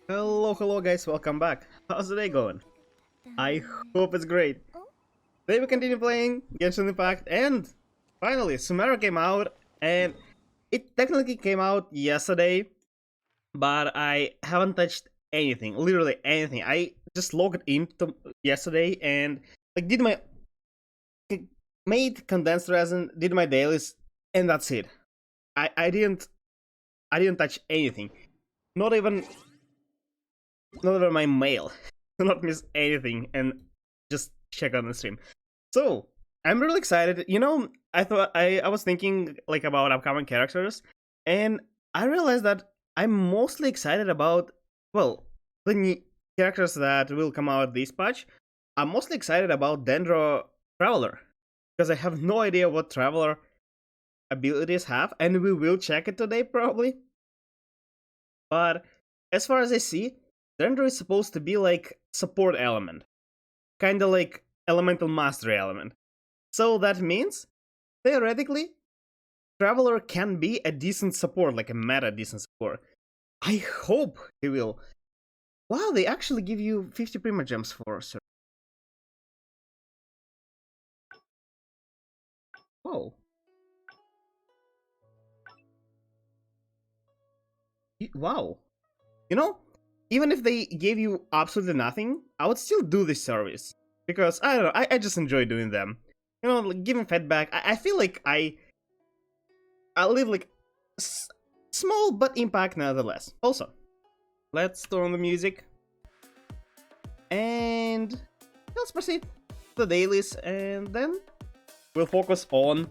Hello guys, welcome back. How's the day going? I hope it's great. Today we continue playing Genshin Impact and finally Sumeru came out and it technically came out yesterday, but I haven't touched anything, literally anything. I just logged in yesterday and like did my made condensed resin, did my dailies, and that's it. I didn't touch anything. Not even my mail. Not miss anything and just check on the stream. So I'm really excited. I was thinking like about upcoming characters, and I realized that I'm mostly excited about the new characters that will come out this patch. I'm mostly excited about Dendro Traveler because I have no idea what Traveler abilities have, and we will check it today probably. But as far as I see, Dendro is supposed to be like support element, kind of like elemental mastery element. So that means theoretically, Traveler can be a decent support, like a meta decent support. I hope he will. Wow, they actually give you 50 Prima Gems for sir. Whoa. Wow. You know, even if they gave you absolutely nothing, I would still do this service. Because, I don't know, I just enjoy doing them. You know, like, giving feedback, I feel like I leave like small but impact nevertheless. Also, let's turn on the music. And let's proceed to the dailies and then we'll focus on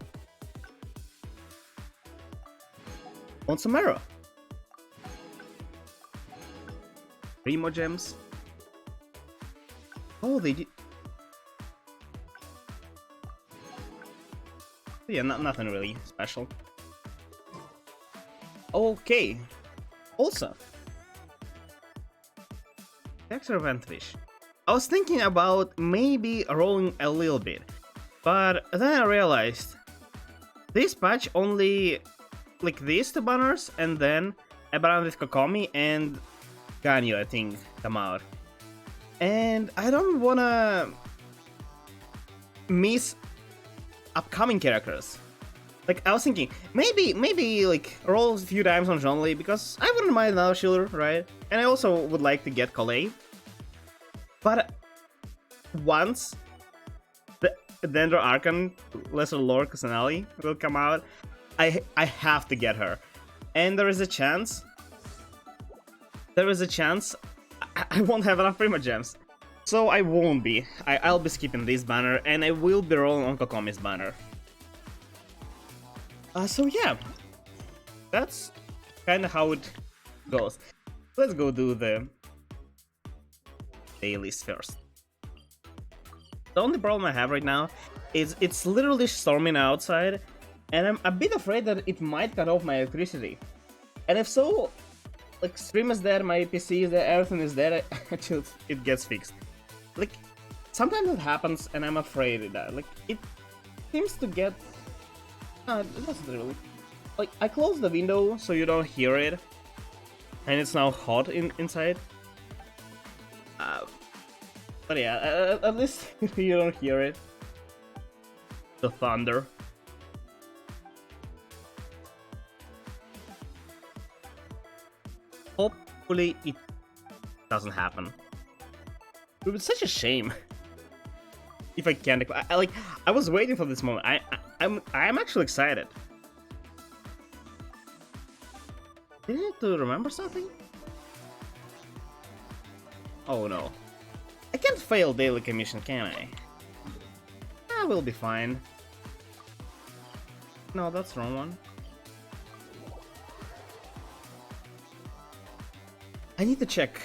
Sumeru. 3 more gems. Oh, they did. Yeah, nothing really special. Okay. Also, Texture Eventfish. I was thinking about maybe rolling a little bit, but then I realized this patch only like these two banners and then a banner with Kokomi and Ganyu, I think, come out. And I don't wanna miss upcoming characters. Like, I was thinking, maybe like roll a few times on Zhongli because I wouldn't mind another Schiller, right? And I also would like to get Collei. But once the Dendro Archon Lesser Lord Kusanali will come out, I have to get her. And there is a chance I won't have enough Prima Gems. So I won't be. I'll be skipping this banner and I will be rolling on Kokomi's banner. So yeah, that's kind of how it goes. Let's go do the dailies first. The only problem I have right now is it's literally storming outside, and I'm a bit afraid that it might cut off my electricity. And if so, like, stream is there, my PC is there, everything is there until it gets fixed. Like, sometimes it happens and I'm afraid of that. Like, it seems to get... it doesn't really. Like, I closed the window so you don't hear it, and it's now hot inside. But yeah, at least you don't hear it. The thunder. Hopefully it doesn't happen. It would be such a shame if I can't. I was waiting for this moment. I'm actually excited. Did I need to remember something? Oh no. I can't fail daily commission, can I? I will be fine. No, that's the wrong one. I need to check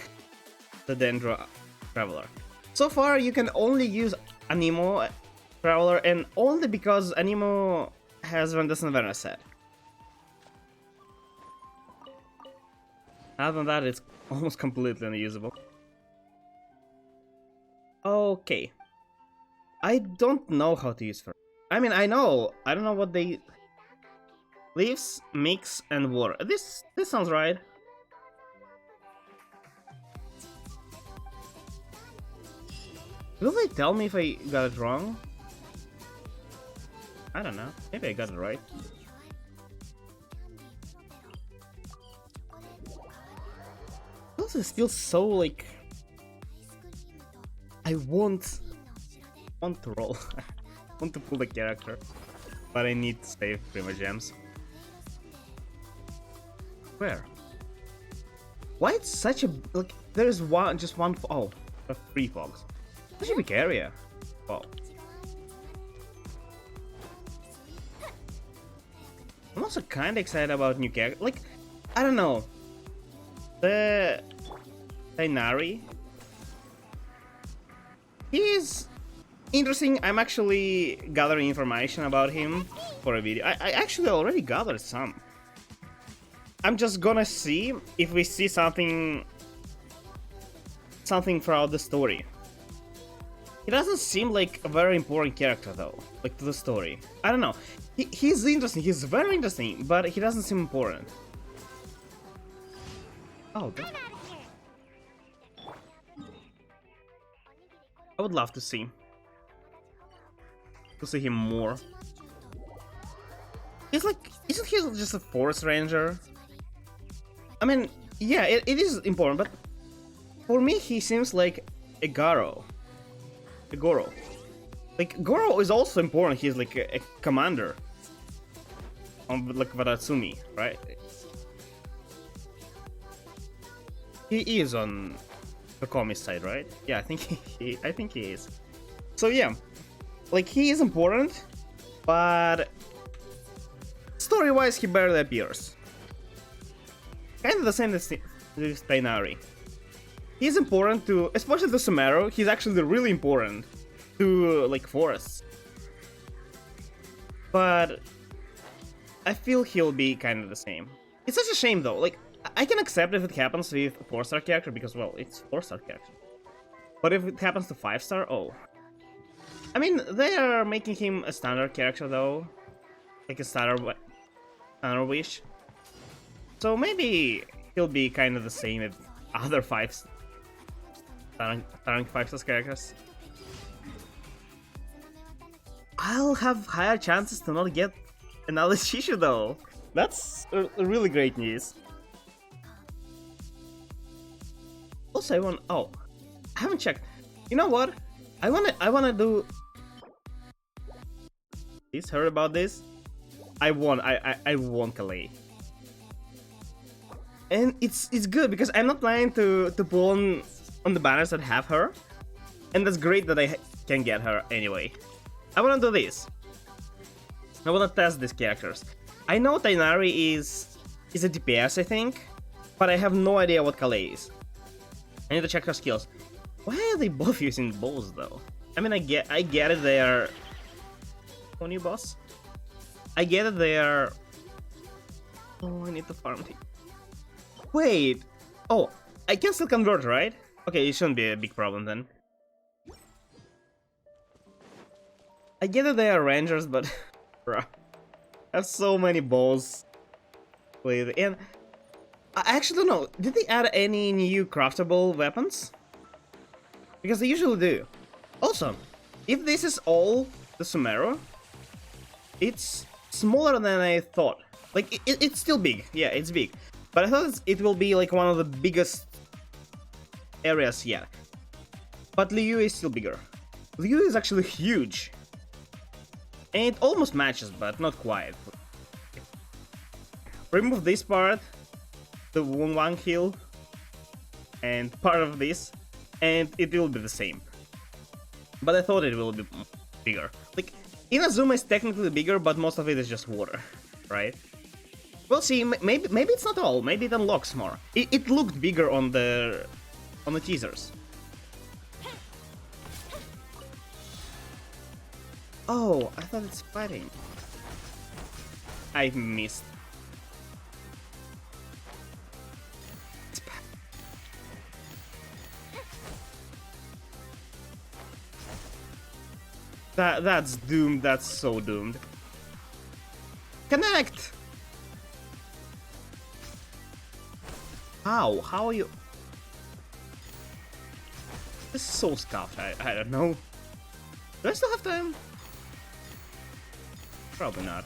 the Dendro Traveler. So far, you can only use Anemo Traveler, and only because Anemo has Vandescent Verna set. Other than that, it's almost completely unusable. Okay. I don't know how to use Fer. I mean, I don't know what they... Leaves, mix, and water. This sounds right. Will they tell me if I got it wrong? I don't know. Maybe I got it right. Also, it feels so like I want to roll. I want to pull the character, but I need to save Prima Gems. Where? Why it's such a like? There's just one. Oh, 3 fogs. Such a big area. Wow. I'm also kind of excited about new characters. Like, I don't know. The Tainari. He's interesting. I'm actually gathering information about him for a video. I actually already gathered some. I'm just gonna see if we see something throughout the story. He doesn't seem like a very important character though, like to the story. I don't know. He's interesting. He's very interesting, but he doesn't seem important. Oh, God. I would love to see him more. He's like, isn't he just a forest ranger? I mean, yeah, it is important, but for me, he seems like a Goro. A Goro. Like, Goro is also important. He's like a commander on like Wadatsumi, right? He is on the comic side, right? Yeah, I think he is. So yeah, like he is important, but story-wise, he barely appears. Kind of the same as Tainari. He's important to, especially to Sumeru. He's actually really important to like forests. But I feel he'll be kind of the same. It's such a shame though. Like I can accept if it happens with a 4-star character because well, it's 4-star character. But if it happens to 5-star, oh. I mean, they are making him a standard character though, like a standard wish. So maybe he'll be kind of the same as other 5-star 5-star characters. I'll have higher chances to not get another Shishu though. That's really great news. Also, I haven't checked. You know what? I wanna do. Please heard about this? I want Kalei. And it's good because I'm not planning to pull on the banners that have her, and that's great that I can get her anyway. I wanna do this. I wanna test these characters. I know Tainari is a DPS, I think, but I have no idea what Kalei is. I need to check her skills. Why are they both using bows though? I mean, I get it. They are. Oh, new boss. I get it. They are. Oh, I need to farm. Wait. Oh, I can still convert, right? Okay, it shouldn't be a big problem then. I get that they are rangers, but bruh, I have so many balls with, and I actually don't know. Did they add any new craftable weapons? Because they usually do. Also, if this is all the Sumeru, it's smaller than I thought. Like it's still big. Yeah, it's big, but I thought it will be like one of the biggest areas yet. But Liu is still bigger. Liu is actually huge. And it almost matches, but not quite. Remove this part, the one heal, and part of this, and it will be the same. But I thought it will be bigger. Like, Inazuma is technically bigger, but most of it is just water, right? We'll see. Maybe it's not all. Maybe it unlocks more. It looked bigger on the teasers. Oh, I thought it's fighting. I missed. That's doomed. That's so doomed. Connect! How? How are you? This is so scuffed, I don't know. Do I still have time? Probably not.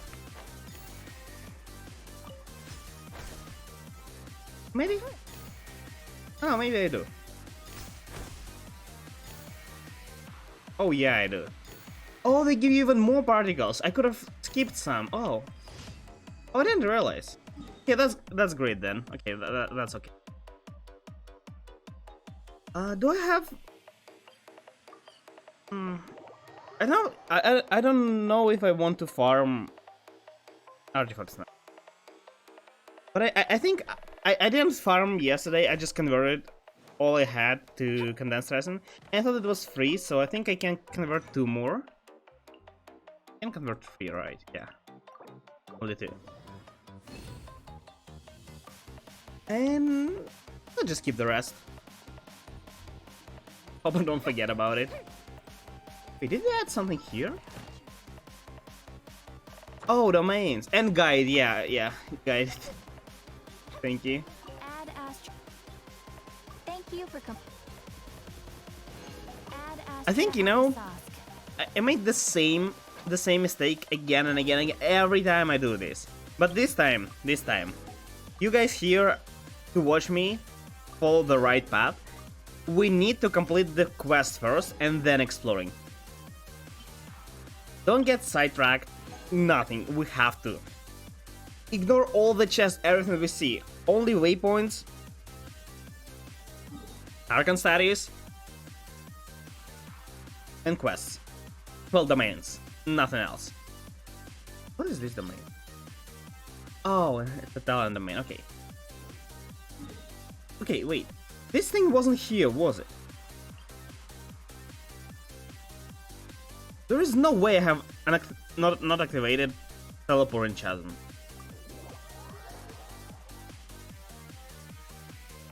Maybe? Oh, maybe I do. Oh yeah, I do. Oh, they give you even more particles. I could have skipped some. Oh. Oh, I didn't realize. Yeah, that's great then. Okay, that's okay. Do I have... I don't know if I want to farm artifacts now. But I think I didn't farm yesterday. I just converted all I had to condensed resin. And I thought it was free, so I think I can convert 2 more. I can convert 3, right? Yeah. Only 2. And I'll just keep the rest. Hope I don't forget about it. Wait, did they add something here? Oh, domains and guide. Yeah, guide. Thank you. Add astro. Thank you for I think, you know, I make the same mistake again and again every time I do this. But this time, you guys here to watch me follow the right path. We need to complete the quest first and then exploring. Don't get sidetracked, nothing, we have to. Ignore all the chests, everything we see. Only waypoints, Archon status, and quests. 12 domains, nothing else. What is this domain? Oh, it's a talent domain, okay. Okay, wait. This thing wasn't here, was it? There is no way I have an not activated teleport in Chasm.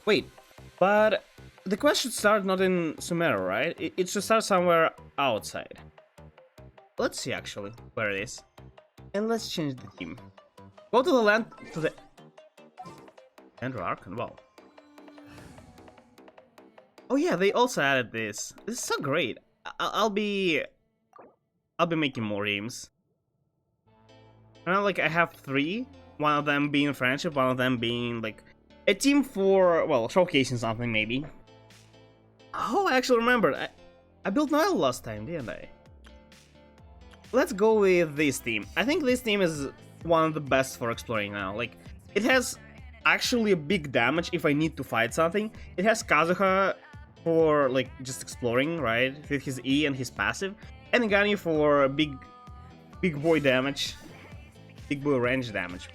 Wait, but the quest should start not in Sumeru, right? It should start somewhere outside. Let's see actually where it is. And let's change the theme. Go to the land, to the... Andrew Archon, wow. Oh yeah, they also added this. This is so great. I'll be making more games. Now, like, I have 3. One of them being friendship, one of them being like a team for, well, showcasing something maybe. Oh, I actually remembered. I built Nile last time, didn't I? Let's go with this team. I think this team is one of the best for exploring now. Like, it has actually a big damage if I need to fight something. It has Kazuha for, like, just exploring, right? With his E and his passive. And Ganyu for big boy damage. Big boy range damage.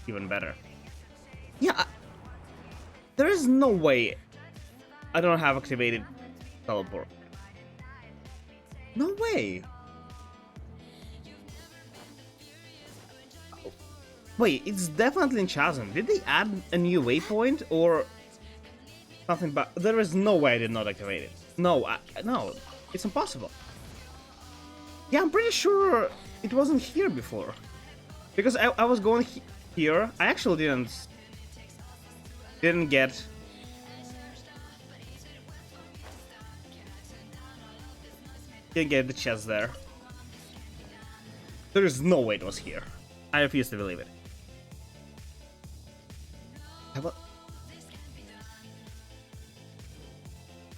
Even better. Yeah, there is no way I don't have activated teleport. No way. Wait, it's definitely in Chasm. Did they add a new waypoint or something? But there is no way I did not activate it. No, no, it's impossible. Yeah, I'm pretty sure it wasn't here before. Because I was going here. I actually didn't get... Didn't get the chest there. There is no way it was here. I refuse to believe it.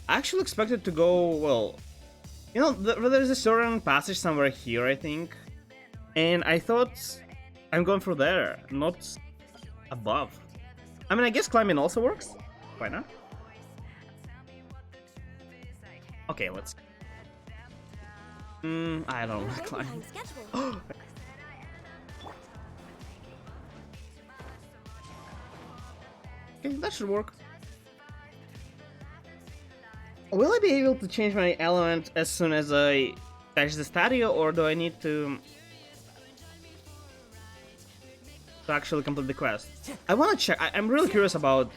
I actually expected to go, well... You know, there's a certain passage somewhere here, I think. And I thought I'm going through there, not above. I mean, I guess climbing also works. Why not? Okay, let's... I don't want to climb. Okay, that should work. Will I be able to change my element as soon as I fetch the statue, or do I need to actually complete the quest? I want to check. I'm really curious about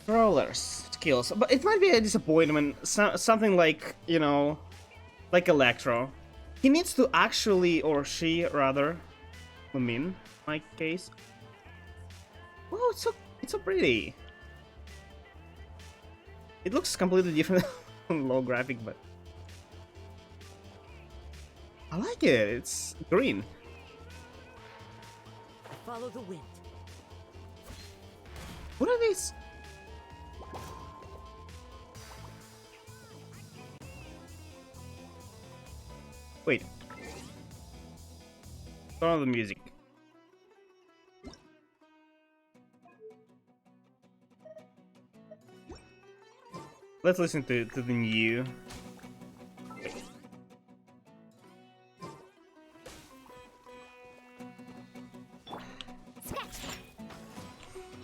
Brawler's skills, but it might be a disappointment. Something like, you know, like Electro. He needs to actually, or she rather, Lumin, in my case. Oh, It's so pretty. It looks completely different on low graphic, but I like it. It's green. Follow the wind. What are these? Wait. Turn on the music. Let's listen to the new.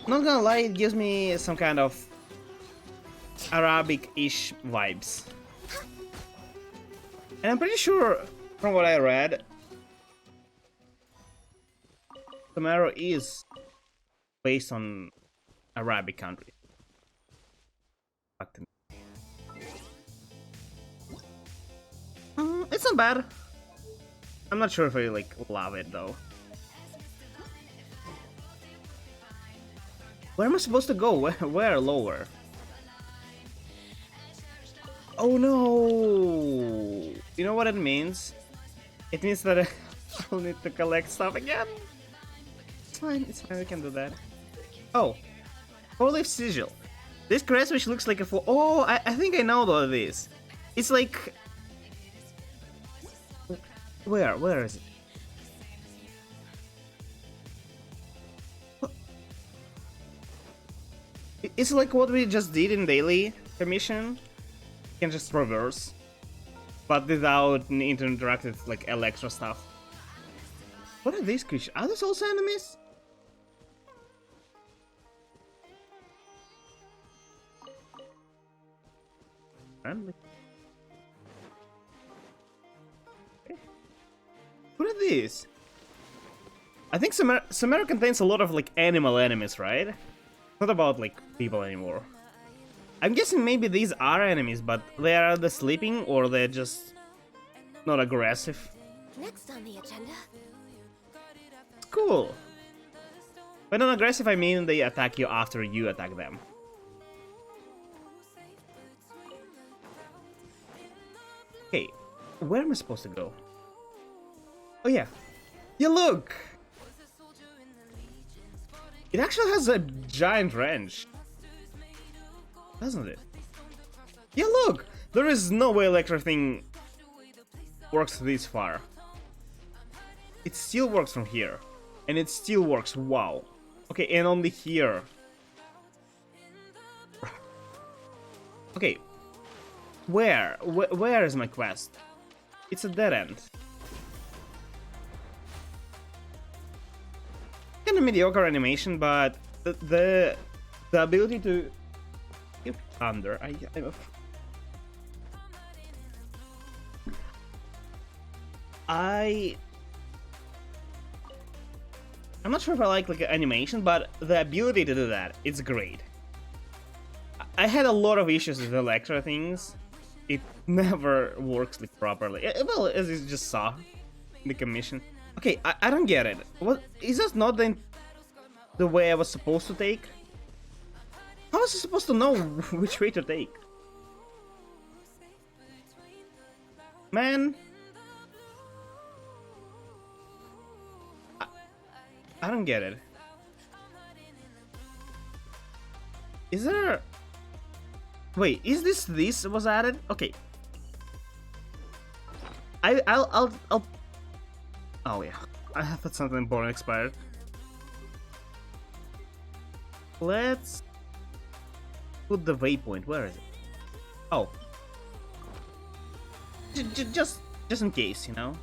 Not gonna lie, it gives me some kind of Arabic-ish vibes. And I'm pretty sure, from what I read, Naomore is based on Arabic country. It's not bad. I'm not sure if I like love it though. Where am I supposed to go? Where lower? Oh no! You know what it means? It means that I'll need to collect stuff again. It's fine, we can do that. Oh, 4-leaf sigil. This crest which looks like a full. Oh, I think I know what it is. It's like. Where is it? It's like what we just did in daily commission. You can just reverse, but without needing to interact with like extra stuff. What are these creatures? Are these also enemies? Friendly. Okay. What are these? I think Naomore contains a lot of like animal enemies, right? Not about like people anymore. I'm guessing maybe these are enemies, but they are either sleeping or they're just not aggressive. Next on the agenda. Cool. By non aggressive, I mean they attack you after you attack them. Okay, where am I supposed to go? Oh yeah. Yeah, look! It actually has a giant range. Doesn't it? Yeah, look! There is no way electric thing works this far. It still works from here. And it still works, wow. Okay, and only here. Okay. Where is my quest? It's a dead end. Kind of mediocre animation, but the ability to give thunder. I'm not sure if I like animation, but the ability to do that, it's great. I had a lot of issues with Electra things. It never works like properly. Well, as you just saw in the commission. Okay, I don't get it. What is this not the way I was supposed to take? How was I supposed to know which way to take? Man, I don't get it. Is there? Wait, is this was added? Okay. I'll. Oh yeah, I thought something important expired. Let's put the waypoint. Where is it? Oh, just in case, you know.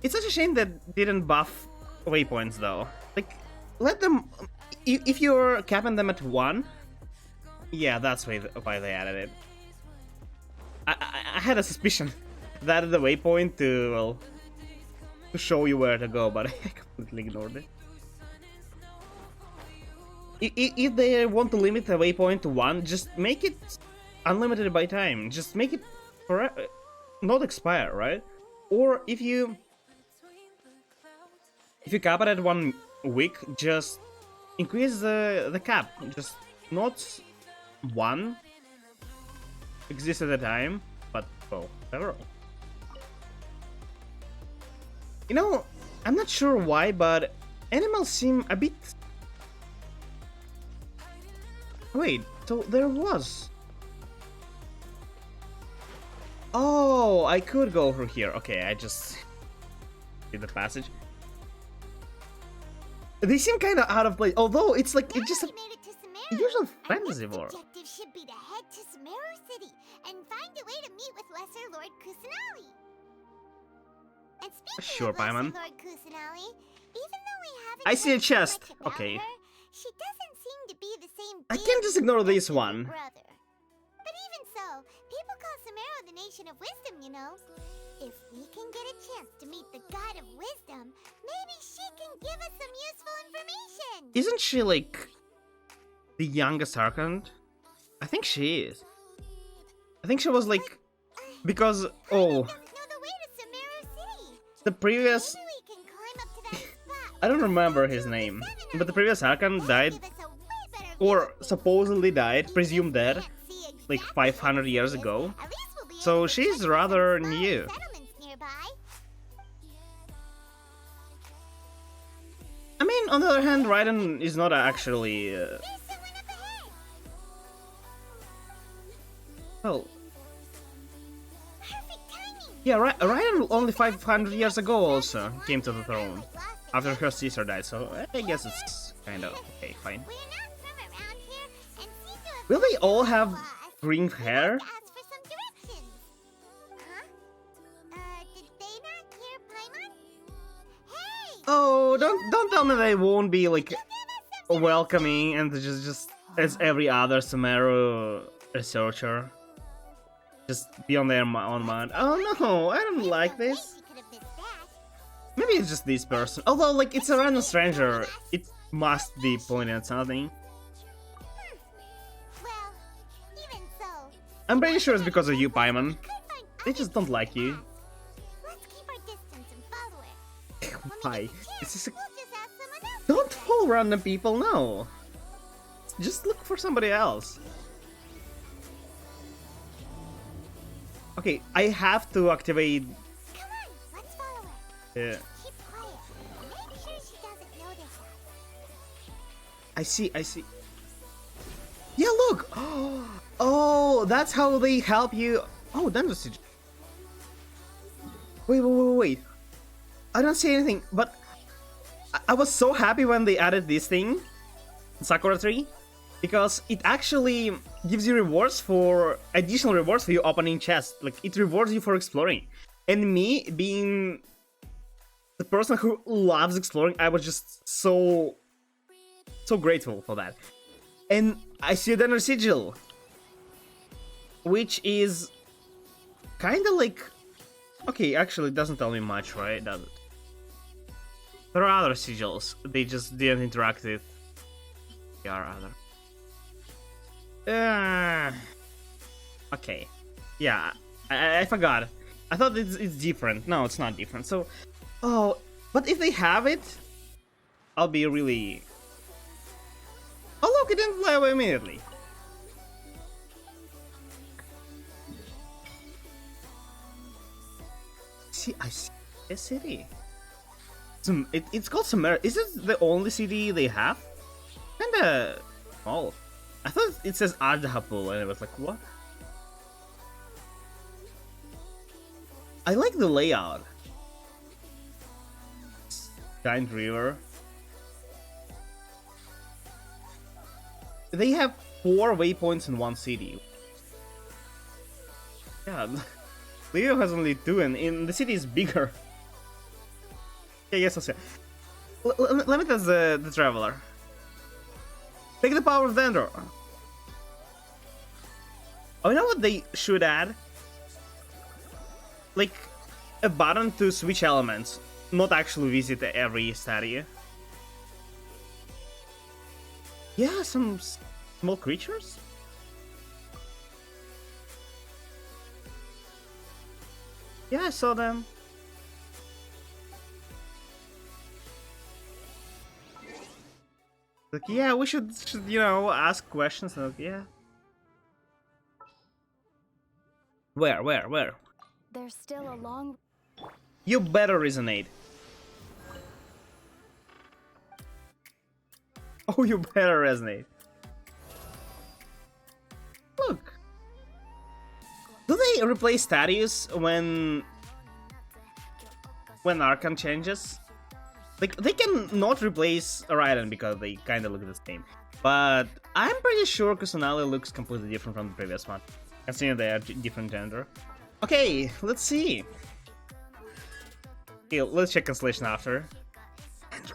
It's such a shame that didn't buff waypoints though. Like, let them. If you're capping them at 1, yeah, that's why they added it. I had a suspicion that the waypoint to, well, to show you where to go, but I completely ignored it. If they want to limit the waypoint to 1, just make it unlimited by time. Just make it forever, not expire, right? Or if you cap it at 1 week, just increase the cap, just not one exists at a time, but well, several. You know, I'm not sure why, but animals seem a bit. Wait, so there was. Oh, I could go through here. Okay, I just did the passage. They seem kind of out of place, although it's like it's just a usual fantasy world. Objective should be to head to Sumeru City and find a way to meet with Lesser Lord Kusanali. And speaking Sure, of Lesser Paimon. Lord Kusanali, even though we haven't I see a heard too chest. much about Okay. her, she doesn't seem to be the same. I can't just ignore this as her one. brother. But even so, people call Sumeru the nation of wisdom, you know. If we can get a chance to meet the god of wisdom, maybe she can give us some useful information. Isn't she like the youngest Archon? I think she is. I think she was like because Know the way to Sumeru City. the previous Maybe we can climb up to that spot. I don't remember his name, but the previous Archon died Give us a way better or supposedly died, presumed dead, can't see like exactly 500 years where it ago. is. At least we'll be So able to she's check rather some new. settlements nearby. I mean, on the other hand, Raiden is not actually. There's someone up ahead. Well, Perfect timing. yeah, Raiden only 500 years ago also came to the throne Like lost it. after her sister died, so I guess it's kind of okay, fine. We're not from around here and seem to have Will they all have lost. green We'd hair? like to ask for some directions. Huh? Did they not hear Paimon? Hey! Oh, don't tell me they won't be like Give us some welcoming and just as every other Sumeru researcher, just be on their own mind. Oh no, I don't like no way this. she could have missed that. Maybe it's just this person. Although, like, it's a random stranger, it must be pointing at something. Well, even so, I'm pretty sure it's because of you, Paimon. could find They just don't like you. Let's keep our distance and follow her. When we Why? get the It's chance, just a... we'll just ask someone else. Don't follow random people, no. Just look for somebody else. Okay, I have to activate. Come on, let's follow her. Uh, Keep quiet. Make sure she doesn't notice us. I see. Yeah, look. Oh, that's how they help you. Oh, then siege. Wait. I don't see anything, but I was so happy when they added this thing, Sakura Tree, because it actually gives you additional rewards for you opening chests. Like, it rewards you for exploring. And me being the person who loves exploring, I was just so grateful for that. And I see the sigil, which is kind of like, okay, actually it doesn't tell me much, right? Does it? There are other sigils, they just didn't interact with the other. Okay, yeah, I forgot. I thought it's different. No, it's not different. So, oh, but if they have it, I'll be really. Oh look, it didn't fly away immediately. See, I see a city. It's called Sumeru. Is this the only city they have? Kinda small. I thought it says Ardhapul, and it was like, what? I like the layout. Giant river. They have 4 waypoints in one city. Yeah, Leo has only 2, and in the city is bigger. Yeah, yes, I'll say. Let me test the traveler. Take the power of Dendro. Oh, you know what they should add? Like, a button to switch elements, not actually visit every stadia. Yeah, some small creatures? Yeah, I saw them. Like, yeah, we should you know, ask questions. Like, yeah. Where? There's still a long... You better resonate. Oh, you better resonate. Look. Do they replace status when Archon changes? Like, they can not replace Raiden because they kind of look the same. But I'm pretty sure Kusanali looks completely different from the previous one, considering they are different gender. Okay, let's see. Okay, let's check Constellation after.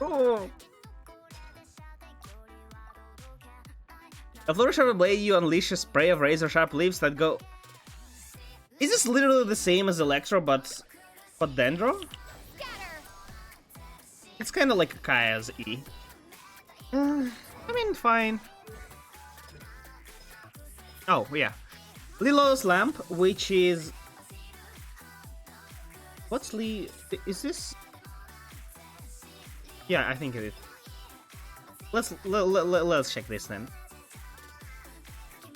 Oh. A flourish of a blade, you unleash a spray of razor-sharp leaves that go... Is this literally the same as Electro, but Dendro? It's kind of like Kaya's E. I mean, fine. Oh, yeah. Lilo's Lamp, which is... What's Lee... Is this... Yeah, I think it is. Let's check this then.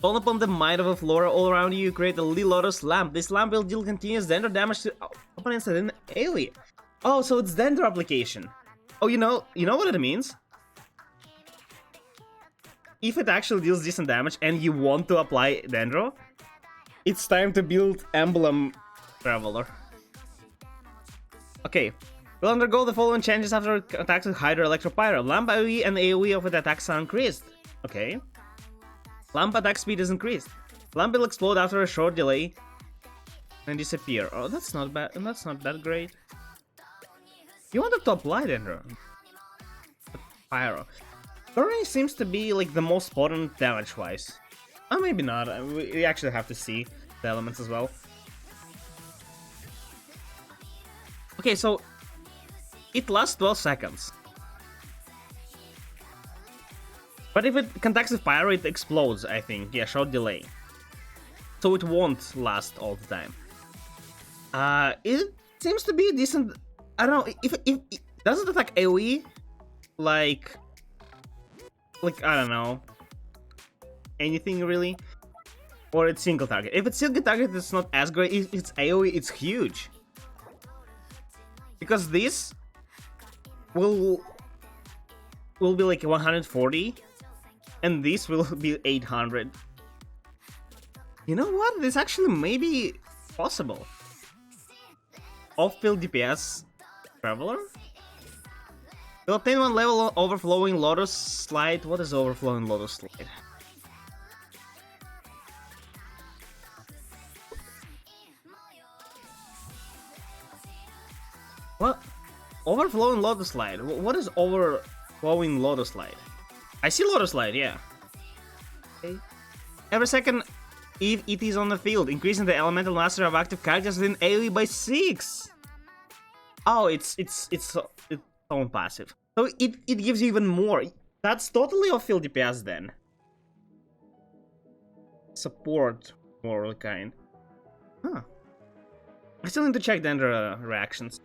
Call upon the might of a flora all around you, create a Lilo's Lamp. This lamp will deal continuous Dendro damage to opponents and an ally. Oh, so it's Dendro application. Oh, you know what it means? If it actually deals decent damage and you want to apply Dendro, it's time to build Emblem Traveler. Okay, we'll undergo the following changes after attacks with Hydro, Electro, Pyro. Lamp AoE and AoE of the attacks are increased. Okay. Lamp attack speed is increased. Lamp will explode after a short delay and disappear. Oh, that's not bad. That's not that great. You wanted to apply Dendro. Pyro. Currently seems to be like the most potent damage-wise. Oh, maybe not. We actually have to see the elements as well. Okay, so it lasts 12 seconds. But if it contacts with Pyro, it explodes, I think. Yeah, short delay. So it won't last all the time. It seems to be decent. I don't know, if does it attack AoE? Like, I don't know. Anything really? Or it's single target. If it's single target, it's not as great. If it's AoE, it's huge. Because this will be like 140. And this will be 800. You know what? This actually may be possible. Off-field DPS Traveler? Will obtain 1 level Overflowing Lotus Slide. What is Overflowing Lotus Slide? What? Overflowing Lotus Slide? What is Overflowing Lotus Slide? I see Lotus Slide, yeah. Okay. Every second, if it is on the field, increasing the elemental mastery of active characters within AoE by 6. Oh, it's own passive. So it gives you even more. That's totally off-field DPS then. Support, more of the kind. Huh. I still need to check the Dendro reactions.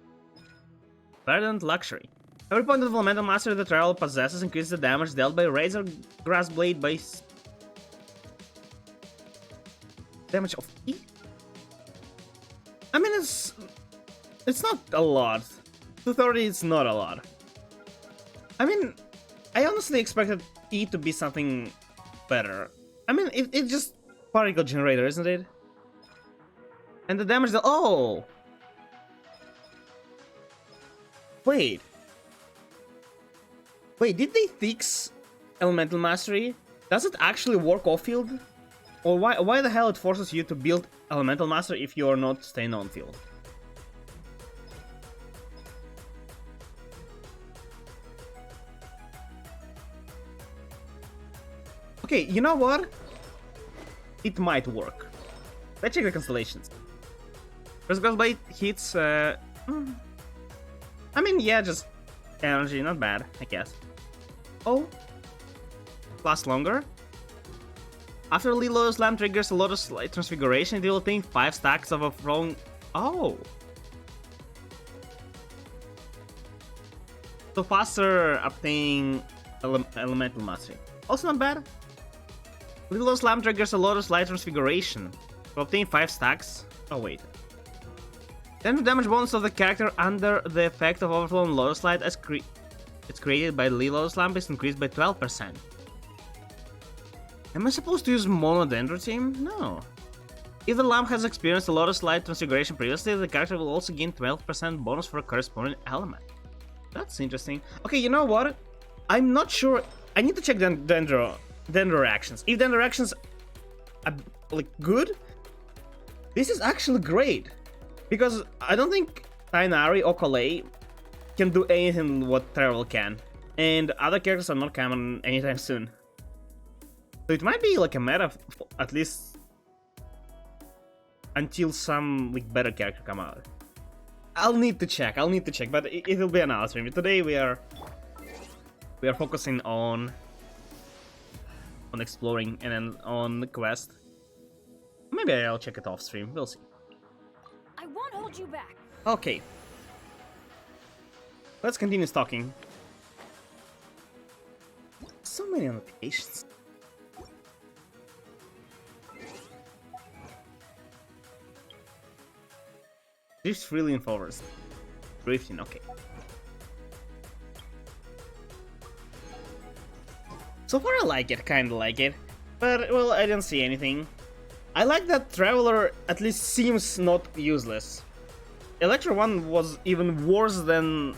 Verdant Luxury. Every point of elemental mastery the Traveler possesses increases the damage dealt by Razor Grass Blade by... Damage of E? I mean, it's not a lot. 230 is not a lot. I mean, I honestly expected E to be something better. I mean, it's just particle generator, isn't it? And the damage... Oh! Wait, did they fix Elemental Mastery? Does it actually work off-field? Or why the hell it forces you to build Elemental Mastery if you're not staying on-field? Okay, you know what? It might work. Let's check the constellations. First Blade hits, I mean, yeah, just energy, not bad, I guess. Oh, lasts longer. After Lilo's Lamp triggers a Lotus Light Transfiguration, it will obtain 5 stacks of a throne. Oh, so faster obtaining Elemental Mastery. Also not bad. Little Slam triggers a Lotus Light Transfiguration. To obtain 5 stacks. Oh wait. Then the damage bonus of the character under the effect of Overflowing Lotus Light as it's created by the Lotus Lamp is increased by 12%. Am I supposed to use Monodendro Team? No. If the lamp has experienced a Lotus Light Transfiguration previously, the character will also gain 12% bonus for a corresponding element. That's interesting. Okay, you know what? I'm not sure. I need to check Dendro reactions. If Dendro reactions are like good, this is actually great. Because I don't think Tainari or Collei can do anything what Travel can. And other characters are not coming anytime soon. So it might be like a meta, at least until some like better character come out. I'll need to check, but it'll be another stream. Today we are focusing on exploring and then on the quest. Maybe I'll check it off stream, we'll see. I won't hold you back. Okay. Let's continue stalking. So many notifications. Drift freely in forest. Drifting, okay. So far I like it, kinda like it. But, well, I didn't see anything. I like that Traveler at least seems not useless. Electro 1 was even worse than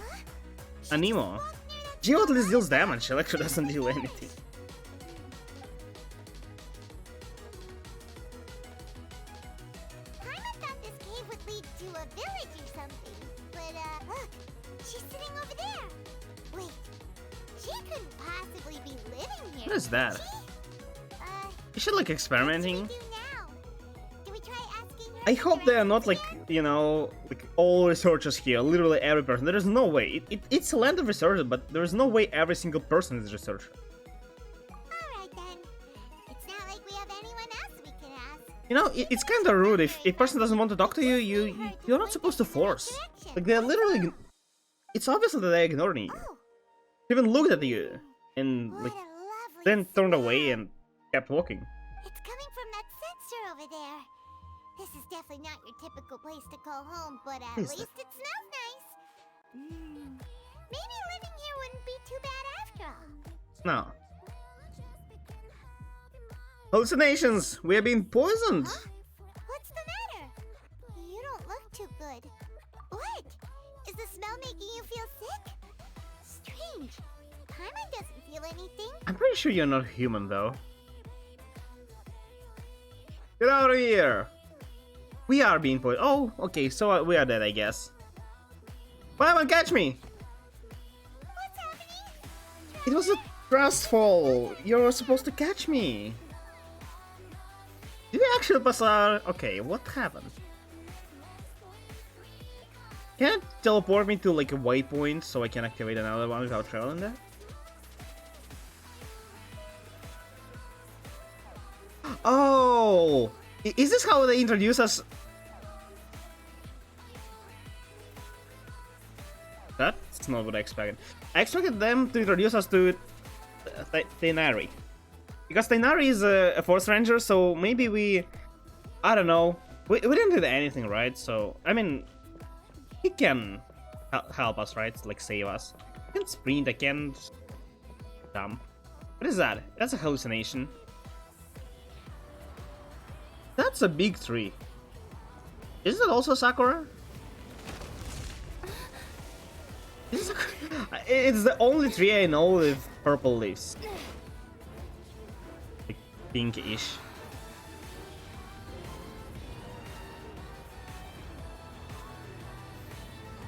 Anemo. Geo at least deals damage, Electro doesn't deal anything. Paimon thought this cave would lead to a village or something. But, look, she's sitting over there. Wait, she couldn't possibly be living here. What is that? Is she like experimenting? What do we do now? Do we try asking her I if hope the they are not like, directions you know, like all researchers here, literally every person. There is no way. It's a land of researchers, but there is no way every single person is a researcher. Alright then. It's not like we have anyone else we can ask. You know, it's kind of rude. If a person doesn't want to talk to you, you're not supposed to force. Like they're literally, it's obvious that they're ignoring you. Oh, They even looked at you and what like a lovely then turned smell. away and kept walking. It's coming from that sensor over there. This is definitely not your typical place to call home, but at Is least it smells nice. Maybe living here wouldn't be too bad after all. No. Hallucinations! We are being poisoned! Huh? What's the matter? You don't look too good. What? Is the smell making you feel sick? Strange. Paimon doesn't feel anything. I'm pretty sure you're not human though. Get out of here! We are being poisoned. Oh, okay, so we are dead, I guess. Paimon, catch me! What's happening? It was a trust fall. You're supposed to catch me. Did you actually pass out? Okay, what happened? Can it teleport me to like a waypoint so I can activate another one without traveling there? Oh! Is this how they introduce us? That's not what I expected. I expected them to introduce us to Tainari. Because Tainari is a Force Ranger, so maybe we... I don't know. We didn't do anything, right? So, I mean... He can help us, right? Like, save us. I can sprint, I can... Jump. What is that? That's a hallucination. That's a big tree. Is it also Sakura? It's the only tree I know with purple leaves. Like pinkish.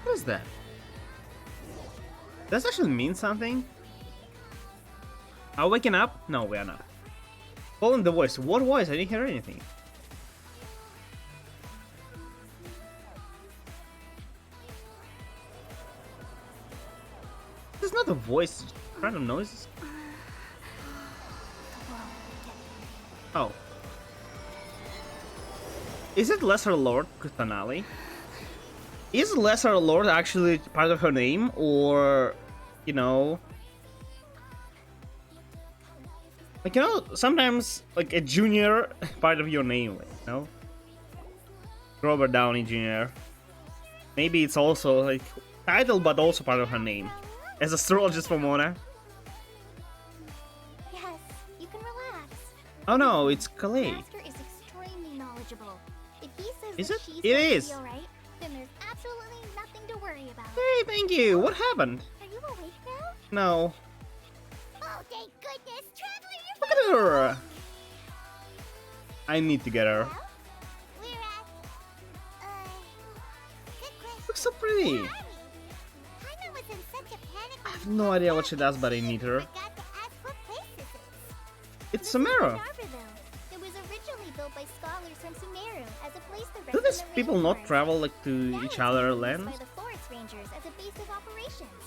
What is that? Does that actually mean something? Are we waking up? No, we are not. Following the voice. What voice? I didn't hear anything. It's not a voice, it's random noises. Oh. Is it Lesser Lord Kutanali? Is Lesser Lord actually part of her name, or, you know, Like, you know, sometimes, like, a junior part of your name, like, you know? Robert Downey Jr. Maybe it's also, like, title, but also part of her name. As astrologist for Mona. Yes, you can relax. Oh no, it's Calais. Master is extremely knowledgeable. If he says Is that it? she's It going to is. be alright, then there's absolutely nothing to worry about. Hey, thank you. What happened? Are you awake now? No. Oh, thank goodness! Traveler, you're Look at her. I need to get her. well, we're at... good question. Looks so pretty. Where are we? Jaime was in such a panic I have no idea what she does, but I need her. forgot to ask what place this is. It's This is Sumeru. Gandharville. It was originally built by scholars from Sumeru as a place to rest Do in these the people not rainforest. travel like to Now each it's other being used lands? by the forest rangers as a base of operations.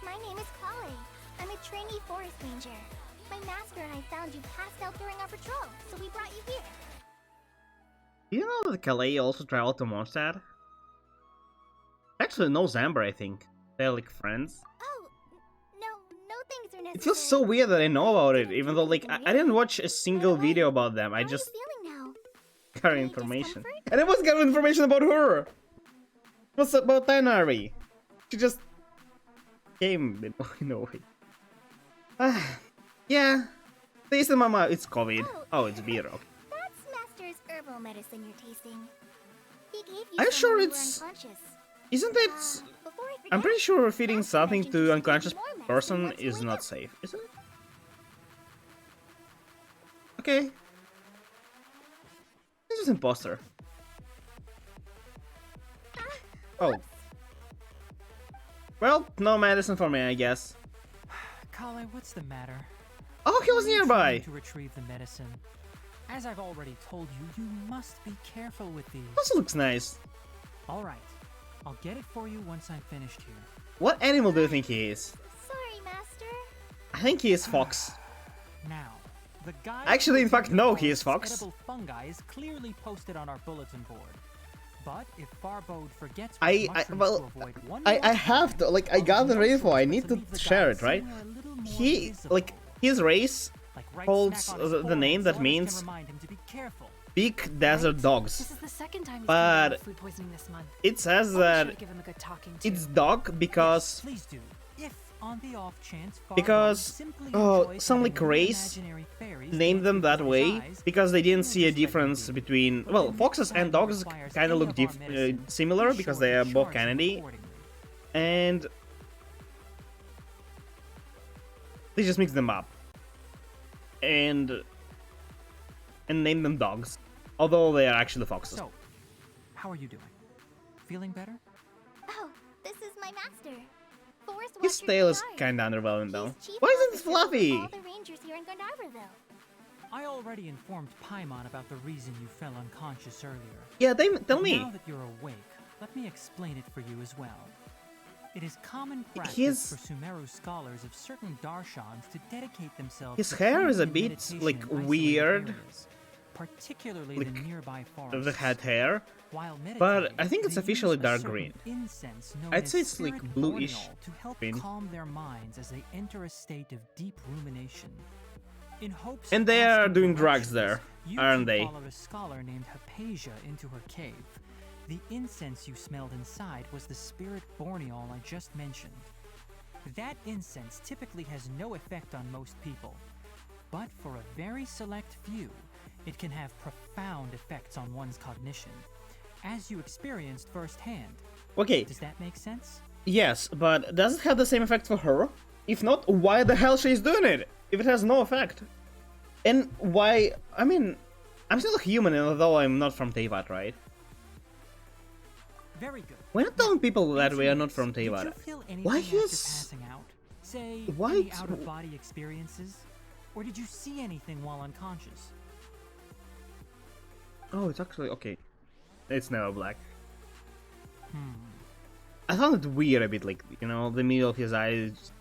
My name is Kale. I'm a trainee forest ranger. My master and I found you passed out during our patrol, so we brought you here. Do you know that Calais also traveled to Mondstadt? Actually, no Zamber, I think. They're like friends. Oh, no things are necessary. It feels so weird that I know about it, even though like I didn't watch a single video about them. I How just are you feeling now? got Any information. discomfort? And it was got information about her! What's about Tanari? She just came in a way. Yeah. Taste in my mouth. It's COVID. Oh, it's beer. Okay. That's Master's herbal medicine you're tasting. He gave you Are you some sure when you were it's- unconscious. Isn't it? Before I I'm forget, pretty sure feeding Master something mentioned to you unconscious should take more person medicine once is you not wake up. safe, isn't it? Okay. This is imposter. Oh. Well, no medicine for me, I guess. Kale, what's the matter? Oh, he was Are you nearby. trying to retrieve the medicine. As I've already told you, you must be careful with these. Also looks nice. All right, I'll get it for you once I'm finished here. What animal do you think he is? Sorry, Master. I think he is fox. Now, the guide Actually, in for fact, no, he Junior is fox. Edible fungi is clearly posted on our bulletin board. But if Farbode forgets which I mushrooms well, to avoid one I more have time, to like I I'll got do the no info. I choice need but to leave the share guide it, right? somewhere a little more He visible. like his race Like right holds smack on his the forehead name so that others can means remind him to be careful. big desert dogs. This is the second time he's But complained of food poisoning this month. it says Probably that should've given him a good talking to. it's dog because Please do. If on the off chance Because, simply oh, enjoys some having like little race imaginary fairies named them dance that before his way eyes, because they didn't he'll see a just let him difference be. between But well, the next foxes time and he dogs requires kind of any look of our medicine, similar be because sure they to are both charge him Kennedy, accordingly. and they just mix them up and name them dogs, although they are actually foxes. So, how are you doing? Feeling better? Oh, this is my master. Forest His Watcher tail is Gandharv. kind of underwhelming though. He's chief Why isn't it officer over fluffy? all the rangers here in Gandharville. I already informed Paimon about the reason you fell unconscious earlier. Yeah, they tell Now me. that you're awake, let me explain it for you as well. It is common practice His- for Sumeru scholars of certain darshans to dedicate themselves His to hair is a finding bit, meditation like, in isolated weird. areas, particularly Like, the nearby forests. The head hair. While but meditating, I think it's they officially use a dark certain green. Incense known I'd as say it's, like, spirit bluish boreal to help green. calm their minds as they enter a state of deep rumination. In hopes And of they are asking doing drugs directions, there, you aren't two they? followed a scholar named Hypatia into her cave. The incense you smelled inside was the spirit borneol I just mentioned. That incense typically has no effect on most people, but for a very select few, it can have profound effects on one's cognition, as you experienced firsthand. Okay, Does that make sense? yes, but does it have the same effect for her? If not, why the hell she's doing it? If it has no effect. And why, I mean, I'm still a human although I'm not from Teyvat, right? Very good. We're not telling people that Answer we are this. not from Did you Teyvat. feel anything Why after is- passing out? Say, Why any it's- out-of-body experiences? Or did you see anything while unconscious? Oh, it's actually, okay. It's never black. Hmm. I found it weird a bit, like, you know, the middle of his eyes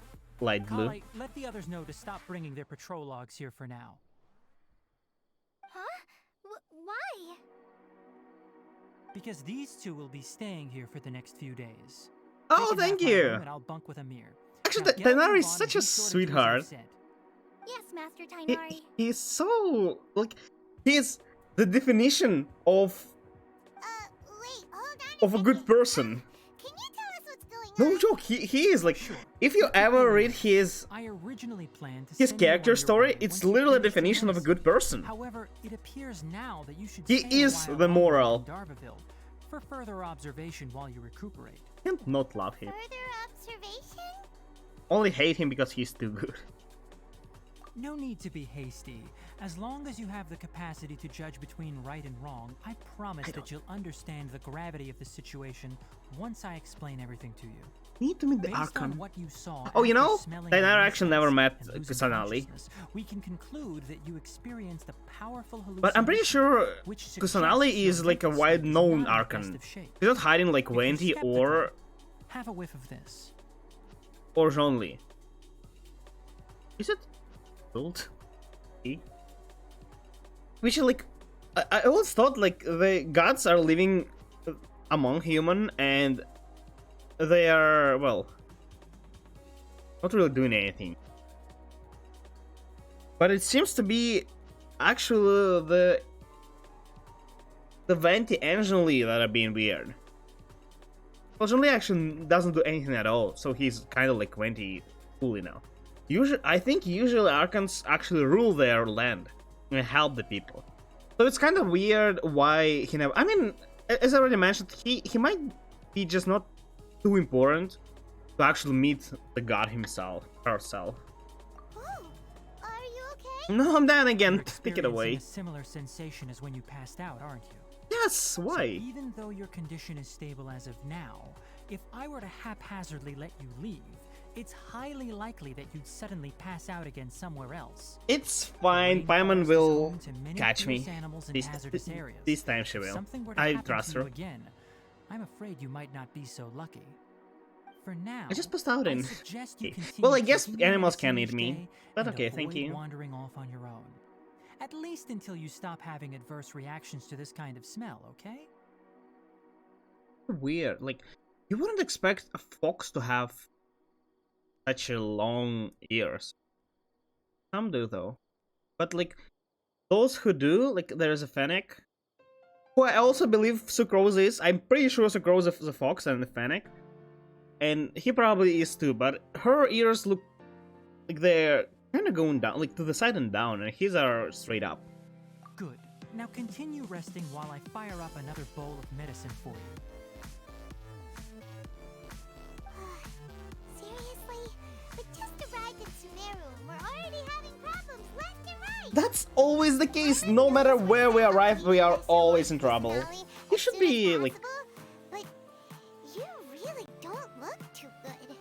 light blue. Kale, let the others know to stop bringing their patrol logs here for now. Huh? Why? Because these two will be staying here for the next few days. Oh, They can thank have my you! room and I'll bunk with Amir. Actually, Now get a Tainari move is on such and a be sure to do as I've sweetheart. said. Yes, Master Tainari. He's so like he's the definition of Wait, hold on a good second. person. Can you tell us what's going No on? joke, he is like if you ever read his I originally planned to his send you on character your story, way it's once you literally a finish the definition of a medicine. good person. However, it appears now that you should He stay a is while the longer moral. in Darvaville for further observation while you recuperate. Can't not love him. Further observation? Only hate him because he's too good. No need to be hasty. As long as you have the capacity to judge between right and wrong, I promise that you'll understand the gravity of the situation once I explain everything to you. We need to meet the Based on Archon. what you saw Oh, you after know, smelling Tainari the actually never incense met and losing Kusanali. consciousness, we can conclude that you experienced a powerful But I'm pretty hallucination, sure which suggests Kusanali your is like a mental state is wide-known not in the best Archon. of shape. He's not hiding like If you're Venti skeptical, or have a whiff of this. Zhonli. Is it gold? Which is like I always thought like the gods are living among human and they are well not really doing anything. But it seems to be actually the Venti and Zhonli that are being weird. Well, Zhonli actually doesn't do anything at all, so he's kind of like Venti fully now. I think usually Archons actually rule their land and help the people. So it's kind of weird why he never. I mean, as I already mentioned, he might be just not too important to actually meet the god himself, herself. Oh, are you okay? No, I'm down again. You're Take it away. experiencing a similar sensation as when you passed out, aren't you? Yes, So why? even though your condition is stable as of now, if I were to haphazardly let you leave, it's highly likely that you'd suddenly pass out again somewhere else. It's fine. Rainforest Paimon is will home to many catch me. fierce animals in This, hazardous areas. this time she If will. something were to I happen trust to you her. again, I'm afraid you might not be so lucky. For now, I just passed out I in. suggest you Okay. continue Well, I guess taking your animals medicine can each eat me, day but and okay, thank avoid you. wandering off on your own. At least until you stop having adverse reactions to this kind of smell, okay? Weird. Like, you wouldn't expect a fox to have such a long ears. Some do though. But like, those who do, like there's a Fennec, who I also believe Sucrose is. I'm pretty sure Sucrose is a fox and a Fennec. And he probably is too, but her ears look like they're kind of going down, like to the side and down, and his are straight up. Good. Now continue resting while I fire up another bowl of medicine for you. Seriously? We just arrived in Sumeru. We're already having problems left and right. That's always the case. No matter where we arrive, we are always in trouble. You should be like. But you really don't look too good.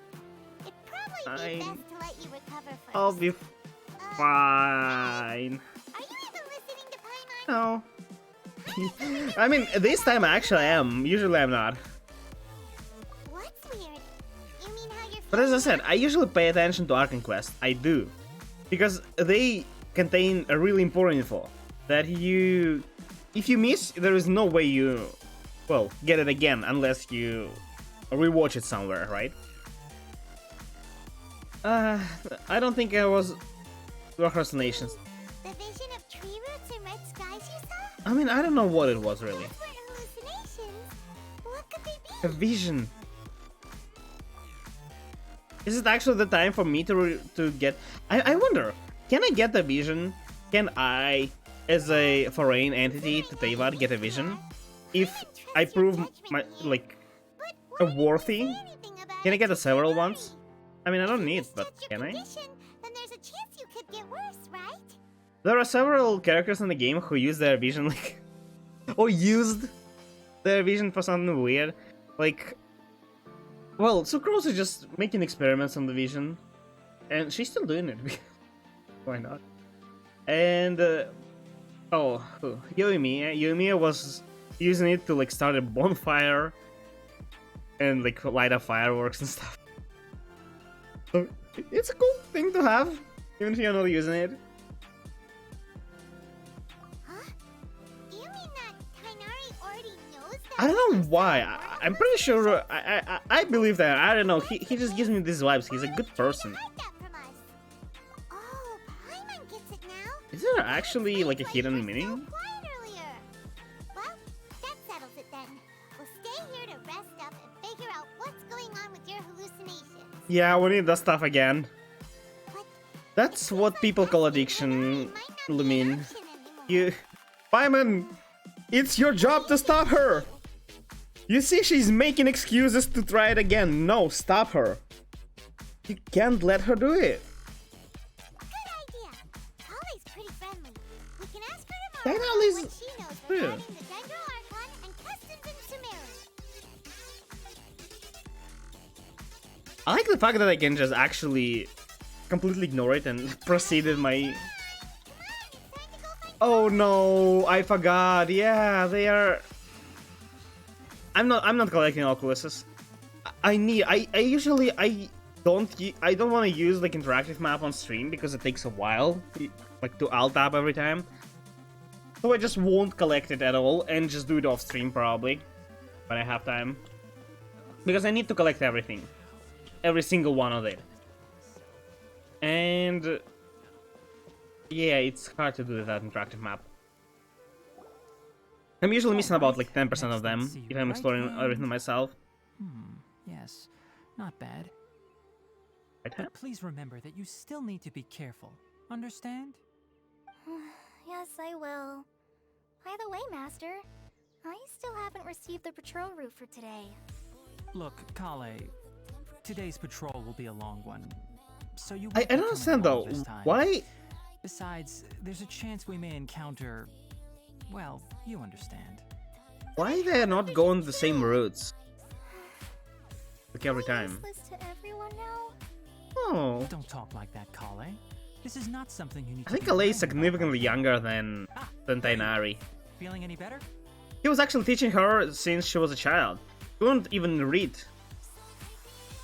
It'd probably be best to let you recover first. I'll be fine. Are you even listening to Paimon? No. I mean, this time I actually am. Usually I'm not. What's weird? You mean how you're But as I feeling said, I usually pay attention to Archon Quest. I do. Because they contain a really important info. That you... If you miss, there is no way you... Well, get it again unless you rewatch it somewhere, right? I don't think I was... hallucinations. the vision of tree roots and red skies you saw? I mean, I don't know what it was really. Those weren't hallucinations. What could they A be? vision. Is it actually the time for me to get... I wonder, can I get the vision? Can I, as a foreign entity to Teyvat, get a vision? If I prove my, like, But a worthy? anything about Can I it get to the several Tainari. ones? I mean, I don't need, If but that's your can I? condition, then there's a chance you could get worse, right? There are several characters in the game who use their vision, like... or used their vision for something weird. Like... Well, Sucrose is just making experiments on the vision. And she's still doing it. Why not? And... Yoimiya. Yoimiya was using it to, like, start a bonfire. And, like, light up fireworks and stuff. So, it's a cool thing to have. Even if you're not using it. Huh? Do you mean that Tainari already knows that? I don't know there's why. some I'm pretty sure. I believe that. I don't know. He just gives me these vibes. He's a good person. hide that from us. Oh, there actually like a hidden So meaning? quiet earlier. Well, that settles it then. We'll stay here to rest up and figure out what's going on with your hallucinations. Yeah, we need that stuff again. But That's what people call addiction, might not be an Lumin. option anymore. You... Paimon! It's your job to stop her! You see she's making excuses to try it again. No, stop her. You can't let her do it. Good idea. Holly's pretty friendly. We can ask her That tomorrow all is what she knows true. regarding the Dendro Archon and customs in Sumeru. I like the fact that I can just actually completely ignore it and proceed with my... Come on, it's time to go find Oh no, I forgot. Yeah, they are... I'm not collecting Oculuses. I usually don't want to use like interactive map on stream because it takes a while like to alt tab every time. So I just won't collect it at all and just do it off stream probably when I have time. Because I need to collect everything. Every single one of it. And yeah, it's hard to do that interactive map. I'm usually missing about like 10% of them if I'm exploring everything myself. Yes, not bad. Right? But please remember that you still need to be careful. Understand? Yes, I will. By the way, Master, I still haven't received the patrol route for today. Look, Kale, today's patrol will be a long one. So you I won't be don't coming understand along though. this time. Why? Besides, there's a chance we may encounter... Well, you understand. Why they're not going the same routes? Like every time. Useless to everyone now? Oh. Don't talk like that, Kale. This is not something you need I to think be Ale is worrying about significantly right now. younger than Tainari. Feeling any better? He was actually teaching her since she was a child. She couldn't even read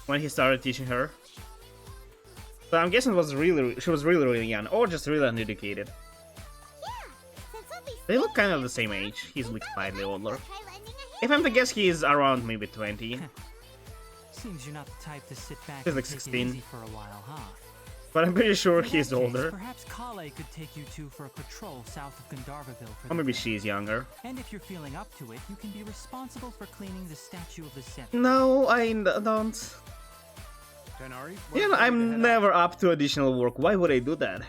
when he started teaching her. So I'm guessing she was really young, or just really uneducated. Yeah, since we'll be They look staying kind of here the same tonight, age. He's we like thought slightly we might older. as well try lending a hand If I'm to to guess, you. he's around maybe 20. Seems you're not the type to sit back He's and like take 16. it easy for a while, huh? But I'm pretty sure In that he's case, older. Perhaps Kale could take you two for a patrol south of Gandharvaville for Or the maybe day. she's younger. And if you're feeling up to it, you can be responsible for cleaning the statue of the Seven. No, I don't. Tenari, You know, I'm never up to additional work. Why would I do that?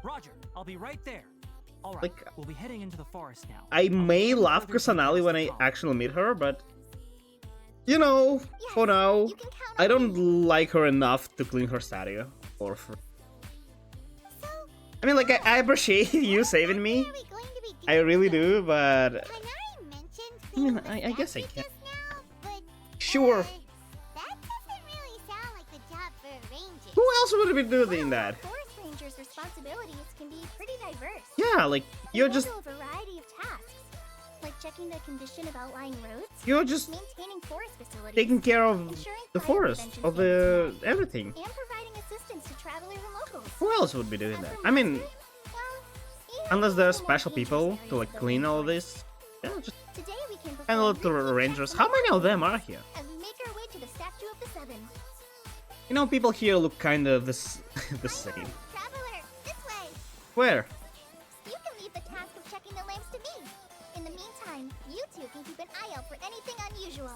Roger, I'll be right there. All right, Like, we'll be heading into the forest now. I may I'll love further Kusanali details when to I follow. actually meet her, but... You know, for now, You can count I on don't me. like her enough to clean her statue. Or for... So, I mean, like, I appreciate you saving me. what are we going to be I doing really today? do, but... Tainari mentioned I mean, cleaning the I guess I statue can. just now, but, Sure. that doesn't really sound like the job for a ranger. Who else would be doing that? Forest rangers' responsibilities can be pretty diverse. Yeah, like, you're They just... handle a variety of tasks, like checking the condition of outlying roads, You're just maintaining forest facilities, taking care of ensuring the fire forest, prevention of standards the... everything. and providing assistance to travelers and locals. Who else would be doing As that? a I mean, master, well, he unless has there are a little more special dangerous people areas to like of the clean all rainforest. this. Yeah, just Today we can handle perform it to routine rangers. checks How on many of the them are here? as we make our way to the statue of the Seven. You know, people here look kind of this the same. Traveler, this way. Where? You can leave the task of checking the lamps to me. In the meantime, you two can keep an eye out for anything unusual.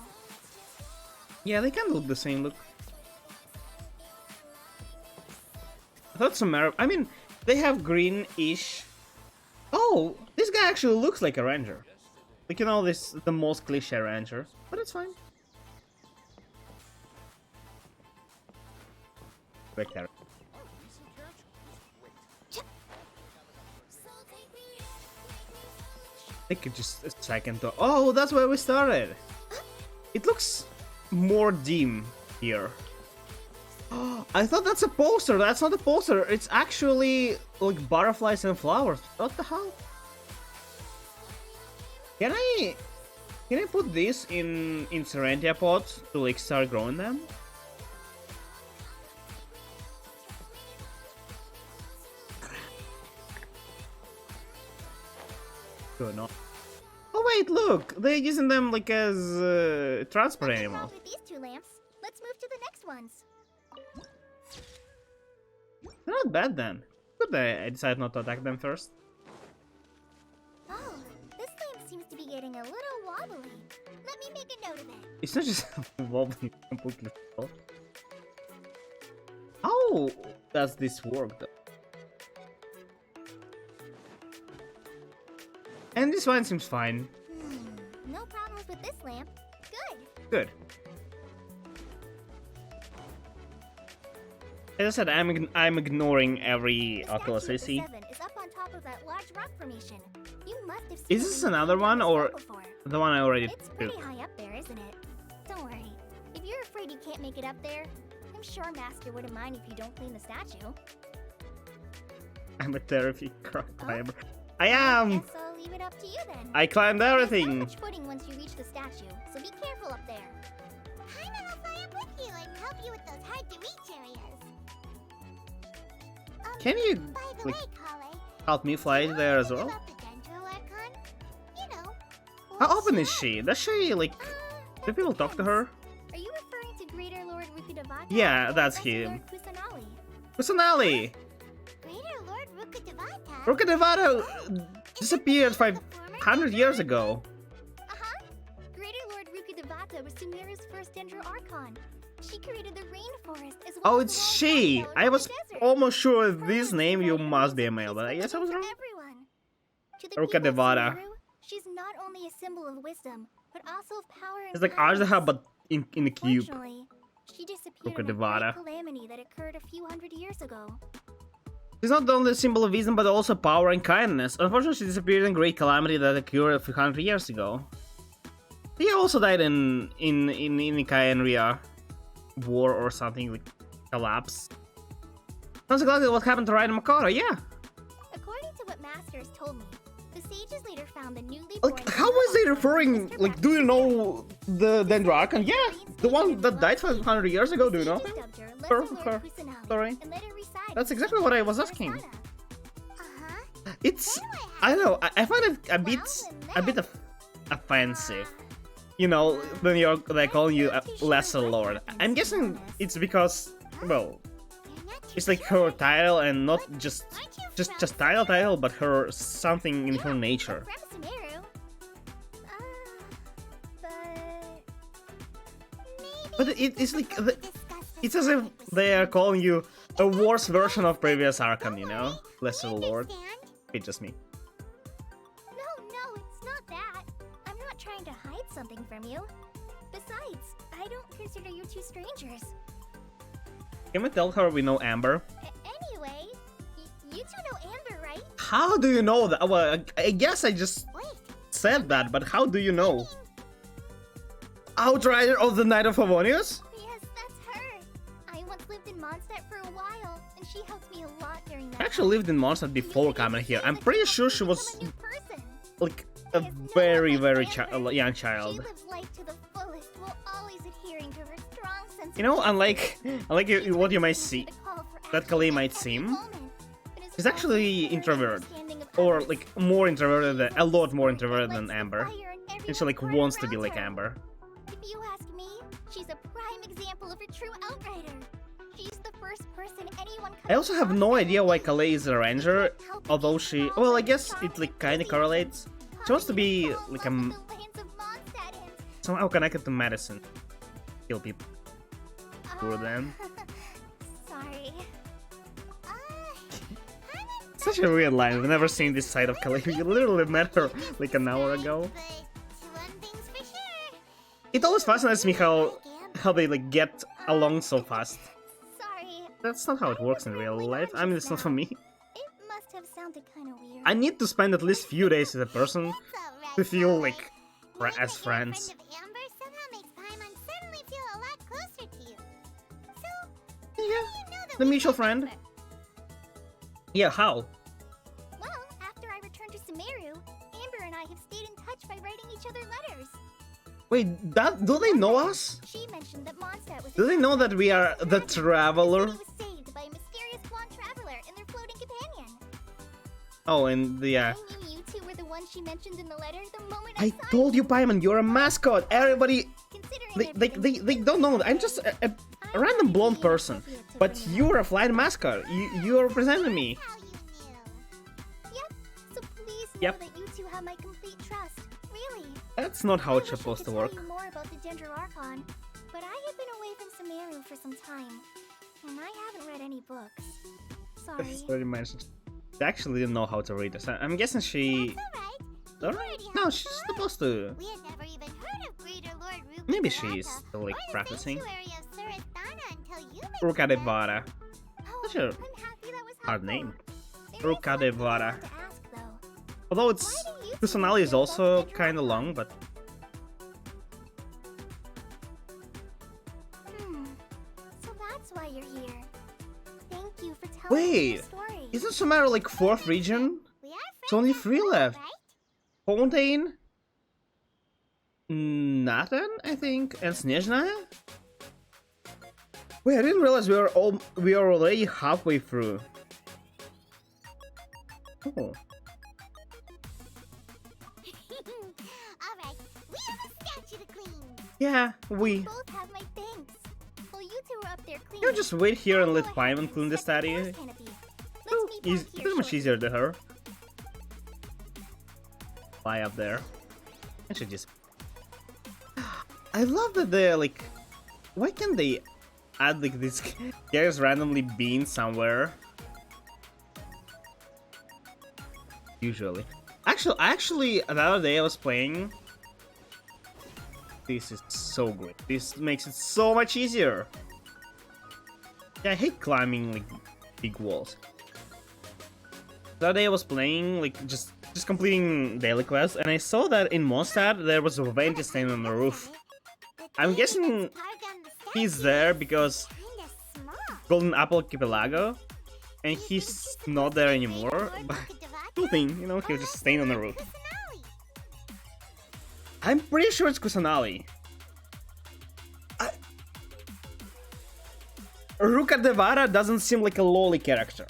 Yeah, they kind of look the same. Look. I thought some I mean, they have greenish. Oh, this guy actually looks like a ranger. Like, you know, this the most cliche ranger, but it's fine. Great character. Take just a second to. Oh, that's where we started. It looks more dim here. I thought that's a poster. That's not a poster. It's actually like butterflies and flowers. What the hell? Can I put this in Serentia pots to like start growing them? Good enough. Oh wait, look! They're using them like as transport Nothing wrong animals. with these two lamps. Let's move to the next ones. They're not bad then. Good, I decided not to attack them first. Oh, this lamp seems to be getting a little wobbly. Let me make a note of it. It's not just wobbling completely. How does this work though? And this one seems fine. No problems with this lamp. Good. Good. As I said, I'm ignoring every The Oculus I statue see. of the Seven is up on top of that large rock formation. You must have seen Is it this when you another came down one the or slope before. the one I already It's do? pretty high up there, isn't it? Don't worry. If you're afraid you can't make it up there, I'm sure Master wouldn't mind if you don't clean the statue. I'm a therapy climber. I am! Guess I'll leave it up to you then. I climbed There's not everything! much footing once you reach the statue, so be careful up there. Paimon will fly up with you and help you with those hard-to-reach areas. Can you, By the like, way, Kale, help me fly there as well? about the Dendro Archon? You know, How what's open is up? she? Does she, like, do people talk to her? Are you referring to Greater Lord Rukudevata? Yeah, or that's Lesser him. Lord Kusanali? Kusanali! Greater Lord Rukudevata? Rukudevata disappeared 500 years ago. Uh-huh. Greater Lord Rukudevata was Sumeru's first Dendro Archon. She created the rainforest as well Oh, as it's the she! wildlife I was in the desert. almost sure with Her this was name you providing must be a music male, but I peacefully guess I was to wrong. everyone. To the people of Rukudevata. Sumeru, she's not only a symbol of wisdom, but also of power and It's like kindness. Arzaha, but in the cube. Unfortunately, she disappeared in a Rukudevata. great calamity that occurred a few hundred years ago. She's not only a symbol of wisdom, but also power and kindness. Unfortunately, she disappeared in great calamity that occurred a few hundred years ago. He also died in Ikaenria war or something, like collapse. Sounds exactly what happened to Raiden Makara, yeah. According to what Masters told me, the sages later found the newly born. Like, how was they referring, like, do you know the Dendro Archon? Yeah, the one that died 500 years ago, do you know him? Her. Sorry. That's exactly what I was asking. Uh-huh. It's, I don't know, I find it a bit offensive. You know, when they're calling you a lesser lord. I'm guessing it's because, well, it's like her title and not just title, but her something in her nature. From Sumeru. But it's like it's as if they are calling you a worse version of previous Archon, you know, lesser lord. It's just me. No, it's not that. I'm not trying to hide something from you. Besides, I don't consider you two strangers. Can we tell her we know Amber? Anyway, you two know Amber, right? How do you know that? Well, I guess I just Wait, said that, but how do you know? Outrider of the Knight of Favonius? yes, that's her. I once lived in Mondstadt for a while, and she helped me a lot during that. I actually lived in Mondstadt before coming here. I'm pretty sure she was like a very young She child. lives life to the fullest while always adhering to her strong sense You know, of unlike justice. what you might She see, answered the call for that action Kali at might every seem, moment, but is she's also actually very introverted, understanding of or others. like more introverted than a lot more introverted Lights than the Amber, fire in and she like everyone's wants heart to be around like her. Amber. If you ask me, she's a prime example of a true outrider. She's the first person anyone could I also have no idea why Calais is a ranger, Can't help although but she, fall well, I like guess child it like and kinda enthusiasm, correlates. She wants to causing be me to fall in like love with the lands of Mondstadt and, somehow connected to medicine, kill people. Cure them. Sorry. Such a weird line. I've never seen this side of Calais. You literally met her like an hour ago. It always fascinates me how they like get along so fast. Sorry. That's not how it works in real life. I mean, it's not for me. It must have sounded kind of weird. I need to spend at least few days with a person to feel like as friends. Yeah, the mutual friend. Yeah, how? Well, after I returned to Sumeru, Amber and I have stayed in touch by writing each other letters. Wait, do they know us? She mentioned that Mondstadt was. Do they know that we are the traveler? The city was saved by a mysterious blonde traveler and their floating companion. Oh, and yeah. I knew you two were the ones she mentioned in the letter the moment I saw told you, Paimon, you're a mascot. Everybody, Considering they everything, don't know. I'm just a random blonde person, but you're a flying mascot. You're representing me. how you Yep. know that you two have my complete trust. Really. That's not how I it's wish supposed I to could work. tell you more about the Ginger Archon, but I have been away from Sumeru for some time, and I haven't read any books. Sorry. That's already mentioned. She actually didn't know how to read this. I'm guessing she. That's alright. Alright? No, she's supposed to. We had never even heard of Greater Lord Ruka Maybe Devata she's still like or the practicing. sanctuary of Surasthana until you Ruka mentioned them. Devata. Oh, Such a I'm happy that was hard helpful. name. There is Ruka one thing I Devata. want to ask, though. Although it's. Why do you two Kusanali is feel also about Ginger kind of Archon? long, but. So that's why you're here. Thank you for telling me Wait! your story. Isn't Sumeru like 4th region? We are It's only friends 3 after all, left. right? Fontaine? Nathan, I think, and Snezhna? Wait, I didn't realize we are already halfway through. Oh. Alright, we have a statue to clean. Yeah, we. Both have my thanks. Well, you two are up there cleaning. You just wait here and let I'll go ahead Paimon and clean the set statue. force canopy. Let's Oh, meet it's back here pretty much shortly. easier than her. Fly up there. I should just. I love that they're like. Why can't they add like this guys randomly being somewhere? Usually. Actually, the other day I was playing. This is so great. This makes it so much easier. Yeah, I hate climbing like big walls. The other day I was playing like just completing daily quests, and I saw that in Mondstadt there was a Venti standing on the roof. I'm guessing he's there because Golden Apple Archipelago, and he's not there anymore. But nothing, you know, he was just staying on the roof. I'm pretty sure it's Kusanali. Ruka Devata doesn't seem like a lolly character.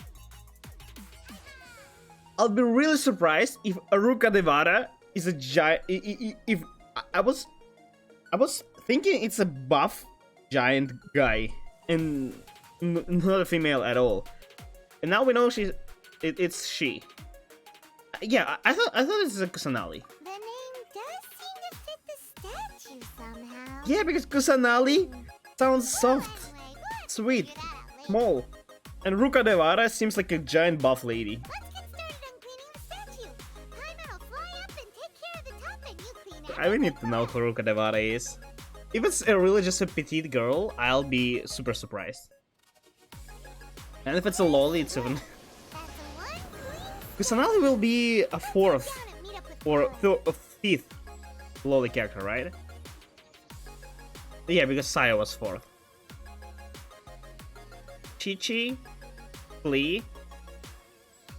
I'll be really surprised if Ruka Devata is a giant. If I was thinking it's a buff giant guy and not a female at all, and now we know it's she. Yeah, I thought this is a Kusanali. The name does seem to fit the statue somehow. Yeah, because Kusanali sounds soft, Anyway, go ahead and sweet, figure that out later. small, and Ruka Devata seems like a giant buff lady. Let's get started on cleaning the statue. Paimon will fly up and take care of the top, and you clean I would need to know who Ruka Devata is. If it's really just a petite girl, I'll be super surprised. And if it's a lolly, it's even. That's one clean Kusanali will be a 4th down and meet up with or Paimon. 5th lolly character, right? Yeah, because Saya was 4th. Chi-Chi, Flea,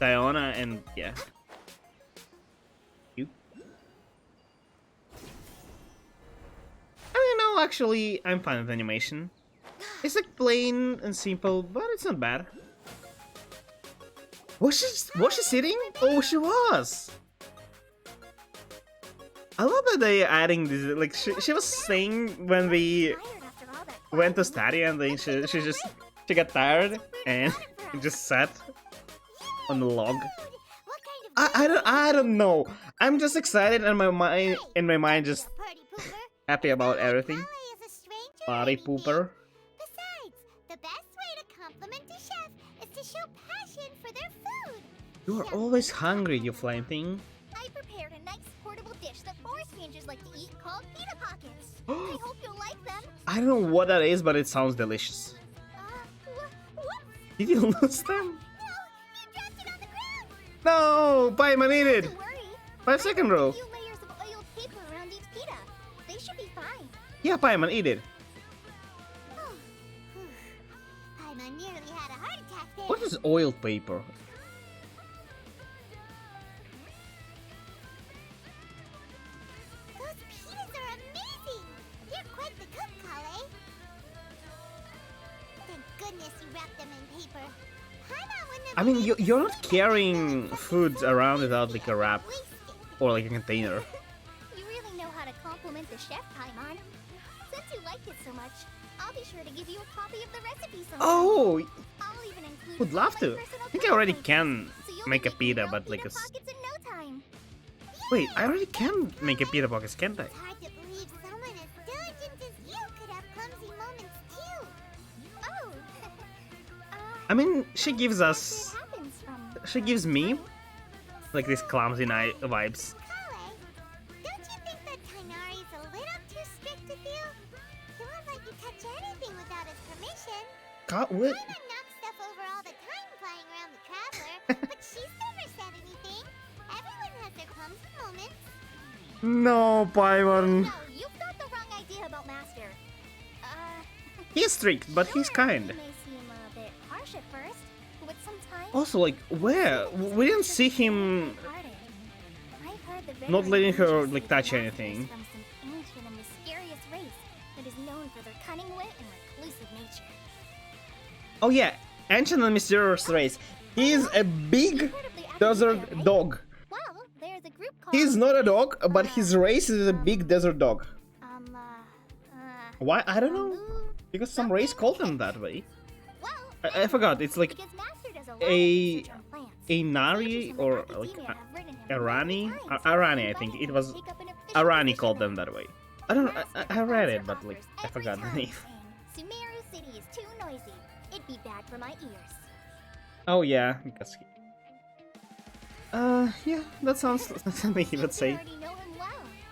Diona, and yeah. You. I don't know, actually, I'm fine with animation. It's like plain and simple, but it's not bad. Was she sitting? Oh, she was! I love that they adding this, like, she was saying when we Tired after all that went to study and then she got tired and just sat on the log. food. What kind of I don't know. I'm just excited and my mind just party pooper? happy about everything. Ballet is a stranger Party to me. pooper. Besides, the best way to compliment a chef is to show passion for their food. You are always hungry, you flying thing. I prepared a nice portable dish that forest rangers like to eat called pita pockets. I hope you'll like them. I don't know what that is, but it sounds delicious. Whoops! Did you lose them? No, you dropped it on the ground. No! Paimon eat it! Don't worry. 5-second row. A few layers of oiled paper around each pita. They should be fine. Yeah, Paimon eat it. Paimon nearly had a heart attack there. What is oiled paper? Those pitas are amazing! You're quite the cook, Kale. Thank goodness you wrapped them in paper. Paimon wouldn't have I mean, been able to you're not spread them carrying without food such a around food without like a wrap wasted. or like a container. You really know how to compliment the chef, Paimon. Since you liked it so much, I'll be sure to give you a copy of the recipe sometime. Oh, I'll even include would it in love my to. personal I think I already cooking can so you'll make be a making pita, your own but like pita a pockets in no time. Wait, I already can make a pita pockets, can't I? It's hard to believe someone as diligent as you could have clumsy moments too. Oh. I mean, she gives It us... happens from She gives me like these clumsy night vibes. Kale, don't you think that Tainari's a little too strict with you? He won't let you touch anything without his permission. What? Paimon knocks stuff over all the time flying around the Traveler, but she's never said anything. Everyone has their clumsy moments. No, Paimon. No, you've got the wrong idea about Master. He's strict, but he's kind. He may seem a bit harsh at first, but sometimes... Also, like, where? We didn't see him I've heard the not letting her, veteran like, say touch the anything. Master is from some ancient and mysterious race that is known for their cunning wit and reclusive nature. Oh yeah, ancient and mysterious race. He's a big Incredibly desert academia, right? dog. Well, there's a group called... He's not a dog, but his race is a big desert dog. Why? I don't know. Because some race called him that way. Well, I forgot. It's like because Master does a lot of a research on plants. a Nari Sages from or academia like have written him a Rani. multiple times, Arani, I inviting think it him was. to take up an official Arani position called there. them that way. I don't know. I read it, but Master like I offers forgot the every name. time, saying, Sumeru City is too noisy. It'd be bad for my ears. Oh yeah, because. Yeah, that sounds something he would say. You already know him well.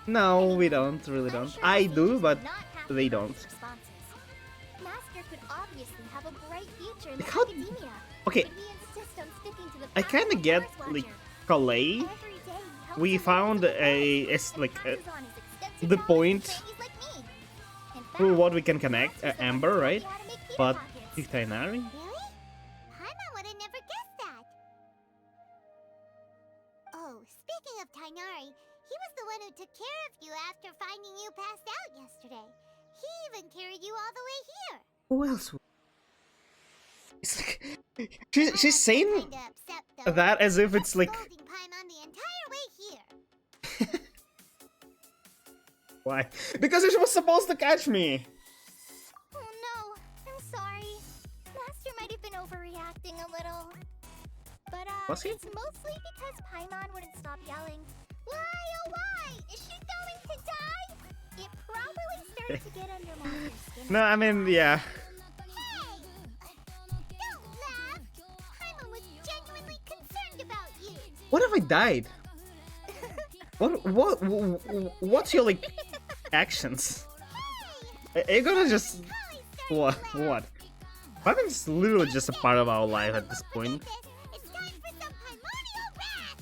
No, we don't. Really I'm don't. sure I Sages do, would but not happy they with don't. his responses. Master could obviously have a bright future in Like, how- academia. Okay, But he insists on sticking to the I path kind of of get Forest like Watcher. Calais. Every day he helps We us found along the way a and like passes on his extensive the knowledge to point trainees like me. In through fact, what we can connect Master's the one Amber, who taught right? me how to make pita But pockets. Titanari? Really? Paimon would have never guessed that. Oh, speaking of Tainari, he was the one who took care of you after finding you passed out yesterday. He even carried you all the way here. Who else? It's like I she's was saying kinda upset, though. that as if Kept it's like scolding Paimon the entire way here. why? Because she was supposed to catch me. Oh no, I'm sorry. Master might have been overreacting a little. But Was he? it's mostly because Paimon wouldn't stop yelling, "Why, oh why? Is she going to die?" It probably started to get under Master's skin. No, I mean yeah. Hey! Don't laugh! Paimon was genuinely concerned about you. What if I died? What's your like actions? Are you gonna just what? What? Paimon literally just a part of our life at this point. It's time for some primordial wrath!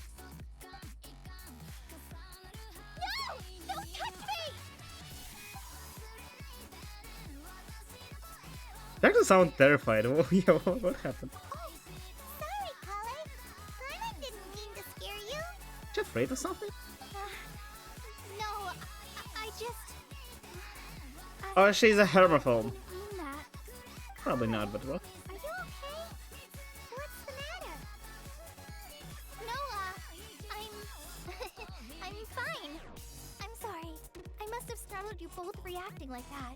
No! Don't touch me! That doesn't sound terrified. What happened? Oh, sorry, Kale. Paimon didn't mean to scare you. You afraid of something? No, I just... Oh, she's a hermaphobe. didn't mean that. Probably not, but what? Are you okay? What's the matter? No, I'm fine. I'm sorry. I must have startled you both reacting like that.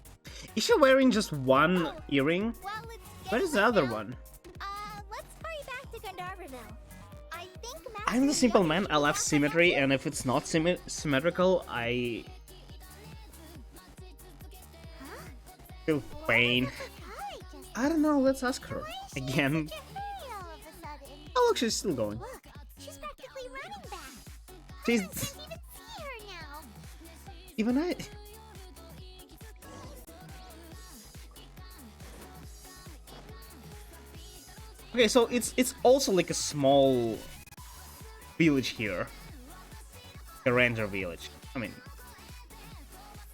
Is she wearing just one earring? Well, let's get Where is the to it other now. one? Let's hurry back to Gandharville. I think I'm the Master simple Yoda man. I love is symmetry, and if it's not symmetrical, I Huh? feel pain. Kale just I don't know. Let's ask her again. such a hurry all of a sudden. Oh, look, she's still going. Look, she's practically running back. She's I can't even see her now. even I. Okay, so it's also like a small village here, a ranger village. I mean,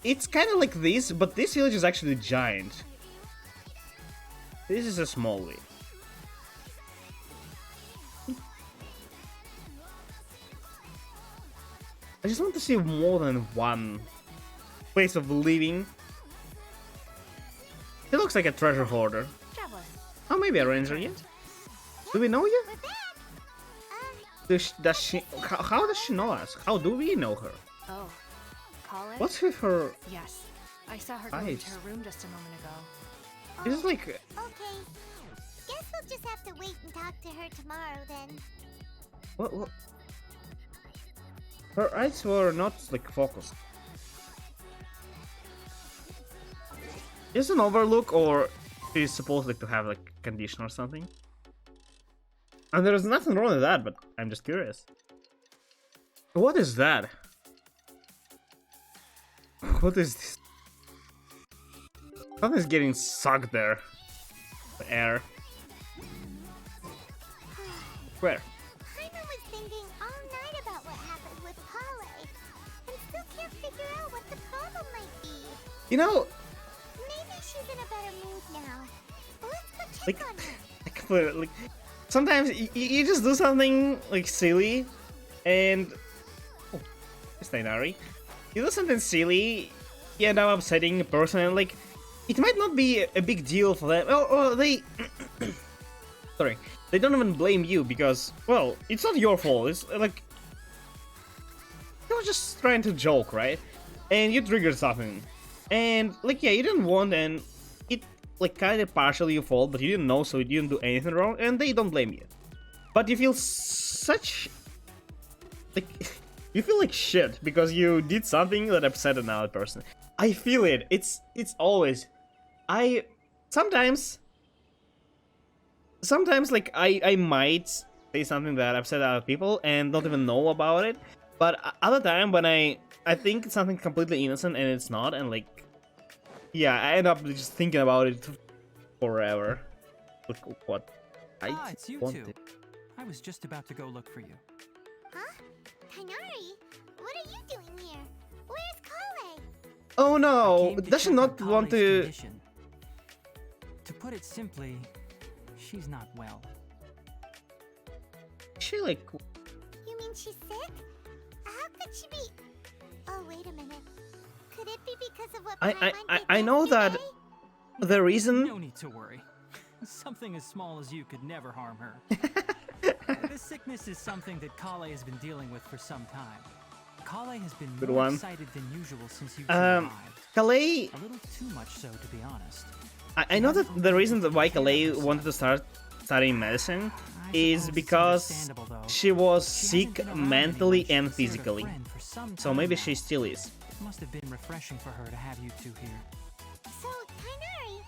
it's kind of like this, but this village is actually giant. This is a small village. I just want to see more than one place of living. He looks like a treasure hoarder. Traveler. Oh, maybe a ranger yet? Do we know you? We're back. Does she? How does she know us? How do we know her? Oh. Call it? What's with her? Yes. I saw her go Eyes. into her room just a moment ago. It's like Okay. Guess we'll just have to wait and talk to her tomorrow then. what? Her eyes were not like focused. Is an overlook, or she's supposed like to have like condition or something? And there's nothing wrong with that, but I'm just curious. What is that? What is this? Something's getting sucked there. The air. Where? Jaime was thinking all night about what happened with Kale, and still can't figure out what the problem might be. You know, Maybe she's in a better mood now. Let's go check like, on her. like sometimes you just do something like silly, and oh, it's Tainari. You do something silly, you end up upsetting a person, and like it might not be a big deal for them. Or they, sorry, they don't even blame you because, well, it's not your fault. It's like you're just trying to joke, right? And you triggered something, and like yeah, you didn't want, and it like kind of partially your fault, but you didn't know, so you didn't do anything wrong, and they don't blame you. But you feel such like you feel like shit because you did something that upset another person. I feel it. It's always. I sometimes like I might say something that upset other people and don't even know about it. But other time when I think it's something completely innocent and it's not, and like yeah, I end up just thinking about it forever. Like what? It's you wanted. two. I was just about to go look for you. Huh? Tainari? What are you doing here? Where's Kale? Oh I no! came to Does she check not on want Kale's to? condition. To put it simply, she's not well. She like You mean she's sick? How could she be? Oh, wait a minute. Could it be because of what I know that the reason. No need to worry. Something as small as you could never harm her. This sickness is something that Kale has been dealing with for some time. Kale has been Good more one. excited than usual since you two arrived. Kalei, A little too much so, to be honest. I know that the reason that why Kalei wanted to start studying medicine I is suppose it's because understandable, though. she was She hasn't sick been around mentally anyone and she considered a physically. friend for some So time maybe now. she still is. It must have been refreshing for her to have you two here. So, Tainari,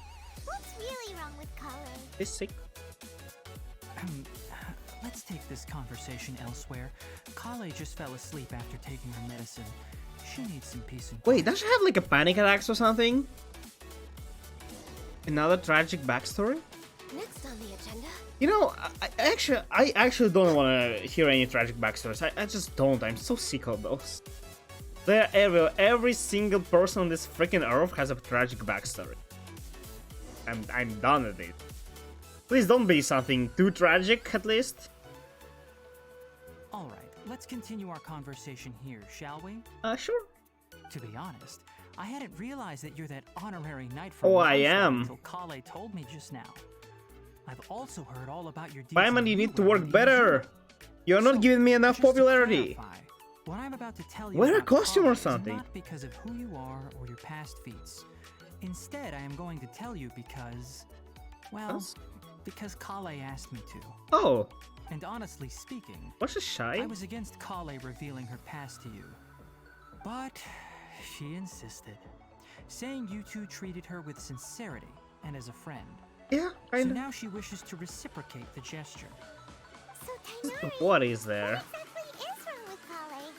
what's really wrong with Kale? She's sick. Let's take this conversation elsewhere. Kale just fell asleep after taking her medicine. She needs some peace and Wait, quiet. does she have like a panic attack or something? Another tragic backstory? Next on the agenda. You know, I actually don't want to hear any tragic backstories. I just don't. I'm so sick of those. They're everywhere. Every single person on this freaking earth has a tragic backstory. I'm done with it. Please don't be something too tragic, at least. Alright, let's continue our conversation here, shall we? Sure. To be honest, I hadn't realized that you're that honorary knight from Oh, I Mondstadt am. until Kale told me just now. I've also heard all about your deeds Paimon, in you need to Liyue work and better. You're not So, giving me enough just to popularity. clarify, what I'm about to tell you Wear a about costume Kale or is something. not because of who you are or your past feats. Instead, I am going to tell you because, well, Yes? because Kale asked me to. Oh, And honestly speaking, was she shy? I was against Kale revealing her past to you. But she insisted, saying you two treated her with sincerity and as a friend. Yeah, So kinda. now she wishes to reciprocate the gesture. So, Tainari, What is there? what exactly is wrong with Kale?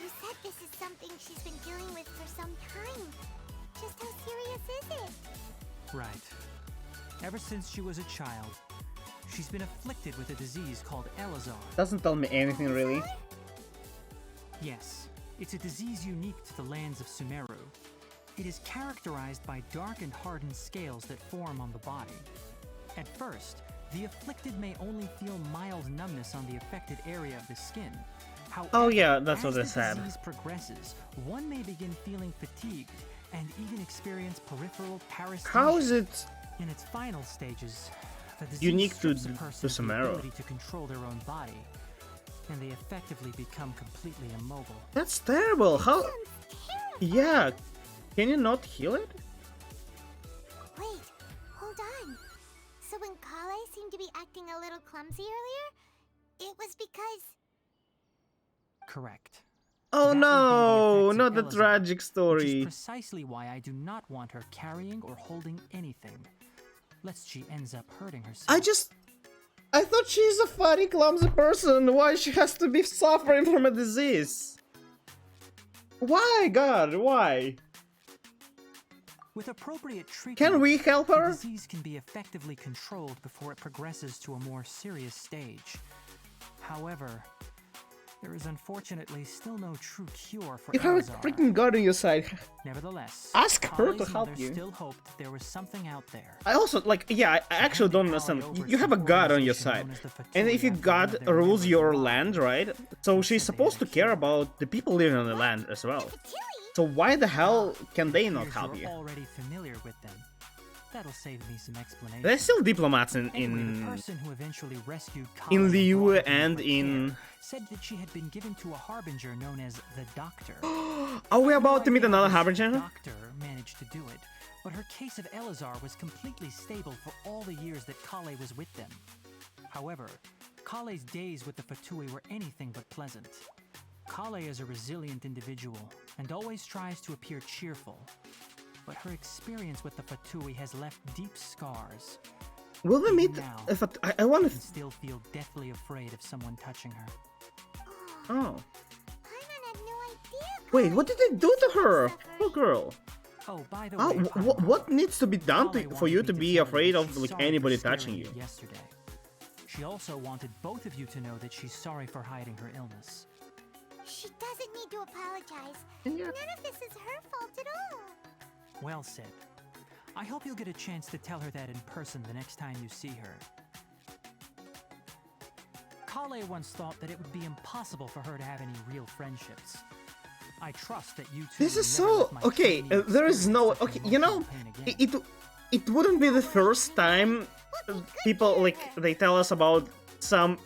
You said this is something she's been dealing with for some time. Just how serious is it? Right. Ever since she was a child, she's been afflicted with a disease called Elazar. Doesn't tell me anything really. Yes, it's a disease unique to the lands of Sumeru. It is characterized by dark and hardened scales that form on the body. At first, the afflicted may only feel mild numbness on the affected area of the skin. However, Oh yeah, that's what as they the said. disease progresses, one may begin feeling fatigued and even experience peripheral paresthesia. How is it In its final stages, the disease unique to strips a person of the Sumeru? ability to control their own body, and they effectively become completely immobile. That's terrible. How? Terrible. Yeah. Can you not heal it? Wait, hold on. So when Kale seemed to be acting a little clumsy earlier, it was because... Correct. Oh That would be the no, effects of not the Elazar, tragic Which is story. precisely why I do not want her carrying or holding anything, lest she ends up hurting herself. I thought she's a funny, clumsy person. Why she has to be suffering from a disease? Why, God, why? With appropriate treatment, Can we help the her? disease can be effectively controlled before it progresses to a more serious stage. However, there is unfortunately still no true cure for You have a Elazar. freaking God on your side. Nevertheless, Ask her to Kale's help mother you. still hoped that there was something out there. I also, like, yeah, I actually don't understand. You have a God on your side. And if your God rules your land, right? So she's supposed to care about the people living on the land as well. So why the hell can they not Appears help you're you? already familiar with them. That'll save me some explanation. They're still diplomats Anyway, the in person who eventually rescued in Kale Liu brought her to and her in... care said that she had been given to a harbinger known as the Doctor. Are we about to meet another This harbinger? Doctor managed to do it, but her case of Elazar was completely stable for all the years that Kale was with them. However, Kale's days with the Fatui were anything but pleasant. Kale is a resilient individual and always tries to appear cheerful, but her experience with the Fatui has left deep scars. Will we meet? Now, If I want She to. can still feel deathly afraid of someone touching her. Oh. Paimon had no idea. Wait, what did they do to her? Suffering. Poor girl. Oh, by the Oh, way, Paimon, what needs to be done Kale for you wanted to me be tell you afraid that of she's like sorry for anybody scaring touching you? Yesterday. She also wanted both of you to know that she's sorry for hiding her illness. She doesn't need to apologize. Yeah. None of this is her fault at all. Well said. I hope you'll get a chance to tell her that in person the next time you see her. Kale once thought that it would be impossible for her to have any real friendships. I trust that you two This will is never so let my okay. tiny There is no experience okay. You know, emotional pain again. it wouldn't be the first time people like they tell us about some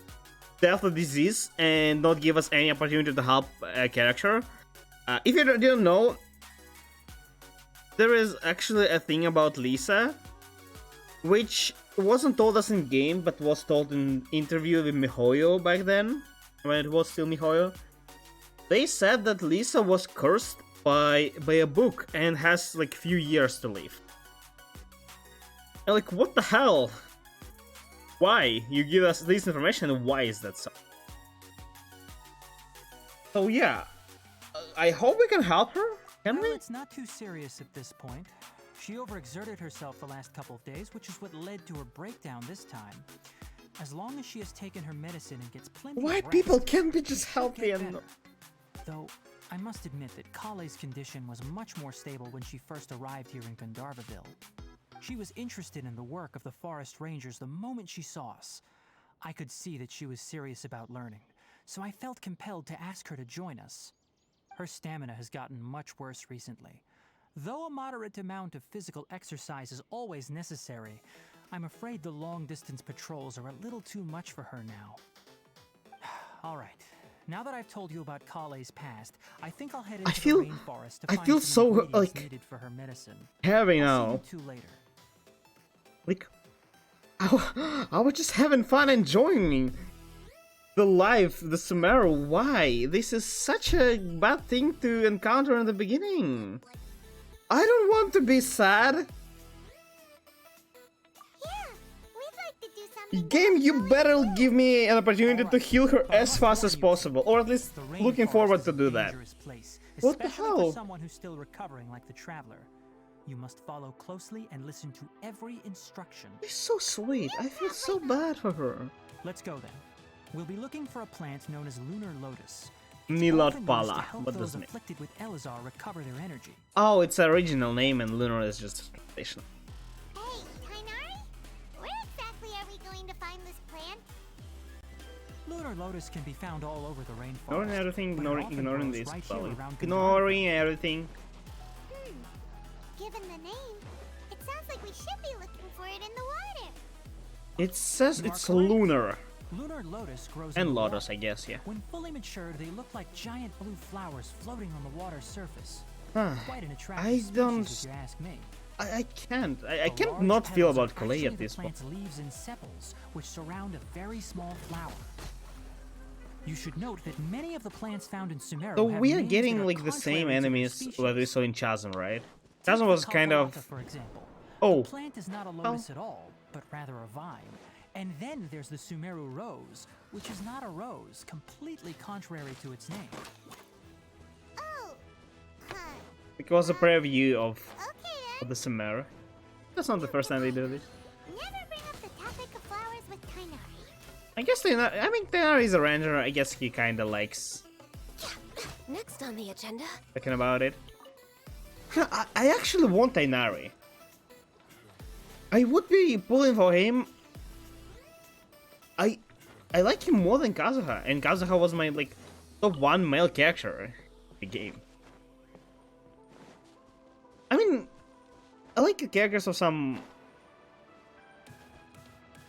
death or disease and not give us any opportunity to help a character. If you didn't know, there is actually a thing about Lisa, which wasn't told us in game, but was told in interview with MiHoYo back then, when it was still MiHoYo. They said that Lisa was cursed by a book and has like few years to live. And, like, what the hell? Why? You give us this information, and why is that so? So yeah, I hope we can help her. Can Well, we? it's not too serious at this point. She overexerted herself the last couple of days, which is what led to her breakdown this time. As long as she has taken her medicine and gets plenty Why of rest, people can't be she just should healthy get and... better. Though, I must admit that Kale's condition was much more stable when she first arrived here in Gandharvaville. She was interested in the work of the forest rangers the moment she saw us. I could see that she was serious about learning, so I felt compelled to ask her to join us. Her stamina has gotten much worse recently. Though a moderate amount of physical exercise is always necessary, I'm afraid the long-distance patrols are a little too much for her now. All right. Now that I've told you about Kale's past, I think I'll head into feel- the rainforest to I find feel some so, ingredients like, needed for her medicine. Heavy I'll now. see you two later. Like, I was just having fun enjoying the life, the Sumeru. Why? This is such a bad thing to encounter in the beginning. I don't want to be sad. Yeah, we'd like to do something. Game, you better give me an opportunity to heal her But I as must fast warn as you, possible, or at least The looking rainforest forward is to a do that. dangerous place, What the especially hell? for someone who's still recovering like the traveler. You must follow closely and listen to every instruction. She's so sweet. I feel so bad for her. Let's go then. We'll be looking for a plant known as lunar lotus. Nilot Often used Pala. to help What does those it mean? afflicted with Elazar recover their energy. Oh, it's an original name and Lunar is just a translation. Hey, Tainari? Where exactly are we going to find this plant? Lunar lotus can be found all over the rainforest. Ignoring everything, but it often ignoring grows this. right here Probably. around Ignoring everything. Given the name, it sounds like we should be looking for it in the water. It says You it's are correct. lunar. Lunar lotus grows in And the lotus, water. I guess, yeah. When fully matured, they look like giant blue flowers floating on the water's surface. Huh. Quite an attractive I species, don't... if you ask me. I can't. I The can't large not feel petals are about Kalei actually at this the point. plant's leaves and sepals, which surround a very small flower. You should note that many of the plants found in Sumeru So have we are names getting that are like the same contrary to their enemies species. that we saw in Chasm, right? Take Chasm the was kind of... Calculatta, for example. Oh. The plant is not a lotus at all, but rather a vine. And then there's the Sumeru rose, which is not a rose, completely contrary to its name. Oh, huh. It was a preview of Okay the Sumeru. That's not the first time they do this. then. Never bring up the topic of flowers with Tainari. I guess Tainari is a ranger. I guess he kinda likes Next on the agenda. talking about it. I actually want Tainari. I would be pulling for him. I like him more than Kazuha, and Kazuha was my like top 1 male character in the game. I mean, I like the characters of some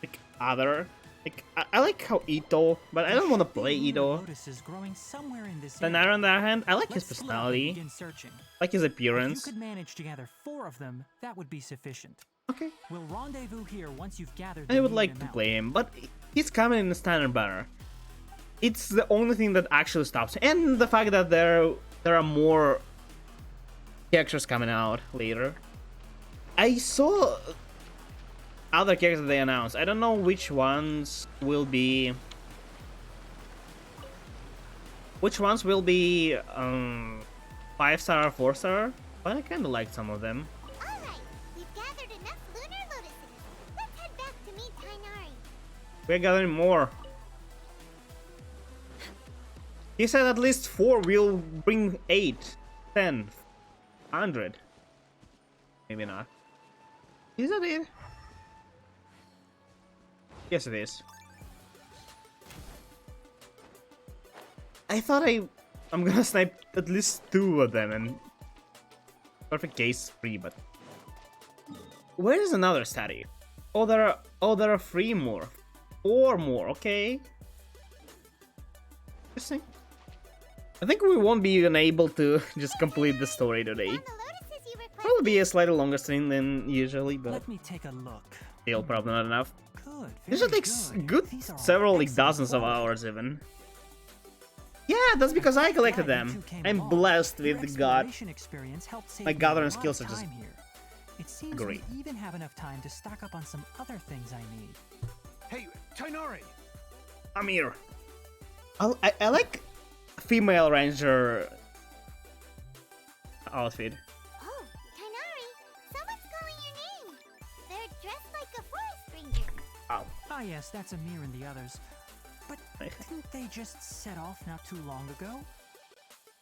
like other. Like I like how Ito, but I don't want to play Ito. Lotuses growing somewhere in this Tainari area. on the other hand, I like his Let's split up and personality, begin searching. like his If you appearance. could manage to gather 4 of them, that would be sufficient. Okay. We'll rendezvous here once you've gathered I the would needed like to amount. play him, but he's coming in the standard banner. It's the only thing that actually stops, and the fact that there are more characters coming out later. I saw other characters that they announced. I don't know which ones will be. Which ones will be 5-star or 4-star? But I kind of like some of them. Alright, we've gathered enough lunar lotuses. Let's head back to meet Tainari. We're gathering more. He said at least 4 will bring 8, 10, 100. Maybe not. Is that it? Yes, it is. I thought I'm gonna snipe at least 2 of them and perfect case 3, but where is another study? Oh, there are 3 more, 4 more. Okay. Interesting. I think we won't be even able to just complete the story today. Found the lotuses you requested. Probably be a slightly longer stream than usually, but Let me take a look. still probably not enough. Good. This very will take good These are all several like excellent dozens of quality. hours even. Yeah, that's because I collected Glad you them. two came I'm along. blessed Your with God. exploration experience helped save My me a gathering lot of skills are just time here. It seems great. we even have enough time to stock up on some other things I need. Hey, Tainari! Amir. I like female ranger outfit. Oh, Tainari, someone's calling your name. They're dressed like a forest ranger. Oh, Ah yes, that's Amir and the others. But Right. didn't they just set off not too long ago?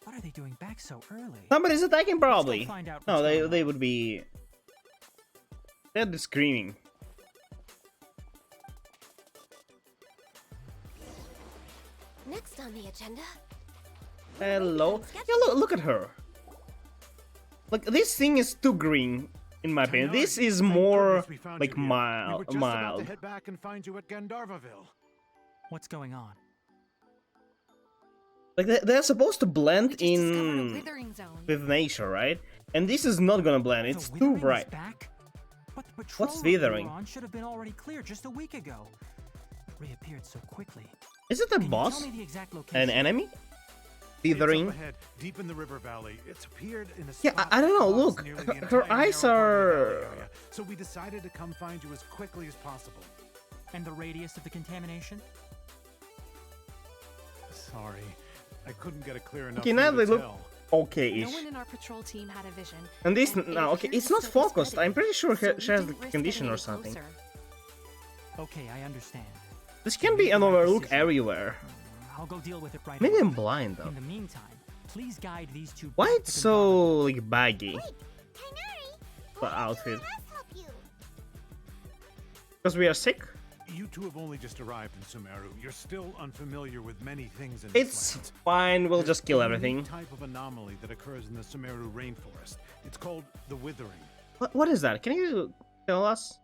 What are they doing back so early? somebody's attacking probably. find out No, what's going they on. would be. They're just screaming. Next on the agenda. Hello. Yeah, look at her. Like this thing is too green, in my opinion. Tainari, This is thank more goodness we found like you here. We were mild. just about to Mild. head back and find you at Gandharvaville. What's going on? Like they're supposed to blend We just discovered a in withering zone. with nature, right? And this is not gonna blend. It's The too withering is bright. back? But the patrol What's route we were withering? on should have been already clear just a week ago. It reappeared so quickly. Is it a Can you boss? tell me the exact location? An enemy? It's Withering? up ahead, deep in the river valley. It's appeared in a Yeah, spot I don't know, across look, nearly the her entire eyes narrow part of the are- valley area. So we decided to come find you as quickly as possible. And the radius of the contamination? Sorry, I couldn't get a clear enough Okay, view now to they look tell. okay-ish. No one in our patrol team had a vision. And this it now, okay, appears it's not to still be focused. spreading, I'm pretty sure so we she has the didn't risk condition getting or any something. closer. Okay, I understand. This can be an overlook everywhere. I'll go deal with it right Maybe away. I'm blind though. In the meantime, please guide these two Why back it's to so like baggy? Wait, Tainari, The why don't you outfit. let us help you? Because we are sick? You two have only just arrived in Sumeru. You're still unfamiliar with many things in this It's land. fine, we'll There's just kill a unique everything. type of anomaly that occurs in the Sumeru rainforest. It's called the withering. What is that? Can you tell us?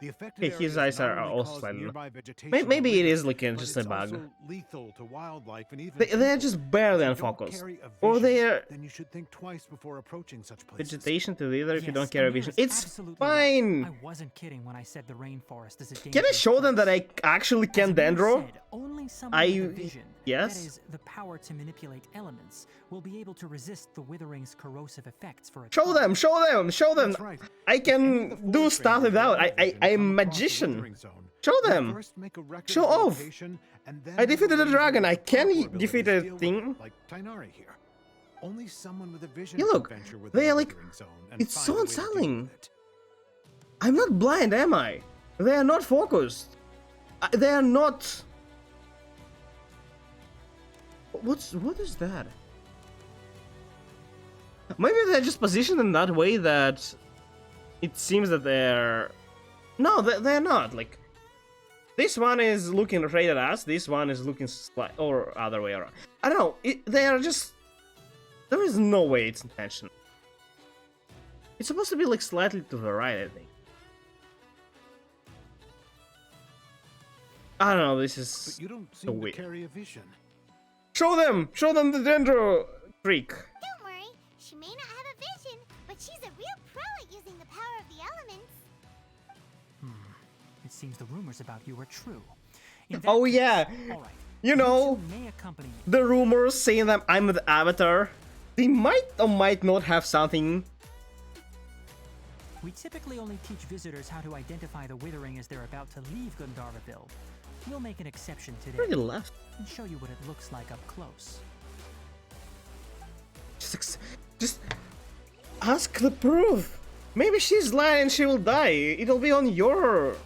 The affected Okay, his areas eyes are not only also cause slightly- nearby vegetation to Maybe it wither, is like but just it's a bug. also lethal to wildlife and even They're people. just barely If you don't unfocused. carry a Or vision, they're then you should think twice before approaching such places. vegetation to leader if you Yes, don't carry Amir vision. is It's absolutely fine! right. I wasn't kidding when I said the rainforest is a Can I dangerous show them that place. I actually As can Amir dendro? said, only someone I- with a vision Yes. That is, the power to manipulate elements will be able to resist the withering's corrosive effects for a Show time. them, show them, show them. That's right. I If any of the can do forest stuff rangers without. or other vision I'm come across the magician. withering zone, Show we them. first make a record Show of the off. location, and then I defeated the arrange dragon. with I can powerful defeat abilities a deal with thing. it, like Tainari here. Only someone with a vision Yeah, can look, venture within they the are like- withering zone and it's find so a way to deal unsettling. with it. I'm not blind, am I? They are not focused. They are not. What is that? Maybe they're just positioned in that way that it seems that they're. No, they're not. Like, this one is looking right at us. This one is looking or other way around. I don't know. They are just. There is no way it's intentional. It's supposed to be like slightly to the right, I think. I don't know. This But is you don't so seem to weird. carry a vision. Show them the Dendro Creek. Don't worry, she may not have a vision, but she's a real pro at using the power of the elements. It seems the rumors about you are true. In that Oh case, yeah, all right. you know two may accompany me. the rumors saying that I'm the Avatar. They might or might not have something. We typically only teach visitors how to identify the withering as they're about to leave Gandharvaville. We'll make an exception today Pretty left. and show you what it looks like up close. Just ask the proof. Maybe she's lying and she will die. It'll be on your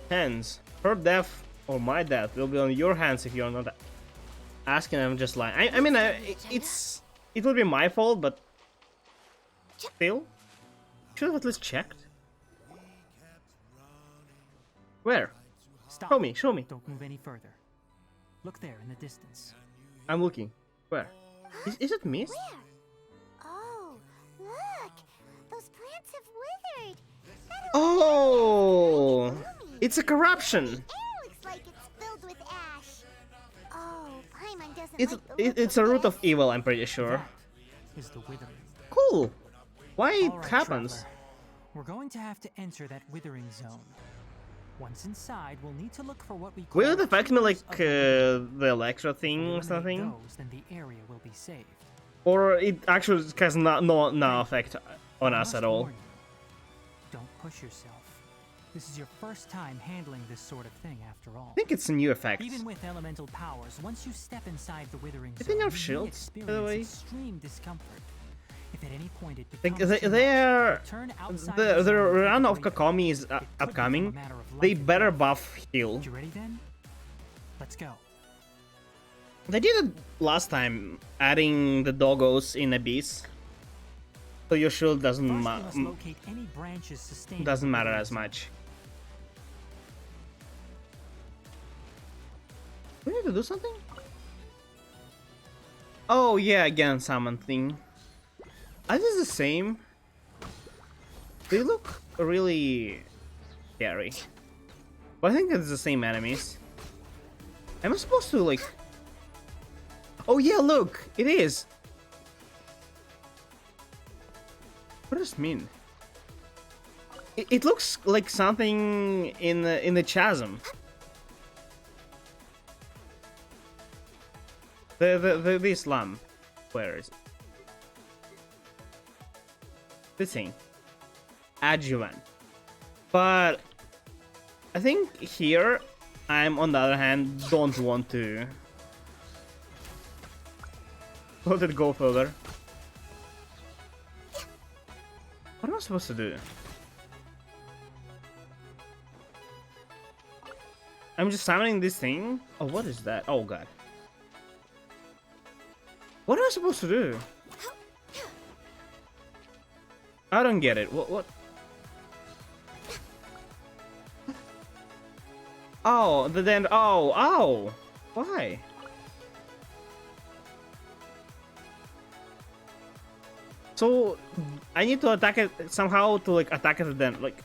hands. Her death or my death will be on your hands if you're not asking. I'm just lying. I mean, it will be my fault, but still, should have at least checked. Where? Stop. Show me. Show me. Don't move any further. Look there in the distance. I'm looking. Where? Is it mist? Where? Oh, look! Those plants have withered. That Oh, gloomy. it's a corruption. The air looks like it's filled with ash. Oh, Paimon doesn't It's like the look it's a root this. of evil. I'm pretty sure. That is the withering. Cool. Why it All right, happens? traveler. We're going to have to enter that withering zone. Once inside, we'll need to look for what we call Will it affect me like pillars of the withering. the Electro If we thing or eliminate something? those, then the area will be saved. Or it actually has no effect on I us must at all? warn you, don't push yourself. This is your first time handling this sort of thing, after all. I think it's a new effect. Even with elemental powers, once you step inside the withering Did zone, they you nerf may shields, by the experience way? extreme discomfort. If at any point it Like becomes too they're much, turn outside the zone run of quickly. Kokomi is It could become a upcoming. matter of They life and better death. buff heal. You ready then? Let's go. They did it last time, adding the doggos in Abyss, so your shield First, we must locate any branches sustained. doesn't by the matter withering as zone. much. We need to do something? Oh yeah, again summon thing. Are these the same? They look really scary. But I think it's the same enemies. Am I supposed to like... Oh yeah, look! It is! What does this mean? It looks like something in the chasm. The Islam. Where is it? This thing. Adjuvant. But I think here I'm on the other hand don't want to let it go further. What am I supposed to do? I'm just summoning this thing. Oh, what is that? Oh god. What am I supposed to do? I don't get it. What? Oh, then. Oh. Why? So I need to attack it somehow to like attack it then. Like,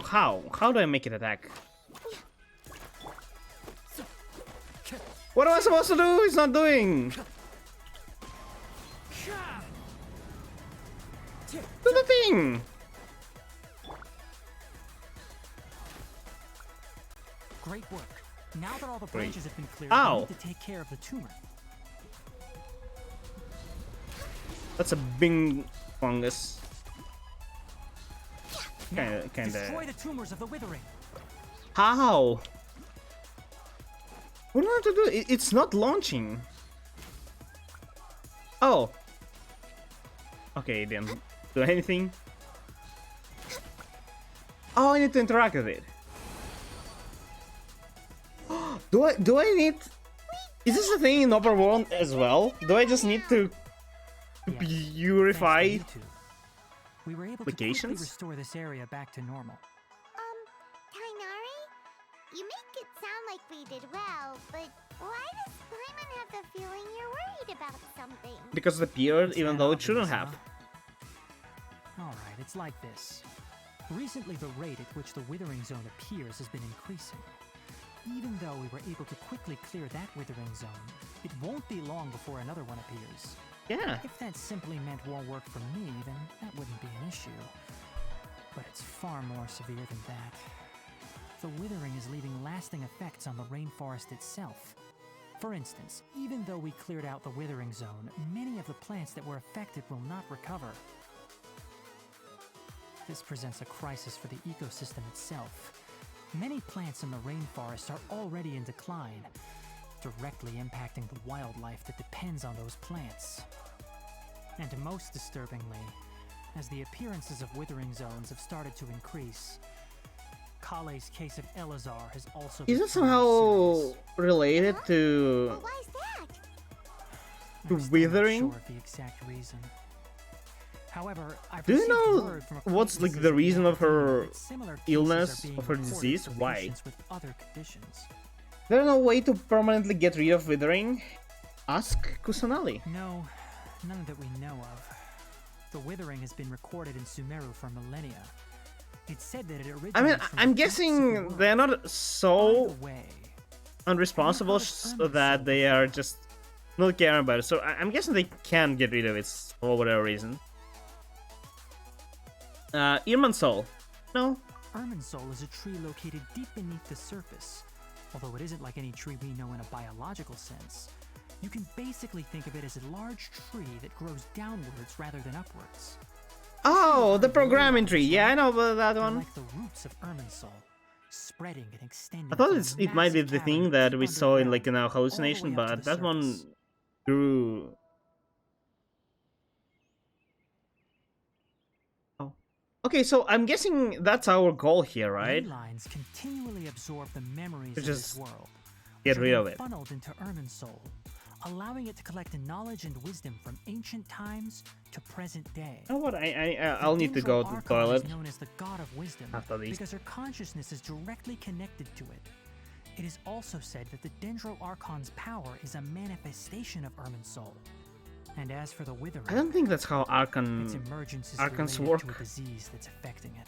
how? How do I make it attack? What am I supposed to do? It's not doing. Do the thing. Great work. Now that all the Great. branches have been cleared, Ow. we need to take care of the tumor. That's a big fungus. Now, Kinda. destroy the tumors of the withering. How? What do I have to do? It's not launching. Oh. Okay, then do anything. Oh, I need to interact with it. Do I need? Is this a thing in Upper World as well? Do I just need to Yes, purify? thanks to you two. We were able to quickly Applications? restore this area back to normal. Tainari? You make it sound like we did well, but why does Paimon have the feeling you're worried about something? Because it appeared, It's even that though it obvious, shouldn't huh? have. Alright, it's like this. Recently, the rate at which the withering zone appears has been increasing. Even though we were able to quickly clear that withering zone, it won't be long before another one appears. Yeah. If that simply meant more work for me, then that wouldn't be an issue. But it's far more severe than that. The withering is leaving lasting effects on the rainforest itself. For instance, even though we cleared out the withering zone, many of the plants that were affected will not recover. This presents a crisis for the ecosystem itself. Many plants in the rainforest are already in decline, directly impacting the wildlife that depends on those plants. And most disturbingly, as the appearances of withering zones have started to increase, Kale's case of Elazar has also Is it become somehow serious. related to Well, why's that? I'm still withering? not sure of the exact reason. However, I've Do you received know word from what's like acquaintances the in reason of academia her that similar cases illness, are being of her reported disease? for Why? patients with other conditions. There's no way to permanently get rid of withering? Ask Kusanali. No, none that we know of. The withering has been recorded in Sumeru for millennia. It's said that it originates I mean, from I'm the depths of the guessing world. they're not By so the way, unresponsible that they are just not caring about it. So I'm guessing they can get rid of it for whatever reason. Irmansol. No. Irmansol is a tree located deep beneath the surface. Although it isn't like any tree we know in a biological sense. You can basically think of it as a large tree that grows downwards rather than upwards. Oh, the programming tree. Yeah, I know about that They're one. like the roots of Irmansol, spreading and extending. I thought from a it might be massive the thing cavern that deep we saw in like in our underground, all the hallucination, way up to but the that one surface. grew. Oh. Okay, so I'm guessing that's our goal here, right? Ley lines continually absorb the memories To of just this world, get which are rid then of it. funneled into Irmansol, allowing it to collect knowledge and wisdom from ancient times to present day. You know what? The I'll need to go Dendro to the Archon toilet. is known as the God of Wisdom After these. because her consciousness is directly connected to it. It is also said that the Dendro Archon's power is a manifestation of Irmansol. And as for the Withering, I don't think that's how its Archon. emergence is Archons related to work. a disease that's affecting it.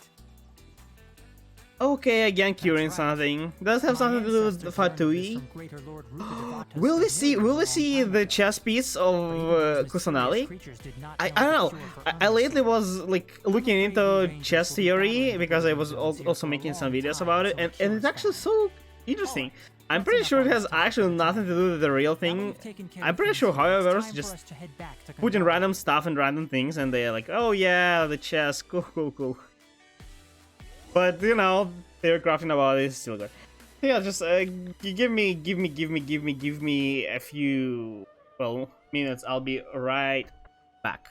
Okay, again, curing right. something. Does have My something to do with ancestors learned of this Fatui? from Greater Lord Rupa Devata's Will we see? familiar Will a we long see time the ago. chess piece But of even those mysterious Kusanali? creatures did not I know don't the know. cure for I lately Irmansol. was like looking I'm afraid into the Rangers chess will be theory battling because I the was Wizards here also for a making some long videos time about it, until and the cure it's is actually found. so interesting. I'm That's pretty enough sure on it this has topic actually for today. nothing to do with the real Now that thing. we've taken care I'm of pretty things sure, here, it's however, time for just us to head back to put in Konoha. random stuff and random things, and they're like, oh yeah, the chess, cool. But you know, they're crafting about it, it's still good. Yeah, just give me a few minutes. I'll be right back.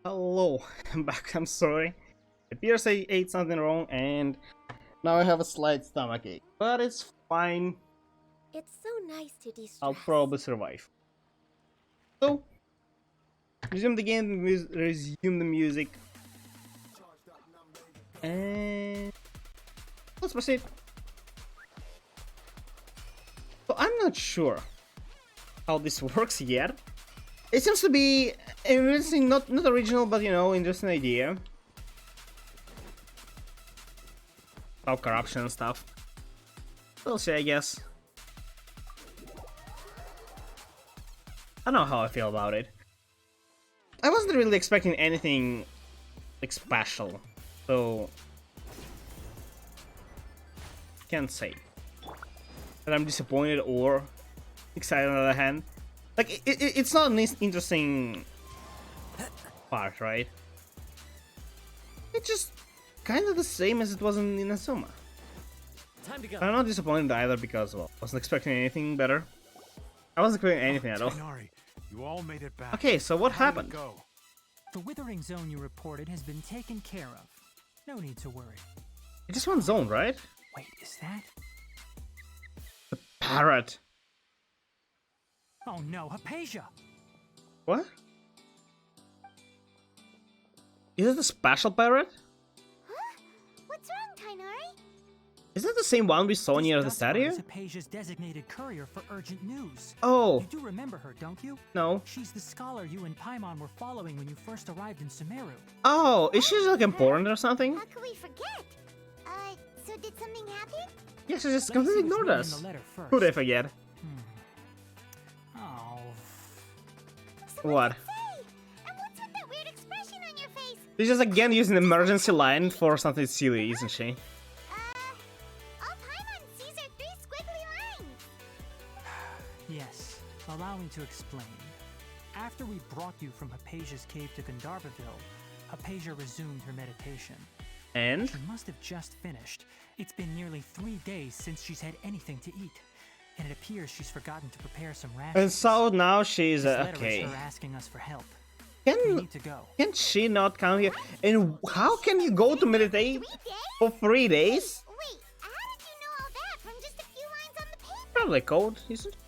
Hello, I'm back. I'm sorry. It appears I ate something wrong and now I have a slight stomach ache. But it's fine. It's so nice to de-stress. I'll probably survive. So, resume the game, resume the music. And let's proceed. So I'm not sure how this works yet. It seems to be interesting, not original, but you know, interesting idea. About corruption and stuff. We'll see, I guess. I don't know how I feel about it. I wasn't really expecting anything like special, so can't say that I'm disappointed or excited on the other hand. Like, it's not an interesting part, right? It's just kind of the same as it was in Inazuma. Time to go. I'm not disappointed either because, well, I wasn't expecting anything better. I wasn't expecting anything at all. Tighnari, you all made it back. Okay, so what How did it happened? go? The withering zone you reported has been taken care of. No need to worry. It's just one zone, right? Wait, is that? Parrot. Oh no, Hypatia! What? Is it a special parrot? Huh? What's wrong, Tainari? Is that the same one we saw near the This Dustbird statue? is Hypatia's designated courier for urgent news. Oh, You do remember her, don't you? no. She's the scholar you and Paimon were following when you first arrived in Sumeru. Oh, is she like important or something? How could we forget? So did something happen? Yeah, she just Let me see completely what's ignored written us. in the letter first. Who'd I forget? Oh. So What? what's it say? And what's with that weird expression on your face? She's just again using the emergency line for something silly, isn't she? All Paimon sees are 3 squiggly lines. Yes, allow me to explain. After we brought you from Hypatia's cave to Gandharvaville, Hypatia resumed her meditation. And? She must have just finished. It's been nearly 3 days since she's had anything to eat. And it appears she's forgotten to prepare some rations. And so now she's This letter okay. is her asking us for help. We Can need to go. she not come here? And how can you go to meditate 3 days? for 3 days? Wait, how did you know all that from just a few lines on the paper? Probably code, isn't it?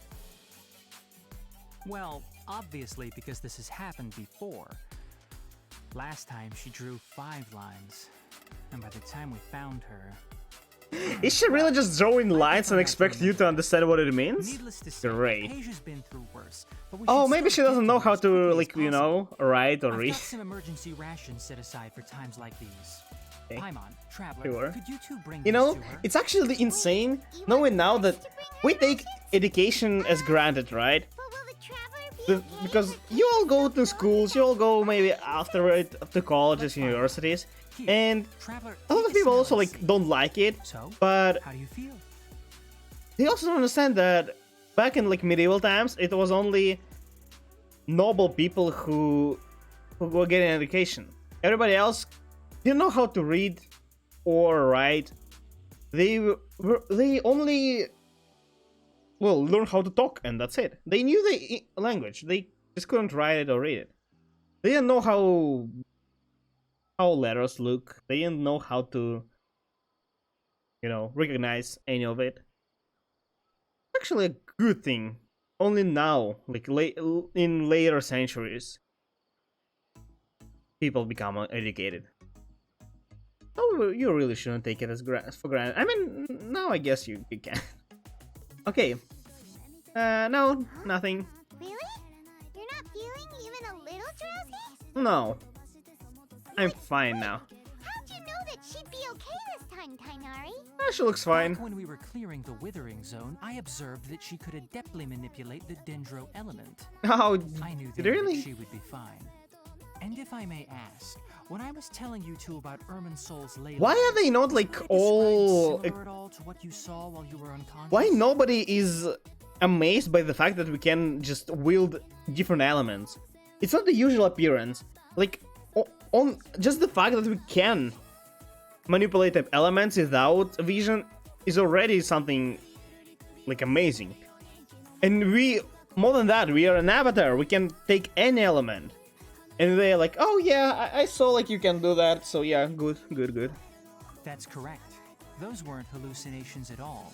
Well, obviously because this has happened before. Last time she drew 5 lines. And by the time we found her... Is she really just drawing lines and expect you to understand what it means? Needless to say, Great. Hypatia's been through worse. But we Oh, should maybe still she doesn't get know to how her as to, quickly as like, you know, possible. write or I've read. got some emergency rations set aside for times like these. Okay. Paimon, Traveler, Sure. could you two bring You these know, to her? it's actually insane knowing now that we take education as granted, right? But will the traveler be okay Because if you all go Hypatia to schools, you all go maybe after it to colleges, universities, Here, and Traveler, a lot take of a people smell also and like see. don't like it, So, but how do you feel? they also don't understand that back in like medieval times, it was only noble people who were getting an education. Everybody else didn't know how to read or write. They only learn how to talk, and that's it. They knew the language. They just couldn't write it or read it. They didn't know how letters look. They didn't know how to, you know, recognize any of it. Actually, a good thing. Only now, like in later centuries, people become educated. Oh, you really shouldn't take it as for granted. I mean, now I guess you can. Okay. No, nothing. Really? You're not feeling even a little drowsy? No. I'm fine now. How'd you know that she'd be okay this time, Tainari? She looks fine. Back when we were clearing the withering zone, I observed that she could adeptly manipulate the dendro element. Oh, I knew did then really? that she would be fine. And if I may ask, when I was telling you two about Irminsol's ley Why are they not like all? similar at all to what you saw while you were unconscious? Why nobody is amazed by the fact that we can just wield different elements? It's not the usual appearance. Like, on just the fact that we can manipulate the elements without vision is already something like amazing. And more than that, we are an avatar. We can take any element. And they're like, oh yeah, I saw like you can do that, so yeah, good, good, good. That's correct. Those weren't hallucinations at all.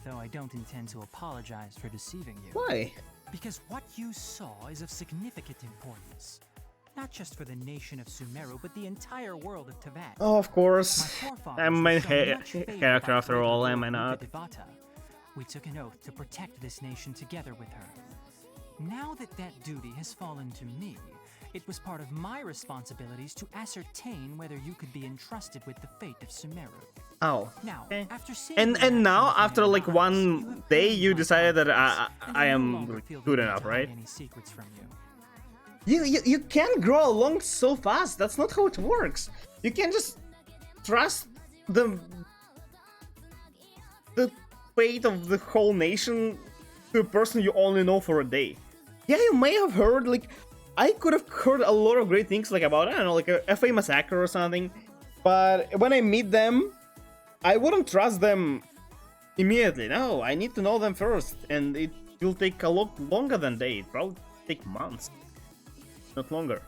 Though I don't intend to apologize for deceiving you. Why? Because what you saw is of significant importance. Not just for the nation of Sumeru, but the entire world of Teyvat. Oh, of course. My forefathers I'm my were shown much favor character by after all, Great am I Lord not? Devata. We took an oath to protect this nation together with her. Now that that duty has fallen to me, it was part of my responsibilities to ascertain whether you could be entrusted with the fate of Sumeru. Oh. Now, Okay. after seeing And the action now, of after my like eyes, one have day, earned you my decided that confidence, and I no am longer like, feel the good need enough, to hide right? any secrets from you. You can't grow along so fast. That's not how it works. You can't just trust the fate of the whole nation to a person you only know for a day. Yeah, you may have heard like I could have heard a lot of great things like about, I don't know, like a famous actor or something. But when I meet them, I wouldn't trust them immediately. No, I need to know them first, and it will take a lot longer than they. It probably take months, not longer.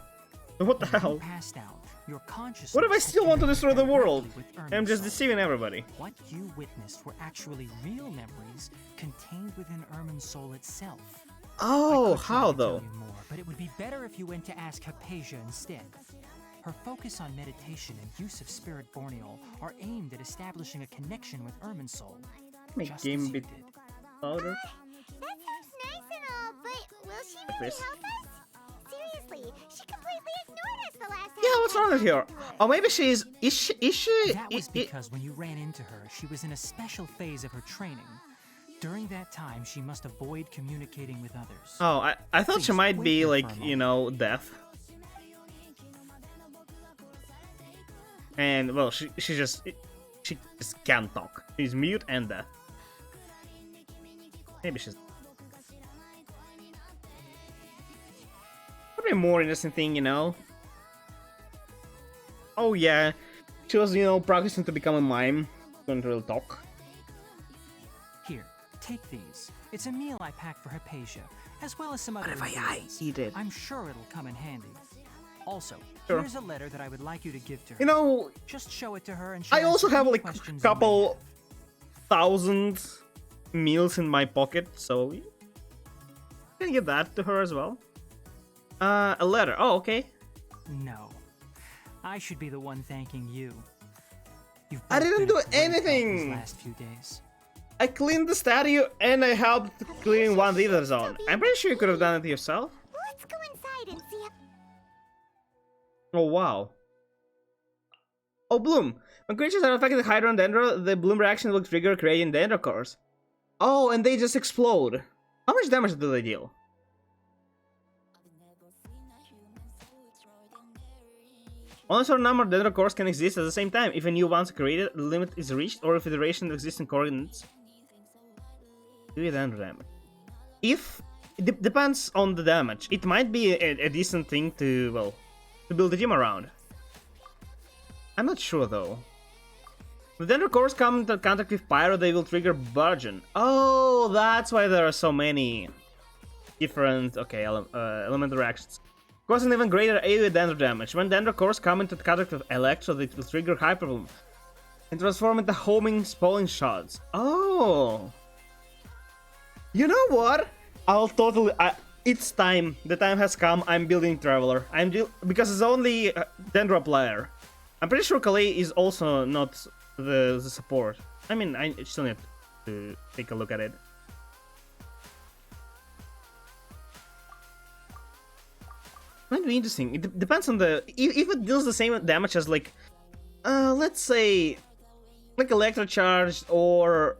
So what the When you hell? passed out, your consciousness What if I had still want to connected destroy the world? directly with I'm just Irminsul. deceiving everybody. What you witnessed were actually real memories contained within Irminsul itself. Oh, I could try how to though? tell you more, but it would be better if you went to ask Hypatia instead. Her focus on meditation and use of Spirit Borneol are aimed at establishing a connection with Irminsul. Make just game as a you bit did. louder. That sounds nice and all, but will she really This. help us? Seriously, she completely ignored us the last time. Yeah, we what's wrong with tried her? to talk to her. Oh, maybe she's. Is she? That was because when you ran into her, she was in a special phase of her training. During that time, she must avoid communicating with others. Oh, I thought she Please, might wait be here for like, a you moment. know, deaf. And well, she just can't talk. She's mute and deaf. Maybe she's. Probably a more interesting thing, you know. Oh yeah, she was, you know, practicing to become a mime. Couldn't really talk. Here, take these. It's a meal I packed for Hypatia, as well as some other if I ingredients. eat it? I'm sure it'll come in handy. Also, Sure. here's a letter that I would like you to give to her. You know, Just show it to her and I she'll also answer have any like questions you may couple have. thousand meals in my pocket, so you can give that to her as well. A letter. Oh, okay. No. I should be the one thanking you. You've I both didn't been do a great help anything. These last few days. I cleaned the statue and I helped clean one leader zone. I'm pretty sure you could have done it yourself. Let's go inside and see if Oh wow. Oh, Bloom. When creatures are affected by Hydra and Dendro, the Bloom reaction will trigger creating Dendro cores. Oh, and they just explode. How much damage do they deal? Only a certain number of Dendro cores can exist at the same time. If a new one's created, the limit is reached, or if the duration of existing coordinates. Do you Dendro damage? If it depends on the damage. It might be a decent thing to, well, to build a team around. I'm not sure though. If Dendro cores come into contact with Pyro, they will trigger Burgeon. Oh, that's why there are so many different, okay, elemental reactions. Causing even greater AoE Dendro damage. When Dendro cores come into contact with Electro, they will trigger Hyperbloom and transform into homing, spalling shots. Oh! You know what? I'll totally... it's time. The time has come. I'm building Traveler. Because it's only Dendro player. I'm pretty sure Kalei is also not the support. I mean, I still need to take a look at it. Might be interesting. It depends on the... If it deals the same damage as, like... let's say... Like Electrocharge or...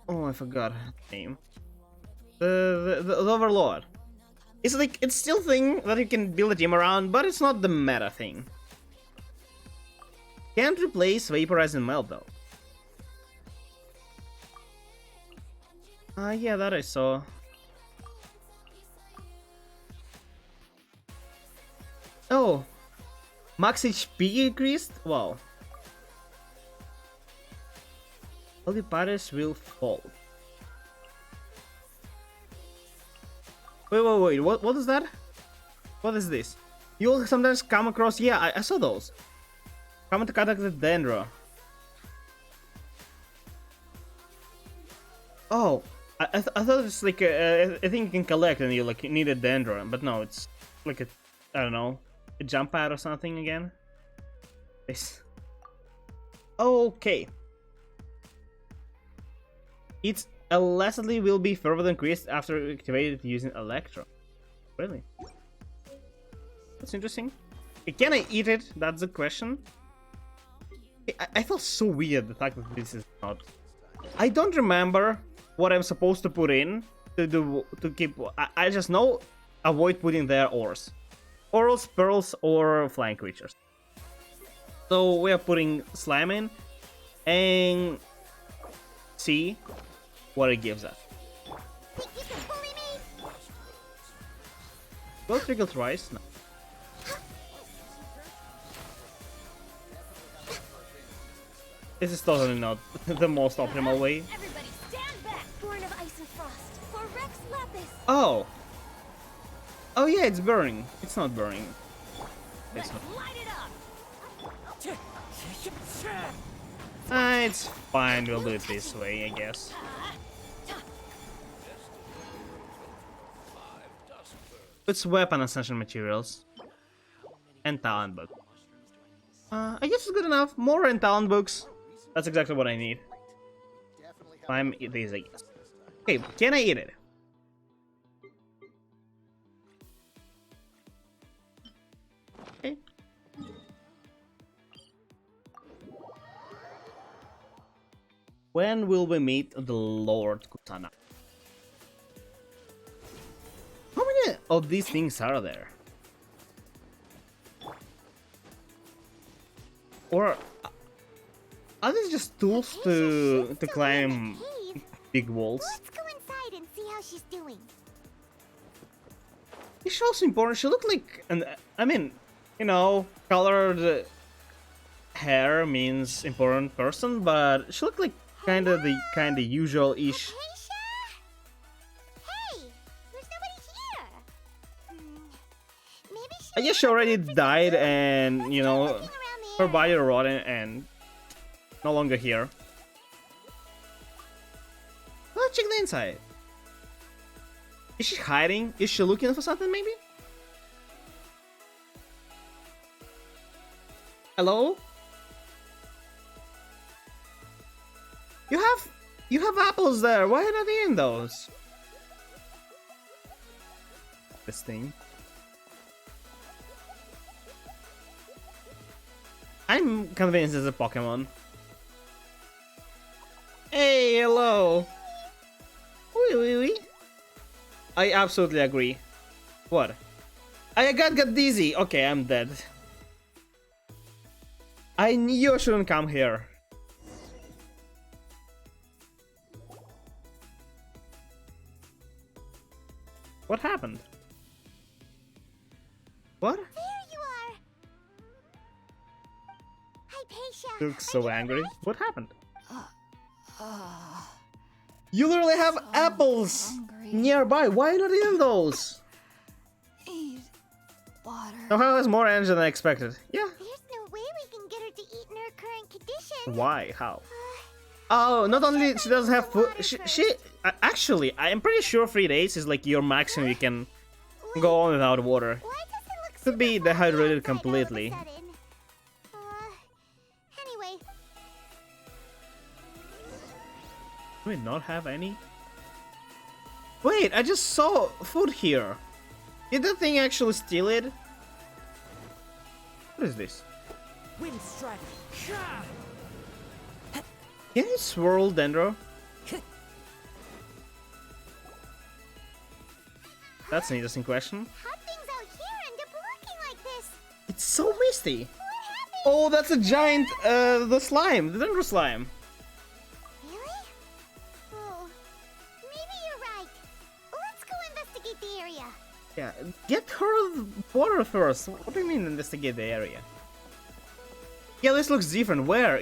Oh, I forgot her name. The Overlord. It's like, it's still a thing that you can build a team around, but it's not the meta thing. Can't replace Vaporize and Melt though. Yeah, that I saw. Oh, max HP increased? Wow. All the parties will fall. Wait, what is that? What is this? You'll sometimes come across... Yeah, I saw those. Come into contact with Dendro. Oh, I thought it's like a thing you can collect and you like need a Dendro, but no, it's like a, I don't know, a jump pad or something again. This. Okay. Its elasticity will be further increased after activated using Electro. Really? That's interesting. Can I eat it? That's the question. I feel so weird the fact that this is not. I don't remember what I'm supposed to put in to keep. I just know avoid putting there ores, orals, pearls, or flying creatures. So we are putting slime in and see what it gives us. Will it trickle twice? No. This is totally not the most optimal way. Everybody stand back! Born of ice and frost. For Rex Lapis. Oh. Oh yeah, it's burning. It's not burning. It's not. Light it up! It's fine. We'll do it this way, I guess. It's weapon ascension materials and talent book. I guess it's good enough. More and talent books. That's exactly what I need. I'm these, I guess. Okay, can I eat it? Okay. When will we meet the Lord Kutana? How many of these things are there? Or are these just tools to climb big walls? Let's go inside and see how she's doing. She's also important. She looked like an. I mean, you know, colored hair means important person, but she looked like kind of the usual-ish. Acacia? Hey, there's nobody here. Maybe I guess she already died, and you know, her body rotted and no longer here. Let's check the inside. Is she hiding? Is she looking for something, maybe? Hello? You have apples there. Why are you not eating those? This thing. I'm convinced it's a Pokemon. Hey, hello. Wee. I absolutely agree. What? I got dizzy. Okay, I'm dead. I knew I shouldn't come here. What happened? What? There you are. Hypatia. You look so angry. What happened? You literally have apples nearby. Why not eating those? Eat water. Somehow has more energy than I expected. Yeah. There's no way we can get her to eat in her current condition. Why? How? Oh, not only she doesn't have food. She actually, I'm pretty sure 3 days is like your maximum you can go on without water. Why does it look Could be super dehydrated outside completely. all of a sudden? Anyway, Do we not have any? Wait, I just saw food here. Did the thing actually steal it? What is this? Wind strike. Can you swirl Dendro? That's an interesting question. how things out here end up looking like this? It's so misty. What happened? Oh, that's a giant, the slime, the Dendro slime. Really? Oh, maybe you're right. Let's go investigate the area. Yeah, get her water first. What do you mean investigate the area? Yeah, this looks different. Where?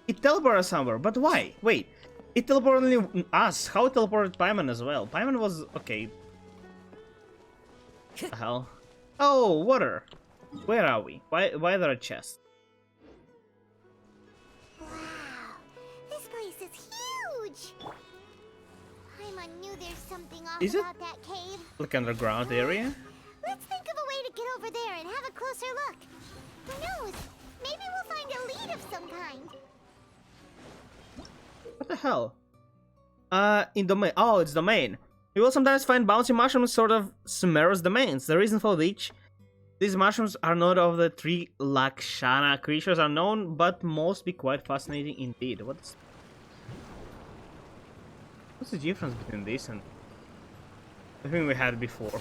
It teleported us somewhere, but why? Wait, it teleported only us. How it teleported Paimon as well? Paimon was okay. The hell? Oh, water. Where are we? Why are there a chest? Wow, this place is huge. Paimon knew there's something off Is it? about that cave. Like underground area? Let's think of a way to get over there and have a closer look. Who knows? Maybe we'll find a lead of some kind. What the hell? In domain. Oh, it's domain. You will sometimes find bouncy mushrooms, sort of Sumeru's domains. The reason for which these mushrooms are not of the three Lakshana creatures are known, but most be quite fascinating indeed. What's the difference between this and the thing we had before?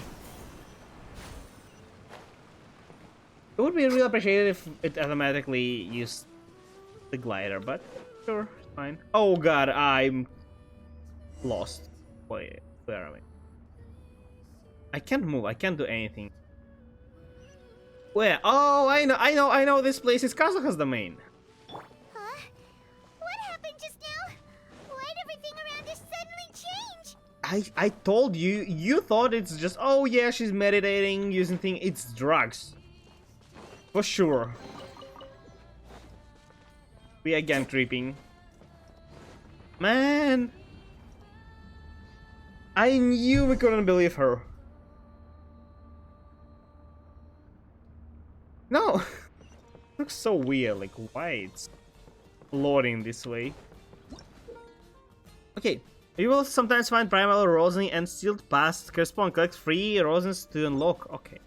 It would be really appreciated if it automatically used the glider, but sure, it's fine. Oh god, I'm lost. Wait, where are we? I can't move, I can't do anything. Where? Oh, I know this place is Kazuha's domain. Huh? What happened just now? Why'd everything around us suddenly change? I told you, you thought it's just, oh yeah, she's meditating, using things. It's drugs. For sure. We again creeping. Man. I knew we couldn't believe her. No. Looks so weird, like why it's loading this way. Okay. You will sometimes find primal rosin and sealed past correspond. Collect 3 rosins to unlock. Okay.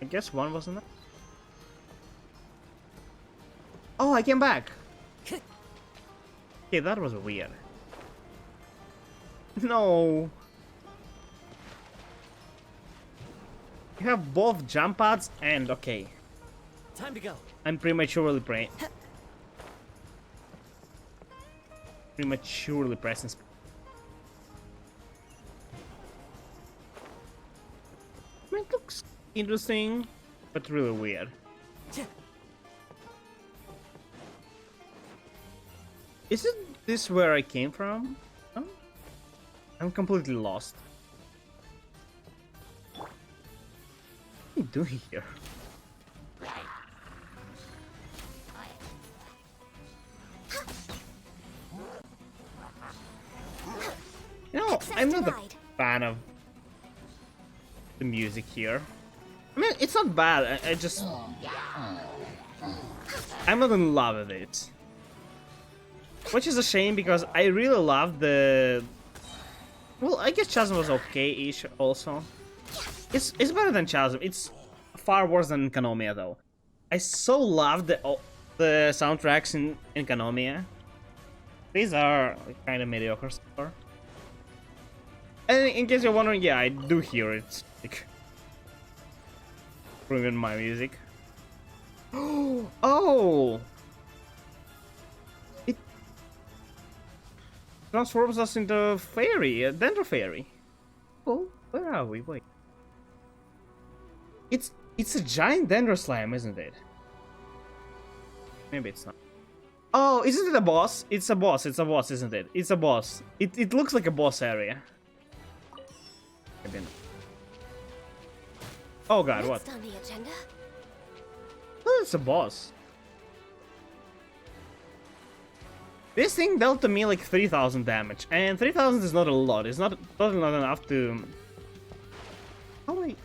I guess one wasn't enough. Oh, I came back. Okay, that was weird. No. You have both jump pads and okay. Time to go. I'm prematurely pressing. It looks interesting, but really weird. Isn't this where I came from? Oh? I'm completely lost. What are you doing here? You know, I'm not a fan of the music here. I mean, it's not bad, I just... I'm not in love with it. Which is a shame, because I really loved the... Well, I guess Chasm was okay-ish also. It's better than Chasm, it's far worse than Kanomia though. I so loved the soundtracks in Kanomia. These are kind of mediocre so far. And in case you're wondering, yeah, I do hear it. Like, ruin my music. Oh! It transforms us into fairy, a Dendro fairy. Oh, where are we? Wait. It's a giant Dendro slime, isn't it? Maybe it's not. Oh, isn't it a boss? It's a boss, isn't it? It's a boss. It looks like a boss area. Oh god, what? Next on the agenda? Oh, it's a boss. This thing dealt to me like 3,000 damage, and 3,000 is not a lot. It's not totally not enough to... Oh wait.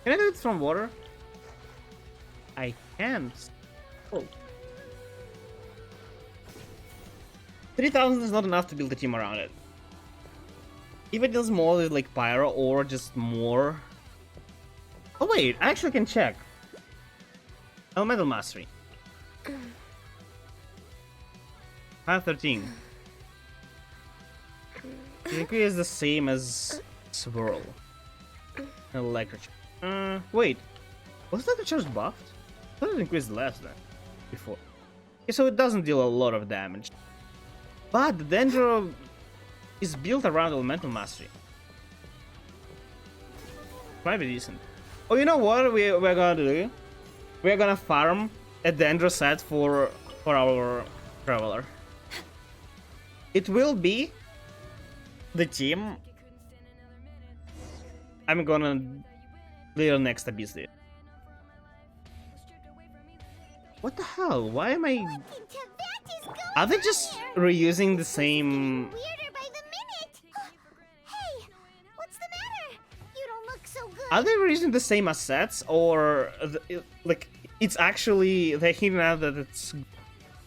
Can I do it from water? I can't. Oh. 3,000 is not enough to build a team around it. If it does more with like Pyro or just more... Oh wait, I actually can check. Elemental Mastery. 513. The increase is the same as Swirl. Electric. Wait. Was Electric Charge buffed? I thought it increased less than before. Okay, so it doesn't deal a lot of damage. But the Dendro is built around Elemental Mastery. Might be decent. Oh, you know what we're gonna do? We're gonna farm a Dendro set for our Traveler. It will be the team I'm gonna clear next abyss there. What the hell? Why am I... Into that is going Are they on just there? reusing the This is same... getting weirder by the minute. Hey, what's the matter? You don't look so good. Are they reusing the same assets, or like it's actually they're hinting out that it's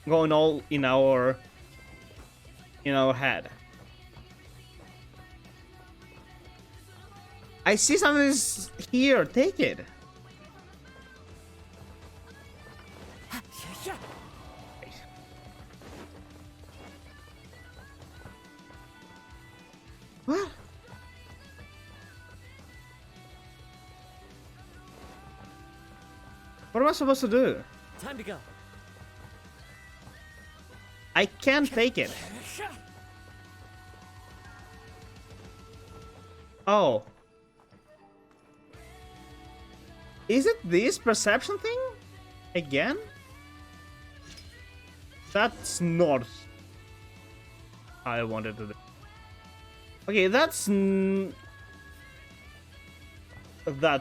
going all in our head? I see something is here. Take it. What? What am I supposed to do? Time to go. I can't take it. Oh. Is it this perception thing? Again? That's not how I wanted to do. Okay, that's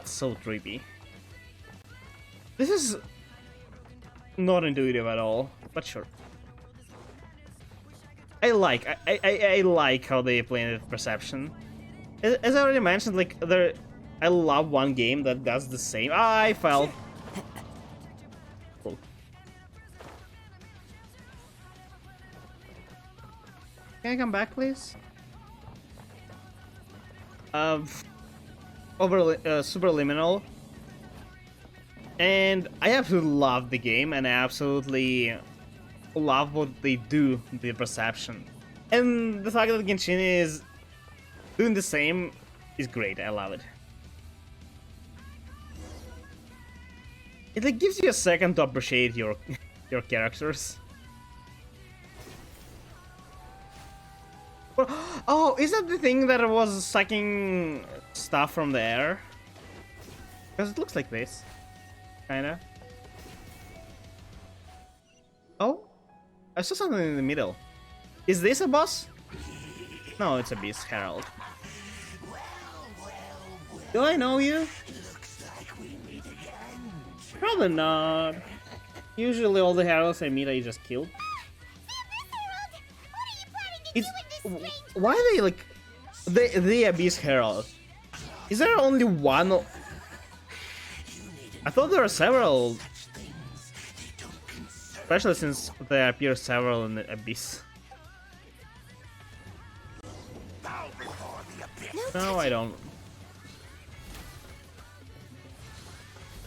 so creepy. This is not intuitive at all, but sure. I like how they play with perception. As I already mentioned, like I love one game that does the same. Ah, I fell. Cool. Can I come back, please? Superliminal. And I absolutely love the game, and I absolutely love what they do with the perception. And the fact that Genshin is doing the same is great. I love it. It like gives you a second to appreciate your characters. Oh, is that the thing that was sucking stuff from the air? Because it looks like this. Kinda. Oh? I saw something in the middle. Is this a boss? No, it's a Beast Herald. Do I know you? Probably not. Usually all the heralds I meet I just kill. It's... Why are they like... The Abyss Herald? Is there only one? I thought there were several. Especially since there appear several in the Abyss. No, I don't.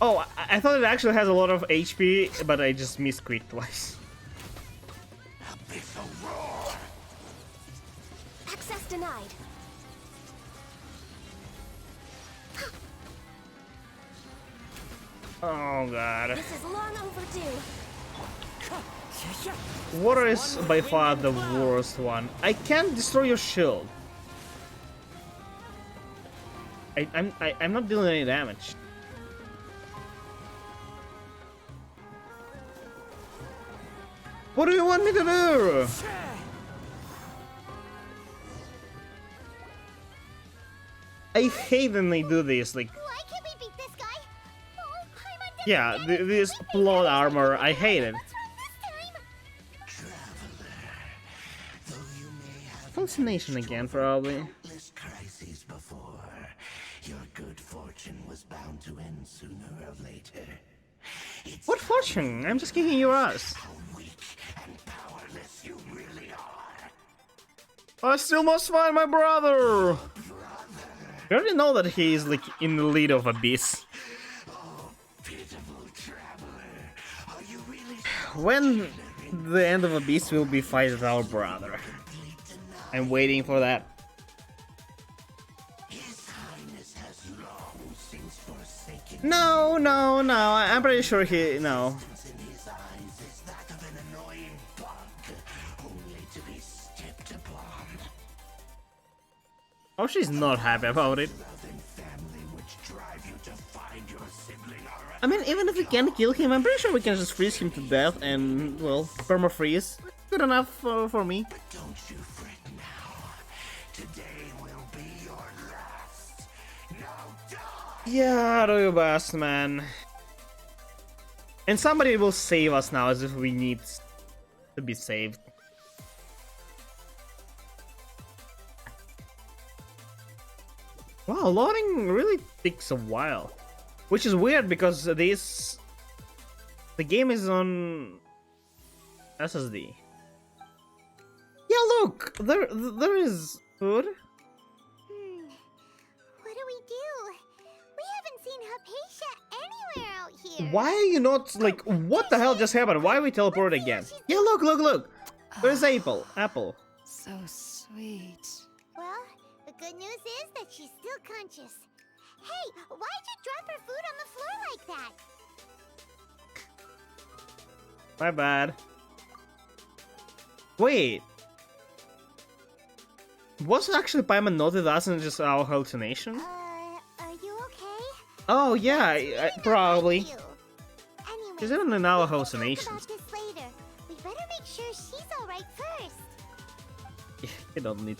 Oh, I thought it actually has a lot of HP, but I just missed crit twice. Access denied. Oh god. This is long overdue. Water is by far the worst one. I can't destroy your shield. I'm not dealing any damage. What do you want me to do? I hate when they do this, like... Why can't we beat this guy? Oh, I'm undead Yeah, again. this plot armor, I hate it. What's wrong this time? Hallucination again, probably. Countless crises before. Your good fortune was bound to end sooner or later. It's What fortune? I'm just kicking your ass. how weak and powerless you really are. I still must find my brother! You already know that he is like in the lead of Abyss. Pitiful traveler. Are you really When the end of Abyss will be fight with our brother. I'm waiting for that. His Highness has long since forsaken No, I'm pretty sure he... no. in his eyes is that of an annoying bug, only to be stepped upon. Oh, she's not happy about it. Love and family which drive you to find your sibling are I mean, even if we can't kill him, I'm pretty sure we can just freeze him to death and, well, perma-freeze. Good enough for me. Don't you fret now. Today will be your last. Now Yeah, do your best, man. And somebody will save us now as if we need to be saved. Wow, loading really takes a while. Which is weird because the game is on SSD. Yeah, look! There is food. What do we do? We haven't seen Hypatia anywhere out here. Why are you not, like, what the hell just happened? Why are we teleported again? Yeah, look! Where's Apple? So sweet. Well, the good news is that she's still conscious. Hey, why'd you drop her food on the floor like that? My bad. Wait. Was actually Paimon noted us and just our hallucination? Are you okay? Oh yeah, probably. You. Anyway, She's even in our we can hallucinations. talk about this later. We better make sure she's alright first. You don't need.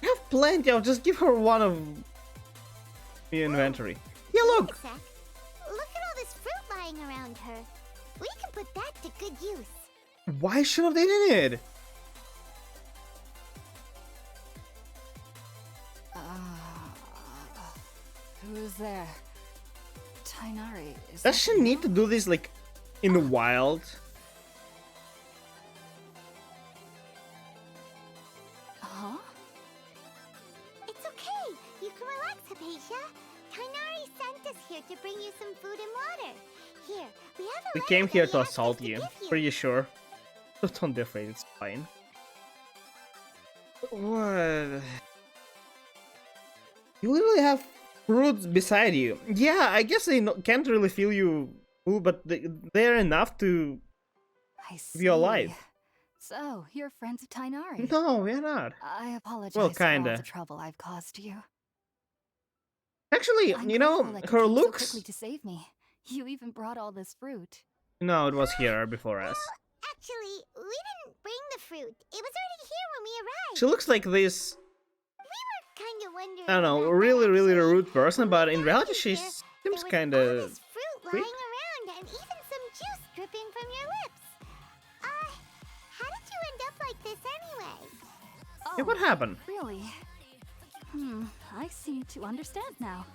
You have plenty. I'll just give her one of the inventory. Yeah, look. Wait a sec. Look at all this fruit lying around her. We can put that to good use. Why should have they did it? Who's there? Tainari, is Does she need to do this like in the wild? Huh? It's okay. You can relax, Hypatia. Tainari sent us here to bring you some food and water. Here, we have a We letter came that here he to asked us assault to you. give Pretty sure. Don't be afraid. It's fine. What? You literally have fruits beside you. Yeah, I guess they can't really feel you food, but they're enough to I keep see. you alive. So, you're friends of Tainari. No, we're not. I apologize Well, for all kinda. the trouble I've caused you. Actually, I'm you know, grateful that her you came looks. so quickly to save me. You even brought all this fruit. No, it was here before us. Actually, we didn't bring the fruit. It was already here when we arrived. She looks like this, Kind of wondering. I don't know, about really, that, really actually. rude person, but in When we reality got she here, seems there was all kinda this fruit sweet. lying around, and even some juice dripping from your lips. How did you end up like this anyway? Oh, Yeah, what happened? really? I seem to understand now.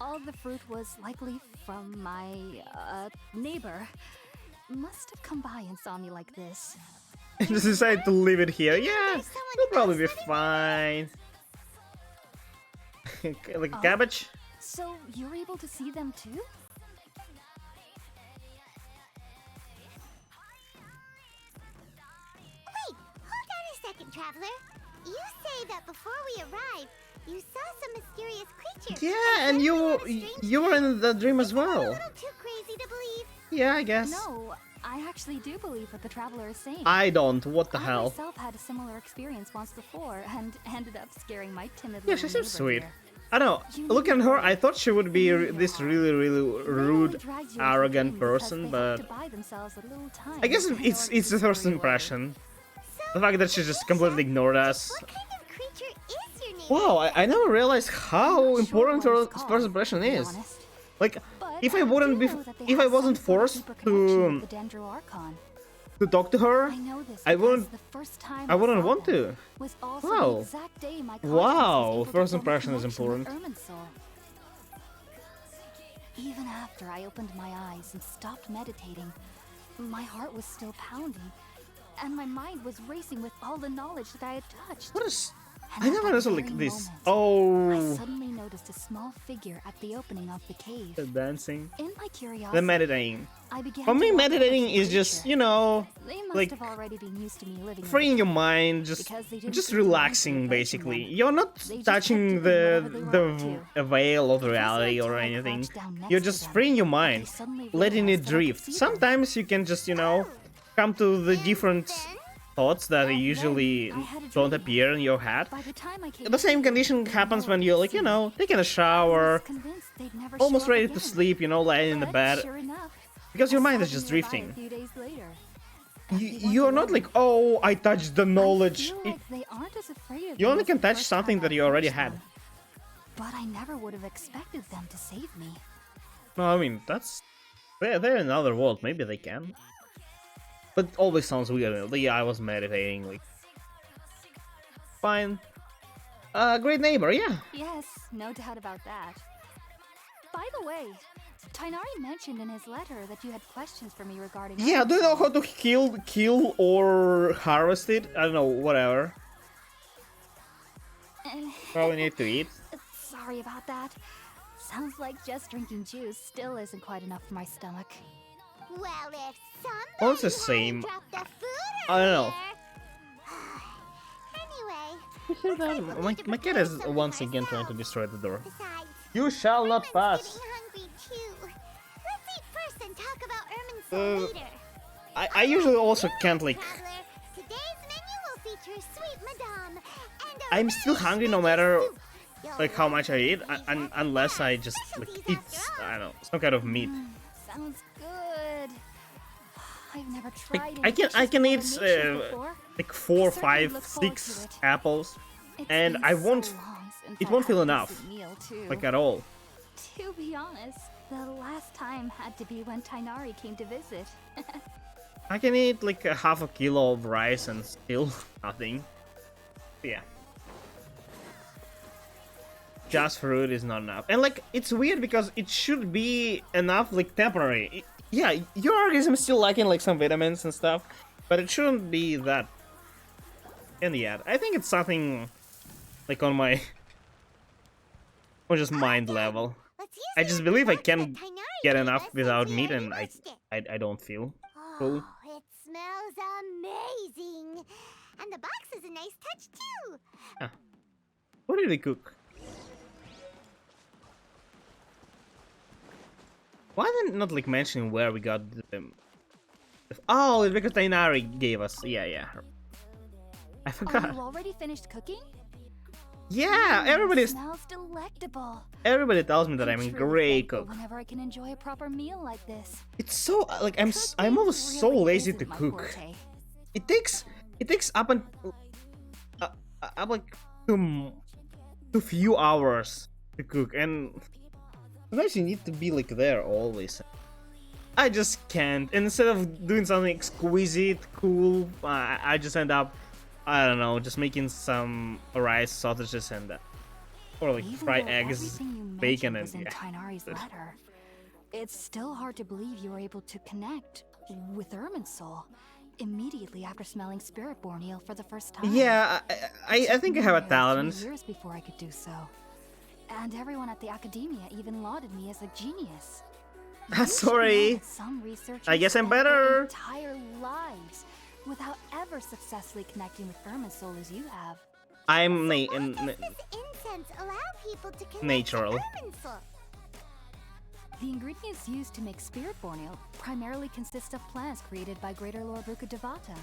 All the fruit was likely from my, neighbor. Must have come by and saw me like this. Just decided to leave it here. Yeah, There's someone it'll probably be else living fine. Like a Oh. cabbage? So, you're able to see them too? Wait, hold on a second, traveler. You say that before we arrived, you saw some mysterious creature. Yeah, and then you met a strange you were in the dream as Isn't that a well. little too crazy to believe. Yeah, I guess. No, I actually do believe what the traveler is saying. I don't. What the I hell? myself had a similar experience once before and ended up scaring my timid Yeah, little she seems neighbor sweet. here. I don't know. Looking at her, I thought she would be this really, really They rude, only dragged you into the arrogant dream because person, they but have to buy themselves a little time I guess in order it's to the first scare you away. impression. The fact that she just completely ignored us. What kind of creature is your neighbor? Wow, I never realized how I'm not important sure what her it's called, first impression to be is. honest. Like, But if I wouldn't do be, know that they if I have wasn't some sort of forced deeper connection with to the Dendroarchon. talk to her, I know this I because wouldn't. the first time I wouldn't saw want them to. was also Wow. the exact day my conscience Wow, was able to first form a impression is connection with important. Irminsul. Even after I opened my eyes and stopped meditating, my heart was still pounding, and my mind was racing with all the knowledge that I had touched. What is? And I at never that understood very like this. moment, I Oh, suddenly noticed a small figure at the opening of the cave. the dancing, In my the curiosity, meditating. I began For to me, walk up to meditating the is just, creature. you know, They must like have already been used to me living in freeing the your mind, just Because they didn't just seem to want to relaxing approach basically. anyone. You're not They just touching kept doing whatever they were up the veil of It wasn't reality or until I anything. crouched down next You're to just them freeing your that I mind, suddenly letting realized it that I could drift. see them. Sometimes you can just, you know, come to the different Then, thoughts that Back usually then, I had a don't dream. appear in your head. By the time I came The same to condition the happens when world you're like, you seemed- know, taking a I was shower, convinced they'd never almost show up ready to again. sleep, you know, lying in the But bed. sure enough, Because your I mind saw is just them nearby drifting. A few days later. And they weren't You're not alone. like, oh, I touched the knowledge. I feel like they aren't as afraid of You me only as can the touch first something time that I you already approached had. them. but I never would have expected them to save me. No, I mean, that's... They're in another world, maybe they can. But it always sounds weird. Yeah, I was meditating, like... Fine. Great neighbor, yeah. Yes, no doubt about that. By the way, Tainari mentioned in his letter that you had questions for me regarding... Yeah, do you know how to kill or harvest it? I don't know, whatever. Probably need to eat. Sorry about that. Sounds like just drinking juice still isn't quite enough for my stomach. Well, if somebody Well, it's the same. dropped the food I don't know. Anyway, My cat is once again trying to destroy the door. besides, You shall not Ermin's pass. getting hungry too. Let's eat first and talk about Ermin's later. I usually also can't like... Traveler, today's menu will feature sweet madame and a I'm still really hungry no spicy matter soup. You'll like how much I eat, love unless I just like eat, I don't know, some kind of meat. Sounds good. I've never Like, tried I can eat before. like 4, I certainly 5, look forward 6 to it. apples, It's and been I so won't. long since It I've won't had feel a enough, decent meal, too. like at all. To be honest, the last time had to be when Tainari came to visit. I can eat like a half a kilo of rice and still nothing. Yeah. Just fruit is not enough. And like, it's weird because it should be enough, like temporary. Yeah, your organism is still lacking like some vitamins and stuff, but it shouldn't be that. In the end, I think it's something like on my, or just mind level. Let's use I the just believe I report that can Tainari get gave enough us without since we meat, already and missed it. I don't feel full. Oh, it smells amazing. And the box is a nice touch too. What did they cook? Why did not like mentioning where we got them? Oh, it's because Tainari gave us. Yeah. I Are forgot. you already finished cooking? Yeah, It smells delectable. everybody tells me that I'm a truly great thankful cook. Whenever I can enjoy a proper meal like this. It's so like I'm Cooking almost so really lazy isn't to my cook. forte. It takes up and up like to few hours to cook, and sometimes you need to be like there always. I just can't. And instead of doing something exquisite, cool, I just end up, I don't know, just making some rice, sausages, and or like Even fried though eggs, everything you bacon, mentioned and was in yeah. Tainari's letter, it's still hard to believe you were able to connect with Irminsul immediately after smelling Spiritborn eel for the first time. Yeah, I think I have a Nearly talent. 3 years before I could do so. And everyone at the academia even lauded me as a genius. You should Sorry. know that some researchers I guess I'm spend their better. entire lives without ever successfully connecting with Irminsul as you have. I'm Why does this incense allow people to connect Natural. to Irminsul? The ingredients used to make Spiritborn ale primarily consist of plants created by Greater Lord Rukkhadevata.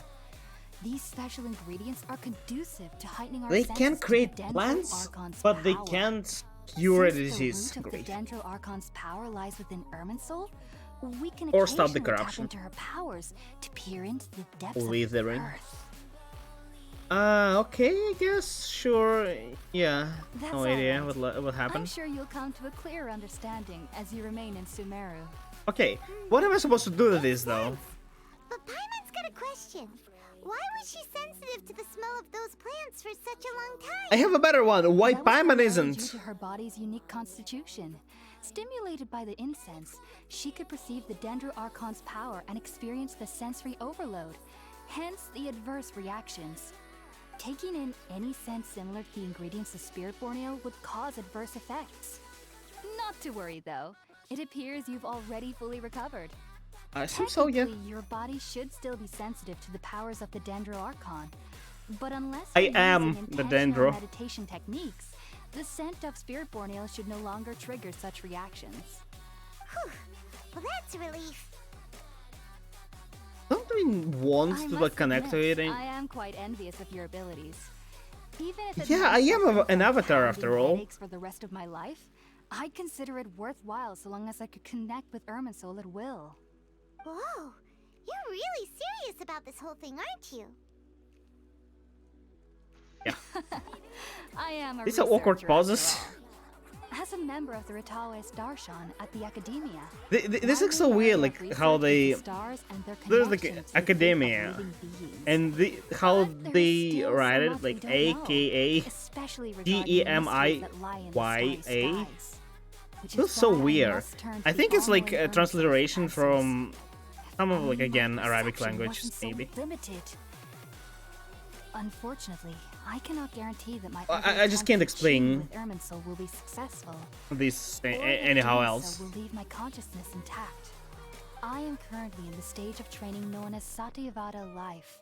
These special ingredients are conducive to heightening our They senses can to the create Dendro plants, Archon's but they power. can't cure a Since disease. the root Great. of the Dendro Archon's power lies within Irminsul, we can Or stop the occasionally tap corruption. into her powers to peer into the depths Withering. of the earth. Okay, I guess, sure, yeah. That's No idea alright. what I'm happened. sure you'll come to a clearer understanding as you remain in Sumeru. Okay, what am I supposed to do with this, though? But Paimon's got a question. Why was she sensitive to the smell of those plants for such a long time? I have a better one. Why That was Paimon primarily isn't? Due to her body's unique constitution. Stimulated by the incense, she could perceive the Dendro Archon's power and experience the sensory overload, hence the adverse reactions. Taking in any scent similar to the ingredients of Spiritborn ale would cause adverse effects. Not to worry though, it appears you've already fully recovered. I assume so, yeah. Technically, your body should still be sensitive to the powers of the Dendro Archon. But unless I you're am using the intentional Dendro. meditation techniques, the scent of Spiritborn ale should no longer trigger such reactions. Whew. Well, that's a relief. Don't we want I to must like connect to admit, it? I am quite envious of your abilities. Even if it Yeah, meant I am suffering an from avatar after pounding all. headaches for the rest of my life, I'd consider it worthwhile so long as I could connect with Irminsul at will. Whoa, you're really serious about this whole thing, aren't you? Yeah. I am a These are awkward researcher, pauses. after all. As a member of the Ritao's Darshan at the Academia, This my looks so main weird, area like of how research is they. the stars and their There's like connection to the fate of academia, living beings. and how But there is they still write so it, much like we don't know, AKA especially regarding the mysteries that lie in the starry DEMIYA. skies, which is Feels so why I weird. must turn to I the think it's like all-knowing a Ermic transliteration for answers. from some of, like, My again, Arabic perception language, wasn't so maybe. limited. Unfortunately, I cannot guarantee that my I just can't explain with Erminsol will be successful. this Or that anyhow doing else. so will leave my consciousness intact. I am currently in the stage of training known as Satyavada life.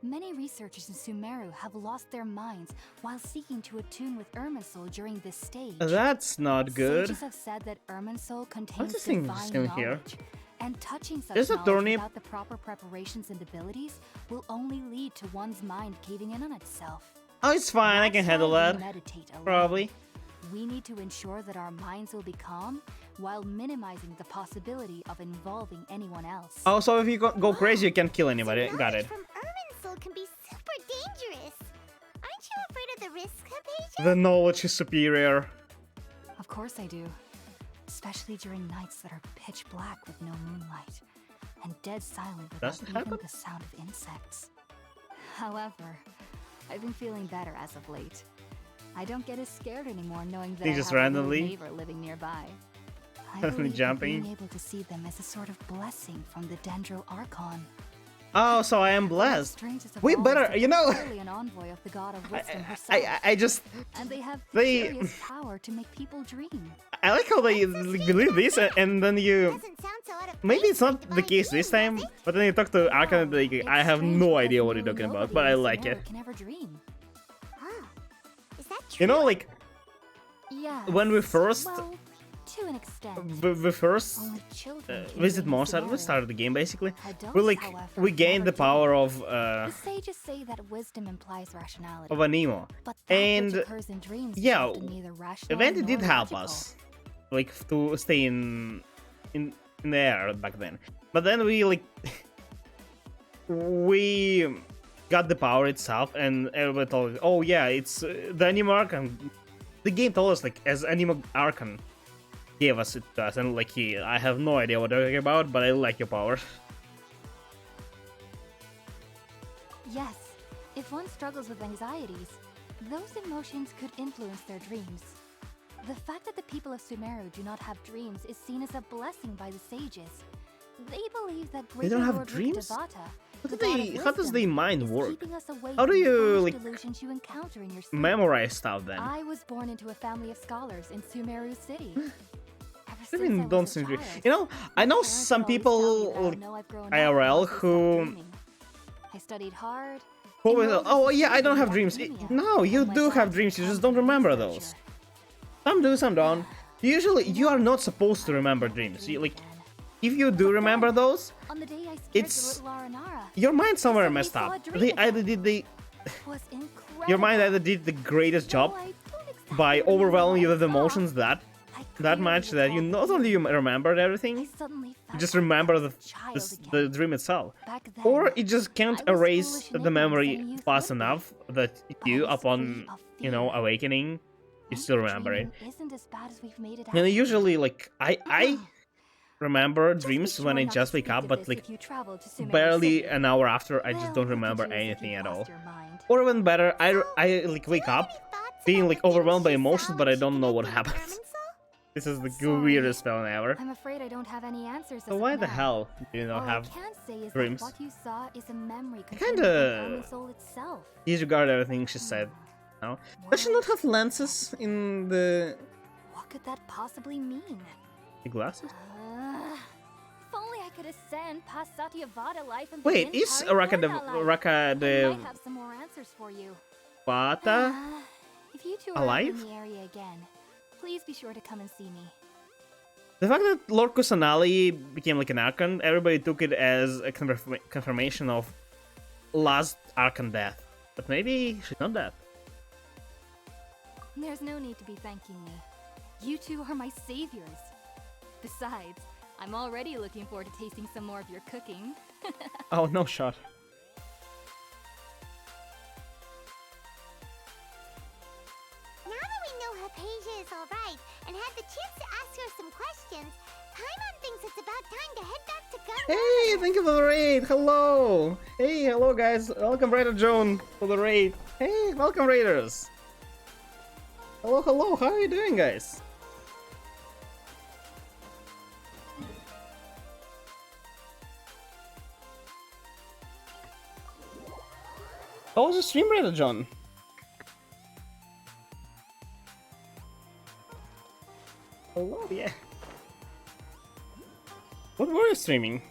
Many researchers in Sumeru have lost their minds while seeking to attune with Erminsol during this stage. That's not good. Sages have said that Erminsol contains this thing divine still here? knowledge, and touching such There's a knowledge turnip. without the proper preparations and abilities will only lead to one's mind caving in on itself. Oh, it's fine. I can That's handle why we that. meditate alone. Probably. We need to ensure that our minds will be calm while minimizing the possibility of involving anyone else. Oh, so if you go crazy, you can't kill anybody. So Got it. knowledge from Erminsol can be super dangerous. Aren't you afraid of the risk, Hypatia? The knowledge is superior. Of course I do. Especially during nights that are pitch black with no moonlight and dead silent without Does it even happen? the sound of insects. However, I've been feeling better as of late. I don't get as scared anymore knowing that They I just have a randomly- little neighbor living nearby. I Randomly believe that jumping. being able to see them is a sort of blessing from the Dendro Archon. Oh, so I am Although blessed. strangers have We always better, said you know. they're clearly an envoy of the god of wisdom herself, I just and they have they- curious power to make people dream. I like how they like, believe this, and then you. Doesn't sound so out of Maybe place it's with not the divine case this being, time, does it? but then you talk to Arkan and like, It's I have strange no because idea what you're nearly talking about, nobody but I in like Sumeru it. Can ever dream. Huh. Is that true? You know, like Yeah. when we first Well, to an extent. we first Only children can visit dream Monster, we Sumeru. started the game basically. Adults, We like however, we gained the never do. power of The sages say that wisdom implies rationality. a Nemo, But that and which occurs in dreams is yeah, often neither rational Eventy did nor help logical. us, like to stay in the air back then. But then we like we got the power itself, and everybody told us, oh yeah, it's the Animo Archon. The game told us like as Animo Archon gave us it to us, and like I have no idea what they're talking about, but I like your power. Yes, if one struggles with anxieties, those emotions could influence their dreams. The fact that the people of Sumeru do not have dreams is seen as a blessing by the sages. They believe that greater don't have Lord dreams? Devata, How the do god they? of How does their wisdom, mind is work? keeping us away How do from the you, foolish like, delusions you encounter in your sleep. Memorize stuff then. I was born into a family of scholars in Sumeru City. Ever I since mean, I was don't a seem to. child, You know, I my know parents some would always tell me people that I'll like know I've grown up IRL once I stop who dreaming. I studied hard. who will. enrolled Oh in yeah, I don't have Society of dreams. Academia, No, you and went do on have to dreams. You become just don't a remember researcher. those. Some do, some don't. Usually, you are not supposed to remember dreams. You, like, if you do remember those, On the day I scared it's- the little Aranara, your mind somewhere suddenly messed saw up. a dream They again. either did the it was incredible. your mind either did the greatest Though job I don't exactly by remember overwhelming you what with I saw, emotions that I that much clearly that you recall not the only you dream. remembered I everything, suddenly you felt just like remember I was a child the again. dream itself. Back then, Or it just can't I was erase foolish and the ignorant memory than youth fast would be. enough that But you, I was upon free of you know fear. awakening, you Maybe still remember it. dreaming Isn't as bad as we've made it out And to be. usually, like I remember Just be dreams sure when I not to just wake speak up, of but this like if you travel to Sumeru barely City. an hour after, I just Well, don't what remember could you do if anything you've at all. lost your mind? Or even better, I like wake Do you have up any thoughts being about like the things overwhelmed by she emotions, saw but when I she don't know what connected with happens. Erminsol? This is the Sorry. weirdest feeling ever. I'm afraid I don't have any answers. So as why of the now. hell do you not All have I can say is dreams? that what you saw is a memory kinda- contained within Erminsol itself. disregard everything she said? No? Does she not have lenses in the What could that possibly mean? glasses? If only I could ascend past Satyavada life and Wait, begin is carrying Raka on that life. Raka I the might have some more answers for you. Vata? If you two are Alive? in the area again, please be sure to come and see me. The fact that Lord Kusanali became like an Archon, everybody took it as a confirmation of last Archon death. But maybe she's not dead. There's no need to be thanking me. You two are my saviors. Besides, I'm already looking forward to tasting some more of your cooking. Oh, no shot. Now that we know Hypatia is alright, chance to ask her some questions, Paimon thinks it's about time to head back to Gun. Hey, thank you for the raid. Hello. Hey, hello guys. Welcome Raider Joan for the raid. Hey, welcome Raiders. Hello, hello. How are you doing, guys? How was the stream, Raider John? Hello, yeah. What were you streaming?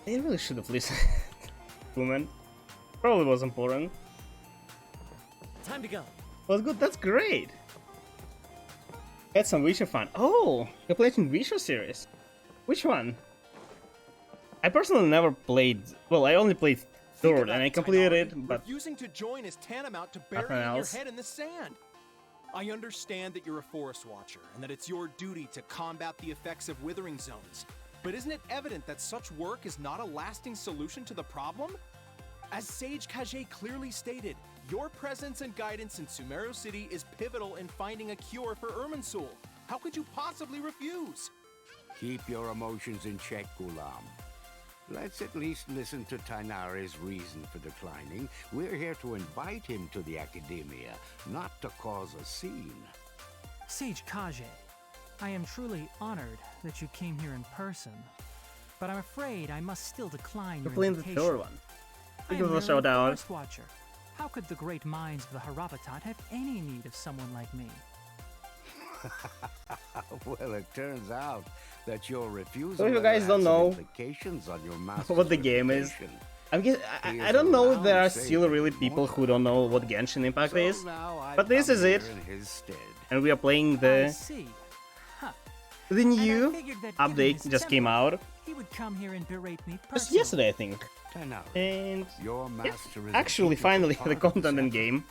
They really should have listened. Woman. Probably was important. Time to go. But good, that's great. Had some Witcher fun. Oh, you're playing Witcher series. Which one? I personally never played. Well, I only played third, and I completed it, but refusing to join is tantamount to nothing burying your else. head in the sand. I understand that you're a forest watcher and that it's your duty to combat the effects of withering zones. But isn't it evident that such work is not a lasting solution to the problem? As Sage Kage clearly stated, your presence and guidance in Sumeru City is pivotal in finding a cure for Irminsul. How could you possibly refuse? Keep your emotions in check, Gulam. Let's at least listen to Tainari's reason for declining. We're here to invite him to the Academia, not to cause a scene. Sage Kage, I am truly honored that you came here in person, but I'm afraid I must still decline You're your playing the invitation. third one. I Give am it a merely shout out. Forest Watcher. How could the great minds of the Harabatat have any need of someone like me? Well, it turns out that your refusal So if you guys has don't some know implications on your master's what the game is, reputation. I don't know if there are still really people who don't know what Genshin Impact is, So now I've but this come is here it. in his stead. And we are playing I the see. Huh. new figured that given update his just came temper, out. He would come here and berate me Just personally. yesterday, I think. Tainari, And your yeah, master is actually, a pivotal finally, part the of this content in effort, game.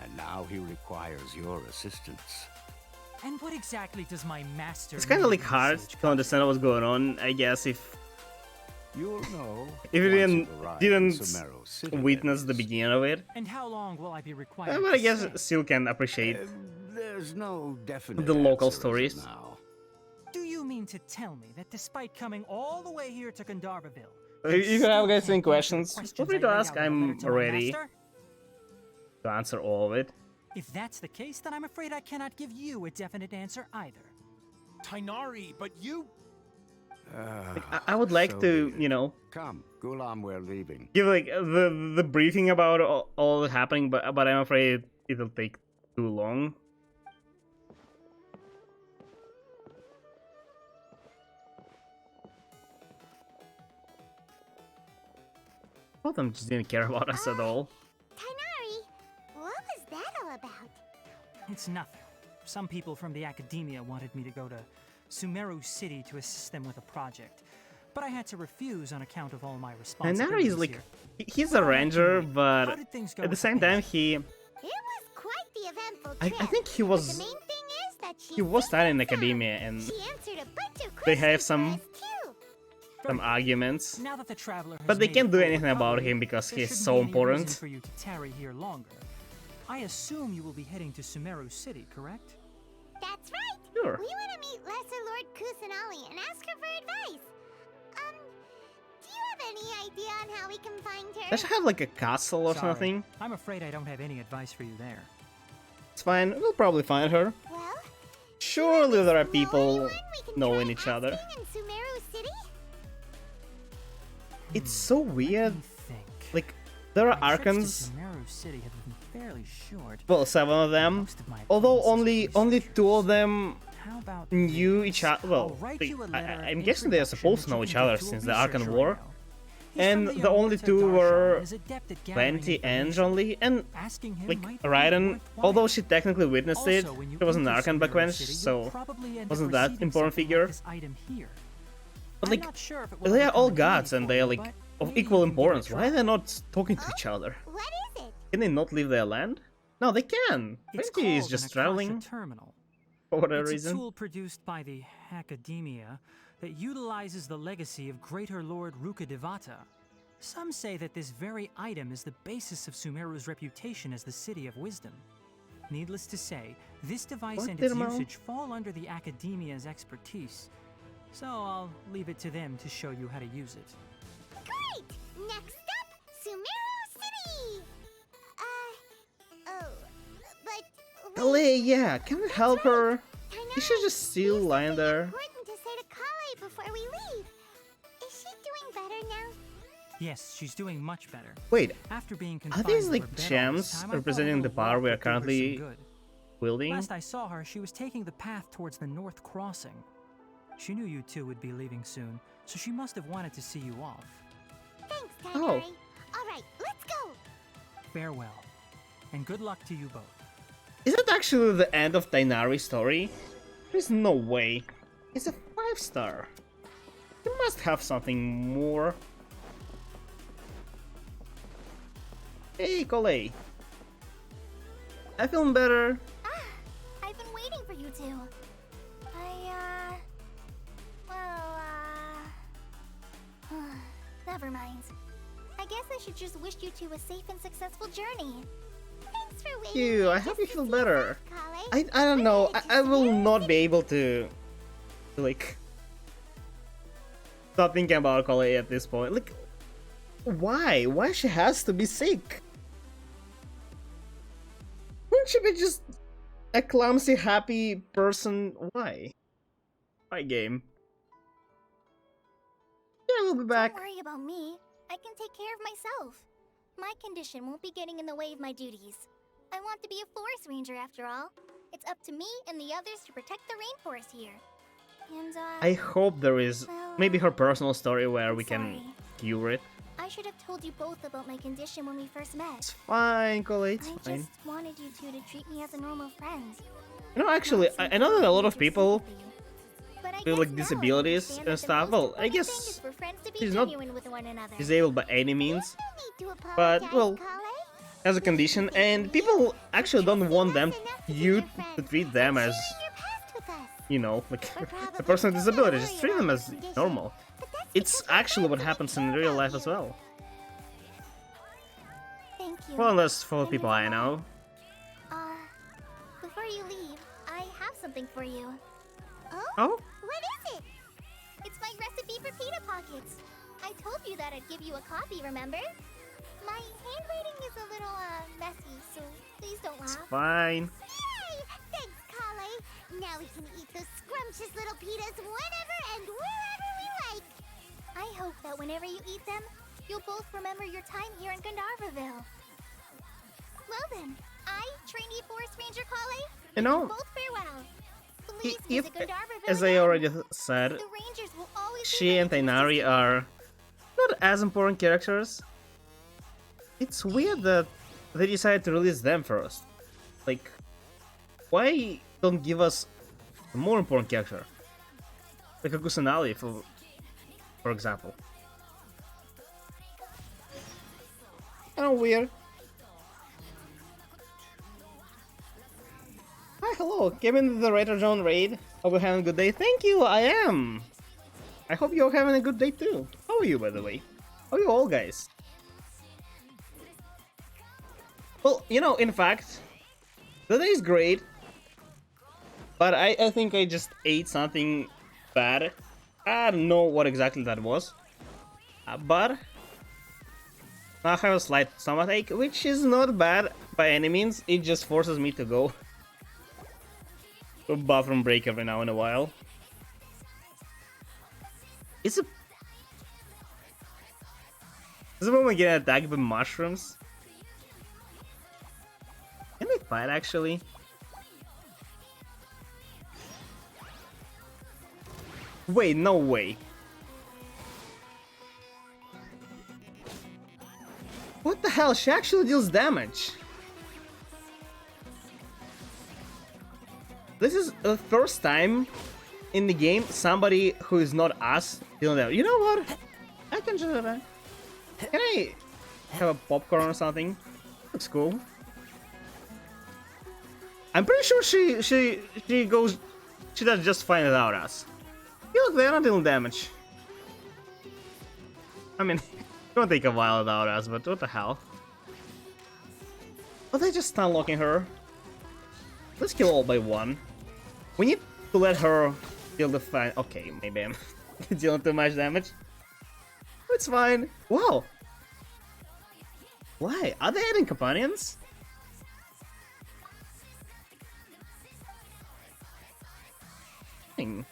and now he requires your assistance. And what exactly does my master It's kind of need like in hard Sage to understand what's going on, I guess, if You'll know If you once arrive in didn't Sumeru City, witness that the is. beginning of it. And how long will I be required But to I guess stay? still can appreciate. There's no definite The local answer as of stories. now. Do you mean to tell me that despite coming all the way here to Gandharvaville, If you still have guys can't any answer the questions, feel questions free I to laid ask. out in the I'm letter to my ready master? to answer all of it. If that's the case, then I'm afraid I cannot give you a definite answer either. Tainari, but you... I would like So to, be it. you know, Come, Gulam, we're leaving. give like the briefing about all happening, but I'm afraid it'll take too long. Both of them just didn't care about us at all. Tainari, what was that all about? It's nothing. Some people from the academia wanted me to go to Sumeru City to assist them with a project, but I had to refuse on account of all my And responsibilities now he's like, here. he's a ranger, How but did things go at the with same time, he It was quite the eventful I trip. think he But was the main thing is that he was sang studying in and sang. academia, and She answered a bunch of they have questions some- for us, too. some arguments. Now that the traveler has But they made can't a do full anything about recovery, him because there he's shouldn't so be any important. reason for you to tarry here longer. I assume you will be heading to Sumeru City, correct? That's right. Sure. We want to meet Lesser Lord Kusanali and ask her for advice. Do you have any idea on how we can find her? Does she have like a castle or Sorry, something? I'm afraid I don't have any advice for you there. It's fine. We'll probably find her. Well, Surely there are know people anyone we can knowing try each other. asking in Sumeru City? It's so weird. Let me think. Like there are My trips Archons. to Sumeru City have been fairly short. Well, 7 of them. Most of my Although acquaintances are only 2 of researchers. them How about knew this? each other. I'll Well, write they, you a letter of I'm guessing they're introduction supposed to that know you each can other give to a since the Archon researcher I War. know. He's And from the only Yamata 2 Darshan were and is adept at gathering 20 Eng information. only, and Asking him like might be Raiden, worthwhile. although she technically witnessed it, Also, when you she was an enter Archon back Sumeru when, City, you'll so probably end up wasn't that receiving important something figure. like this item here. But I'm like, not sure if it will they are ever all come in handy gods and for they are you, like but of maybe equal you can give it a importance. Why are try. they not talking to each other? What is it? Can they not leave their land? No, they can. It's 20 is called just an Akasha traveling terminal. for whatever It's a reason. tool produced by the academia that utilizes the legacy of Greater Lord Rukkhadevata. Some say that this very item is the basis of Sumeru's reputation as the City of Wisdom. Needless to say, this device What, and its Dirmo? usage fall under the Academia's expertise, so I'll leave it to them to show you how to use it. Great! Next up, Sumeru City! Oh, but... Kale, yeah, can we help her? Tainara, You should just still there's lying something there. important to say to Kale before we leave. Is she doing better now? Yes, she's doing much better. Wait, After being are confined these to like her bed all gems this time, I thought a representing the little power walk we are would do her some currently good. wielding? Last I saw her, she was taking the path towards the North Crossing. She knew you two would be leaving soon, so she must have wanted to see you off. Thanks, Tainari. Oh. Alright, let's go! Farewell, and good luck to you both. Is that actually the end of Tainari's story? There's no way. It's a 5-star. You must have something more. Hey, Kale. I feeling better. I've been waiting for you two. Never mind. I guess I should just wish you two a safe and successful journey. Thanks for waiting. You, I hope you feel better. I don't know. I will not be able to like stop thinking about Kale at this point. Like, why? Why she has to be sick? Wouldn't she be just a clumsy, happy person? Why? My game. Yeah, we'll be back. Don't worry about me. I can take care of myself. My condition won't be getting in the way of my duties. I want to be a forest ranger after all. It's up to me and the others to protect the rainforest here. And, I hope there is well, maybe her personal story where we sorry. can cure it. I should have told you both about my condition when we first met. It's fine, Kale, it's I fine. just wanted you two to treat me as a normal friend. You know, actually, I know that a lot of people But I with guess like now I disabilities understand and that the stuff. most Well, I important thing guess is for friends to be she's not genuine with one another. disabled by any means, No need to but apologize, well, Kale. has a condition, and people actually don't want them you to treat them as, Share your past with us. you know, like We're a probably person with still disability. worried Just treat them about as your condition, normal. but that's It's because we're actually what friends and we happens in care real about life as you. well. Thank you. Well, unless for And people I know. Before you leave, I have something for you. Oh? What is it? It's my recipe for pita pockets. I told you that I'd give you a copy, remember? My handwriting is a little, messy, so please don't laugh. Fine. Yay! Thanks, Kale. Now we can eat those scrumptious little pitas whenever and wherever we like. I hope that whenever you eat them, you'll both remember your time here in Gandharvaville. Well then, I, trainee Forest Ranger Kale, You know, both farewell. Please if, visit Gandharvaville as I again. already said, The Rangers will always be she and ready to assist Tainari you. are not as important characters. It's weird that they decided to release them first. Like, why don't give us a more important character? Like a Kusanali, for example. Kind of weird. Hi, hello. Came in the Raider Zone raid. Hope you're having a good day. Thank you, I am. I hope you're having a good day too. How are you, by the way? How are you all, guys? Well, you know, in fact, the day is great. But I think I just ate something bad. I don't know what exactly that was. But I have a slight stomachache, which is not bad by any means. It just forces me to go to a bathroom break every now and a while. Is a woman getting attacked by mushrooms? Can we fight actually? Wait, no way. What the hell? She actually deals damage. This is the first time in the game somebody who is not us dealing damage. You know what? I can just... Can I have a popcorn or something? Looks cool. I'm pretty sure she does just fine without us. You look, they're not dealing damage. I mean, it's gonna take a while without us, but what the hell? Oh, they just stun locking her. Let's kill all by one. We need to let her deal the fine. Okay, maybe I'm dealing too much damage. It's fine. Wow. Why? Are they adding companions? Dang.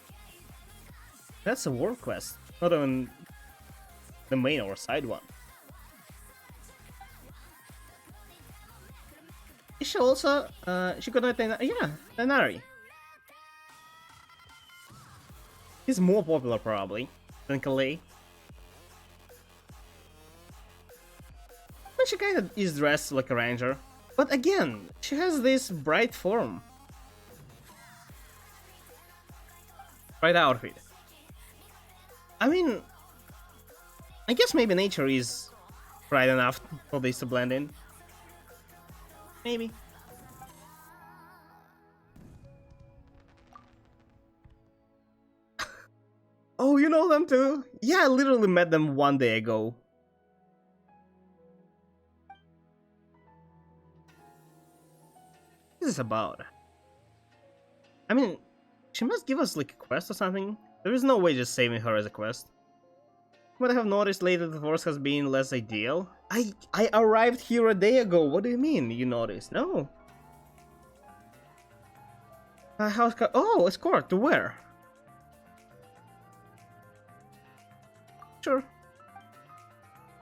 That's a war quest, not even the main or side one. Is she also, she could not, yeah, Tanari. He's more popular probably than Kalei. But she kinda is dressed like a ranger. But again, she has this bright form. Bright outfit. I mean, I guess maybe nature is bright enough for this to blend in. Maybe. Oh, you know them too? Yeah, I literally met them one day ago. What is this about? I mean, she must give us like a quest or something. There is no way just saving her as a quest. But I have noticed lately the force has been less ideal. I arrived here a day ago. What do you mean you noticed? No. Oh, escort to where? Sure.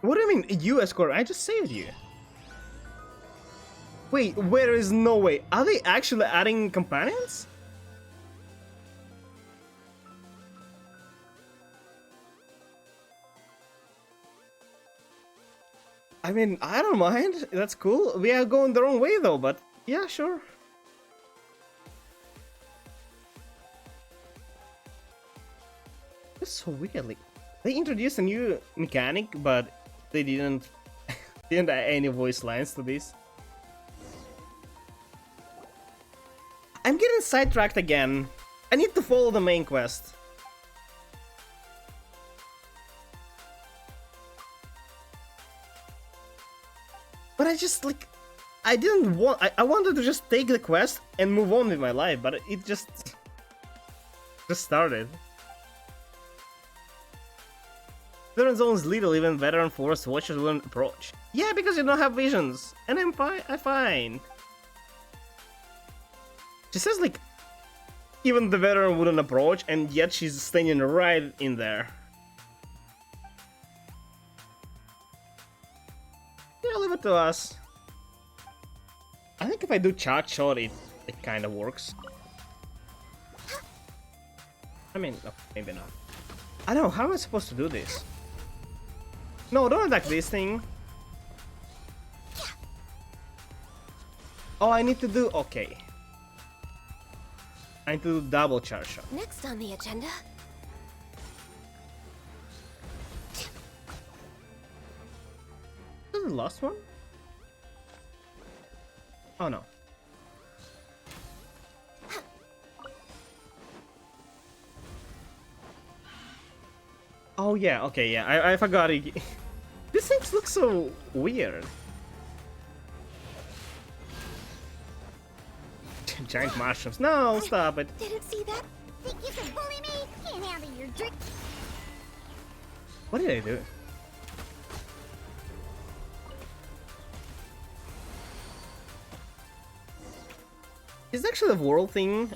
What do you mean you escort? I just saved you. Wait, where is no way? Are they actually adding companions? I mean, I don't mind. That's cool. We are going the wrong way though, but yeah, sure. That's so weirdly. They introduced a new mechanic, but they didn't add any voice lines to this. I'm getting sidetracked again. I need to follow the main quest. But I just, like, I didn't want, I wanted to just take the quest and move on with my life, but it just started. Veteran zones little, even veteran forest watchers wouldn't approach. Yeah, because you don't have visions, and I'm fine. She says, like, even the veteran wouldn't approach, and yet she's standing right in there. Yeah, leave it to us. I think if I do charge shot, it kind of works. I mean, no, maybe not. I don't know, how am I supposed to do this? No, don't attack this thing. Oh, I need to do... Okay. I need to do double charge shot. Next on the agenda. Is this the last one? Oh no. Oh yeah, okay, yeah, I forgot it. These things look so weird. Giant mushrooms. No, stop it. Didn't see that. Think you can bully me? Can't handle your drink. What did I do? Is it actually a world thing?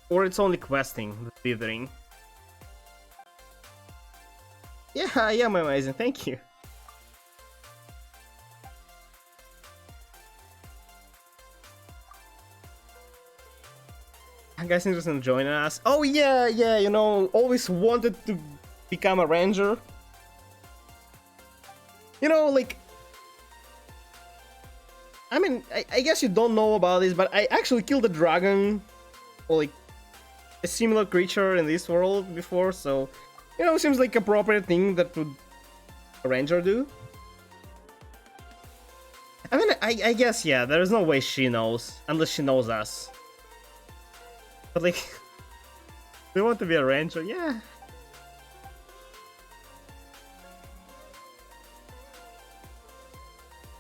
Or it's only questing, the dithering. Yeah, I'm amazing, thank you. You guys interested in joining us? Oh yeah, you know, always wanted to become a ranger. You know, like... I mean, I guess you don't know about this, but I actually killed a dragon, or like, a similar creature in this world before, so... You know, seems like a appropriate thing that would a ranger do. I mean, I guess, yeah, there's no way she knows, unless she knows us. But like, They want to be a rancher, yeah.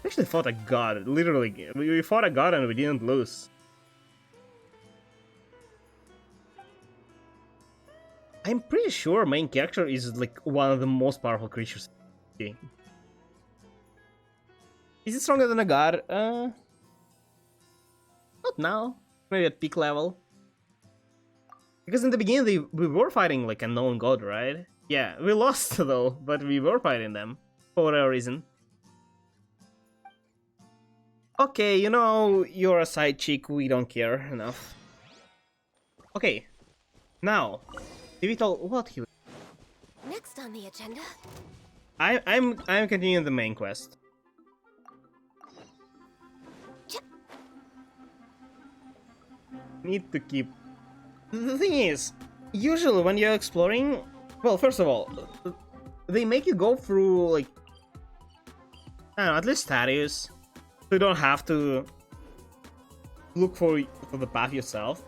We actually fought a god, literally. We fought a god and we didn't lose. I'm pretty sure main character is like one of the most powerful creatures in the game. Is it stronger than a god? Not now. Maybe at peak level. Because in the beginning we were fighting like a known god, right? Yeah, we lost though, but we were fighting them for whatever reason. Okay, you know, you're a side chick, we don't care enough. Okay, now, Divital, what he? Next on the agenda. I'm continuing the main quest. Need to keep. The thing is, usually when you're exploring, well, first of all, they make you go through like, I don't know, at least statues, so you don't have to look for the path yourself.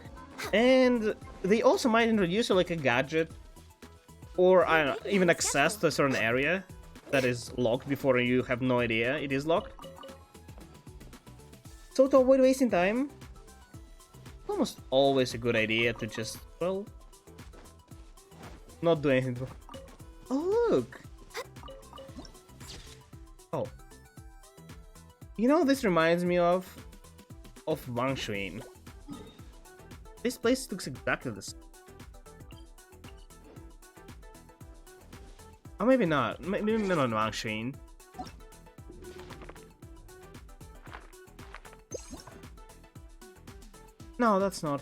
And they also might introduce you like a gadget, or I don't know, even access to a certain area that is locked before you have no idea it is locked. So to avoid wasting time, it's almost always a good idea to just, well, not do anything. Oh look! Oh, you know, this reminds me of Wang Shuin. This place looks exactly the same. Or maybe not. Maybe not Wang Shuin. No, that's not.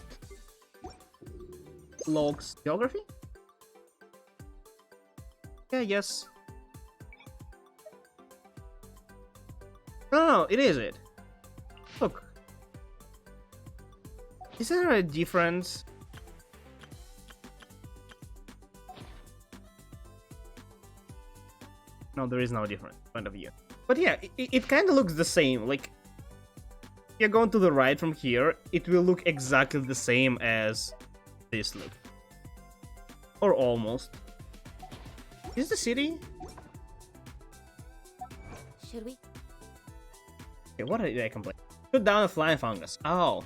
Logs geography? Yeah, yes. No, it is it. Look. Is there a difference? No, there is no difference. Point of view. But yeah, it kind of looks the same. Like, if you're going to the right from here, it will look exactly the same as this look. Or almost. Is the city? Should we? Okay, what did I complain? Put down a flying fungus. Oh.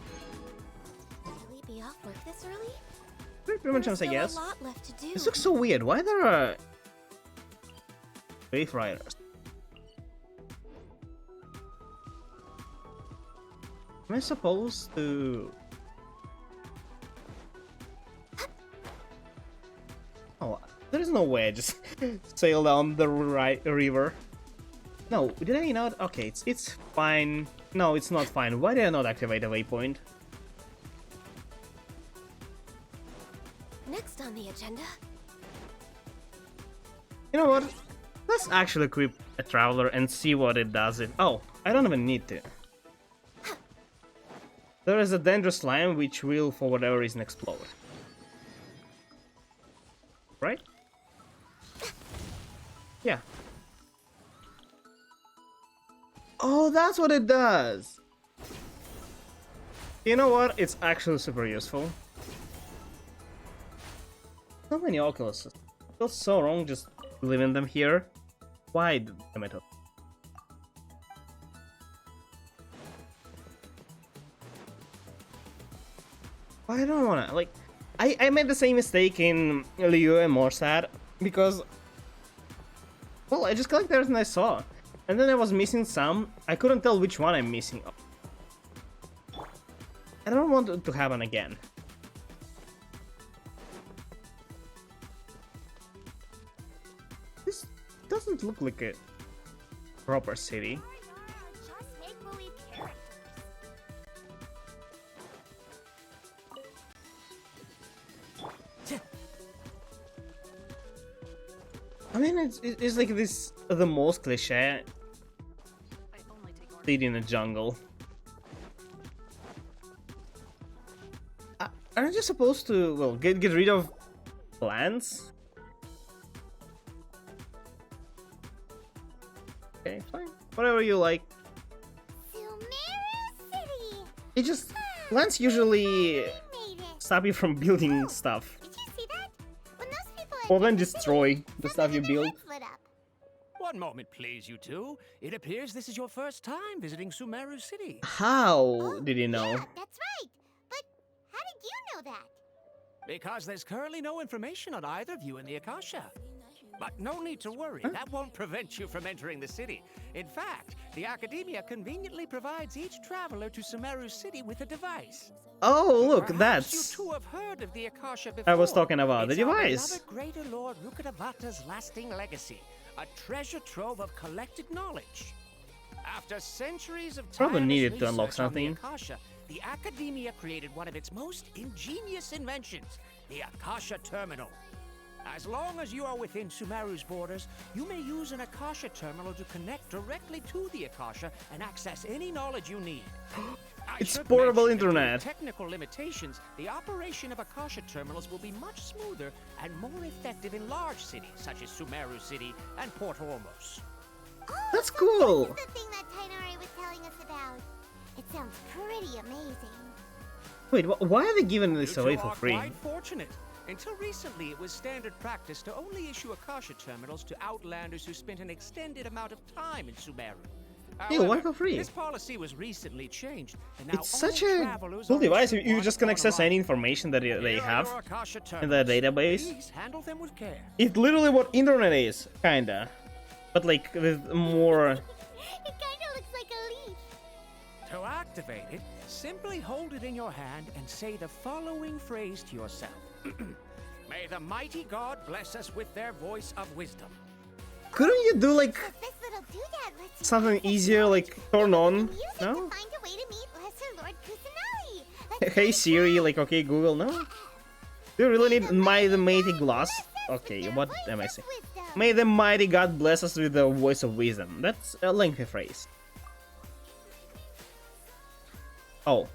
Should we be off work this early? Pretty much chance, I guess. A lot left to do. This looks so weird. Why there are Wraith Riders? Am I supposed to? Oh, there is no way I just sail down the river. No, did I not? Okay, it's fine. No, it's not fine. Why did I not activate a waypoint? Next on the agenda. You know what? Let's actually equip a traveler and see what it does. Oh, I don't even need to. There is a dangerous slime which will, for whatever reason, explode. Right? Yeah. Oh, that's what it does! You know what? It's actually super useful. So many Oculuses. It feels so wrong just leaving them here. Why the method? I don't wanna, like, I made the same mistake in Liu and Morsad because, well, I just collected everything I saw, and then I was missing some. I couldn't tell which one I'm missing. I don't want it to happen again. This doesn't look like a proper city. Just make-believe characters. I mean, it's like this, the most cliche city in the jungle. Aren't you supposed to, well, get rid of plants? Okay, fine. Whatever you like. Sumeru City. It just, plants usually Made it. stop you from building stuff. Did you see that? Or then destroy the stuff you build. Heads lit up. One moment, please, you two. It appears this is your first time visiting Sumeru City. How did you know? Yeah, that's right. But how did you know that? Because there's currently no information on either of you in the Akasha. But no need to worry, that won't prevent you from entering the city. In fact, the Academia conveniently provides each traveler to Sumeru City with a device. Oh, look, Perhaps that's... you two have heard of the Akasha before. I was talking about the It's our device. beloved Greater Lord Rukkhadevata's lasting legacy, a treasure trove of collected knowledge. After centuries of Probably tireless needed to unlock research on something. The Akasha, the Academia created one of its most ingenious inventions, the Akasha Terminal. As long as you are within Sumeru's borders, you may use an Akasha terminal to connect directly to the Akasha and access any knowledge you need. I It's should portable mention that due to internet. Technical limitations, the operation of Akasha terminals will be much smoother and more effective in large cities such as Sumeru City and Port Ormos. Oh, That's so cool. This is the thing that Tainari was telling us about. It sounds pretty amazing. Wait, why are they giving this You away two for are free? quite fortunate. Until recently, it was standard practice to only issue Akasha terminals to outlanders who spent an extended amount of time in Sumeru. Ew, why However, for free? This policy was recently changed, and now It's such all a travelers cool on device. Route You 1 just can on access arrival. any information that they Here are have your Akasha in the terminals. database. Please handle them with care. It's literally what internet is, kinda. But like, with more... It kinda looks like a leaf. To activate it, simply hold it in your hand and say the following phrase to yourself. May the mighty God bless us with their voice of wisdom. Couldn't you do like So this little doodad lets you something access easier, knowledge like turn on? and use it No? to find a way to meet Lesser Lord Kusanagi. Let's Hey give it a Siri, try. like okay Google, no? Do you really need the mighty glass? Okay, what am I saying? May the mighty God bless us with the voice of wisdom. That's a lengthy phrase. Oh.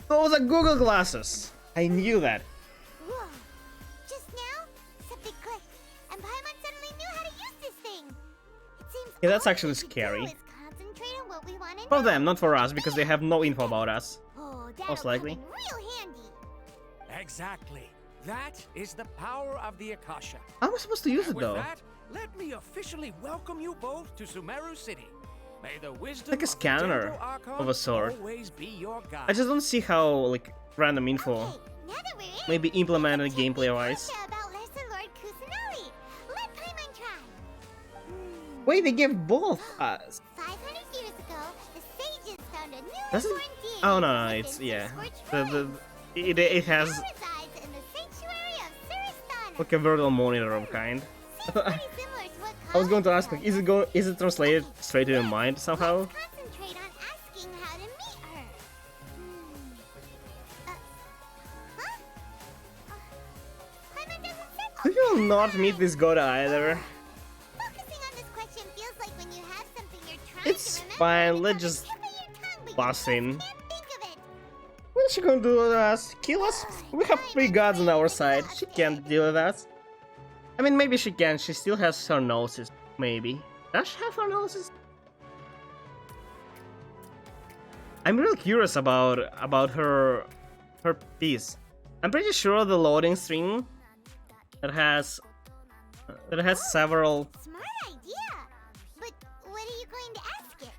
Those are Google glasses! I knew that. Whoa. Just now, something clicked, and Paimon suddenly knew how to use this thing. It seems Yeah, that's all we actually need to do scary. is concentrate on what we want to For know. them, not for us, because they have no info about us. Oh, that'll Most likely. come in real handy. Exactly. That is the power of the Akasha. How am I supposed to use And it with though? that, let me officially welcome you both to Sumeru City. May the wisdom Like a of the scanner Dendo Archon of a sort. always be your guide. I just don't see how like random info Okay, now that we're in, maybe implemented let's check the gameplay wise. Akasha about Lesser Lord Kusanagi. Let Paimon try. Wait, they gave both us. 500 years ago, the sages found a Does it? newly born deity. Oh no, within it's the yeah. scorched The flame. it has Now resides in the sanctuary of Suristana. like a virtual monitor of kind. Seems pretty similar to what I was going to Kali ask, like, does. is it translated straight to your mind somehow? Let's concentrate on asking how to meet her. Huh? Paimon doesn't say. We will not meet this god either. Focusing on this question feels like when you have something you're trying It's to remember. fine, and it's let's on the just tip of your tongue, but you bust just in. can't think of it. What's she gonna do with us? Kill us? We have three gods on our side. She can't deal with us. I mean, maybe she can. She still has her noses. Maybe. Does she have her noses? I'm really curious about her piece. I'm pretty sure the loading screen that has several Smart idea. But what are you going to ask it?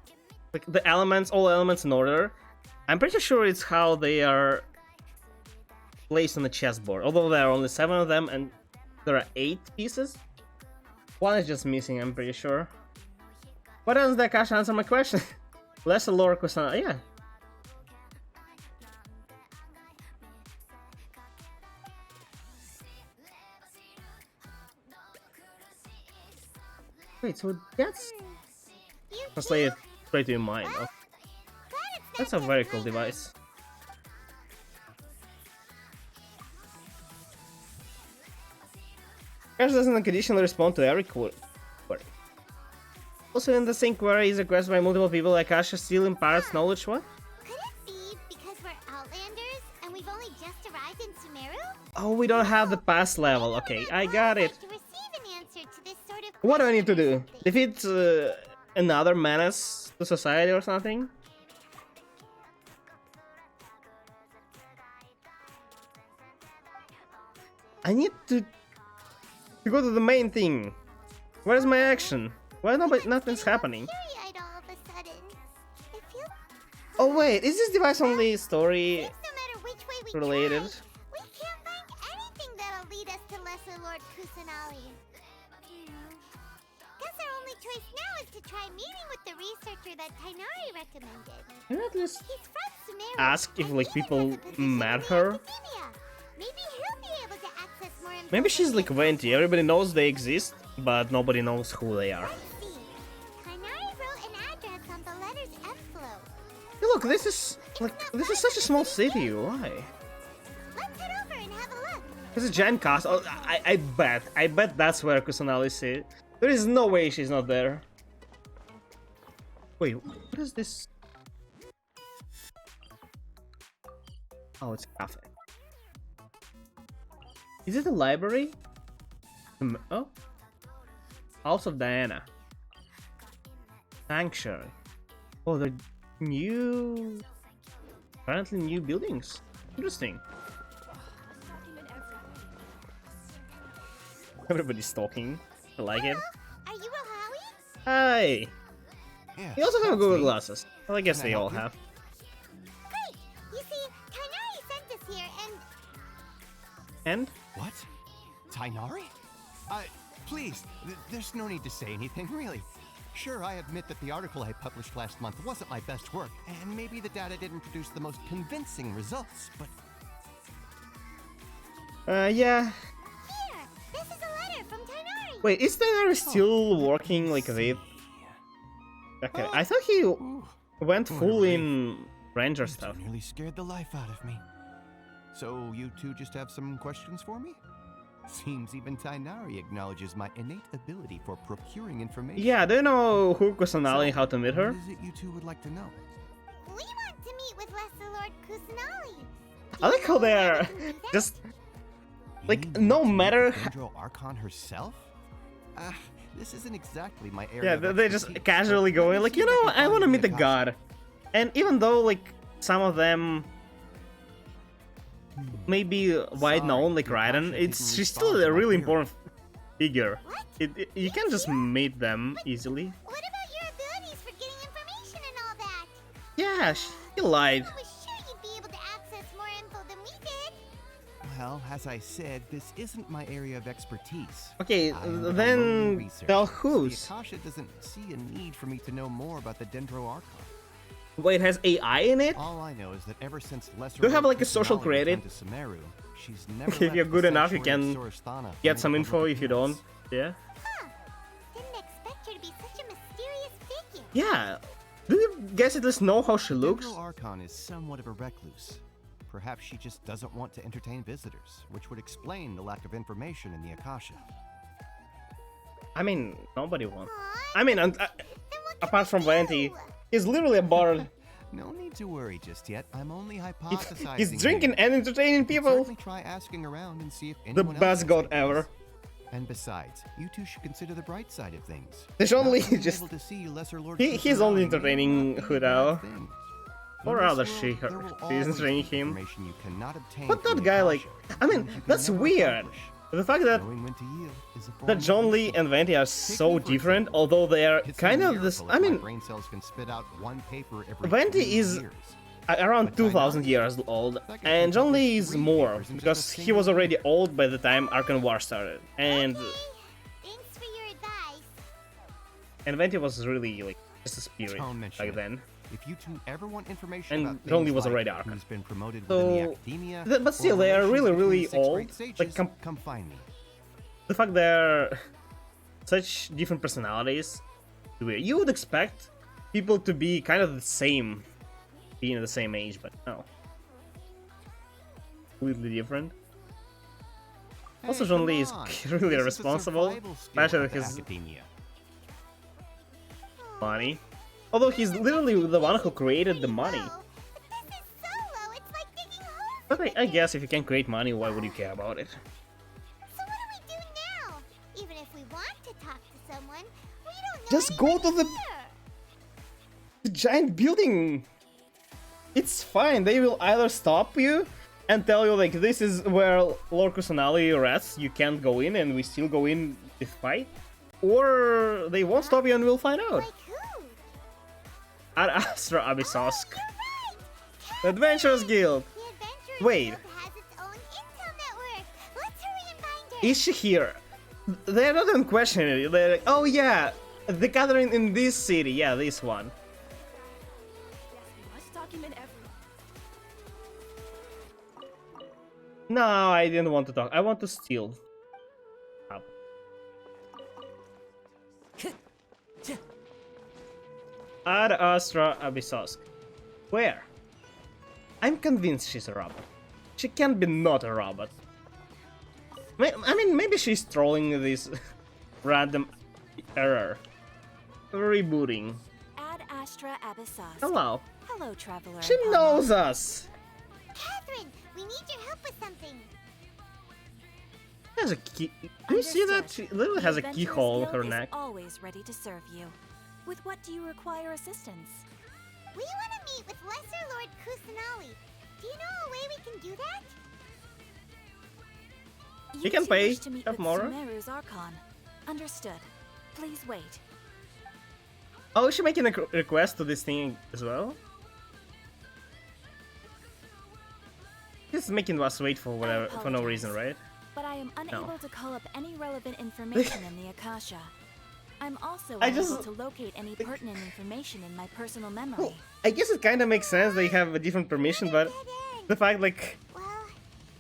like the elements, all elements in order. I'm pretty sure it's how they are placed on the chessboard. Although there are only 7 of them and there are 8 pieces. One is just missing, I'm pretty sure. Why doesn't the Akasha answer my question? Lesser Lord Kusanagi, yeah. Wait, so that's You translated straight to your mind. Oh, Glad it's that's not a very just cool mine. device. Akasha doesn't conditionally respond to every query. Also, in the same query is requested by multiple people, Akasha still imparts knowledge. What? Could it be because we're outlanders and we've only just arrived in Sumeru? Oh, we don't have the pass level. Maybe Okay, we're I not got it. qualified to receive an answer to this sort of What do I need to question or do? something. Defeat another menace to society or something? I need to To go to the main thing. Where's my action? Why nothing's happening? Teary-eyed all of a sudden. It feels Oh wait, is this device only story no matter which way we related? try, we can't find anything that'll lead us to Lesser Lord Kusanali. Guess our only choice now is to try meeting with the researcher that Tainari recommended. Can you at least He's from Sumeru. ask if and like even people has a position met in the her? academia. Maybe he'll be able to access more info. Maybe she's than like we Venti. Everybody knows they exist, but nobody knows who they are. I see. Tainari wrote an address on the letter's envelope. Hey, look, this is such a small city. Why? Let's head over and have a look. There's a giant castle. Oh, I bet that's where Kusanali is. There is no way she's not there. Wait, what is this? Oh, it's a cafe. Is it a library? Oh, House of Diana. Sanctuary. Oh, they're new. Apparently new buildings. Interesting. Everybody's talking. I like it. Are you Ohawi? Hi. Yeah, You also have that's Google me. Glasses. Well, I guess Can I they all help you? have. Great! You see, Tainari sent us here and... And? What? Tainari? Please, there's no need to say anything, really. Sure, I admit that the article I published last month wasn't my best work, and maybe the data didn't produce the most convincing results, but... Yeah. Here! This is a letter from Tainari! Wait, is Tainari still working like with... Okay, I thought he went full in Ranger stuff. Nearly scared the life out of me. So, you two just have some questions for me? Seems even Tainari acknowledges my innate ability for procuring information. Yeah, do you know who Kusanali and how to meet her? What is it you two would like to know? We want to meet with Lesser Lord Kusanali! I like how they're just... Like, You no want to meet matter... the Dendro Archon herself? This isn't exactly my area. Yeah, of they're just expertise, casually but going let me like, see you what know, can I find want to in meet the Akasha. god. And even though, like, some of them maybe wide known, like Raiden, she's still a really important figure. You can't just meet them easily. What about your abilities for getting information and all that? Yeah, she lied. I was sure you'd be able to access more info than we did. Well, as I said, this isn't my area of expertise. Okay, I am but a lone then researcher. tell The whose. Akasha doesn't see a need for me to know more about the Dendro Archon. Wait, it has AI in it? All I know is that ever since Lesser Do you have, Lord like, a social Kusanali credit? returned to Sumeru, she's never If left you're the good enough, you sanctuary can of Sorasthana for get any some public info if you don't. appearance. Yeah. Huh. Didn't expect her to be such a mysterious figure. Yeah. Do you guys at least know how she looks? Dendro Archon is somewhat of a recluse. Perhaps she just doesn't want to entertain visitors, which would explain the lack of information in the Akasha. I mean, nobody wants. Aw, I mean, then what can apart we from do? Venti, he's literally a bard. No need to worry just yet. I'm only hypothesizing. He's drinking here. and entertaining You can people. certainly try asking around and see if The anyone else best has god ideas. ever. And besides, you two should consider the bright side of things. There's Not only being just- able to see Lesser Lord He's Kusanali only may entertaining not be a Hudao. bad thing. Or In rather, this she- world, there will she's always entertaining be him. information you cannot obtain But from that the guy, like, Akasha, I mean, and you can that's never weird. accomplish. The fact that Knowing when to yield is a form that of John Lee wisdom. and Venti are Take so me, for different, example. although they are It's kind a of this. miracle I if my mean, brain cells can spit out one paper every Venti 3 is years. around But 2,000 Tainari- years old, Second, and John Lee is three more papers in just because a he was single already old by the time Arkan War started, and Okay. Thanks for your advice. Venti was really like just a spirit Don't mention back it. then. If you two ever want information And about John Lee things was like already Archon. who's been promoted So, within the academia, but still, or they are relations really, between really the six old. great sages, Like, come find me. The fact they're such different personalities, you would expect people to be kind of the same, being the same age, but no, completely different. Also, Hey, John come Lee is on. really This is a responsible, survival skill especially of with his academia. money. Although he's literally the one who created the money. Oh, but this is solo. It's like digging holes. But I guess if you can create money, why would you care about it? So what do we do now? Even if we want to talk to someone, we don't know Just go to anyone the- here. The giant building! It's fine, they will either stop you and tell you like this is where Lord Kusanali rests, you can't go in, and we still go in to fight, or they won't stop you and we'll find out. Like who? Ad Astra Abyssosque. Oh, you're right! The Adventurers Guild. The Adventurers Wait. Guild has its own intel network. Let's hurry and find her. Is she here? They're not even questioning it. They're like, oh yeah, the gathering in this city. Yeah, this one. Must document everything. No, I didn't want to talk. I want to steal. Up. Ad Astra Abyssosque. Where? I'm convinced she's a robot. She can't be not a robot. I mean, maybe she's trolling this random error. Rebooting. Ad Astra Abyssosque. Hello. Hello, traveler. She knows us. Catherine, we need your help with something. She has a key. Do you see that? She literally has a keyhole in her neck. Always ready to serve you. With what do you require assistance? We want to meet with Lesser Lord Kusanali. Do you know a way we can do that? You can two pay, wish to meet have with more. Sumeru's Archon. Understood. Please wait. Oh, is she making a request to this thing as well? She's making us wait for whatever, for no reason, right? But I am unable No. to call up any relevant information in the Akasha. I'm also I unable just- to locate any pertinent information in my personal memory. Well, I guess it kind of makes sense they have a different permission, but the fact like Well,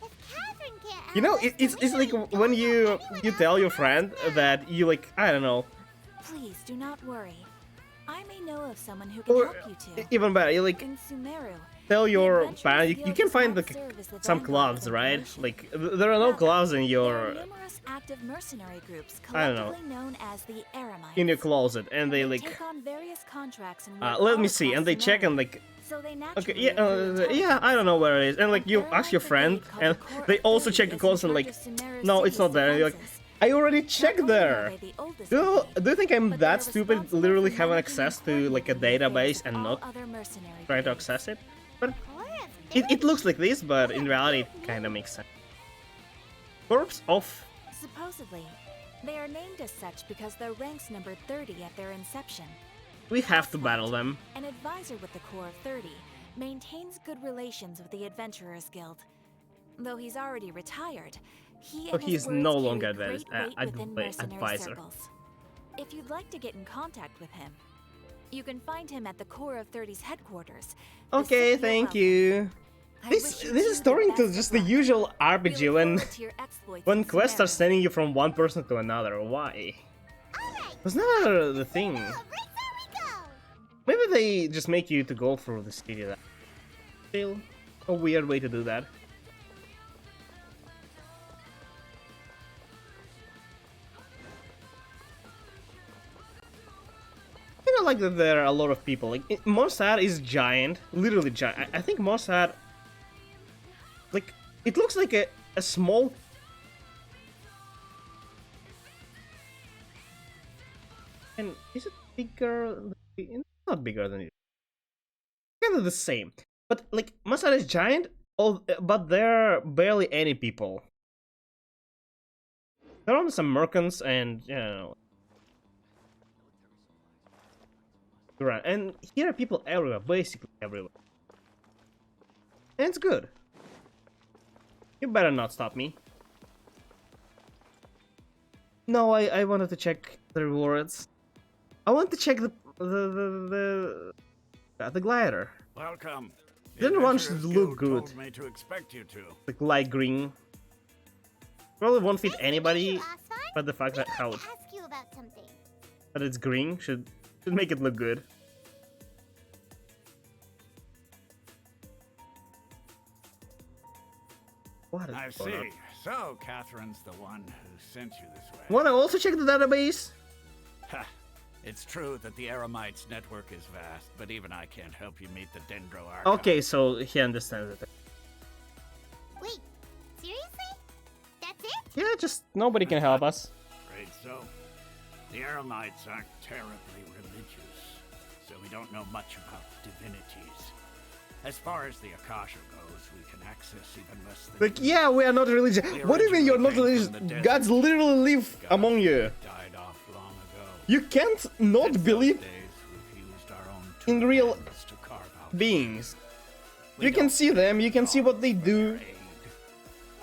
if Catherine can't you know, help us, it's then we like don't when know you anyone tell else your who friend knows that. that you like I don't know, Please do not worry. I may know of someone who can or help you too. even better, you like In Sumeru, tell your Adventurers parent you Guild can does find not like serve as the some vanguard gloves, of right? information. Like there are no Rather, gloves in there are your numerous active mercenary groups I don't know. collectively known as the Eremites. in your closet, and they like take on various contracts and work let all me see, across and they check Sumeru. and like So they okay, naturally yeah, accrue yeah, I don't know where it is, and like An you ask your Eremite friend, brigade called and the Corps they of also 30 check the is in clothes and charge like, of Sumeru's no, it's not city's there. And you're like, defenses. I already Not checked only are there. they the oldest Do brigade, you think I'm but they that are stupid, responsible literally for having managing access to and like a coordinating the affairs database of and all not other mercenary trying to brigades. access it? But Corps of it looks like this, but in reality it kinda makes sense. Corpse of... Supposedly, they are named as such because their ranks numbered 30 at their inception. We have to battle them. An advisor with the Corps of 30 maintains good relations with the Adventurers Guild. Though he's already retired, he So and his he's words no carry longer great weight within mercenary advisor. circles. If you'd like to get in contact with him, you can find him at the Corps of 30's headquarters. the Okay, City of thank Welcome. you. I This wish you is two the turning to best of just the luck. usual We RPG look when forward to your exploits when in quests are Sumeru. sending you from one person to another. Why? Alright, Was never the thing. right where we go. Maybe they just make you to go through the city. That still a weird way to do that. I don't like that there are a lot of people. Like Mossad is giant, literally giant. I think Mossad, like, it looks like a small. And is it bigger? It's not bigger than it. Kind of the same, but like Mossad is giant. But there are barely any people. There are only some merchants and you know. Right, and here are people everywhere, basically everywhere. And it's good. You better not stop me. No, I wanted to check the rewards. I want to check the glider. Welcome. Didn't one should look good. Told me to expect you to. Like light green. Probably won't fit Nice to meet anybody, you, Aslan. but the fact that We'd how like to ask you about something. that it's green should make it look good. What is I going on? see. So, Catherine's the one who sent you this way. Wanna also check the database? Ha! It's true that the Eremites network is vast, but even I can't help you meet the Dendro Archon. Okay, so he understands it. Wait, seriously? That's it? Yeah, just nobody can help us. Afraid so. The Eremites aren't terribly religious, so we don't know much about divinities. As far as the Akasha goes, we can access even less than Like, yeah, we are not religious. What do you mean you're not religious? Gods literally live among you. died off long ago. You can't not Since believe those days, we've used our own in two real hands to carve out beings. We You can don't see them, you can see what they for do, their aid.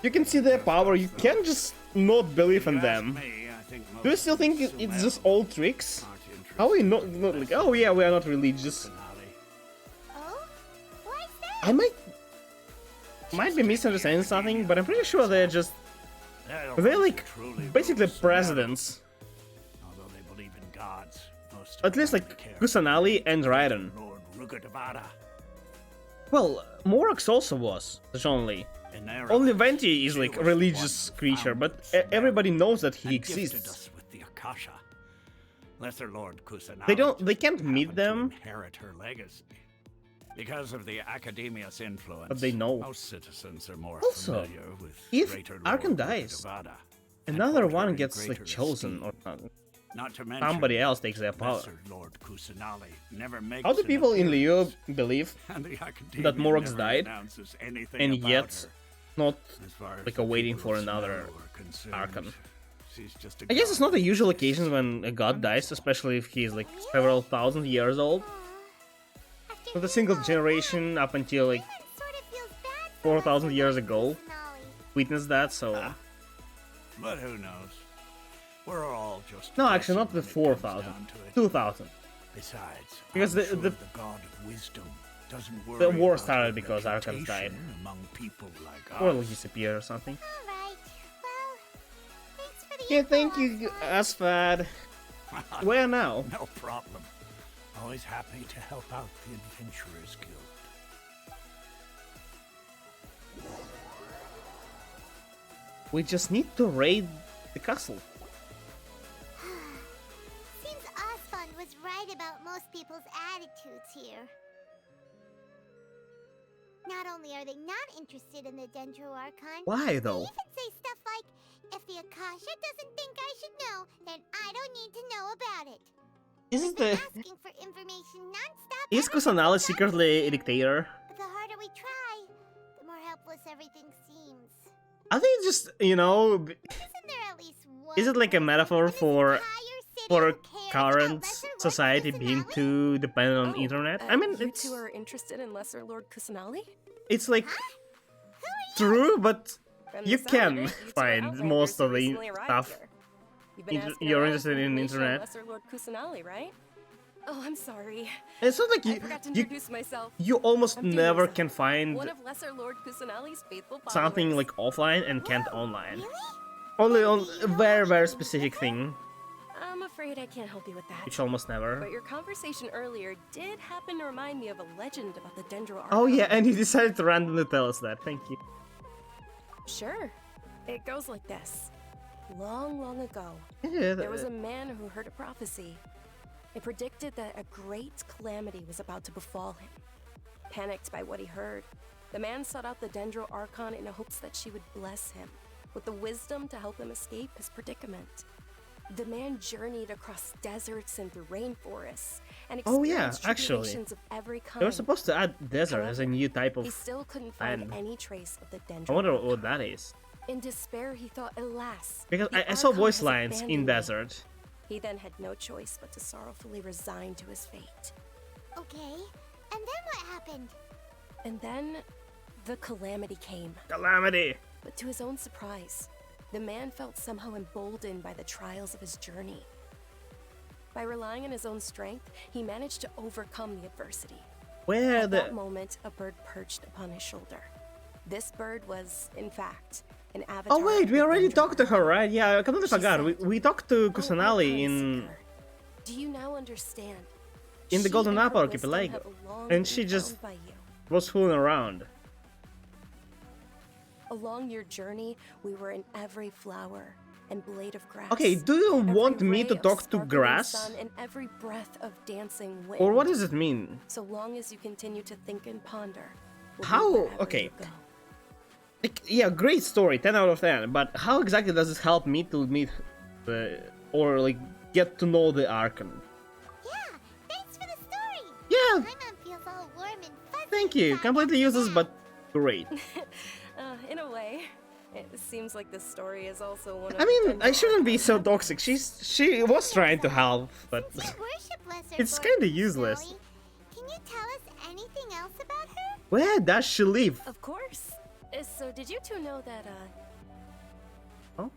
you can see their power, you can't just not believe in If you ask them. me, I think Do you most still think it's Sumeru just all tricks? aren't interested How are we not in like, oh yeah, we are not religious. personality. Oh? Why's that? I might be misunderstanding something, but I'm pretty sure they're just, they're like basically presidents. Although they believe in gods, most of At them least only like care Kusanali and Raiden. Lord Rugadavada. Well, Morox also was, only. In their Only eyes, Venti is she like a was the religious one who creature, founded but Sumeru everybody knows that he and gifted exists. us with the Akasha. Lesser Lord Kusanali They just can't meet happened to them, inherit her legacy. Because of the Academia's influence, but they know. most citizens are more Also, familiar with if Greater Arkan Lord dies, Rugadavada and another hold her one in gets like greater chosen, esteem. or Not to mention, somebody else takes their power. Lesser Lord Kusanali never makes How do an people in Leo appearance, believe and the Academia that Morox never died, announces anything and about yet her. not As far as like the waiting people for of another Sumeru are concerned, Arkan? she's just a I guess it's not the god. usual occasion when a god dies, especially if he's like several thousand years old. After With a hearing single all generation up until like that, sort of feels bad for 4,000 Lesser years Lord ago Kusanali. witnessed that, so... But who knows? We're all just No, actually not guessing the when it comes 4,000. down to it. 2,000. Besides, Because I'm the- sure the- god of wisdom doesn't worry The war about started her because Arkan died. reputation among people like Or us. like disappeared or something. Alright, well, thanks for the Okay, info, thank you, Asfad. Asfad. Where now? No problem. Always happy to help out the Adventurers Guild. We just need to raid the castle. Seems Asfand was right about most people's attitudes here. Not only are they not interested in the Dendro Archon, Why they though? even say stuff like, if the Akasha doesn't think I should know, then I don't need to know about it. Is We've it been the... asking for information nonstop Is ever since Kusanali we got secretly a here. dictator? But the harder we try, the more helpless everything seems. I think just, you know, Isn't there at least one is it like a person metaphor in this for entire city for who cares about current Lesser Lord society being Kusanali? too dependent on Oh, internet? I mean, you it's two are interested in Lesser Lord Kusanali? it's like Who are you? true, but From you the sound of can it, you two are find outlanders most who of the recently arrived stuff. here. You've been asking You're around interested for in information on internet. Lesser Lord Kusanali, right? Oh, I'm sorry. It's not like I forgot to introduce myself. you almost I'm never Dusa, can find one of Lesser Lord Kusanali's faithful followers. something like offline and can't Whoa, online. Really? Only on Do you a know very very anything specific thing, I'm afraid I can't help you with that. which almost never. But your conversation earlier did happen to remind me of a legend about the Dendro Archon. Oh yeah, and you decided to randomly tell us that. Thank you. Sure. It goes like this. Long, long ago, Yeah, there was a man who heard a prophecy. It predicted that a great calamity was about to befall him. Panicked by what he heard, the man sought out the Dendro Archon in hopes that she would bless him with the wisdom to help him escape his predicament. The man journeyed across deserts and through rainforests and Oh, yeah, experienced actually. tribulations of every kind. they were supposed to add desert as a new type He of. still couldn't find land. any trace of the Dendro I wonder Archon. what that is. In despair, he thought, alas, Because the I saw Archon voice has lines in abandoned me." desert. He then had no choice but to sorrowfully resign to his fate. Okay, and then what happened? And then, the calamity came. Calamity. But to his own surprise, the man felt somehow emboldened by the trials of his journey. By relying on his own strength, he managed to overcome the adversity. Where At that the? moment, a bird perched upon his shoulder. This bird was, in fact, an avatar. Oh wait, of we the already Dendro talked to her, Archon. right? Yeah, I completely She forgot. said, We talked to "Oh, Kusanali Archon in Seeker, do you now understand? the She Golden and her Apple wisdom Archipelago, have long and been she just found by you. was fooling around. Along your journey, we were in every flower and blade of grass. Okay, do you every want me ray to of talk to sparkling grass? sun and every breath of dancing wind. Or what does it mean? So long as you continue to think and ponder. we'll be How- wherever okay. you go. Like, yeah, great story, 10 out of 10. But how exactly does this help me to meet or like get to know the Archon? Yeah, thanks for the story. Yeah, My mom feels all warm and fuzzy Thank you. Completely useless, but great. In a way. It seems like this story is also one of I mean, the I shouldn't be so toxic. She was trying to help, but it's kind of useless. Can you tell us anything else about her? Where does she live? Of course. So did you two know that Oh?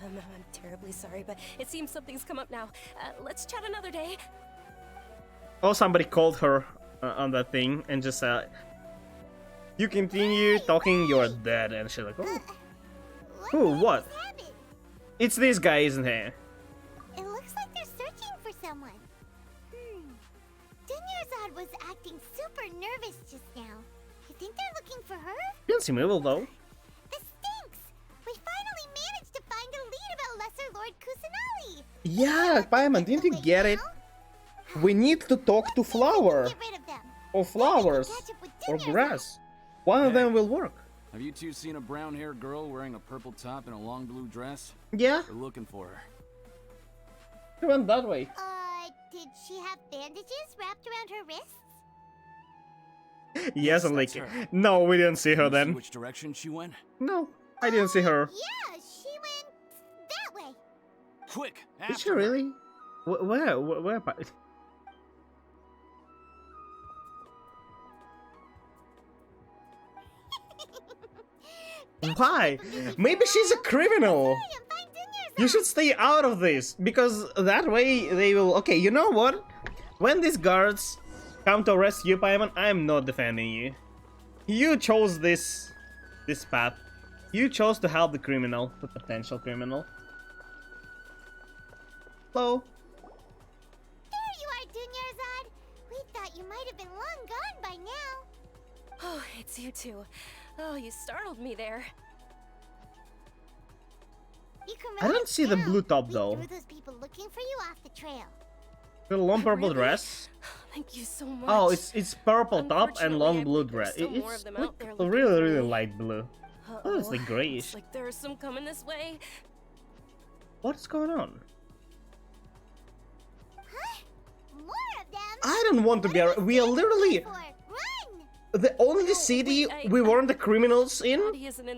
I'm terribly sorry, but it seems something's come up now. Let's chat another day. Oh, somebody called her on that thing and just you continue talking, you're dead, and she's like, oh. Who? What? It's this guy, isn't he? It looks like they're searching for someone. Dunyarzad was acting super nervous just now. You think they're looking for her? Didn't seem evil though. This stinks! We finally managed to find a lead about Lesser Lord Kusanali! Yeah, Paimon, didn't you get it? We need to talk to Flower. Or flowers. Or grass. One of them will work. Have you two seen a brown-haired girl wearing a purple top and a long blue dress? Yeah. We're looking for her. She went that way. Did she have bandages wrapped around her wrists? Yes, I'm like, no, we didn't see her then. Which direction she went? No, I didn't see her. Yeah, she went that way. Quick! Did she really? Where? Why? Maybe she's a criminal. You should stay out of this, because that way they will... Okay, you know what? When these guards come to arrest you, Paimon, I'm not defending you. You chose this path. You chose to help the criminal, the potential criminal. Hello? There you are, Dunyarzad. We thought you might have been long gone by now. Oh, it's you two. Oh, you startled me there. I don't see the blue top though. We threw those people looking for you off the trail. The long purple dress. Thank you so much. Oh, it's purple top and long blue dress. It's like really light blue. Oh, it's like grayish. Looks like there's some coming this way. What's going on? Huh? More of them? I don't want to be. We are literally the only city we weren't the criminals in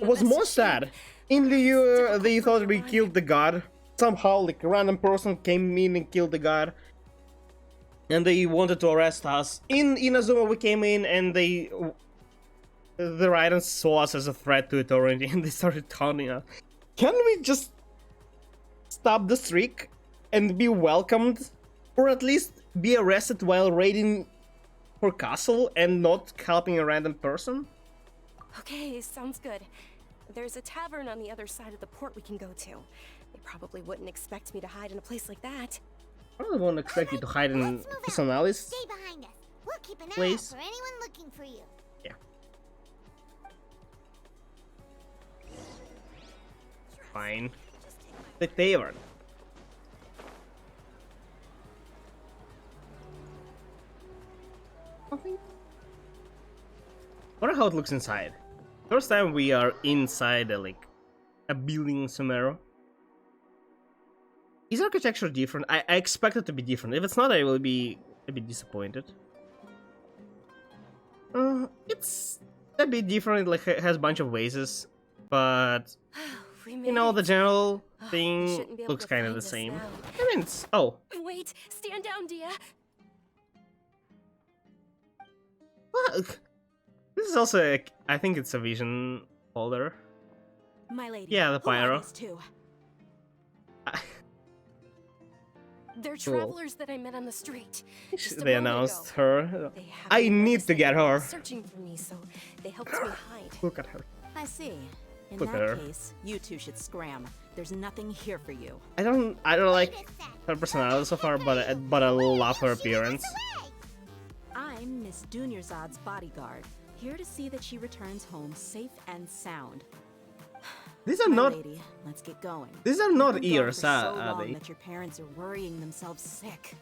was Mondstadt. In the they thought we killed the god. Somehow, like a random person came in and killed the god, and they wanted to arrest us. In Inazuma, we came in and the Raidens saw us as a threat to authority, and they started taunting us. Can we just stop the streak and be welcomed, or at least be arrested while raiding her castle and not helping a random person? Okay, sounds good. There's a tavern on the other side of the port we can go to. They probably wouldn't expect me to hide in a place like that. I don't want to expect you to hide in Kusanali's Stay behind us. We'll keep an eye out place. for anyone looking for you. Yeah. Fine. The tavern. Okay. Wonder how it looks inside. First time we are inside like a building in Sumeru. Is architecture different? I expect it to be different. If it's not, I will be a bit disappointed. It's a bit different. Like it has a bunch of vases, but you know the general thing looks kind of the same. I mean, it's Wait, stand down, Dia. Look. This is also I think it's a vision folder. My lady. Yeah, the pyro. They're travelers that I met on the street. They announced her. I need to get her. Searching for me, so they helped me hide. Look at her. I see. In Look at that her. case, you two should scram. There's nothing here for you. I don't like her personality so far, but I love her appearance. I'm Miss Dunyarzad's bodyguard, here to see that she returns home safe and sound. These are My not. lady, let's get going. These are not You've been gone ears, for so are long they? that your parents are worrying themselves sick.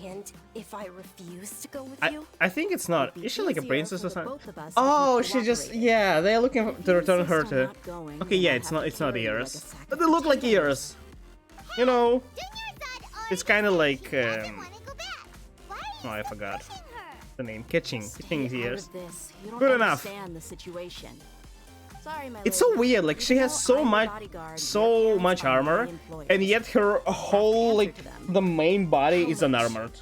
And if I refuse to go with you? I think it's not. Is she like a easier princess for or the something? both of us if Oh, we she just cooperated. they're looking to return her insist on to. not going, Okay, then yeah, I'll it's have not to carry you like a ears, sack but of they look like potatoes. ears. You know, it's kind of like Oh, I forgot the name. Catching ears. This. You don't Good enough. understand the situation. Sorry, my It's so lady. weird. Like she has so much, armor, and yet her whole the main body is unarmored.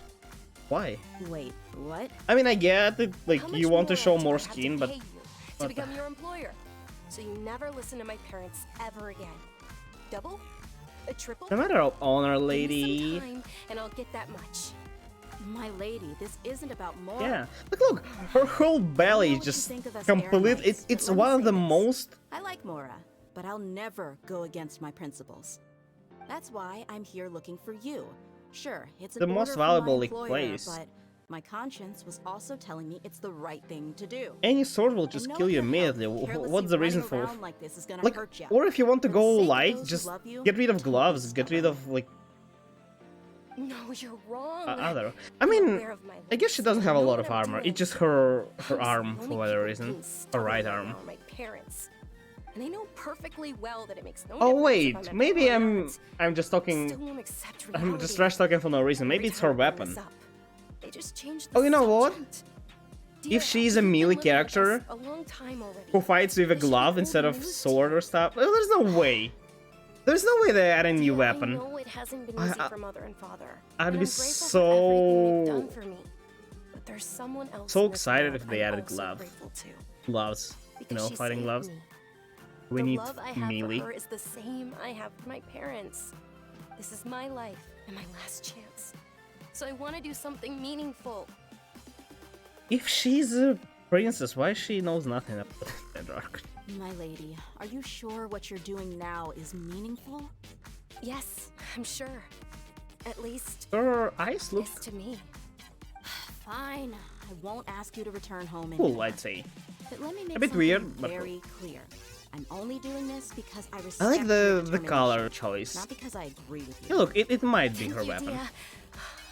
Why? Wait, what? I mean, I get it. Like you want to show more skin, but to become your employer, so you never listen to my parents ever again. Double? A triple? no matter of honor, lady. Give me some time and I'll get that much. My lady, this isn't about more. Yeah, look, her whole belly is just complete. It's one of the most. I like Mora, but I'll never go against my principles. That's why I'm here looking for you. Sure, it's The an most order from my valuable employer, place. but my conscience was also telling me it's the right thing to do. Any sword will just And kill you knowing your immediately. health, carelessly What's the reason running for? around like this is gonna Like, hurt ya. or if you want to For the go sake of light, those who just love you, get rid of don't be gloves. Get rid of like No, you're wrong. other. I mean, I guess she doesn't have a lot of armor. It's just her arm for whatever reason, her right arm. My parents. And they know perfectly well that it makes no Oh difference wait, if I'm maybe employed or not. I'm just talking. Still won't accept I'm reality. just trash talking for no reason. Maybe it's her Every time I bring weapon. this up, they just change the Oh, you know what? subject. If she's a melee character A long time already. who fights with a glove instead of sword or stuff, well, there's no way. There's no way they add a new I weapon. know it hasn't been easy for mother and father. I'd and be I'm grateful for everything they've done so for me. But there's someone else so in this excited world if they I'm added also gloves. grateful to. Gloves, you Because know, she fighting saved gloves. me. We The need love I have melee. for her is the same I have for my parents. This is my life and my last chance. So I want to do something meaningful. If she's a princess, why she knows nothing about Bedrock? My lady, are you sure what you're doing now is meaningful? Yes, I'm sure. At least Her eyes look yes to me. Fine. I won't ask you to return home cool, anymore. I'd say. But let me make A bit something weird, but very clear. I'm only doing this because I respect I like your the determination, color choice. not because I agree with you. Yeah, look, it might be her Thank you, weapon. dear.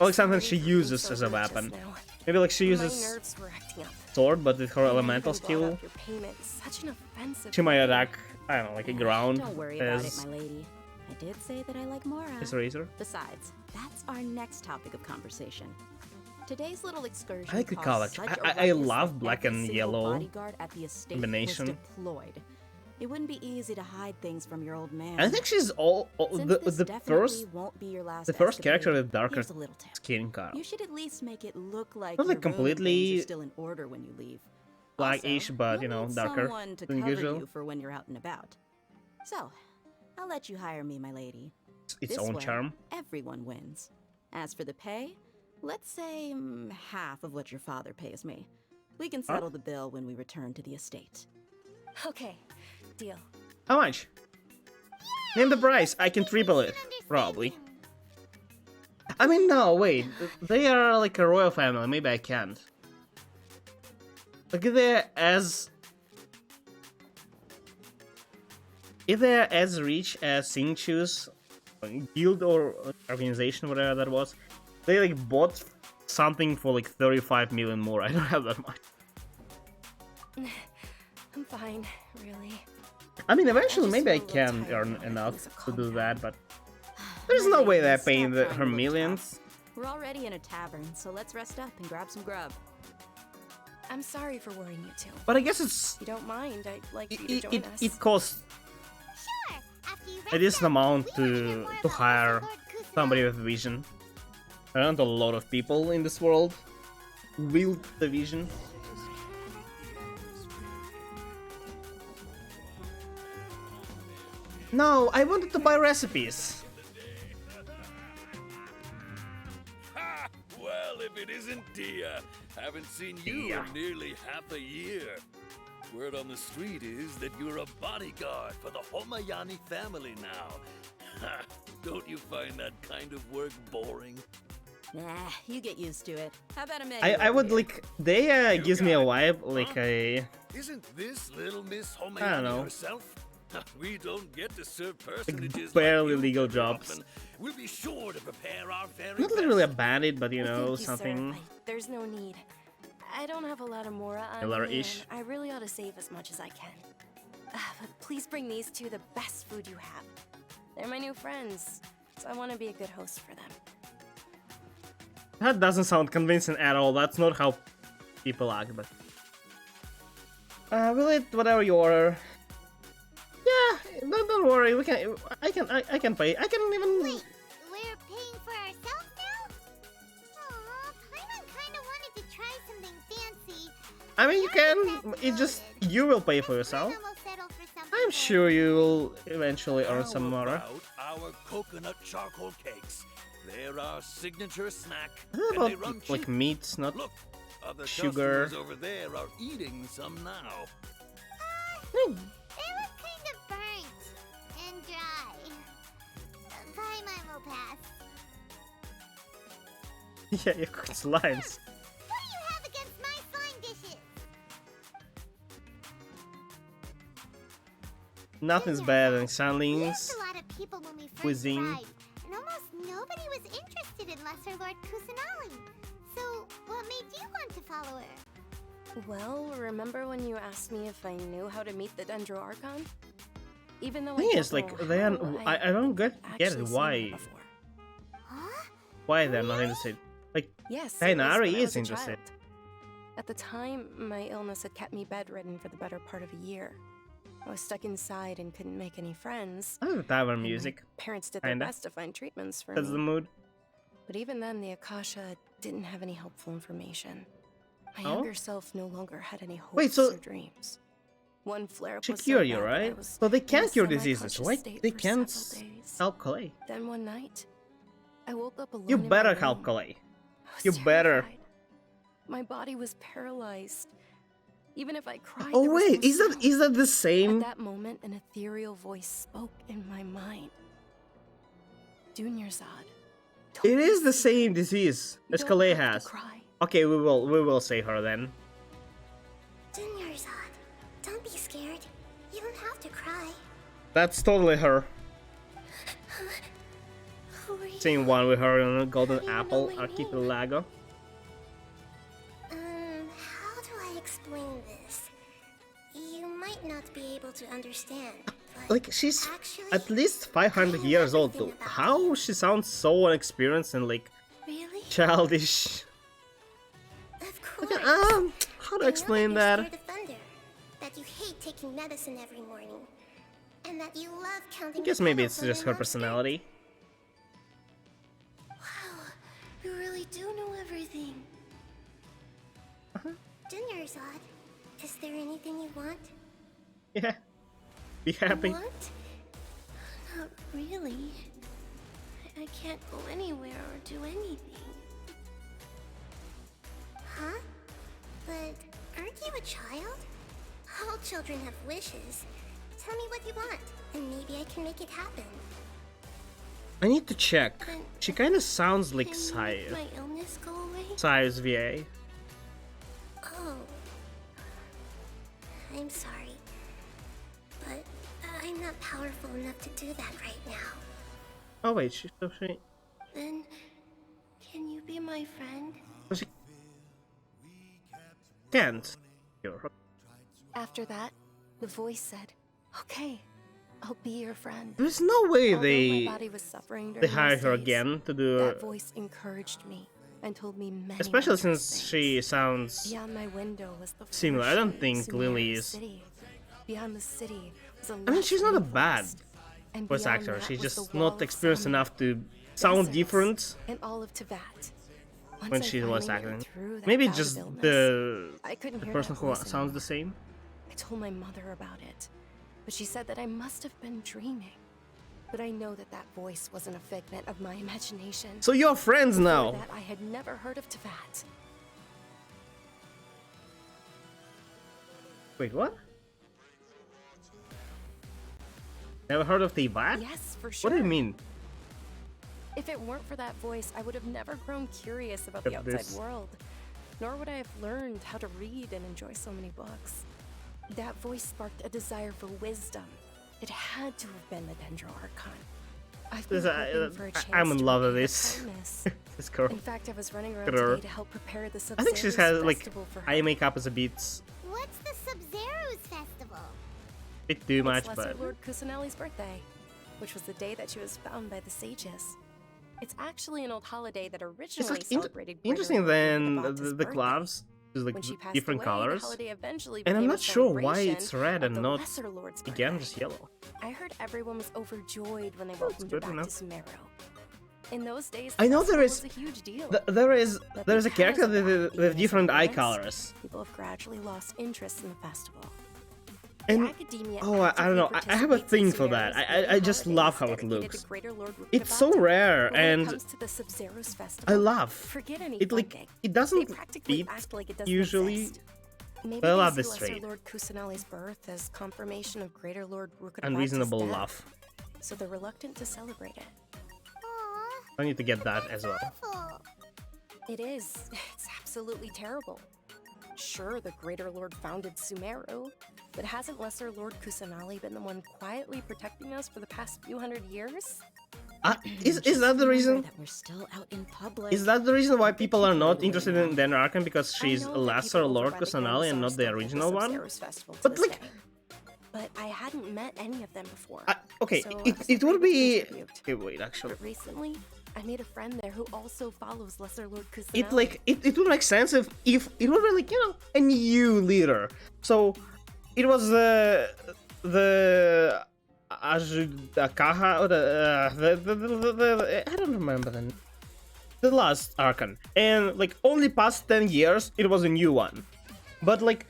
Or like something she Sorry for being uses so as a rude just weapon. now. Maybe like she My uses nerves were acting up. sword, but with her I elemental even brought skill, up your payment. Such an offensive she might thing. attack, I don't know, like a ground Don't worry about it, as my lady. I did say that I like Mora. his razor. Besides, that's our next topic of conversation. Today's little excursion I like the caused color. such a I ruckus love that black every and single yellow bodyguard at the estate combination. was deployed. It wouldn't be easy to hide things from your old man. I think she's all Since the this the definitely first won't be your last character escapade, with darker here's a little tip. skin color. You should at least make it look like Not your like room and completely things are still in order when you leave. blackish, Also, but you'll you know, need darker someone to than cover usual. you for when you're out and about. So, I'll let you hire me, my lady. Its This own way, charm. everyone wins. As for the pay, let's say half of what your father pays me. We can settle the bill when we return to the estate. Okay, deal. How much? Name the price. I can triple it, probably. I mean, no, wait. They are like a royal family. Maybe I can't. Like if they're as rich as Singchu's guild or organization, whatever that was, they like bought something for like 35 million more. I don't have that much. I'm fine, really. I mean, eventually just maybe I feel a little can tired earn now that enough things have to do calmed that, but there's no way they're paying Stop trying her to look millions. tough. We're already in a tavern, so let's rest up and grab some grub. I'm sorry for worrying you too. But I guess it's If you don't mind, I'd like for you to join us. it costs Sure. After you a decent amount we wanna hear to more about hire Lord Kusanagi. somebody with vision. There aren't a lot of people in this world who wield the vision. No, I wanted to buy recipes. Ha! Well, if it isn't Dia. Haven't seen you Dia. in nearly half a year. Word on the street is that you're a bodyguard for the Homayani family now. Ha! Don't you find that kind of work boring? Nah, you get used to it. How about a menu? I over would here? like they gives me a vibe like a Isn't this little Miss I don't Homayani know. herself? We don't get to serve personages barely like you legal very jobs. often. We'll be sure to prepare our very not best. literally a bandit, but you Well, know thank you, something. Sir. There's no need. I don't have a lot of Mora on Miller-ish. me, and I really ought to save as much as I can. But please bring these two the best food you have. They're my new friends, so I want to be a good host for them. That doesn't sound convincing at all. That's not how people act, but... we'll eat whatever you order. Yeah, don't worry. We can. I can pay. I can even. Wait, we're paying for ourselves now? Aw, Paimon kinda wanted to try something fancy. I mean, you can. It just you will pay for yourself. I'm sure you will eventually earn some more. How about our coconut charcoal cakes? They're our signature snack. How and they run about like cheap. meats, not Look, other sugar? customers over there are eating some now. They look kind of burnt and dry. Paimon will pass. Yeah, you cooked slimes. What do you have against my slime dishes? Nothing's better than We Sunlings. asked a lot of people when we first Cuisine. arrived, and almost nobody was interested in Lesser Lord Kusanali. So, what made you want to follow her? Well, remember when you asked me if I knew how to meet the Dendro Archon? Even though Thing I is, don't like, know they are. how, I don't get actually it. seen her Why? before. Why they're not interested? Like, Yes, it was when I Tainari was is a interested. child. At the time, my illness had kept me bedridden for the better part of a year. I was stuck inside and couldn't make any friends. I like the tavern music. Parents did their Kinda. best to find treatments for That's me. the mood. But even then, the Akasha didn't have any helpful information. My Oh? younger self no longer had any hopes Wait, so- or dreams. One flare-up She was so cure you, bad that I right? was So they in a can't cure diseases. semi-conscious Why state they for can't several days. help Clay? Then one night, I woke up alone You in my better room. help Clay. I was You better. terrified. My body was paralyzed. Even if I cried, Oh there was wait, no is that sound. the At same? that moment, an ethereal voice spoke in my mind. Dunyarzad. It is the same disease You as don't Calais have to has. cry. Okay, we will save her then. Dunyarzad, don't be scared. You don't have to cry. That's totally her. Who are you? Same one with her on a golden How do you know apple my archipelago. How do I explain this? You might not be able to understand, but Like she's actually, at least 500 I know years old. everything about How she sounds so inexperienced and like really? childish. Of course. How I to know explain that? that? You're scared of thunder, that you hate taking medicine every morning, and that you love counting. I guess the maybe petals it's on just your her mom's personality. skirt. Wow, you really do know everything. Dunyarzad, is there anything you want? Yeah. Be happy. Want? Not really. I can't go anywhere or do anything. Huh? But aren't you a child? All children have wishes. Tell me what you want, and maybe I can make it happen. I need to check. Then She kind of sounds like Can you Sai. make my illness go away? Sai's VA. Oh. I'm sorry. But I'm not powerful enough to do that right now. Oh wait, she Then, can you be my friend? she can't. cure her. After that, the voice said, "Okay, I'll be your friend." There's no way Although they my body was suffering they during hired those her days, again to do. That voice encouraged me and told me many Especially wondrous since things. she sounds Beyond my window was the similar. I don't flourishing think Lily Sumeru is. city. Beyond the city was a I mean, she's not a lush bad rainforest. And voice beyond actor. that She's was the just wall not of experienced sun, enough to sound deserts, different and all of Teyvat. Once when I she was finally made it acting. through that Maybe bout of just illness, I couldn't the hear person that who voice sounds anymore. the same. I told my mother about it, but she said that I must have been dreaming. But I know that that voice wasn't a figment of my imagination. So you're friends Before now. that, I had never heard of Teyvat. Wait, what? Never heard of Teyvat? Yes, for sure. What do you mean? If it weren't for that voice, I would have never grown curious about the Look at outside this. world. Nor would I have learned how to read and enjoy so many books. That voice sparked a desire for wisdom. It had to have been the Dendro Archon. I've been hoping for a chance I'm in to love with repay this. her kindness. This girl. In fact, I was running around Look at her. today to help prepare the I think she Sub-Zero's has like festival for her. eye makeup as a bit What's the Sub-Zero's festival? bit too much, It's Lesser but Lord Kusanali's birthday, which was the day that she was found by the sages. It's actually an old holiday that It's originally like celebrated interesting Greater than Lord Rukaba's the birthday. gloves. There's like When she passed different away, the colors. holiday eventually And I'm became a not sure why celebration it's red of and the not, Lesser Lord's again, birthday. just yellow. I heard everyone was overjoyed when they welcomed her good to back know. to Sumeru. In those days, I know the there festival is was a huge deal. there is a But character because of that, with being different eye misunderstood, colors. People have gradually lost interest in the festival. And Academia I don't know. I have a actively thing for participates that. in I just holidays love how it dedicated looks. to Greater Lord It's so Rukabata. rare, But when it and comes to the Sub-Zero's I festival, love forget any it. Like funding. it They doesn't practically fit act like it doesn't usually. exist. Maybe But I love they this see Lesser trait. Lord Kusanali's birth as confirmation of Greater Lord Rukabata's Unreasonable death, love. so they're reluctant to celebrate it. I need to get that as well. It is. It's absolutely terrible. Sure, the Greater Lord founded Sumeru, but hasn't Lesser Lord Kusanali been the one quietly protecting us for the past few hundred years? Is that the reason? That we're still out in public. Is that the reason why people are not interested in Den Arkan, because she's I know a that lesser people over Lord by the Kusanali and Gensar not the still hold original one? Sub-Zero's festival to But this like, day. But I hadn't met any of them before. okay, so I was it would afraid to be. contribute. Okay, wait, actually. But recently, I made a friend there who also follows Lesser Lord Kusanali. It would make sense if it would be like, you know, a new leader. So it was the Ajudakaha or the I don't remember the last Archon, and like only past 10 years it was a new one. But like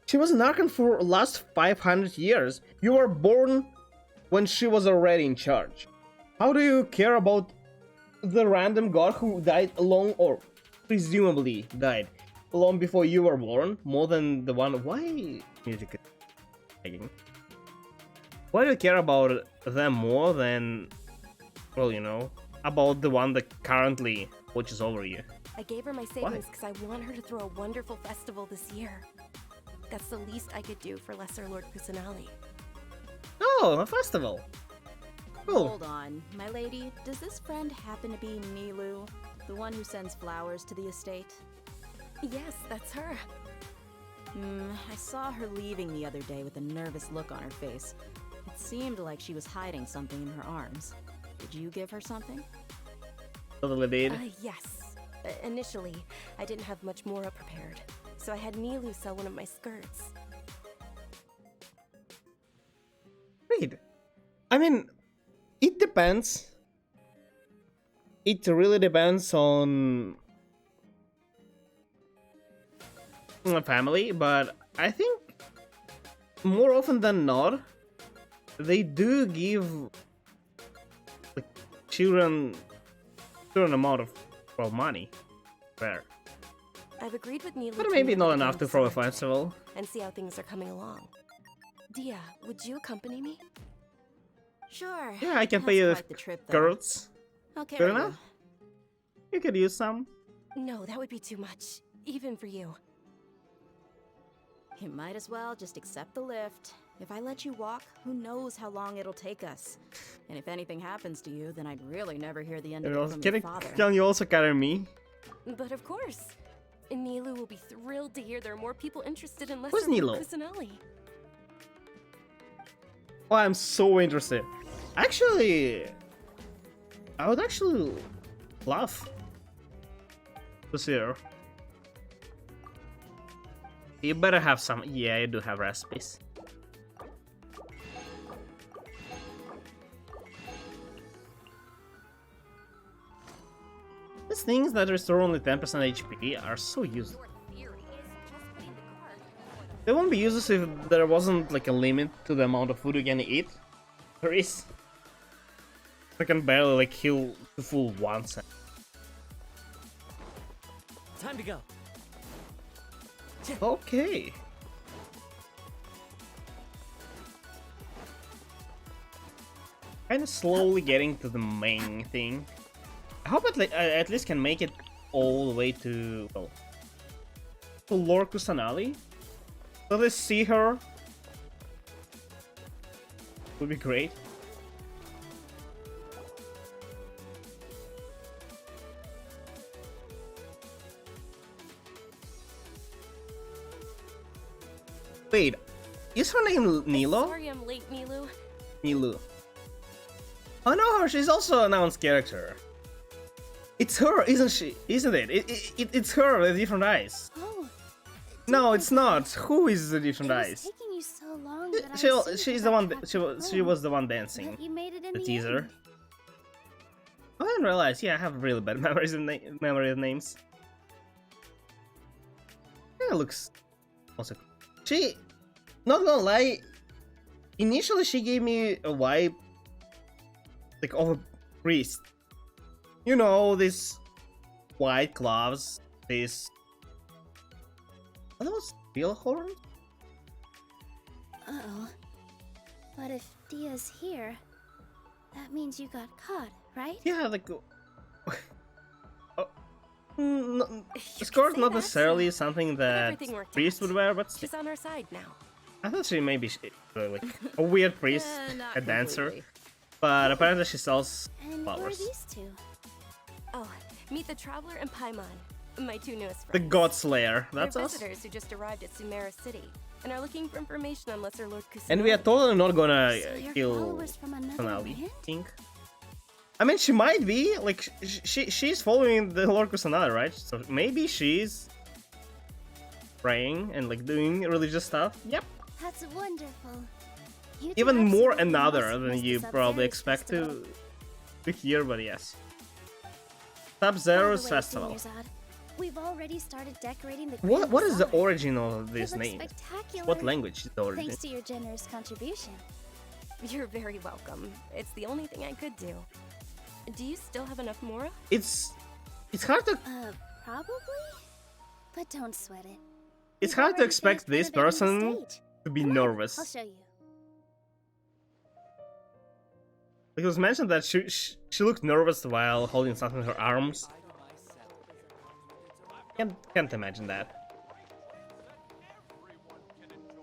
she was an Archon for last 500 years. You were born when she was already in charge. How do you care about the random god who died long, or presumably died long before you were born, more than the one? Why music is lagging? Why do you care about them more than, well, you know, about the one that currently watches over you? I gave her my savings because I want her to throw a wonderful festival this year. That's the least I could do for Lesser Lord Kusanali. Oh, a festival. Cool. Hold on, my lady. Does this friend happen to be Nilu, the one who sends flowers to the estate? Yes, that's her. I saw her leaving the other day with a nervous look on her face. It seemed like she was hiding something in her arms. Did you give her something? Totally did. Yes. Initially, I didn't have much more prepared, so I had Nilu sell one of my skirts. Wait. I mean, it depends. It really depends on the family, but I think more often than not, they do give like children amount of, well, money. Fair. I've agreed with Nilu, But to maybe meet not up enough again to throw a summer festival. and see how things are coming along. Dia, would you accompany me? Sure. Yeah, I can That's pay you with quite the trip, though. girls. Okay, Good enough? You could use some. No, that would be too much, even for you. You might as well just accept the lift. If I let you walk, who knows how long it'll take us. And if anything happens to you, then I'd really never hear the end of it from your father. Can you also carry me? But of course. Nilu will be thrilled to hear there are more people interested in Who's Lesser Lord Nilo? Kusanali. Oh, I'm so interested. Actually, I would actually love to see her. You better have some. Yeah, you do have recipes. These things that restore only 10% HP are so useless. They won't be useless if there wasn't like a limit to the amount of food you can eat. There is. I can barely like heal to full once. Time to go. Okay. Kinda slowly getting to the main thing. I hope I at least can make it all the way to, well, to Lord Kusanali. So they see her. Would be great. Wait, is her name Nilo? Sorry I'm late, Nilu. Nilu. Oh no, she's also an announced character. It's her, isn't she? Isn't it? It's her with different eyes. Oh. No, it's not. Who is the different It was eyes? taking you so long that I assumed She's you the got one. trapped She at was. She home. was the one dancing. But you made it in The the teaser. end. I didn't realize. Yeah, I have really bad memories and memory of names. Yeah, it looks also. She, not gonna lie. Initially, she gave me a vibe like of a priest. You know, these white gloves. This. Are those real horns? Uh-oh. But if Dia's here, that means you got caught, right? Yeah, like. Skirt not necessarily something that everything worked priest would wear, but She's on our side now. I thought she may be like a weird priest, not a dancer, completely. but apparently she sells And who are flowers. these two? Oh, meet the Traveler and Paimon, my two newest The friends. God Slayer, that's They're us. visitors who just arrived at Sumeru City and are looking for information on Lesser Lord Kusanagi. And we are totally not gonna So you're kill followers from another Sonali, land? think. I mean, she might be like she's following the Lord Kusanagi, right? So maybe she's praying and like doing religious stuff. Yep. That's wonderful. You two Even more absolutely another must than miss you the probably Sub-Zero's expect festival. to hear, but yes. By Sub-Zero's the way, Festival. Senior Zod, we've already started decorating the What Grand is the Bazaar. origin of It this looks name? spectacular. What language is the origin? Thanks to your generous contribution. You're very welcome. It's the only thing I could do. Do you still have enough Mora? It's hard to Probably? But don't sweat it. it's We've hard to already expect finished this renovating the person stage. to be Come on, nervous. I'll show you. It was mentioned that she looked nervous while holding something in her arms. Can't imagine that.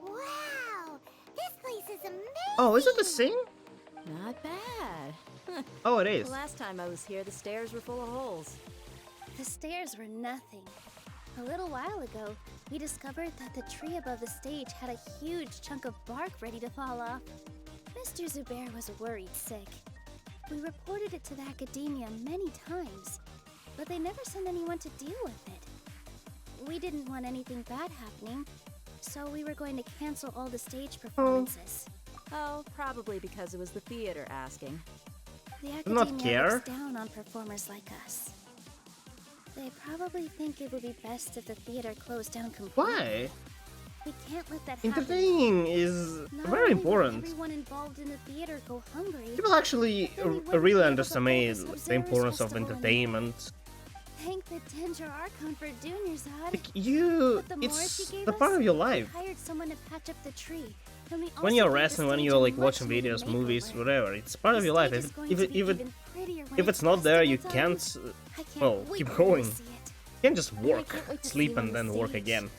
Wow! This place is amazing! Oh, is it the same? Not bad. Oh, it is. The last time I was here, the stairs were full of holes. The stairs were nothing. A little while ago, we discovered that the tree above the stage had a huge chunk of bark ready to fall off. Mr. Zubair was worried sick. We reported it to the academia many times, but they never sent anyone to deal with it. We didn't want anything bad happening, so we were going to cancel all the stage performances. Oh, probably because it was the theater asking. The Do not academia care. looks down on performers like us. They probably think it would be best if the theater closed down completely. Why? We can't let that happen. Entertaining is Not very only will important. everyone involved in the theater go hungry. People actually then we wouldn't be really able to underestimate hold the Sub-Zero's importance of festival entertainment. Thank the Dendro Archon for Junior Zod. Like you, With the Morris it's he gave the us, part of your we life. hired someone to patch up the tree. And we When also you're gave the resting, when stage you're a like watching much-needed videos, movies, makeover. whatever, it's part of The your life. stage is If, going if, to it, be if, it, even prettier when if it's not there, you can't. I can't Well, wait keep for you to going. see it. You can't just I work, can't wait to see sleep, you on and the then work stage. again.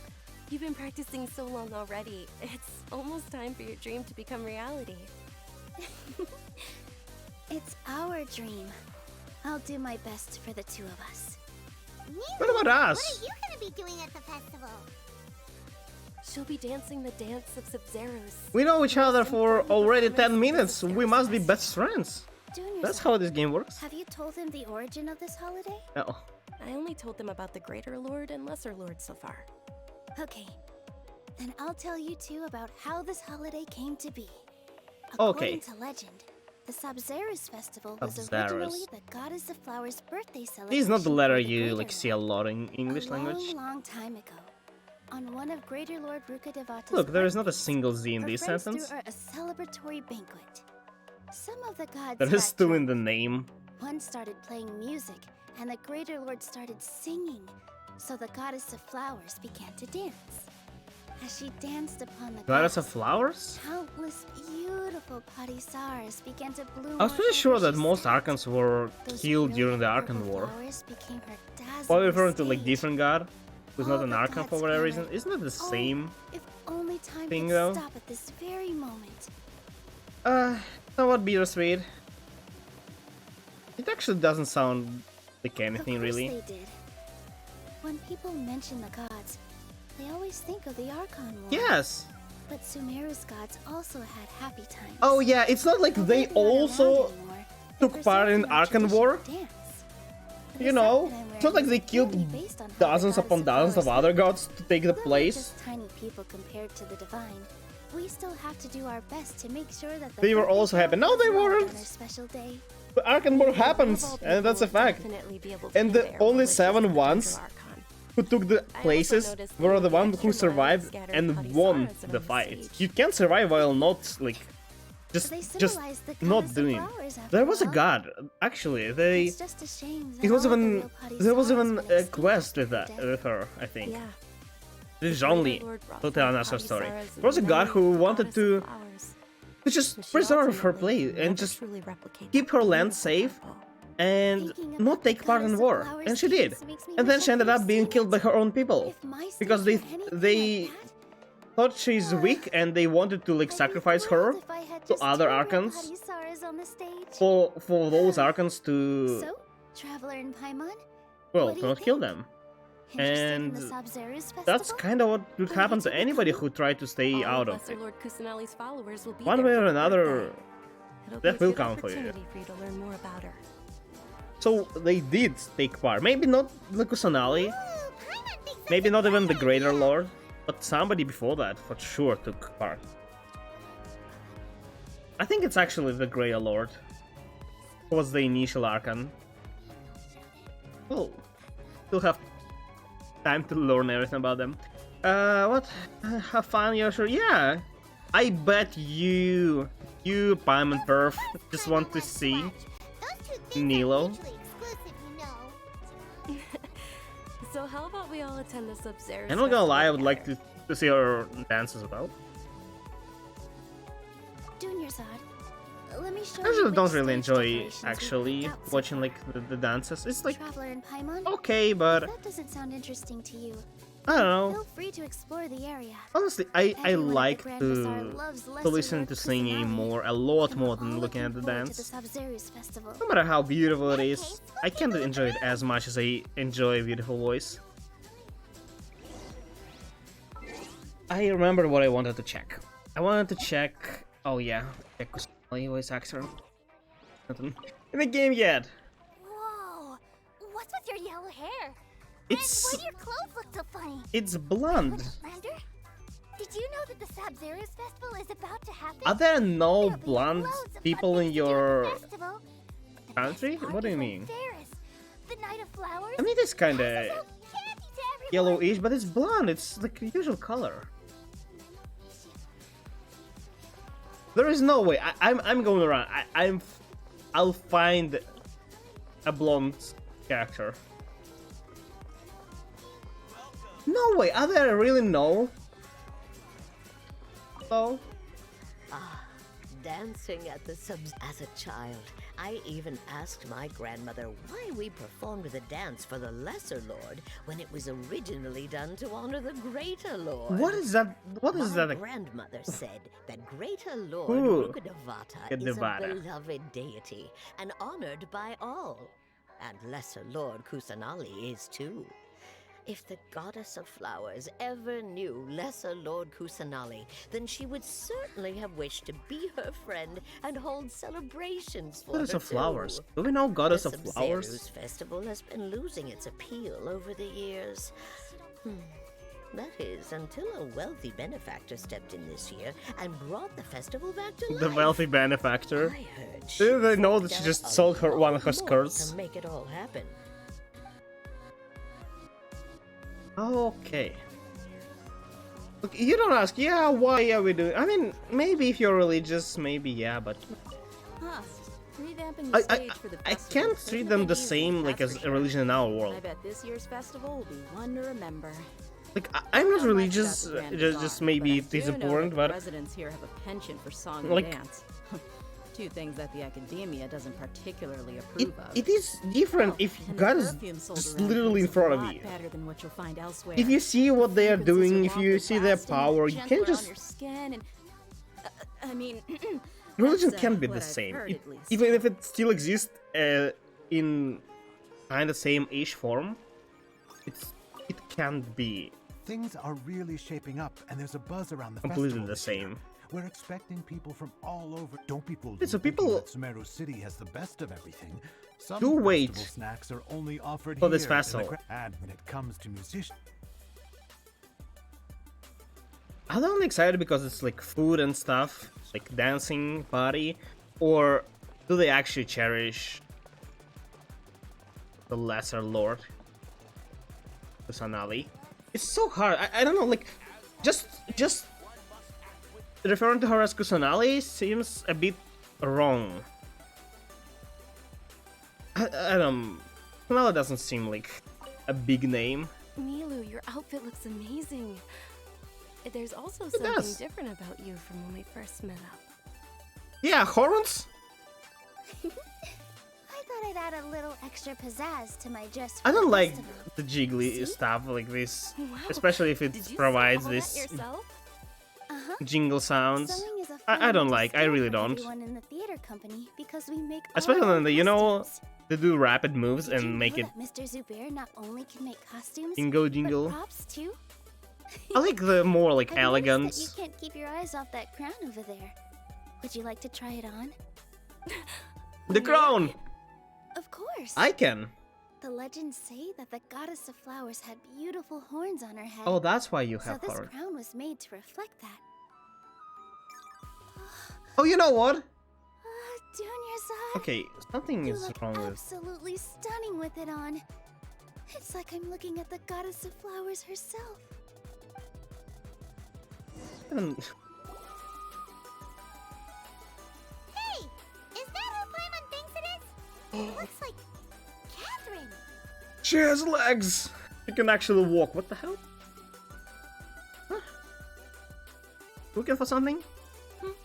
You've been practicing so long already. It's almost time for your dream to become reality. It's our dream. I'll do my best for the two of us. What about us? What are you gonna be doing at the festival? She'll be dancing the dance of Sub-Zeros. We know each other for already 10 minutes. We must be best friends. Junior That's Zod, how this game works. Have you told them the origin of this holiday? No. I only told them about the Greater Lord and Lesser Lord so far. Okay. Then I'll tell you two about how this holiday came to be. Okay. According to legend, the Sub-Zero's festival was Sub-Zero's. originally the Goddess of Flowers' birthday celebration. This is not the letter for the you Greater like Lord. see a lot in English a language. long time ago, on one of Greater Lord Ruka Devata's Look, there is not a birthdays, single Z in her this friends sentence. threw her a celebratory banquet. Some of the gods There is got two in drunk. the name. One started playing music, and the Greater Lord started singing, so the Goddess of Flowers began to dance. As she danced upon the Goddess of Flowers? countless beautiful Parisaras began to bloom. I was pretty sure that wherever she most stepped. Archons were Those killed during the brilliant Archon purple War. flowers became her dazzling Probably referring to like stage. different god, who's All not an the Archon for gods whatever reason. gathered. Isn't it the Oh, same? If only time thing, could though? stop at this very moment. Somewhat bittersweet. It actually doesn't sound like anything Of course really. they did. When people mention the gods, they always think of the Archon War. Yes. But Sumeru's gods also had happy times. Oh yeah, it's not like Though they they're not around also anymore, they took part in preserved our Archon traditional War. dance. You know, it's not like they killed dozens upon dozens of other gods to take the place. Just tiny people compared to the divine. We still have to do our best to make sure that They were also happy. No, they weren't. on their special day. The Arcane War happens, and that's a fact. And the only 7 ones who took the places were the ones who survived and won the fight. You can't survive while not, like, just not doing. There was a god, actually. It was even there was even a quest with her, I think. This is only to tell another story. There was a god who wanted to just preserve her place and just keep her land safe and not take part in war, and she did. And then she ended up being killed by her own people because they thought she's weak and they wanted to like sacrifice her to other Archons for those Archons to well, not kill them. And that's kind of what would happen to anybody who tried to stay out of it. One way or another, that will count for you. So they did take part. Maybe not the Kusanali, maybe not even the Greater Lord, but somebody before that for sure took part. I think it's actually the Greater Lord who was the initial Archon. Well, still have time to learn everything about them. What? Have fun, Yoshua? Yeah! I bet you, Paimon Perf, just want to see Nilo. So how about we all attend the Sub-Zero? I'm not gonna lie, I would like to see her dance as well. Let me show I you don't really enjoy actually watching like the dances. It's like okay, but that doesn't sound interesting to you. I don't know. Feel free to explore the area. Honestly, I like to listen to singing more, a lot more than looking at the dance. No matter how beautiful it is, I can't enjoy it as much as I enjoy a beautiful voice. I remember what I wanted to check. I wanted to check. Oh yeah, check voice actor. Nothing in the game yet. Whoa! What's with your yellow hair? It's. And why do your clothes look so funny? It's blonde. Lander, did you know that the Sub-Zero's festival is about to happen? Are there no blonde people in your country? What do you mean? The night of flowers. I mean, it's kind of yellowish, but it's blonde. It's like the usual color. There is no way. I'm going around. I'll find a blonde character. No way. Are there really no? Oh. Dancing at the subs as a child. I even asked my grandmother why we performed the dance for the Lesser Lord when it was originally done to honor the Greater Lord. What is that? What is that? My grandmother said that Greater Lord Rukkhadevata is a Rukkhadevata. beloved deity and honored by all. And Lesser Lord Kusanali is too. If the goddess of flowers ever knew Lesser Lord Kusanali, then she would certainly have wished to be her friend and hold celebrations for Goddess her of flowers. too. Do we know Goddess The of flowers? Sub-Zero's festival has been losing its appeal over the years. That is, until a wealthy benefactor stepped in this year and brought the festival back to life. The wealthy benefactor. I heard Do they know that she does just a sold her one of her lot more skirts? to make it all happen. Okay. Look, you don't ask, yeah, why are we doing? I mean, maybe if you're religious, maybe yeah, but Revamping the stage for the I festival can't treat them the same like as a religion in our world. I bet this year's festival will be one to remember. Like I'm not religious, just maybe it is I do know important, that the but residents here have a penchant for song like, and dance. Two things that the academia doesn't particularly approve of. it is different if God is just literally in front of you. Better than what you'll find elsewhere. If you see what they are doing, if you see their power, you can't just. I mean, Religion can be the same, even if it still exists in kind of same-ish form. It can be Things are really shaping up, and there's a buzz around the Completely festival the this year. same. We're expecting people from all over. Don't be fooled. Wait, so into thinking people that Sumeru City has the best of everything. Some do wait festival snacks are only offered for here this festival. And when it comes to musicians, Are they only excited because it's like food and stuff, like dancing, party, or do they actually cherish the lesser lord, Kusanali? It's so hard. I don't know. Like, just referring to her as Kusanali seems a bit wrong. I don't. Kusanali doesn't seem like a big name. Milu, your outfit looks amazing. There's also something different about you from when we first met up. Yeah, horns. I thought I'd add a little extra pizzazz to my dress. I for don't the like festival. the jiggly stuff like this, Wow. especially if it Did you provides sew all that this yourself? jingle sounds. Sewing is a I fun don't way to like. I skill really for don't. everyone in the theater company because we make Especially our when own you know costumes. they do rapid moves Did you and make know it that Mr. Zubair not only can make costumes, jingle but jingle. props too? I like the more like I've noticed elegant. that you can't keep your eyes off that crown over there. Would you like to try it on? The crown. Of course. I can. The legends say that the goddess of flowers had beautiful horns on her head. Oh, that's why you So have this horn. crown was made to reflect that. Oh, you know what? Junior-san, Okay, something you is look wrong with. absolutely stunning with it on. It's like I'm looking at the goddess of flowers herself. Hey, is that who Paimon thinks it is? It looks like Catherine. She has legs. She can actually walk. What the hell? Huh? Looking for something?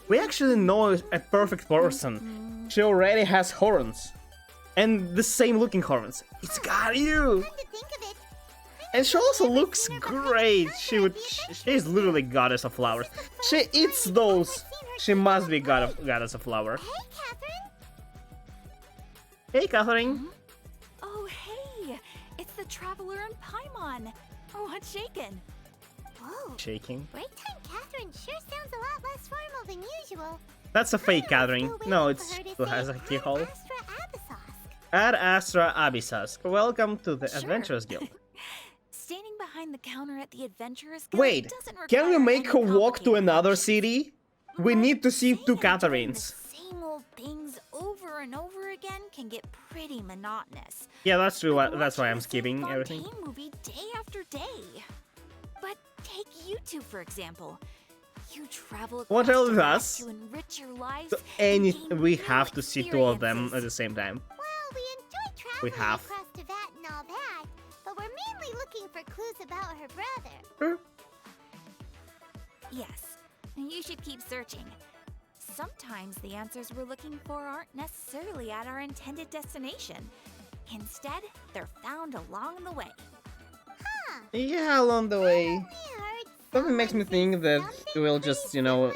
We actually know a perfect person. She already has horns. And the same looking horns. It's got you! And she also looks great. She's literally goddess of flowers. She eats those. She must be goddess of flower. Hey, Catherine. Oh, hey! It's the Traveler and Paimon. What's shaken? Whoa. Shaking. Break time Catherine sure sounds a lot less formal than usual. That's a fake Catherine. No, it's who has a keyhole. Ad Astra Abyssas. Welcome to the Adventurers Guild. Standing behind the counter at the Adventurers Guild Wait, doesn't can we require make any her walk to complicated another functions. city? We need to see two Catherines. Same old things over and over again can get pretty monotonous. Yeah, that's true. That's why I'm skipping Same everything. Fontaine movie day after day. But take you two for example. You travel What across else the with map us? to enrich your lives. So and gain we new have to see two of them experiences. at the same time. Well, we enjoy We traveling have. across Tibet and all that, but we're mainly looking for clues about her brother. Yes, and you should keep searching. Sometimes the answers we're looking for aren't necessarily at our intended destination. Instead, they're found along the way. Yeah, along the way. Something makes me think that we'll just, you know,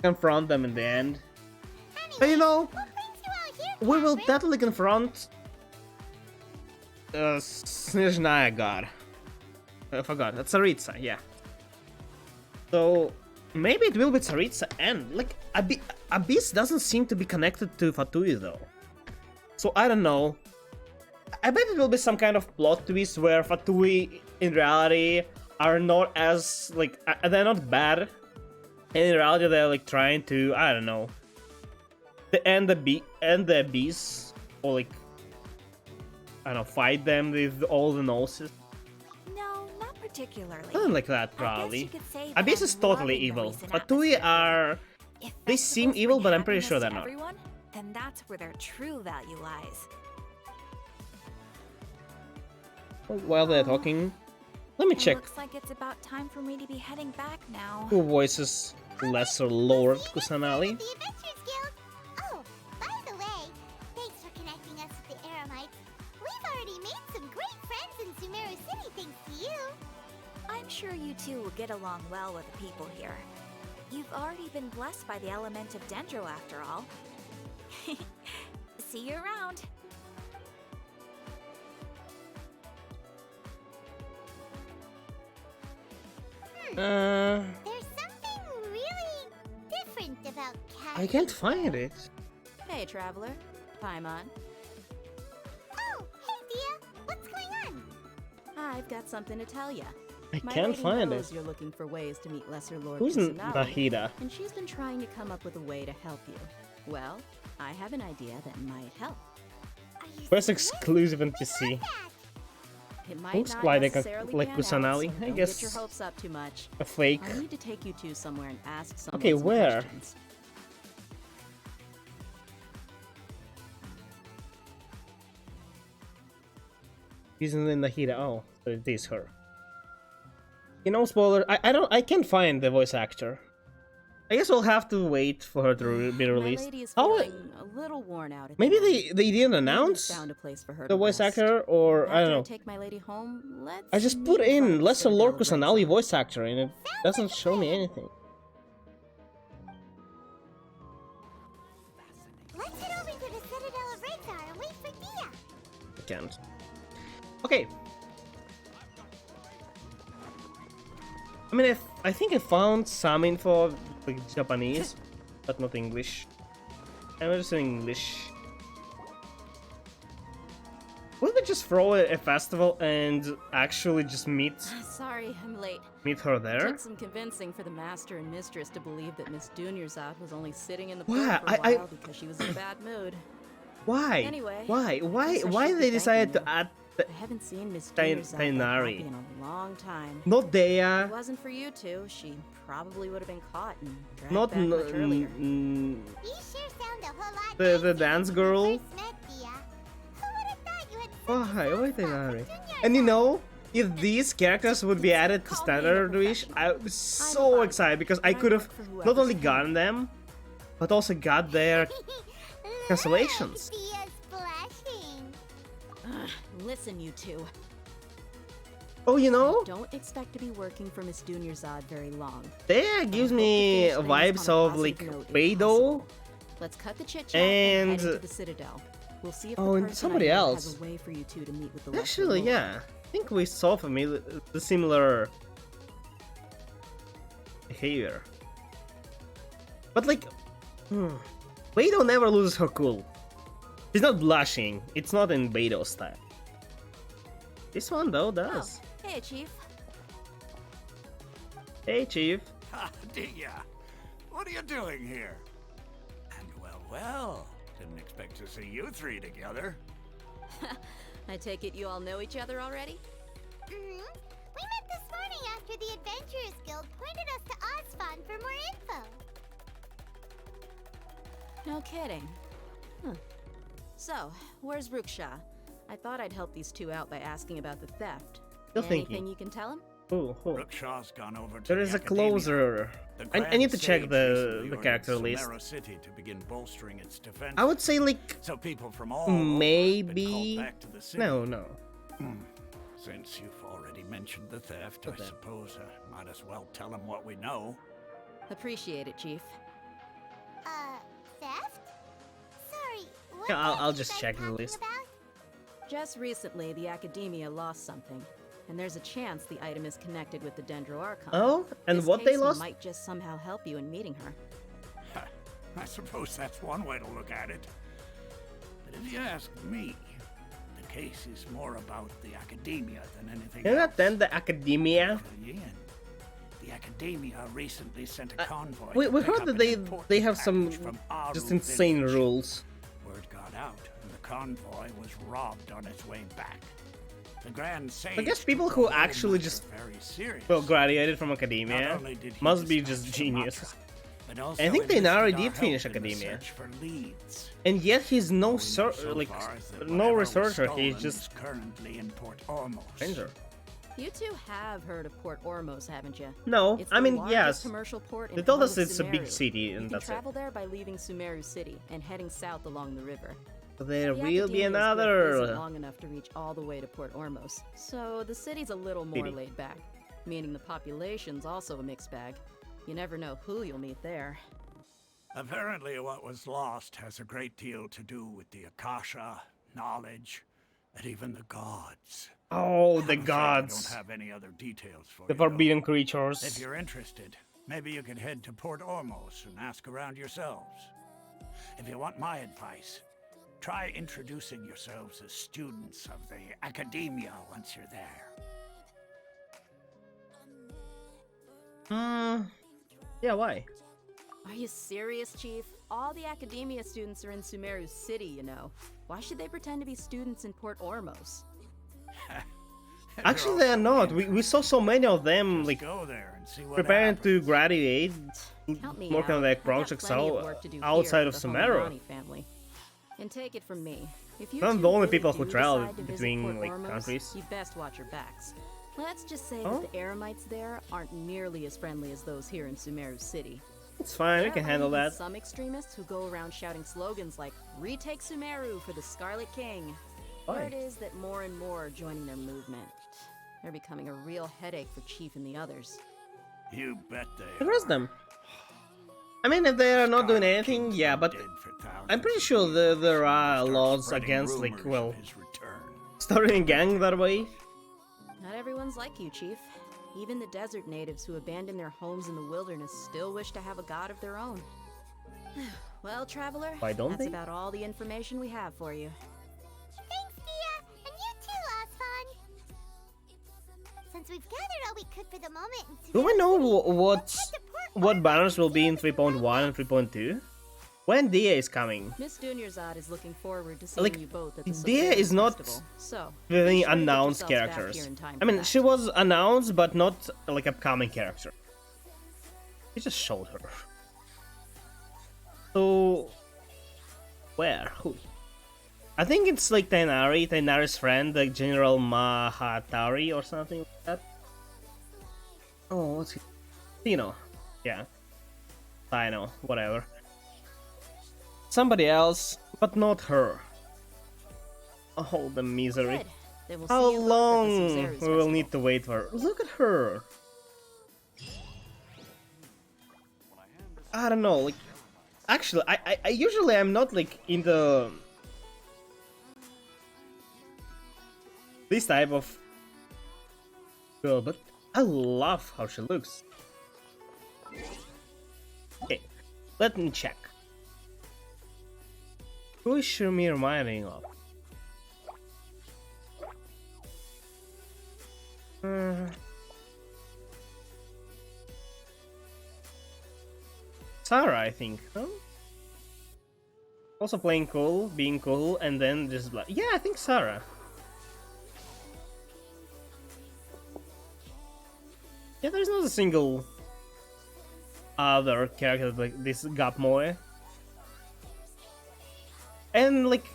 confront them in the end. But you know, we will definitely confront Snezhnaya God. I forgot. That's Tsaritsa, yeah. So maybe it will be Tsaritsa and like Abyss doesn't seem to be connected to Fatui though. So I don't know. I bet it will be some kind of plot twist where Fatui in reality are not as like they're not bad. And in reality they're like trying to, I don't know, to end the Abyss or like I don't know, fight them with all the noses. No, not particularly. Something like that, I probably. guess you could say Abyss that is totally loving the evil. recent Fatui are. If They seem festivals evil, bring but I'm pretty sure happiness they're to not. everyone, then that's where their true value lies. While they're talking, let me It check looks like it's about time for me to be heading back now. who voices Lesser Lord Kusanali. The Adventurers Guild. Oh, by the way, thanks for connecting us with the Eremites. We've already made some great friends in Sumeru City thanks to you. I'm sure you two will get along well with the people here. You've already been blessed by the element of Dendro after all. See you around. There's something really different about cat. I can't find it. Hey, traveler. Paimon. Oh, hey, Dia. What's going on? I've got something to tell ya. I My can't lady find knows it. you're looking for ways to meet Lesser Lord Who's Kusanagi, Nahida? and she's been trying to come up with a way to help you. Well, I have an idea that might help. First exclusive NPC. It might Looks not like necessarily like pan out, Kusanagi. so I don't guess get your hopes up too much. a fake. I'll need to take you two somewhere and ask someone Okay, some where? questions. Isn't in Nahida? Oh, so it is her. You know, spoiler. I can't find the voice actor. I guess we'll have to wait for her to be My released. lady is Oh, feeling a little worn out. At maybe the moment. they didn't Maybe announce found a place for her the to voice rest. actor, or I After don't know. take my lady home, let's I just meet put in front in of the Lesser Citadel Lord of Kusanagi Red voice actor, and it doesn't show me anything. Let's head over to the Citadel of Rexar and wait for Dia. I can't. Okay. I mean, I think I found some info like Japanese, but not English. I'm just in English. Wouldn't we just throw a festival and actually just meet Sorry, I'm late. her there? Took some convincing for the master and mistress to believe that Miss Dunyarzad was only sitting in the Wow, port for a while because she was in a bad mood. Why? Anyway, Why guess I they should be decided thanking to you. add I haven't seen Miss Dunyarzad that Tainari? happy in a long time. Not If Dea. it wasn't for you two, she probably would have been caught and dragged Not back much earlier. You sure sound a whole lot the dance girl. met Dia. Who would have thought you had Why Tainari? And you know, if these characters would be added to Standard Wish, I was so excited because I could have not only gotten them, but also got their cancellations. Dia's blushing. Listen, you two. Oh, you know, Don't expect to be working for Miss Dunyarzad very long. Dea gives me Finish things vibes on a of like positive note if Beidou. possible. Let's cut the chit chat and head And- into the Citadel. We'll see if Oh, the and person somebody I know else. has a way for you two to meet with the Lesser Actually, Lord. yeah, I think we saw the similar behavior. But like, Beidou never loses her cool. She's not blushing. It's not in Beidou style. This one though does. Oh, hey, Chief. Hey, Chief. Ah, Dia, what are you doing here? And well, didn't expect to see you three together. I take it you all know each other already? We met this morning after the Adventurers Guild pointed us to Osfon for more info. No kidding. Huh. So, where's Ruksha? I thought I'd help these two out by asking about the theft. Still Anything thinking. you can tell him? Oh, Rukshaw's gone over to there the is a Academia. closer. The I Grand need to check Sage the recently character ordered list. Sumeru City to begin bolstering its defense. I would say like So people from all over have been maybe. called back to the city. No. Since you've already mentioned the theft, I suppose I might as well tell him what we know. Appreciate it, Chief. Theft? Sorry, what Yeah, theft I'll you just guys check the talking list. about? Just recently, the Academia lost something, and there's a chance the item is connected with the Dendro Archon. Oh, and This what they case lost? might just somehow help you in meeting her. I suppose that's one way to look at it. But if you ask me, the case is more about the Academia than anything Can you else. attend the Academia? Ian, the Academia recently sent a convoy. We to pick heard up that an they important have some package from Aru just insane village. rules. Word got out, and the convoy was robbed on its way back. The Grand Sage. I guess people took who the whole actually matter just very serious. well graduated from Not Academia only did he must be dispatch just the geniuses. Matra, but also And I think enlisted Tainari our did help finish in the Academia. search for leads. And yet he's no So like far as that no whatever was researcher. stolen He's is just currently in Port Ormos. stranger. You two have heard of Port Ormos, haven't you? No, It's I the mean largest yes. commercial port in They told all us of it's a big Sumeru. city, You and can that's it. travel there by leaving Sumeru City and heading south along the river. But there The will be Academia isn't another. long enough to reach all the way to Port Ormos, so the city's a little more City. laid back, meaning the population's also a mixed bag. You never know who you'll meet there. Apparently, what was lost has a great deal to do with the Akasha, knowledge, that even the gods. Oh, the I'm afraid gods. I don't have any other details for The you, though. forbidden creatures. If you're interested, maybe you could head to Port Ormos and ask around yourselves. If you want my advice, try introducing yourselves as students of the Academia once you're there. Yeah, why? Are you serious, Chief? All the Academia students are in Sumeru City, you know. Why should they pretend to be students in Port Ormos? Actually, they are not. We saw so many of them, like, go there and see what preparing to graduate, Count me working on out. their I've got projects plenty of work to do outside here of for the Sumeru. Homayani family. And take it from me. If you Not two the only really people who do travel decide to visit between, Port like, Ormos, countries. you best watch your backs. Let's just say Oh? that the Eremites there aren't nearly as friendly as those here in Sumeru City. It's fine, we There can are handle even that. Some extremists who go around shouting slogans like "Retake Sumeru for the Scarlet King." Why? Word is that more and more are joining their movement. They're becoming a real headache for Chief and the others. You bet they Arrest them. I mean, if they are not doing anything, yeah, but I'm pretty sure there are laws against, like, well, starting a gang that way. Not everyone's like you, Chief. Even the desert natives who abandon their homes in the wilderness still wish to have a god of their own. Well, Traveler, Why don't that's they? about all the information we have for you. Thanks, Dia! And you too, Asfan! Since we've gathered all we could for the moment in Do we know what Port banners will be in 3.1 and 3.2? When Dia is coming? Miss Dunyarzad is looking forward to seeing Like, you both at the Dia Solstice is not Festival. So, the be sure to get announced yourselves back characters. here in time I for mean, that. she was announced, but not like upcoming character. He just showed her. So, where? Who? I think it's like Tainari's friend, like General Mahatari or something like that. Oh, what's he? Tino. Yeah. Tino, whatever. Somebody else, but not her. Oh, the misery. Good. Then we'll How see you both at the long Solstice we will Festival. need to wait for her? Look at her. I don't know, like, actually, I usually I'm not like into this type of girl, but I love how she looks. Okay, let me check. Who is she reminding of? Sarah, I think. No? Also playing cool, being cool, and then just like, yeah, I think Sarah. Yeah, there's not a single other character like this Gapmoe. And like,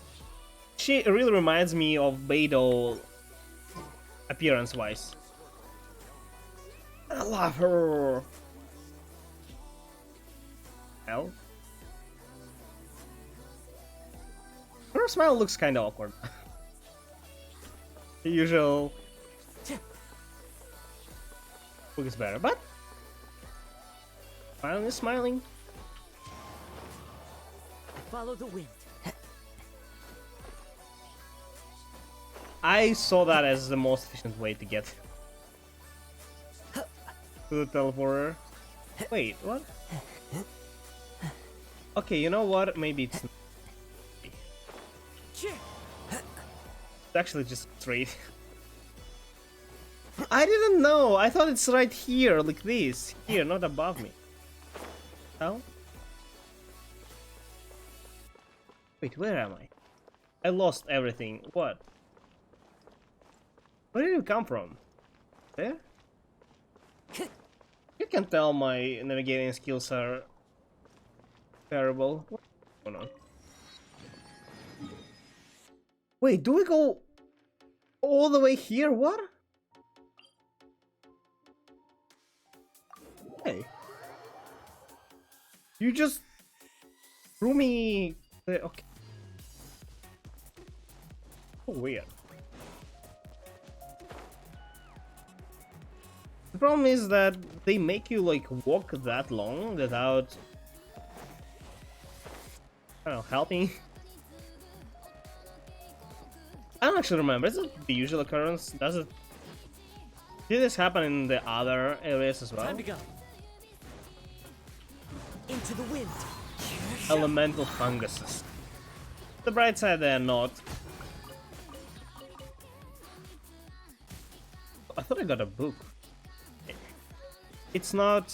she really reminds me of Beidou appearance-wise. I love her. Hell. Her smile looks kinda awkward. The usual looks better, but finally smiling. Follow the wind. I saw that as the most efficient way to get to the teleporter. Wait, what? Okay, you know what? Maybe it's actually just straight. I didn't know. I thought it's right here, like this. Here, not above me. Oh? Wait, where am I? I lost everything. What? Where did it come from? There? You can tell my navigating skills are terrible. What's going on? Wait, do we go all the way here? What? Hey. You just threw me... Okay. Oh, weird. The problem is that they make you like walk that long without, I don't know, helping. I don't actually remember. Is it the usual occurrence? Does it? Did this happen in the other areas as well? Time to go. Into the wind. Elemental funguses. The bright side, they're not. I thought I got a book. It's not.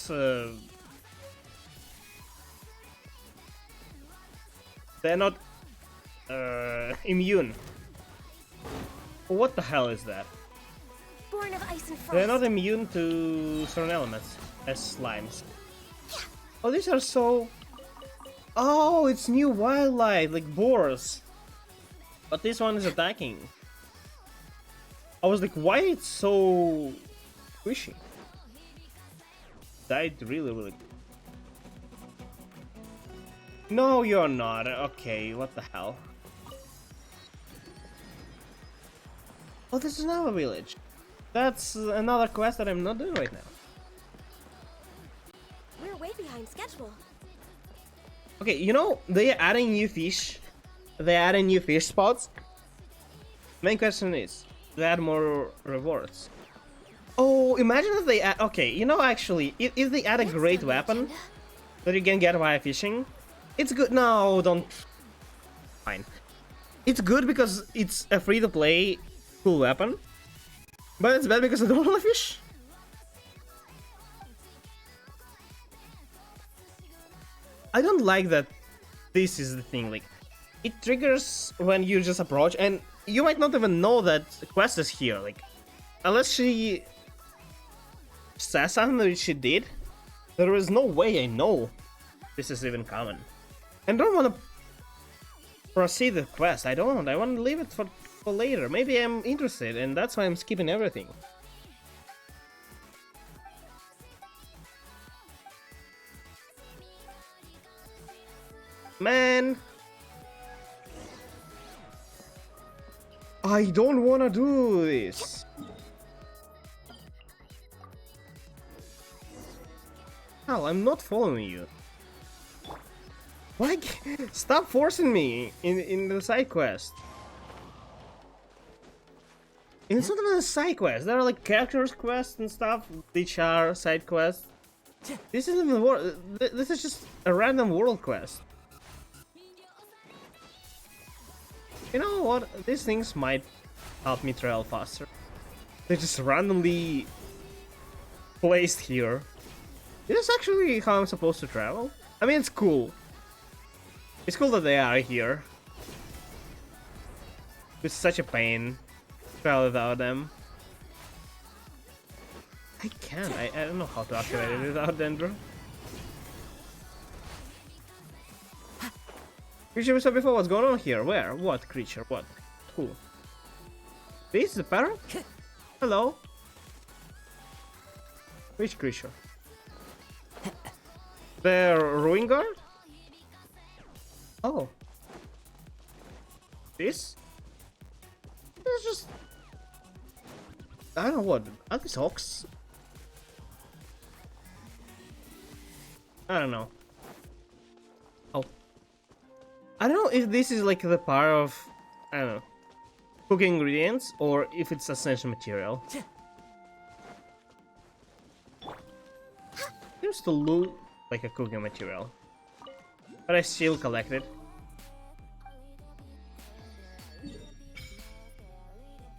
They're not immune. What the hell is that? Born of ice and frost. They're not immune to certain elements as slimes. Oh, these are so. Oh, it's new wildlife like boars. But this one is attacking. I was like, why it's so squishy? Died really. No, you're not. Okay, what the hell? Oh, this is another village. That's another quest that I'm not doing right now. We're way behind schedule. Okay, you know, they're adding new fish. They're adding new fish spots. Main question is, they add more rewards. Oh, imagine if they add... Okay, you know, actually, if they add a great weapon that you can get via fishing, it's good. No, don't... Fine. It's good because it's a free-to-play cool weapon. But it's bad because I don't want to fish. I don't like that this is the thing, like, it triggers when you just approach, and you might not even know that the quest is here, like, unless she says something that she did, there is no way I know this is even common. And I don't want to proceed the quest, I want to leave it for later, maybe I'm interested, and that's why I'm skipping everything. Man, I don't wanna do this. Hell, I'm not following you. Why? Stop forcing me in the side quest. It's not even a side quest. There are like characters quests and stuff, which are side quests. This isn't even world. This is just a random world quest. You know what? These things might help me travel faster. They're just randomly placed here. Is this actually how I'm supposed to travel? I mean, it's cool. It's cool that they are here. It's such a pain to travel without them. I can't. I don't know how to activate it without Dendro. Creature we saw before, what's going on here? Where? What creature? What? Who? This is the parrot? Hello? Which creature? The Ruin Guard? Oh. This? This is just... I don't know what. Are these hawks? I don't know. Oh. I don't know if this is like the part of, I don't know, cooking ingredients or if it's essential material. Seems to look like a cooking material, but I still collect it.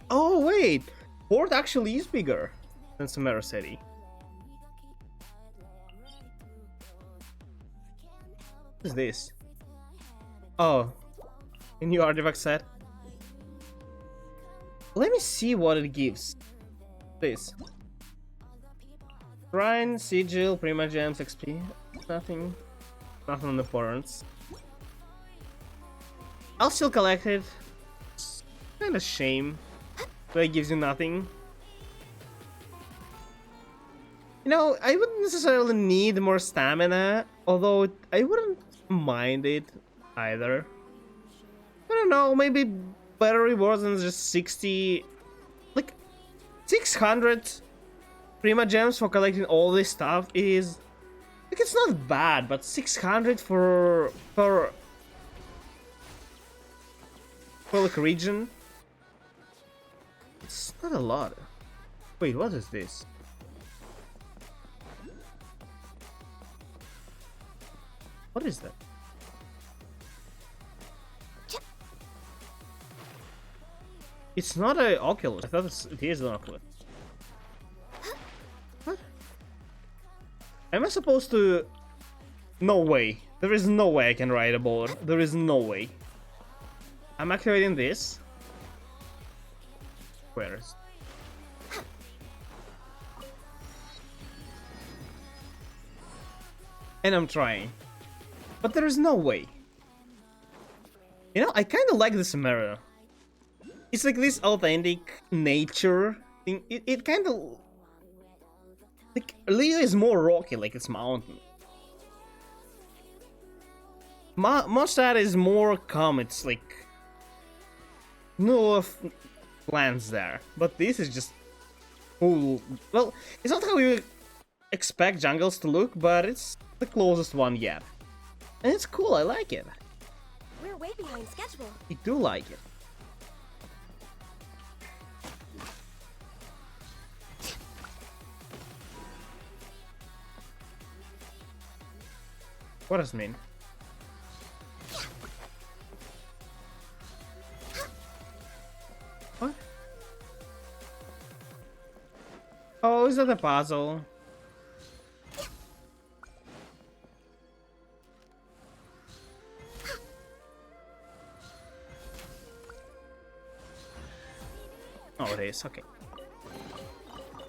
Oh wait, Port actually is bigger than Sumeru City. What is this? Oh, a new artifact set. Let me see what it gives. This. Shrine, Sigil, Prima Gems, XP. Nothing on the forums. I'll still collect it. It's kinda shame that it gives you nothing. You know, I wouldn't necessarily need more stamina, although I wouldn't mind it either. I don't know, maybe better rewards than just 60, like 600 Prima Gems for collecting all this stuff is, like, it's not bad, but 600 for like region, It's not a lot. Wait, what is this? What is that? It's not an Oculus. I thought it is an Oculus. What? Am I supposed to... No way. There is no way I can ride a board. There is no way. I'm activating this. Where is... And I'm trying. But there is no way. You know, I kind of like this mirror. It's like this authentic nature thing. It kind of... Like, Leo is more rocky, like it's mountain. Mostat is more calm, it's like... No lands there. But this is just... Cool. Well, it's not how you expect jungles to look, but it's the closest one yet. And it's cool, I like it. We're way behind schedule. I do like it. What does it mean? What? Oh, is that a puzzle? Oh, it is. Okay.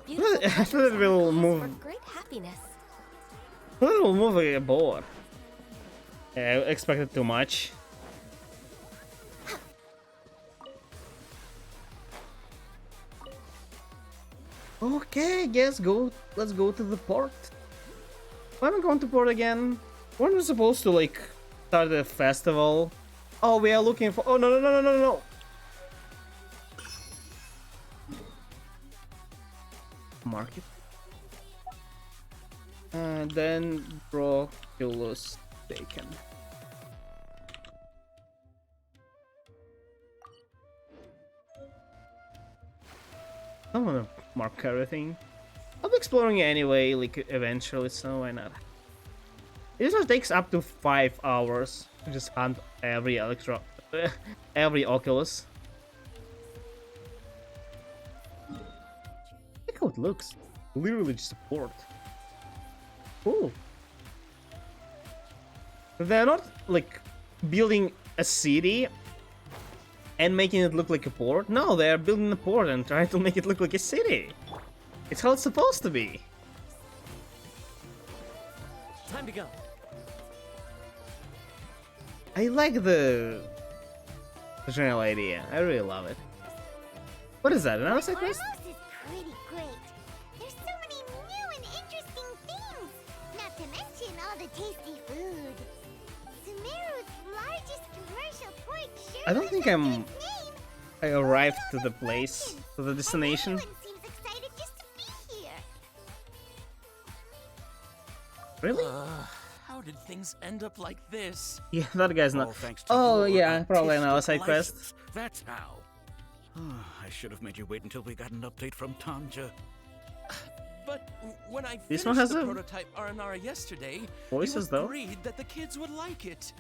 I thought it will move. Great happiness. I thought it will move like a board. Yeah, I expected too much. Okay, let's go to the port. Why am I going to port again? Weren't we supposed to like start the festival? Oh, we are looking for... Oh, no. Market. And then Broculus Bacon. I don't wanna mark everything. I'll be exploring it anyway, like eventually, so why not? It usually takes up to 5 hours to just hunt every every Oculus. Look how it looks. Literally just a port. Cool. They're not like building a city and making it look like a port. No, they're building a port and trying to make it look like a city. It's how it's supposed to be. Time to go. I like the general idea. I really love it. What is that? Another side quest? Ormos is pretty great. There's so many new and interesting things. Not to mention all the tasty food. Sumeru's largest commercial port sure I don't think I arrived to the place, to the destination. Everyone seems excited just to be here. Really? How did things end up like this? Yeah, that guy's not. Thanks to Oh your yeah, probably another side artistic quest. license. That's how. I should have made you wait until we got an update from Tanja. But when I This finished one has the a prototype Aranara yesterday, voices, you though. agreed that the kids would like it.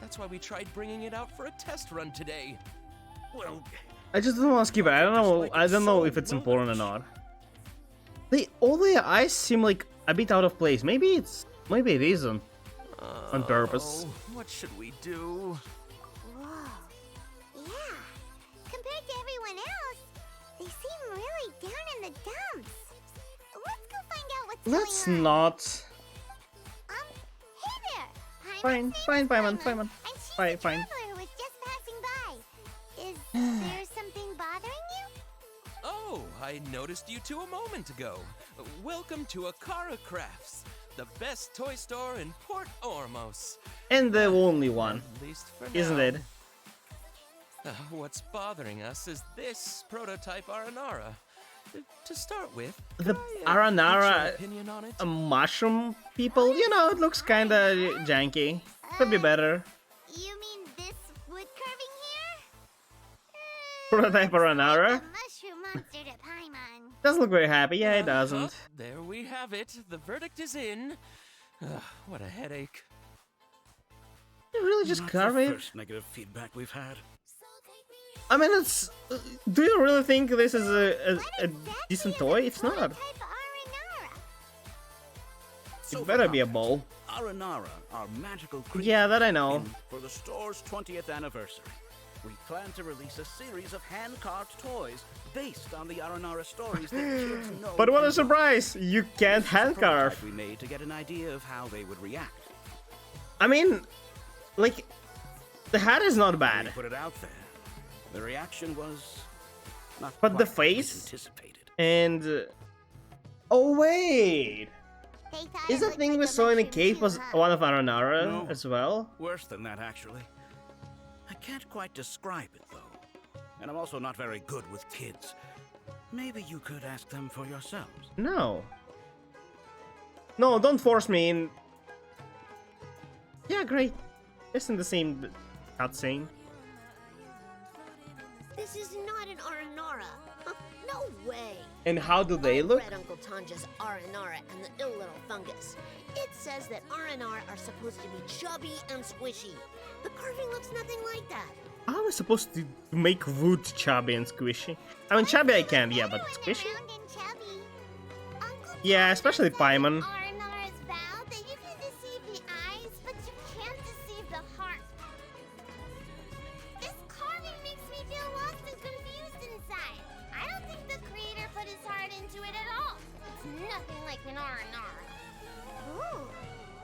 That's why we tried bringing it out for a test run today. Well, I just don't want to skip it. I don't know. I don't know if it's important or not. All the eyes seem like a bit out of place. Maybe it isn't on purpose. What should we do? Whoa. Yeah. Compared to everyone else, they seem really down in the dumps. Let's go find out what's Let's going on. not. Hey there. Fine, Paimon. And she's Fine, a fine. traveler who was just passing by. Is there something bothering you? Oh, I noticed you two a moment ago. Welcome to Akara Crafts, the best toy store in Port Ormos. And the only one, At least for isn't now. it? What's bothering us is this prototype Aranara. To start with, The can I, get your Aranara opinion on it? mushroom people, you know, it looks kinda janky. Could be better. You mean this wood carving here? Prototype Aranara? The mushroom monster to Paimon. Doesn't look very happy. Yeah, it doesn't. There we have it. The verdict is in. What a headache. You really just Not carve the it? first negative feedback we've had. I mean, it's. Do you really think this is a decent toy? It's not. It better be a bowl. Aranara, our magical creature. Yeah, that I know. For the store's 20th anniversary, we plan to release a series of hand-carved toys based on the Aranara stories that kids know. But what a and love. surprise! You can't hand carve. We made to get an idea of how they would react. I mean, like, the hat is not We bad, put it out there. The reaction was not but the quite as face anticipated. and. Oh wait, They thought is it the looked thing like we a saw in the mushroom cave too, was huh? one of Aranara No. as well? Worse than that, actually. I can't quite describe it, though. And I'm also not very good with kids. Maybe you could ask them for yourselves. No. No, don't force me in. Yeah, great. Isn't the same cutscene? This is not an Aranara. No way. And how do they I've look? read Uncle Tanja's Aranara and the ill little fungus. It says that Aranar are supposed to be chubby and squishy. The carving looks nothing like that. How am I supposed to make wood chubby and squishy? I mean, chubby I can, yeah, but squishy? Yeah, especially Paimon. Aranara's vowed that you can deceive the eyes, but you can't deceive the heart. This carving makes me feel lost and confused inside. I don't think the creator put his heart into it at all. It's nothing like an Aranara. Ooh,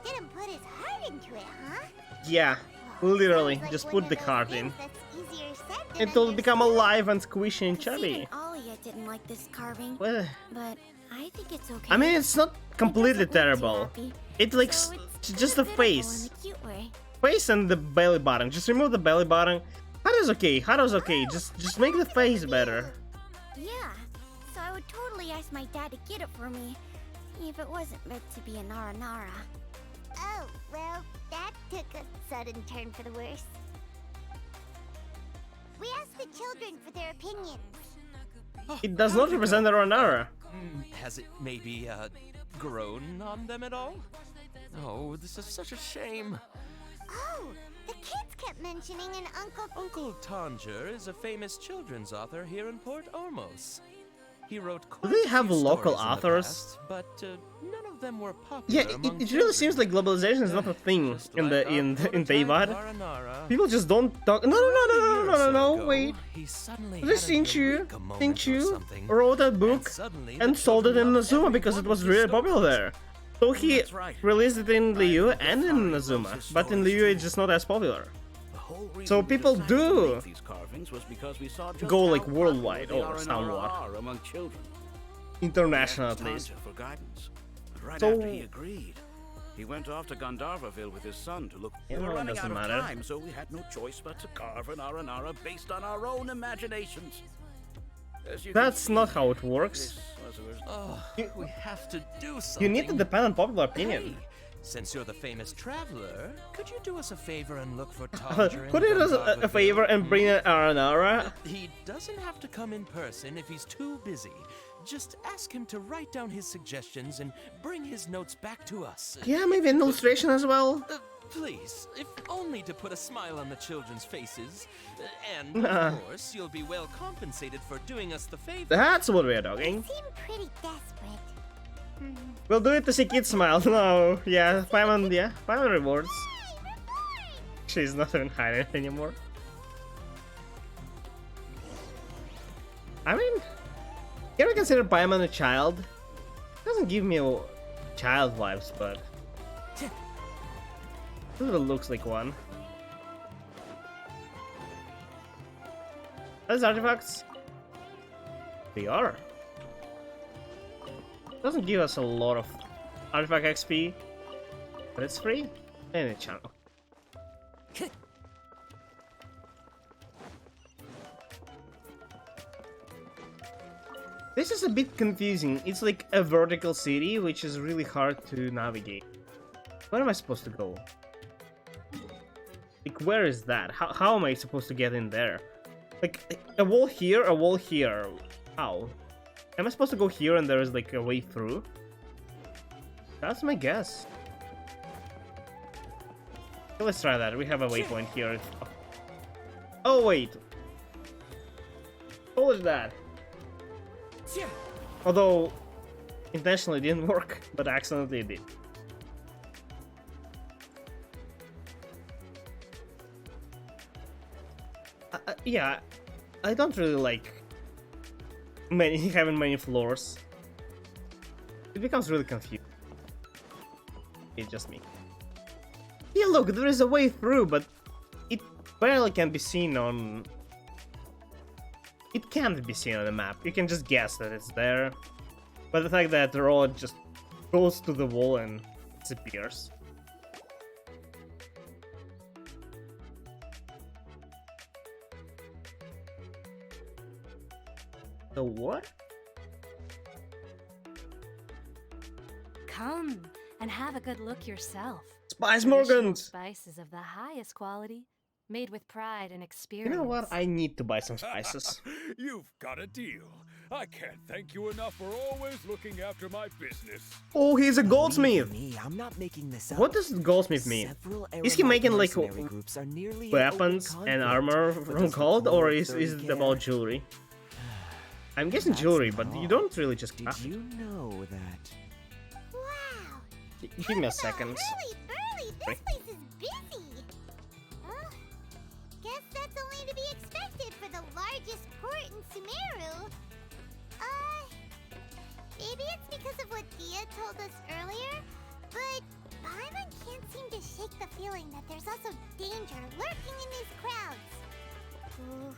didn't put his heart into it, huh? Yeah, literally, Sounds like just one put of the those card things in. that's easier said than It will become understood. alive and squishy and chubby. Even Alia didn't like this carving, Well, but I think it's okay. I mean, it's not completely It doesn't look too terrible. happy, It's like so it's just the beautiful face. in a cute way. Face and the belly button. Just remove the belly button. Hada's okay. Hada's okay. Just make the face better. Yeah, so I would totally ask my dad to get it for me, if it wasn't meant to be an Aranara. Oh, well, that took a sudden turn for the worse. We asked the children for their opinions. It does not represent the Aranara. Has it maybe, grown on them at all? Oh, this is such a shame. Oh, the kids kept mentioning an Uncle Tanger is a famous children's author here in Port Ormos. He wrote Do quite they a have few local stories in the authors? past, but none of them were popular Yeah, among it really seems like globalization is not a thing in the in Teyvat. People just don't talk. No, wait. This Sinchu wrote a book and sold it in Nazuma because it was really popular there. So he released it in Liu and in Nazuma, but in Liu it's just not as popular. So people do go like worldwide or somewhat. Among children. International at least. For guidance. Right So- after he agreed, he went off to Gandharvaville with his son to look. Yeah, We were well, it running out doesn't of matter. time, so we had no choice but to carve an Aranara based on our own imaginations. As you can That's see, not how it works. this was a Oh, we have to do something. You need to depend on popular opinion. Hey, since you're the famous traveler, could you do us a favor and look for Tanger in Could you do us a Gandharvaville? favor and bring an Aranara? He doesn't have to come in person if he's too busy. Just ask him to write down his suggestions and bring his notes back to us. Yeah, maybe an illustration as well. Please, if only to put a smile on the children's faces. And, Nah. of course, you'll be well compensated for doing us the favor. That's what we're doing. seem pretty desperate. We'll do it to see kids smile. No, yeah, Paimon rewards. She's not even hiding anymore. I mean, can we consider Paimon a child? Doesn't give me child vibes, but it looks like one. Are these artifacts? They are. Doesn't give us a lot of artifact XP, but it's free and a channel. This is a bit confusing. It's like a vertical city, which is really hard to navigate. Where am I supposed to go? Like, where is that? How am I supposed to get in there? Like, a wall here, a wall here. How? Am I supposed to go here and there is like a way through? That's my guess. Okay, let's try that. We have a waypoint here. Oh wait. What was that? Although intentionally didn't work, but accidentally it did. Yeah, I don't really like having many floors. It becomes really confusing. It's just me. Yeah, look, there is a way through, but it barely can be seen on... It can't be seen on the map. You can just guess that it's there. But the fact that the road just goes to the wall and disappears. The what? Come and have a good look yourself. Spice Traditional Morgans! Spices of the highest quality, made with pride and You experience. know what? I need to buy some spices. You've got a deal. I can't thank you enough for always looking after my business. Oh, he's a goldsmith! Me, I'm not making this up. What does goldsmith mean? Several Is he Aramite making like mercenary groups are nearly in weapons open and conflict armor with from us gold, of or over is 30 it care. about jewelry? I'm guessing That's jewelry, not but you all. don't really just Did craft it. you know that? Wow! Give me a second. Hurly-burly, this place is busy! Guess that's only to be expected for the largest port in Sumeru. Maybe it's because of what Dia told us earlier, but Paimon can't seem to shake the feeling that there's also danger lurking in these crowds. Ooh.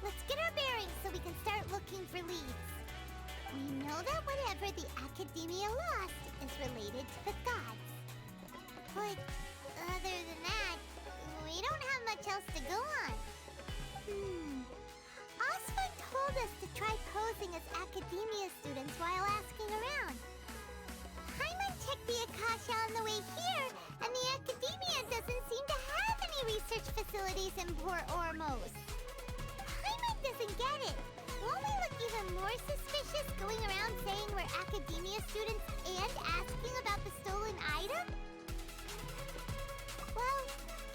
Let's get our bearings so we can start looking for leads. We know that whatever the Academia lost is related to the gods. But other than that, we don't have much else to go on. Osford told us to try posing as Academia students while asking around. Paimon checked the Akasha on the way here, and the Academia doesn't seem to have any research facilities in Port Ormos. Paimon doesn't get it. Won't we look even more suspicious going around saying we're Academia students and asking about the stolen item? Well,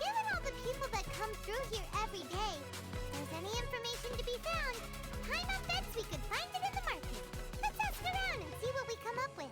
given all the people that come through here every day, if there's any information to be found, Paimon bets we could find it in the market. Let's ask around and see what we come up with.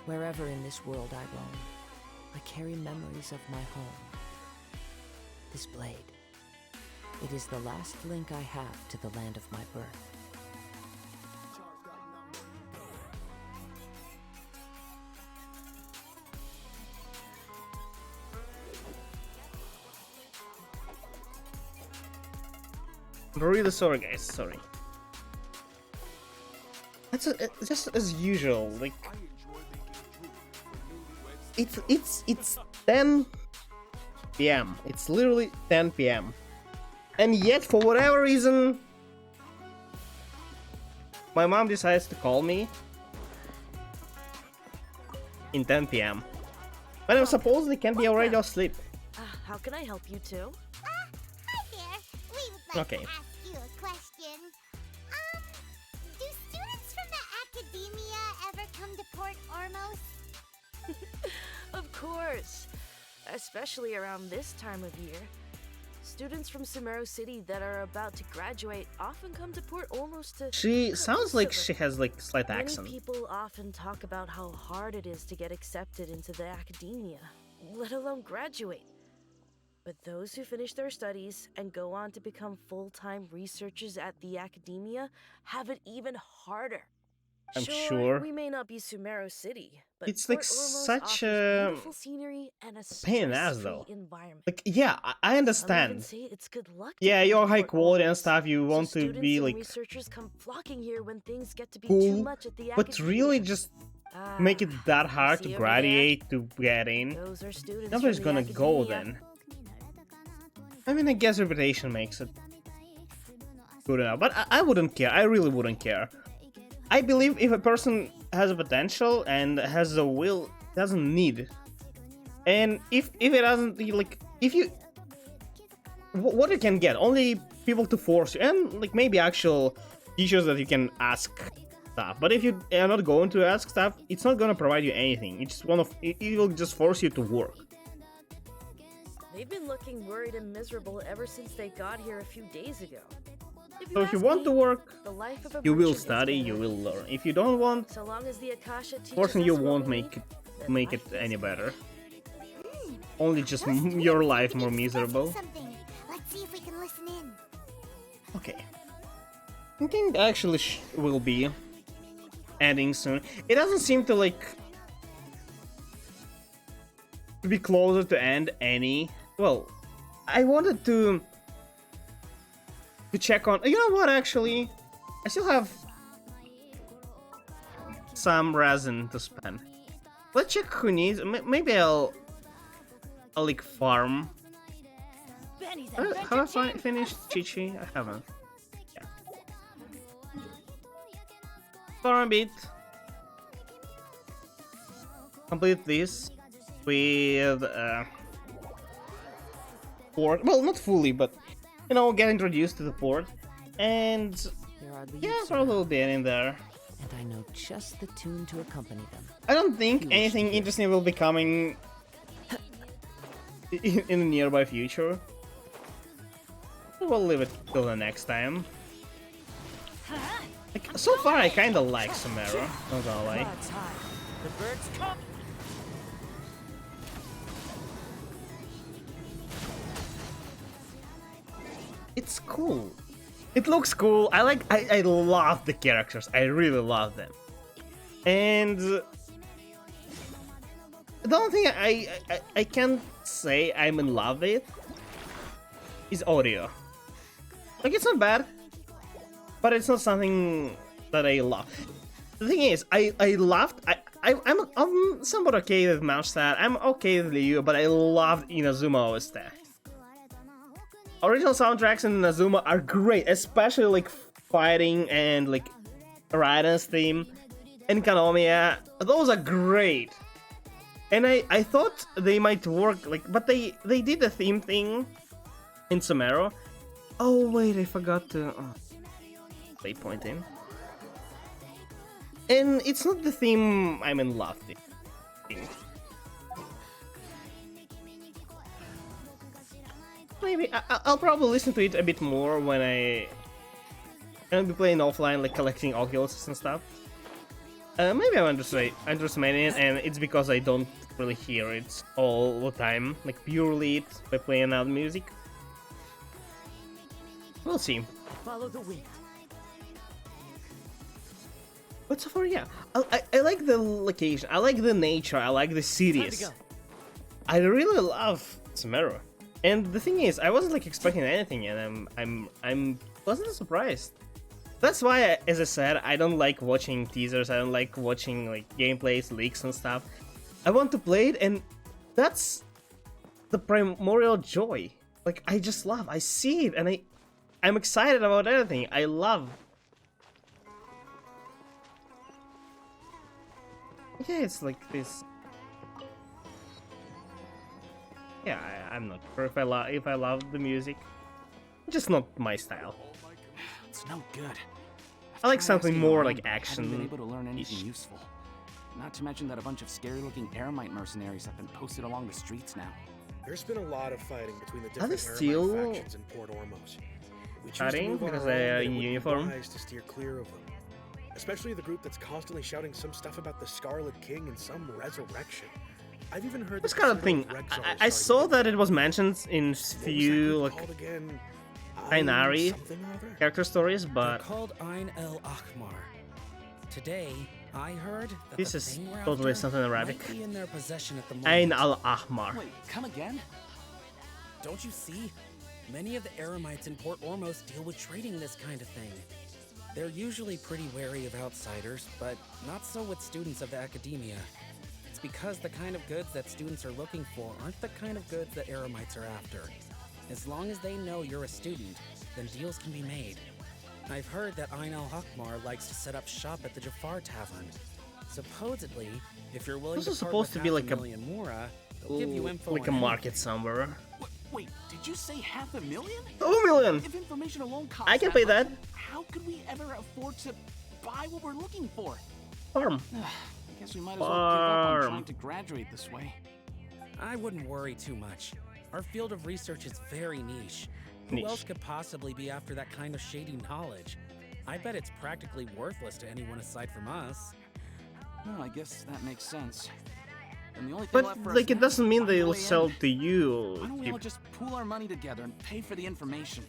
Wherever in this world I roam, I carry memories of my home. This blade. It is the last link I have to the land of my birth. Really sorry, guys. Sorry. That's just as usual. Like it's 10 p.m. It's literally 10 p.m. And yet, for whatever reason, my mom decides to call me in 10 p.m. when I supposedly can be already asleep. How can I help you too? Hi there. We would like Okay. to ask you a question. Do students from the academia ever come to Port Ormos? Of course. Especially around this time of year. Students from Sumeru City that are about to graduate often come to Port Ormos to... She sounds like she has like slight accent. Many people often talk about how hard it is to get accepted into the academia, let alone graduate. But those who finish their studies and go on to become full-time researchers at the academia have it even harder. I'm sure. We may not be Sumeru City, but It's Port like Ormos such offers a beautiful scenery and a pain in the ass, stress-free though. environment. Like, yeah, I Some even understand. say it's good luck to Yeah, come you're to high Port quality and Ormos. stuff. You So want to students be and like researchers come flocking here when things get to be too cool, much at the but academia. really just make it that hard to see over graduate to get in. Those are students Nobody's from the gonna go academia. then. I mean, I guess reputation makes it good enough, but I wouldn't care. I really wouldn't care. I believe if a person has a potential and has a will, doesn't need. And if it doesn't, like, if you... What you can get? Only people to force you, and like maybe actual teachers that you can ask stuff. But if you are not going to ask stuff, it's not gonna provide you anything. It's it will just force you to work. They've been looking worried and miserable ever since they got here a few days ago. So if you want to work, The life of a you will merchant is study, better. you will learn. If you don't want, So long as the Akasha teaches forcing you us what won't we make need, make it any better. Only just your life more miserable. Something. Let's see if we can listen in. Okay. I think actually will be ending soon. It doesn't seem to like to be closer to end any. Well, I wanted to check on. You know what? Actually, I still have some resin to spend. Let's check who needs. Maybe I'll like farm. Have I finished Chichi? I haven't. Yeah. Farm a bit. Complete this with port. Well, not fully, but you know, get introduced to the port, and yeah, probably will be in there. And I know just the tune to accompany them. I don't think anything interesting will be coming in the nearby future. We'll leave it till the next time. Like, so far, I kinda like Sumeru, not gonna lie. The birds come. It's cool. It looks cool. I love the characters. I really love them. And the only thing I can't say I'm in love with is audio. Like, it's not bad, but it's not something that I love. The thing is, I'm somewhat okay with Mondstadt. I'm okay with Liu, but I loved Inazuma OST. Original soundtracks in Inazuma are great, especially like fighting and like Raiden's theme and Kanomiya. Those are great. And I thought they might work, like, but they did the theme thing in Sumeru. Oh wait, I forgot to play point in. And it's not the theme I'm in love with. Maybe I'll probably listen to it a bit more when I'll be playing offline, like collecting Oculus and stuff. Maybe I'm underestimating it, and it's because I don't really hear it all the time, like purely it by playing out music. We'll see. Follow the wind. But so far, yeah, I like the location, I like the nature, I like the cities. I really love Sumeru. And the thing is, I wasn't like expecting anything, and I'm pleasantly surprised. That's why, as I said, I don't like watching teasers. I don't like watching like gameplays, leaks, and stuff. I want to play it, and that's the primordial joy. Like, I just love. I see it, and I'm excited about everything. I love. Yeah, it's like this. Yeah, I'm not sure if I love the music. Just not my style. It's no good. I like Tried something asking more around, like but I haven't been action. able to learn anything useful. Not to mention that a bunch of scary-looking Eremite mercenaries have been posted along the streets now. There's been a lot of fighting between the Are different they still Eremite factions in Port Ormos. We choose to fighting move on because our own, they are but it in would be uniform? wise to steer clear of them. Especially the group that's constantly shouting some stuff about the Scarlet King and some resurrection. I've even heard This that kind of thing. I saw that it was mentioned in few like Ainari character stories, but called Ain El Akhmar. Today, I heard that this the is thing we're totally after something Arabic. might be in their possession at the moment. Ain al Ahmar. Wait, come again? Don't you see? Many of the Eremites in Port Ormos deal with trading this kind of thing. They're usually pretty wary of outsiders, but not so with students of the academia. It's because the kind of goods that students are looking for aren't the kind of goods that Eremites are after. As long as they know you're a student, then deals can be made. I've heard that Ain al-Hakmar likes to set up shop at the Jafar Tavern. Supposedly, if you're willing This to is part supposed with to be half like a million Mora, they'll give you info like a on market somewhere. Wait, did you say 500,000? 2 million. If information alone costs I can pay that. how could we ever afford to buy what we're looking for? Farm. I guess we might as well give up on Farm. trying to graduate this way. I wouldn't worry too much. Our field of research is very niche. Who else could possibly be after that kind of shady knowledge? I bet it's practically worthless to anyone aside from us. Well, I guess that makes sense. And the only thing left But for us like it now doesn't is mean to find a they'll way sell in. to you. Why don't we all just pool our money together and pay for the information?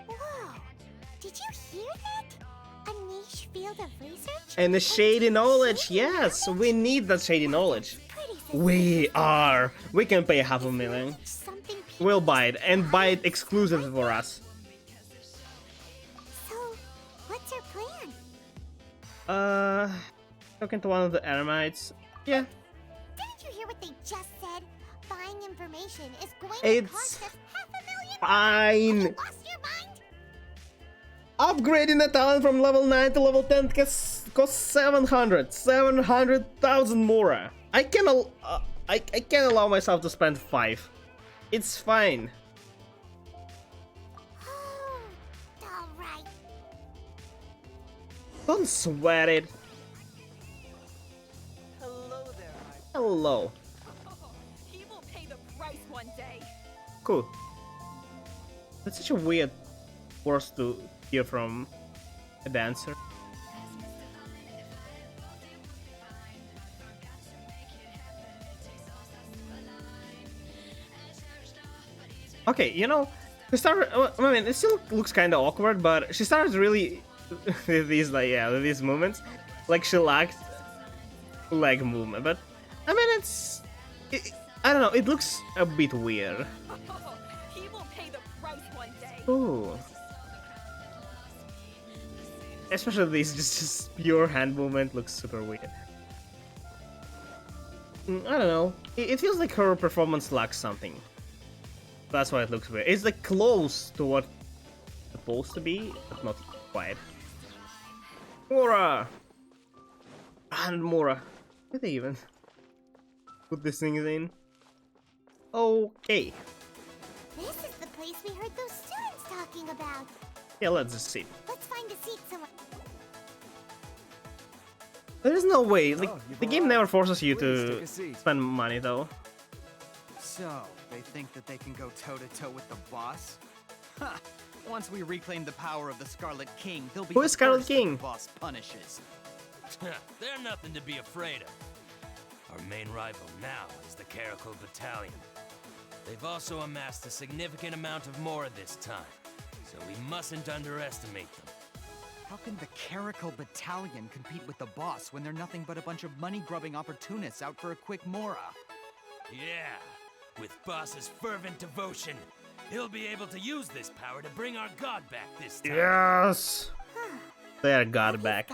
Whoa! Did you hear that? A niche field of research? And the shady knowledge, yes, we need that shady knowledge. We can pay 500,000. We'll buy it, and buy it exclusive for us. So, what's your plan? Talking to one of the Eremites. Yeah, Didn't you hear what they just said? Buying information is going to it's cost us fine. lost your mind? Upgrading a talent from level 9 to level 10 costs 700,000 more. I can allow myself to spend 5. It's fine. Alright. Don't sweat it. Hello. He will pay the price one day. Cool. That's such a weird words to hear from a dancer. Okay, you know, she started. I mean, it still looks kind of awkward, but she started really with these with these movements, like she lacked leg movement. But I mean, I don't know. It looks a bit weird. He will pay the price one day. Ooh. Especially this just pure hand movement looks super weird. I don't know. It feels like her performance lacks something. That's why it looks weird. It's like close to what it's supposed to be, but not quite. Mora! And Mora. Did they even put these things in? Okay. This is the place we heard those students talking about. Yeah, let's just see. Let's find a seat somewhere. There's no way. Like, the game never forces you Please take to a seat. spend money, though. So, they think that they can go toe-to-toe with the boss? Ha! Once we reclaim the power of the Scarlet King, they'll be Who the is Scarlet first that King? the boss punishes. They're nothing to be afraid of. Our main rival now is the Caracal Battalion. They've also amassed a significant amount of Mora this time, so we mustn't underestimate them. How can the Caracal Battalion compete with the boss when they're nothing but a bunch of money-grubbing opportunists out for a quick Mora? Yeah, with Boss's fervent devotion, he'll be able to use this power to bring our god back this time. Yes! They are god back.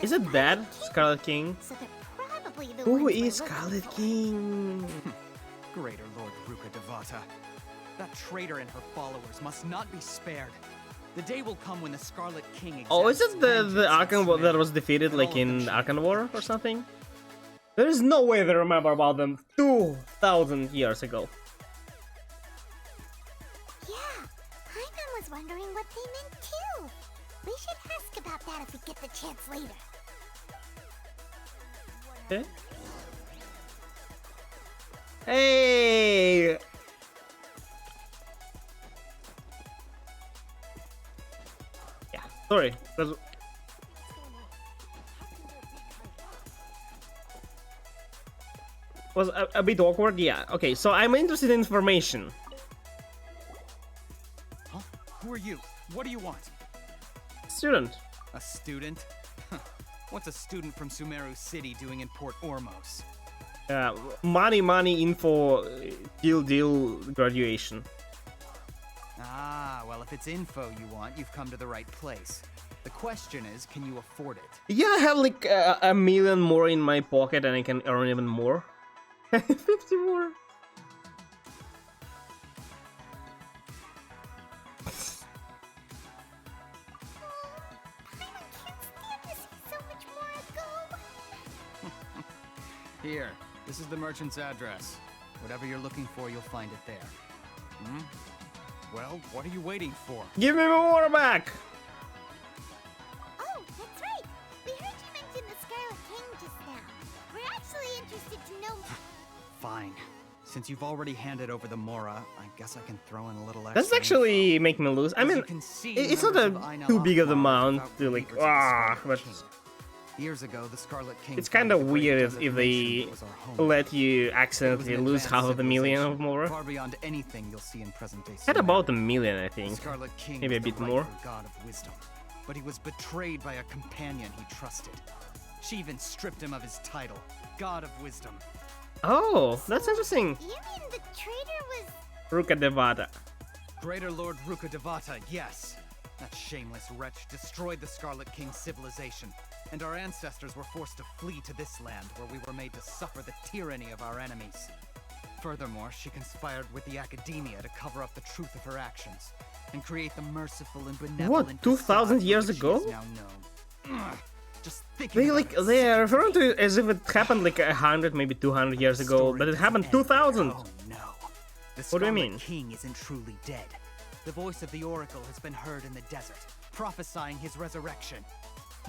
Is it that, Scarlet King? So they're probably probably the Who ones is we're looking Scarlet for. King? Greater Lord Ruka Devata. That traitor and her followers must not be spared. The day will come when the Scarlet King Oh, is exacts it the vengeance on Arkan that Sumeru, was defeated and like all of them in shall Arkan be War or something? There is no way they remember about them 2,000 years ago. Yeah, Hyman was wondering what they meant too. We should ask about that if we get the chance later. Okay. Hey! Yeah, sorry. Was a bit awkward, yeah. Okay, so I'm interested in information. Huh? Who are you? What do you want? Student. A student? What's a student from Sumeru City doing in Port Ormos? Money, info, deal, graduation. Ah, well, if it's info you want, you've come to the right place. The question is, can you afford it? Yeah, I have like a million more in my pocket and I can earn even more. 50 more. Here, this is the merchant's address. Whatever you're looking for, you'll find it there. Hmm? Well, what are you waiting for? Give me my water back! Oh, that's right. We heard you mention the Scarlet King just now. We're actually interested to know. Fine. Since you've already handed over the Mora, I guess I can throw in a little extra. That's actually make me lose. I mean, it's not a too big of amount to like, but years ago, the Scarlet King. It's kind of weird if they let you accidentally lose half of the million or more. Far beyond anything you'll see in present day. At about a million, I think. Scarlet King Maybe a bit more. God of wisdom, but he was betrayed by a companion he trusted. She even stripped him of his title, God of Wisdom. Oh, that's interesting. You mean the traitor was... Ruka Devata. Greater Lord Ruka Devata, yes. That shameless wretch destroyed the Scarlet King's civilization, and our ancestors were forced to flee to this land where we were made to suffer the tyranny of our enemies. Furthermore, she conspired with the Academia to cover up the truth of her actions, and create the merciful and benevolent... What, 2,000 years ago? Now known. Just thinking They are referring to it as if it happened like 100, maybe 200 years ago, but it happened 2,000. Oh no. The What do you mean? Scarlet King isn't truly dead. The voice of the Oracle has been heard in the desert, prophesying his resurrection.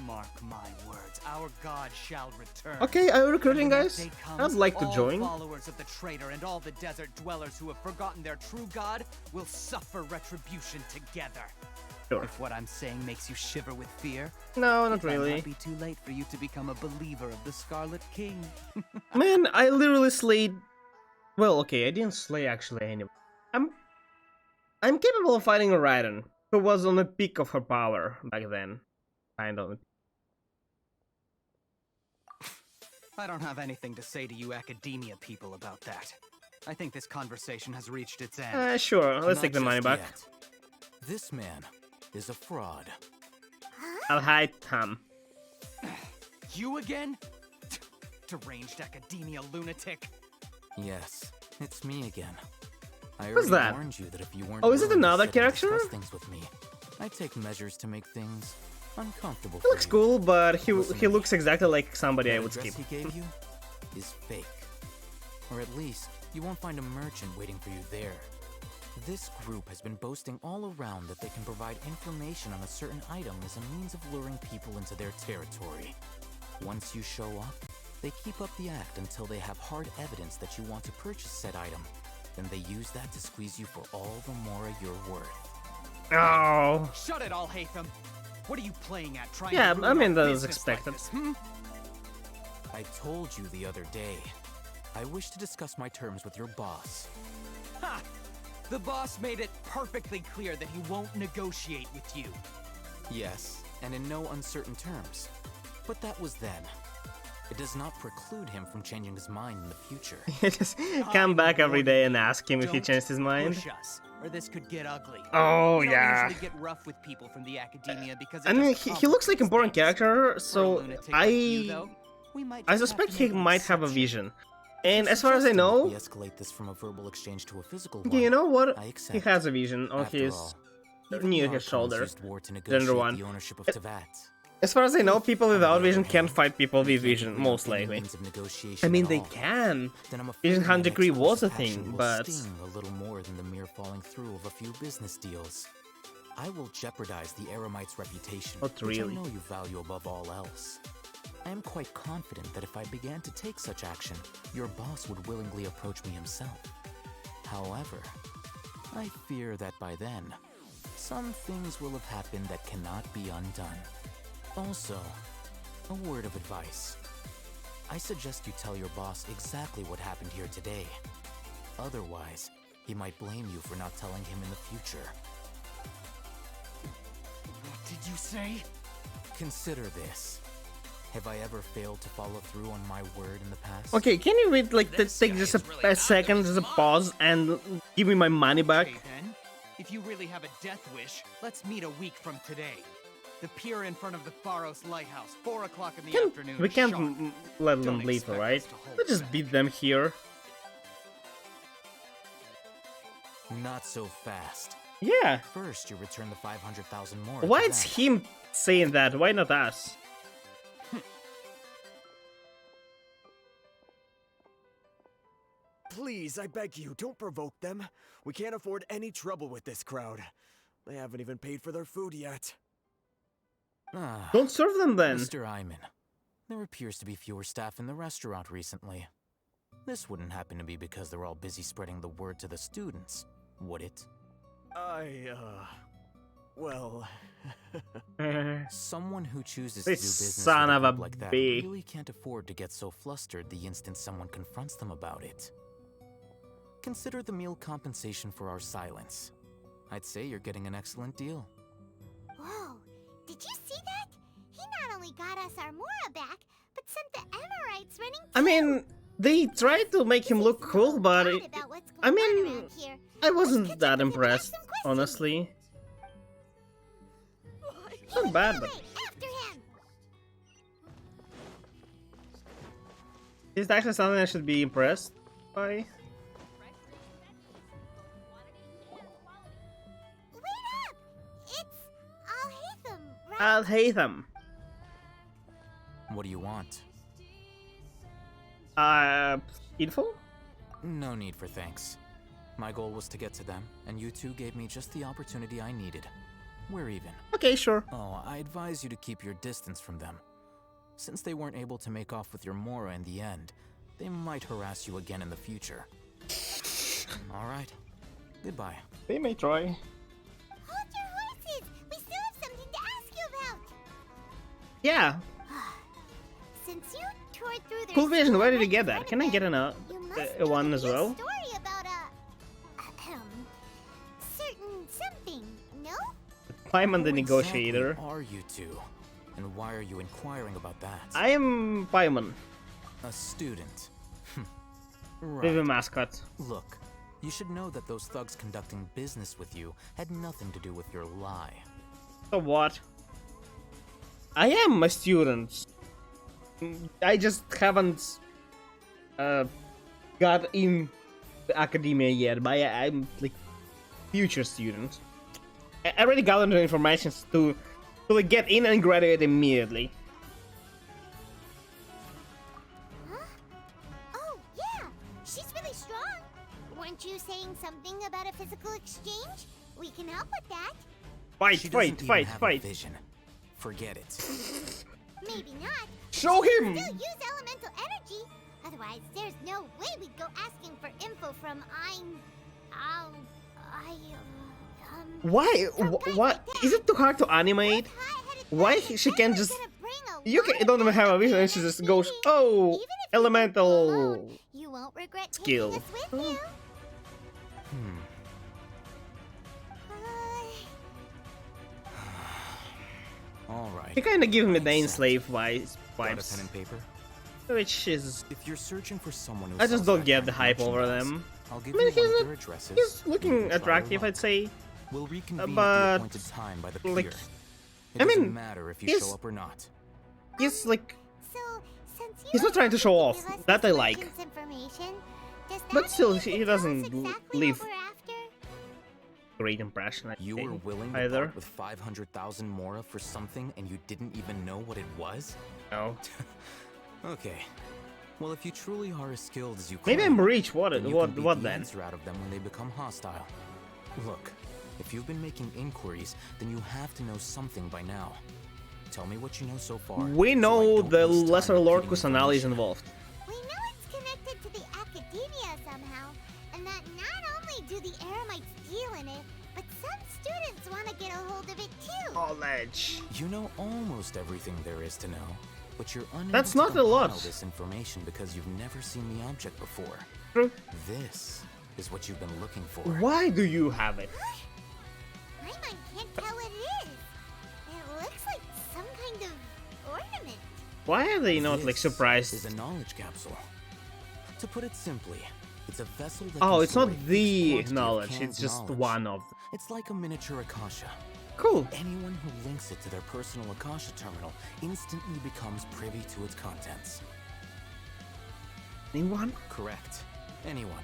Mark my words, our God shall return. Okay, are you recruiting, And when that guys? day I'd comes, like to all join. followers of the traitor and all the desert dwellers who have forgotten their true God will suffer retribution together. Sure. If what I'm saying makes you shiver with fear, No, not it might really. not be too late for you to become a believer of the Scarlet King. Man, I literally slayed... Well, okay, I didn't slay actually anyone. I'm capable of fighting Raiden, who was on the peak of her power back then. Kind of. I don't have anything to say to you Academia people about that. I think this conversation has reached its end. Sure, let's take the money back. This man is a fraud. I'll hide him. You again? Deranged Academia lunatic. Yes, it's me again. I Who's already that? warned you that if you weren't Oh, is it willing to another sit and character? discuss things with me, I take measures to make things uncomfortable. He looks cool, but he looks exactly like somebody I would The skip. address he gave you is fake. Or at least, you won't find a merchant waiting for you there. This group has been boasting all around that they can provide information on a certain item as a means of luring people into their territory. Once you show up, they keep up the act until they have hard evidence that you want to purchase said item. Then they use that to squeeze you for all the more you're worth. Oh. Shut it all, Hatham. What are you playing at? Trying Yeah, to I mean, ruin our that was business expected. like this, hmm? I told you the other day. I wish to discuss my terms with your boss. Ha! The boss made it perfectly clear that he won't negotiate with you. Yes, and in no uncertain terms. But that was then. It does not preclude him from changing his mind in the future. Just come back every day and ask him if he changed his mind. Push us, or this could get ugly. Oh, We don't yeah. usually get rough with people from the Academia because I mean, just he looks like an important character, For a so lunatic like you, I though, We might I just have suspect to he make an might have a exception. vision. And as far as I know, we escalate this from a verbal exchange to a physical okay, one. you know what? I He accept. has a vision on After his all, even near the his Archons shoulder. used war to Gender negotiate one. the ownership of Tevat. As far as I know, people On without the vision other can't hand, fight people we with can't vision, agree on most any likely. means of negotiation I mean, at they all. can. Then I'm afraid Vision my can't next agree was course a of action thing, will but sting a little more than the mere falling through of a few business deals. I will jeopardize the Eremite's reputation, Not which really. I know you value above all else. I am quite confident that if I began to take such action, your boss would willingly approach me himself. However, I fear that by then, some things will have happened that cannot be undone. Also, a word of advice. I suggest you tell your boss exactly what happened here today. Otherwise, he might blame you for not telling him in the future. What did you say? Consider this. Have I ever failed to follow through on my word in the past? Okay, can you read like take just a second, just a pause, and give me my money back? Okay, then. If you really have a death wish, let's meet a week from today. The pier in front of the Pharos Lighthouse, 4 o'clock in the afternoon. We can't sharp. let them Don't leave, expect right? us to hold Let's just beat them here. Not so fast. Yeah. First, you return the 500,000 more. Why to is them. him saying that? Why not us? Please, I beg you, don't provoke them. We can't afford any trouble with this crowd. They haven't even paid for their food yet. Ah, Don't serve them then. Mr. Iman, there appears to be fewer staff in the restaurant recently. This wouldn't happen to be because they're all busy spreading the word to the students, would it? Well... Someone who chooses This to do business son with of a a group like that bee. really can't afford to get so flustered the instant someone confronts them about it. Consider the meal compensation for our silence. I'd say you're getting an excellent deal. Whoa, did you see that? He not only got us our Mora back, but sent the Emirites running I mean, they tried to make him look cool, but I mean, I wasn't that impressed, honestly. Not bad, but is it actually something I should be impressed by? I'll hate them. What do you want? Info? No need for thanks. My goal was to get to them, and you two gave me just the opportunity I needed. We're even. Okay, sure. Oh, I advise you to keep your distance from them. Since they weren't able to make off with your Mora in the end, they might harass you again in the future. Alright. Goodbye. They may try. Hold your horses! We still have something to ask you about! Yeah. Since you tore through their Cool vision, school where did you right get in that? front Can of I get them, an, you must one know as the well? story about certain something, no? Paimon the Who negotiator. exactly are you two? And why are you inquiring about that? I am Paimon, A student. with a mascot. Look, you should know that those thugs conducting business with you had nothing to do with your lie. So what? I am a student. I just haven't got in the academia yet, but I'm like future student. I already gathered the information to like, get in and graduate immediately. Huh? Oh, yeah! She's really strong! Weren't you saying something about a physical exchange? We can help with that. Fight, She fight, doesn't even fight, have a fight. vision. Forget it. Maybe not. Show She him! can still use elemental energy. Otherwise, there's no way we'd go asking for info from Why? What? Is it too hard to animate? Why she can just... You don't even have a vision and she just goes, oh, elemental you won't regret skill. taking us with you. Alright. You kinda give me the enslave vibes. Got a pen and paper? Which is... If you're searching for someone who I just sells don't that get the kind of hype over merchandise, them. I'll give I mean, you one he's of their addresses. He's You looking can try your attractive, luck. I'd say. We'll reconvene at the But... appointed time by the pier. like... It I doesn't mean, matter if you he's- show up or not. He's like... So, since He's not trying to show off. That I like. Information. Does that But still, mean you he can tell us doesn't exactly leave what we're after? great impression. You were willing to either. part with 500,000 Mora for something and you didn't even know what it was? No. Okay. Well, if you truly are as skilled as you Maybe claim, I'm rich. What then you what can beat what the then? answer out of them when they become hostile. Look, if you've been making inquiries, then you have to know something by now. Tell me what you know so far. We know the Lesser Lord Kusanali is involved. We know it's connected to the academia somehow, and that not only do the Eremites deal in it, but some students want to get a hold of it too. Knowledge. You know almost everything there is to know, but you're unable That's to not a lot. compile this information because you've never seen the object before. True. This is what you've been looking for. Why do you have it? My mind can't tell what it is. It looks like some kind of ornament. Why are they not like This surprised? is a knowledge capsule. To put it simply, it's a vessel that Oh, can it's store not a fixed the quantity of knowledge, canned it's just knowledge. one of them. It's like a miniature Akasha. Cool. Anyone who links it to their personal Akasha terminal instantly becomes privy to its contents. Anyone? Correct. Anyone.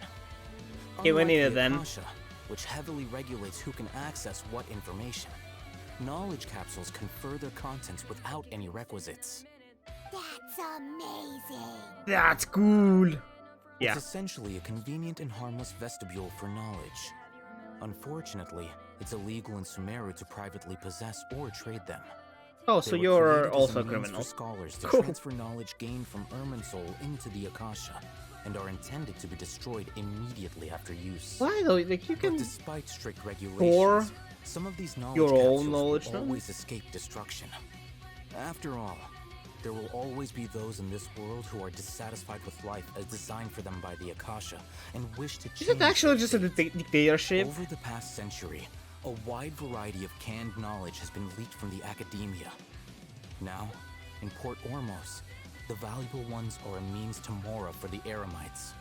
Okay, we Unlike need the it then. Akasha, which heavily regulates who can access what information. Knowledge capsules confer their contents without any requisites. That's amazing. That's cool. Yeah. It's essentially a convenient and harmless vestibule for knowledge. Unfortunately, it's illegal in Sumeru to privately possess or trade them. Oh, They so were you're created as a also a means criminal. for scholars to Cool. transfer knowledge gained from Irminsul into the Akasha, and are intended to be destroyed immediately after use. Why though? Like you But can despite strict store regulations, some of these knowledge your capsules own knowledge will now? always escape destruction. After all, there will always be those in this world who are dissatisfied with life as designed for them by the Akasha and wish to Is change it actually their just a fate. dictatorship? Over the past century, a wide variety of canned knowledge has been leaked from the academia. Now, in Port Ormos, the valuable ones are a means to Mora for the Eremites.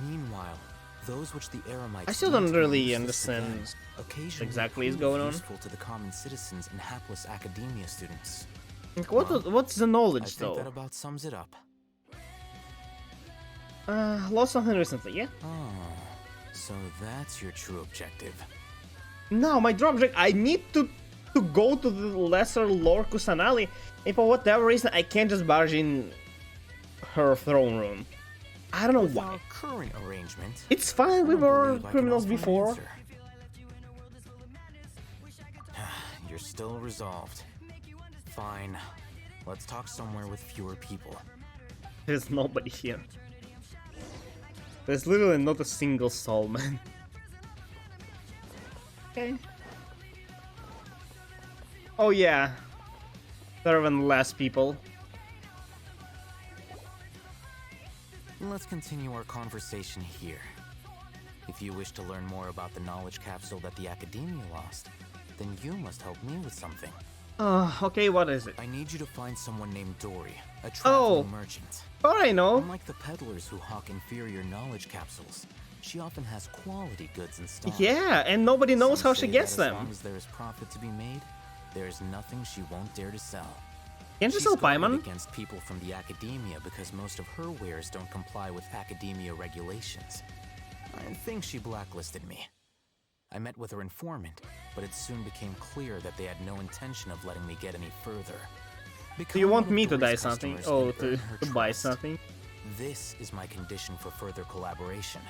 Meanwhile, those which the Eremites I still deem don't to be really useless to them understand occasionally exactly is prove going on. useful to the common citizens and hapless academia students. Like, Well, what's the I knowledge think though? that about sums it up. Lost something recently, yeah? Oh, so that's your true objective. No, my dropjack, I need to go to the Lesser Lord Kusanali, and for whatever reason I can't just barge in her throne room. I don't know With why. our current arrangement, It's fine, we I don't were believe I can criminals offer an before. answer. You're still resolved. Fine. Let's talk somewhere with fewer people. There's nobody here. There's literally not a single soul, man. Okay. Oh yeah. There are even less people. Let's continue our conversation here. If you wish to learn more about the knowledge capsule that the Academia lost, then you must help me with something. Okay, what is it? I need you to find someone named Dory, a traveling merchant. Oh, I know. Unlike the peddlers who hawk inferior knowledge capsules, she often has quality goods in stock. Yeah, and nobody knows Some how she say gets that them. As long as there is profit to be made, there is nothing she won't dare to sell. Can't you She's sell guarded Paimon? against people from the Academia because most of her wares don't comply with Academia regulations. I think she blacklisted me. I met with her informant, but it soon became clear that they had no intention of letting me get any further. Do you want Become me one to of buy Dory's something? customers Oh, and to earn her buy trust. something? This is my condition for further collaboration.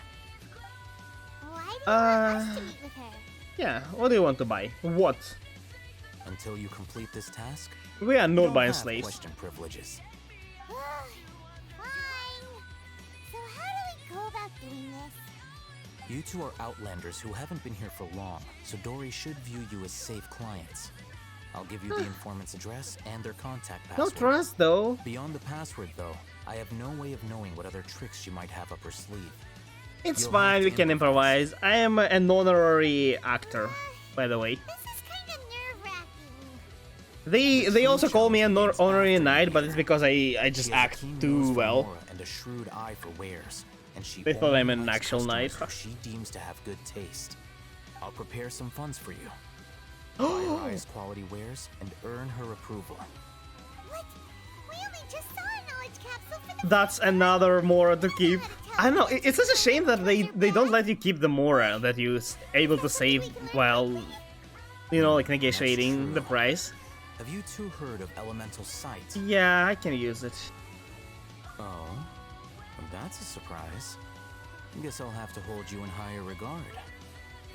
Why do you want us Uh, to meet with her? Yeah, what do you want to buy? What? Until you complete this task, We are you not don't buying have slaves. question privileges. Fine. So how do we go about doing this? You two are outlanders who haven't been here for long, so Dory should view you as safe clients. I'll give you the informant's address and their contact No password. trust though. Beyond the password, though, I have no way of knowing what other tricks she might have up her sleeve. It's You'll fine, have we to can improvise. I am an honorary actor, by the way. They also call me an honorary knight, but it's because I just She has a act keen too nose for well. Mora and a shrewd eye for wares, and she They thought only I'm an likes actual knight. customers who she deems to have good taste. I'll prepare some funds for you. Buy her highest quality wares and earn her approval. What? We only just saw a knowledge capsule for the That's another Mora to keep. I don't know, it's such a shame that they don't let you keep the Mora that you're able to save while, you know, like negotiating the price. Have you two heard of elemental sight? Yeah, I can use it. Oh, well, that's a surprise. Guess I'll have to hold you in higher regard.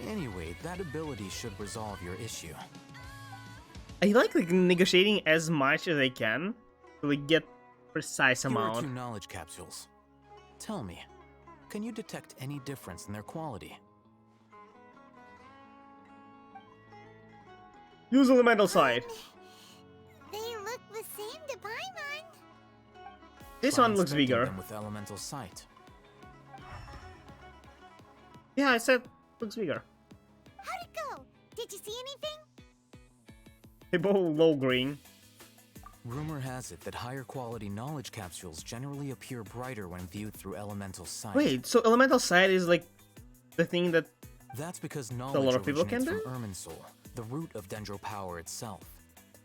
Anyway, that ability should resolve your issue. I like negotiating as much as I can to like get precise Here are amount. 2 knowledge capsules. Tell me, can you detect any difference in their quality? Use elemental side. They look the same to Paimon. This Try one looks inspecting bigger. them with elemental sight. Yeah, I said looks bigger. How'd it go? Did you see anything? They both low green. Rumor has it that higher quality knowledge capsules generally appear brighter when viewed through elemental sight. Wait, so elemental sight is like the thing that That's because a knowledge lot of people originates can from Irminsul, the root of Dendro power itself.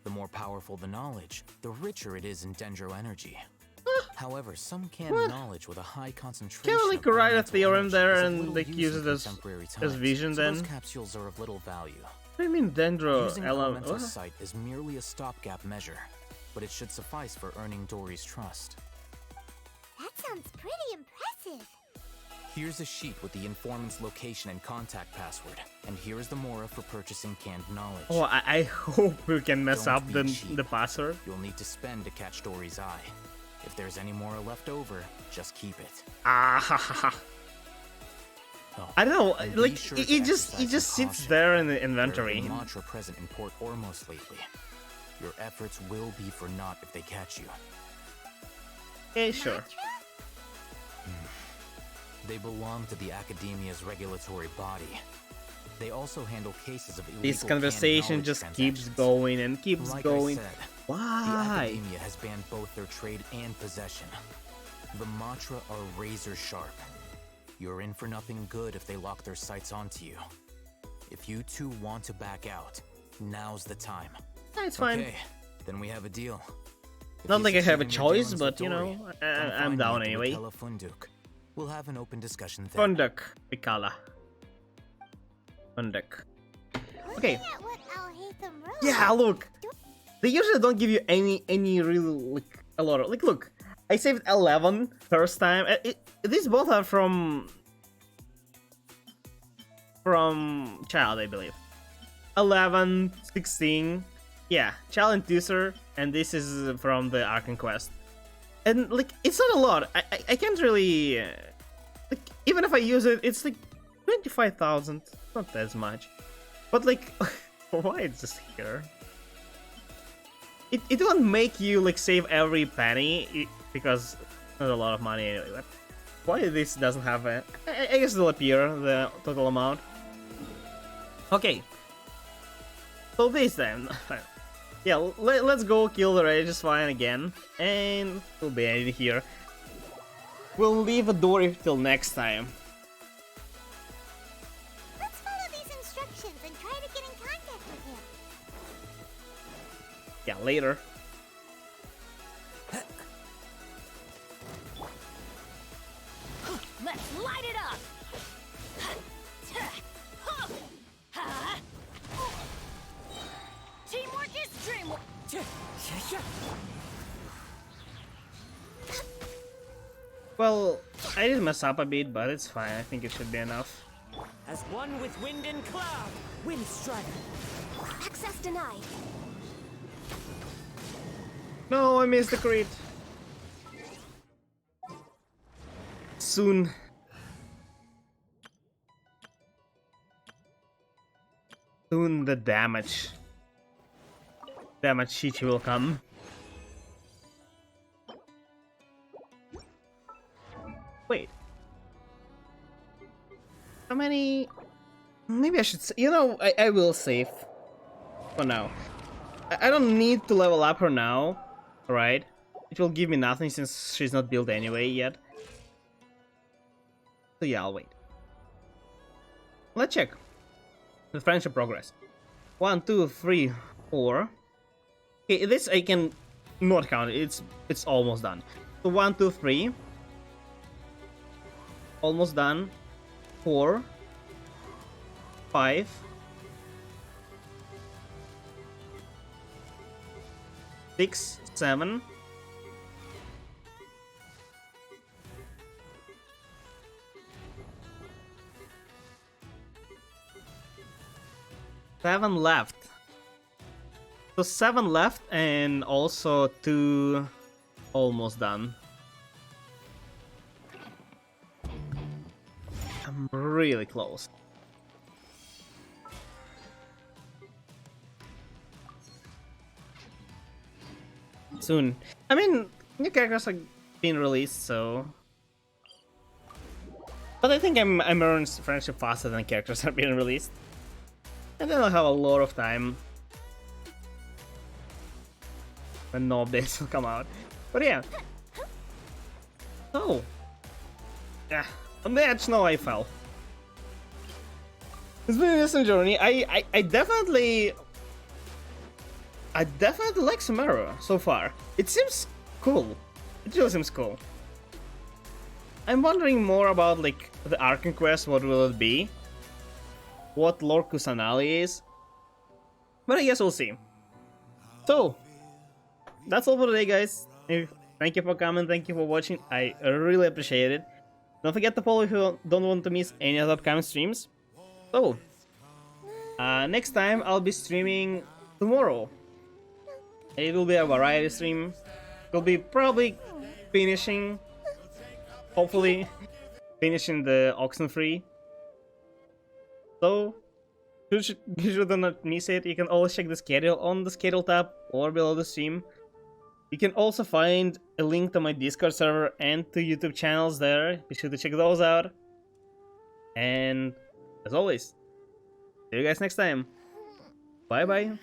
The more powerful the knowledge, the richer it is in Dendro energy. However, some canned What? knowledge with a high concentration can we like of write a elemental theorem energy there is of and little like use in it as contemporary as times, vision so then? those capsules are of little value. What do you mean dendro Using element? elemental sight is merely a stopgap measure, but it should suffice for earning Dory's trust. That sounds pretty impressive. Here's a sheet with the informant's location and contact password, and here is the Mora for purchasing canned knowledge. Oh, I hope we can mess Don't up be the cheap. password. You'll need to spend to catch Dory's eye. If there's any Mora left over, just keep it. Ah, ha, ha, ha. Oh, I don't know, and be like sure it to just exercise sits caution. there in the There have inventory. been mantra present in Port Ormos lately. Your efforts will be for naught if they catch you. Yeah, sure. They belong to the Academia's regulatory body. They also handle cases of illegal This canned conversation knowledge just keeps transactions. going and keeps Like going. I said, the Why? Academia has banned both their trade and possession. The mantra are razor sharp. You're in for nothing good if they lock their sights onto you. If you two want to back out, now's the time. It's fine. Okay, then we have a deal. If Not you like I have a succeed in your choice, dealings but with you Dory, know, come I'm find me down at the anyway. Rotella Funduk. We'll have an open discussion then. Funduk, Picala. Funduk. Okay. Looking at what Alhaitham wrote, Yeah, look. They usually don't give you any real like a lot of like. Look, I saved 11 first time. These both are from Child, I believe. 11, 16. Yeah, Child and Tucer, and this is from the Arcan Quest. And like, it's not a lot. I can't really like, even if I use it, it's like 25,000. Not as much. But like, why it's just here? It won't make you like save every penny because not a lot of money anyway. But why this doesn't have a? I guess it'll appear the total amount. Okay. So this time, yeah, let's go kill the Regis Fine again, and we'll be ending here. We'll leave a door till next time. let's follow these instructions and try to get in contact with him. Yeah, later. Let's light it up! Teamwork is dreamwork! Well, I did mess up a bit, but it's fine. I think it should be enough. As one with wind and cloud, Wind Strider. Access denied. No, I missed the crit. Soon. Soon the damage sheet will come. Wait. How many? Maybe I should. You know, I will save for now. I don't need to level up her now, right? It will give me nothing since she's not built anyway yet. So yeah, I'll wait. Let's check the friendship progress. 1, 2, 3, 4. Okay, this I can not counted. It's almost done. So 1, 2, 3. Almost done. 4, 5, 6, 7. 7 left. So 7 left and also 2 almost done. I'm really close. Soon. I mean, new characters are being released, so... But I think I'm earning friendship faster than characters are being released. And then I'll have a lot of time when no updates will come out. But yeah. Oh. Yeah. On the edge, no, I fell. It's been an interesting journey. I definitely like Sumeru so far. It seems cool. It really seems cool. I'm wondering more about like the Archon quest. What will it be? What Lord Kusanali is? But I guess we'll see. So that's all for today, guys. Thank you for coming. Thank you for watching. I really appreciate it. Don't forget to follow if you don't want to miss any other upcoming streams. So next time I'll be streaming tomorrow. It will be a variety stream. We'll be probably finishing, hopefully, finishing the Oxenfree. So, you should not miss it. You can always check the schedule on the schedule tab or below the stream. You can also find a link to my Discord server and to YouTube channels there. Be sure to check those out. And, as always, see you guys next time. Bye bye.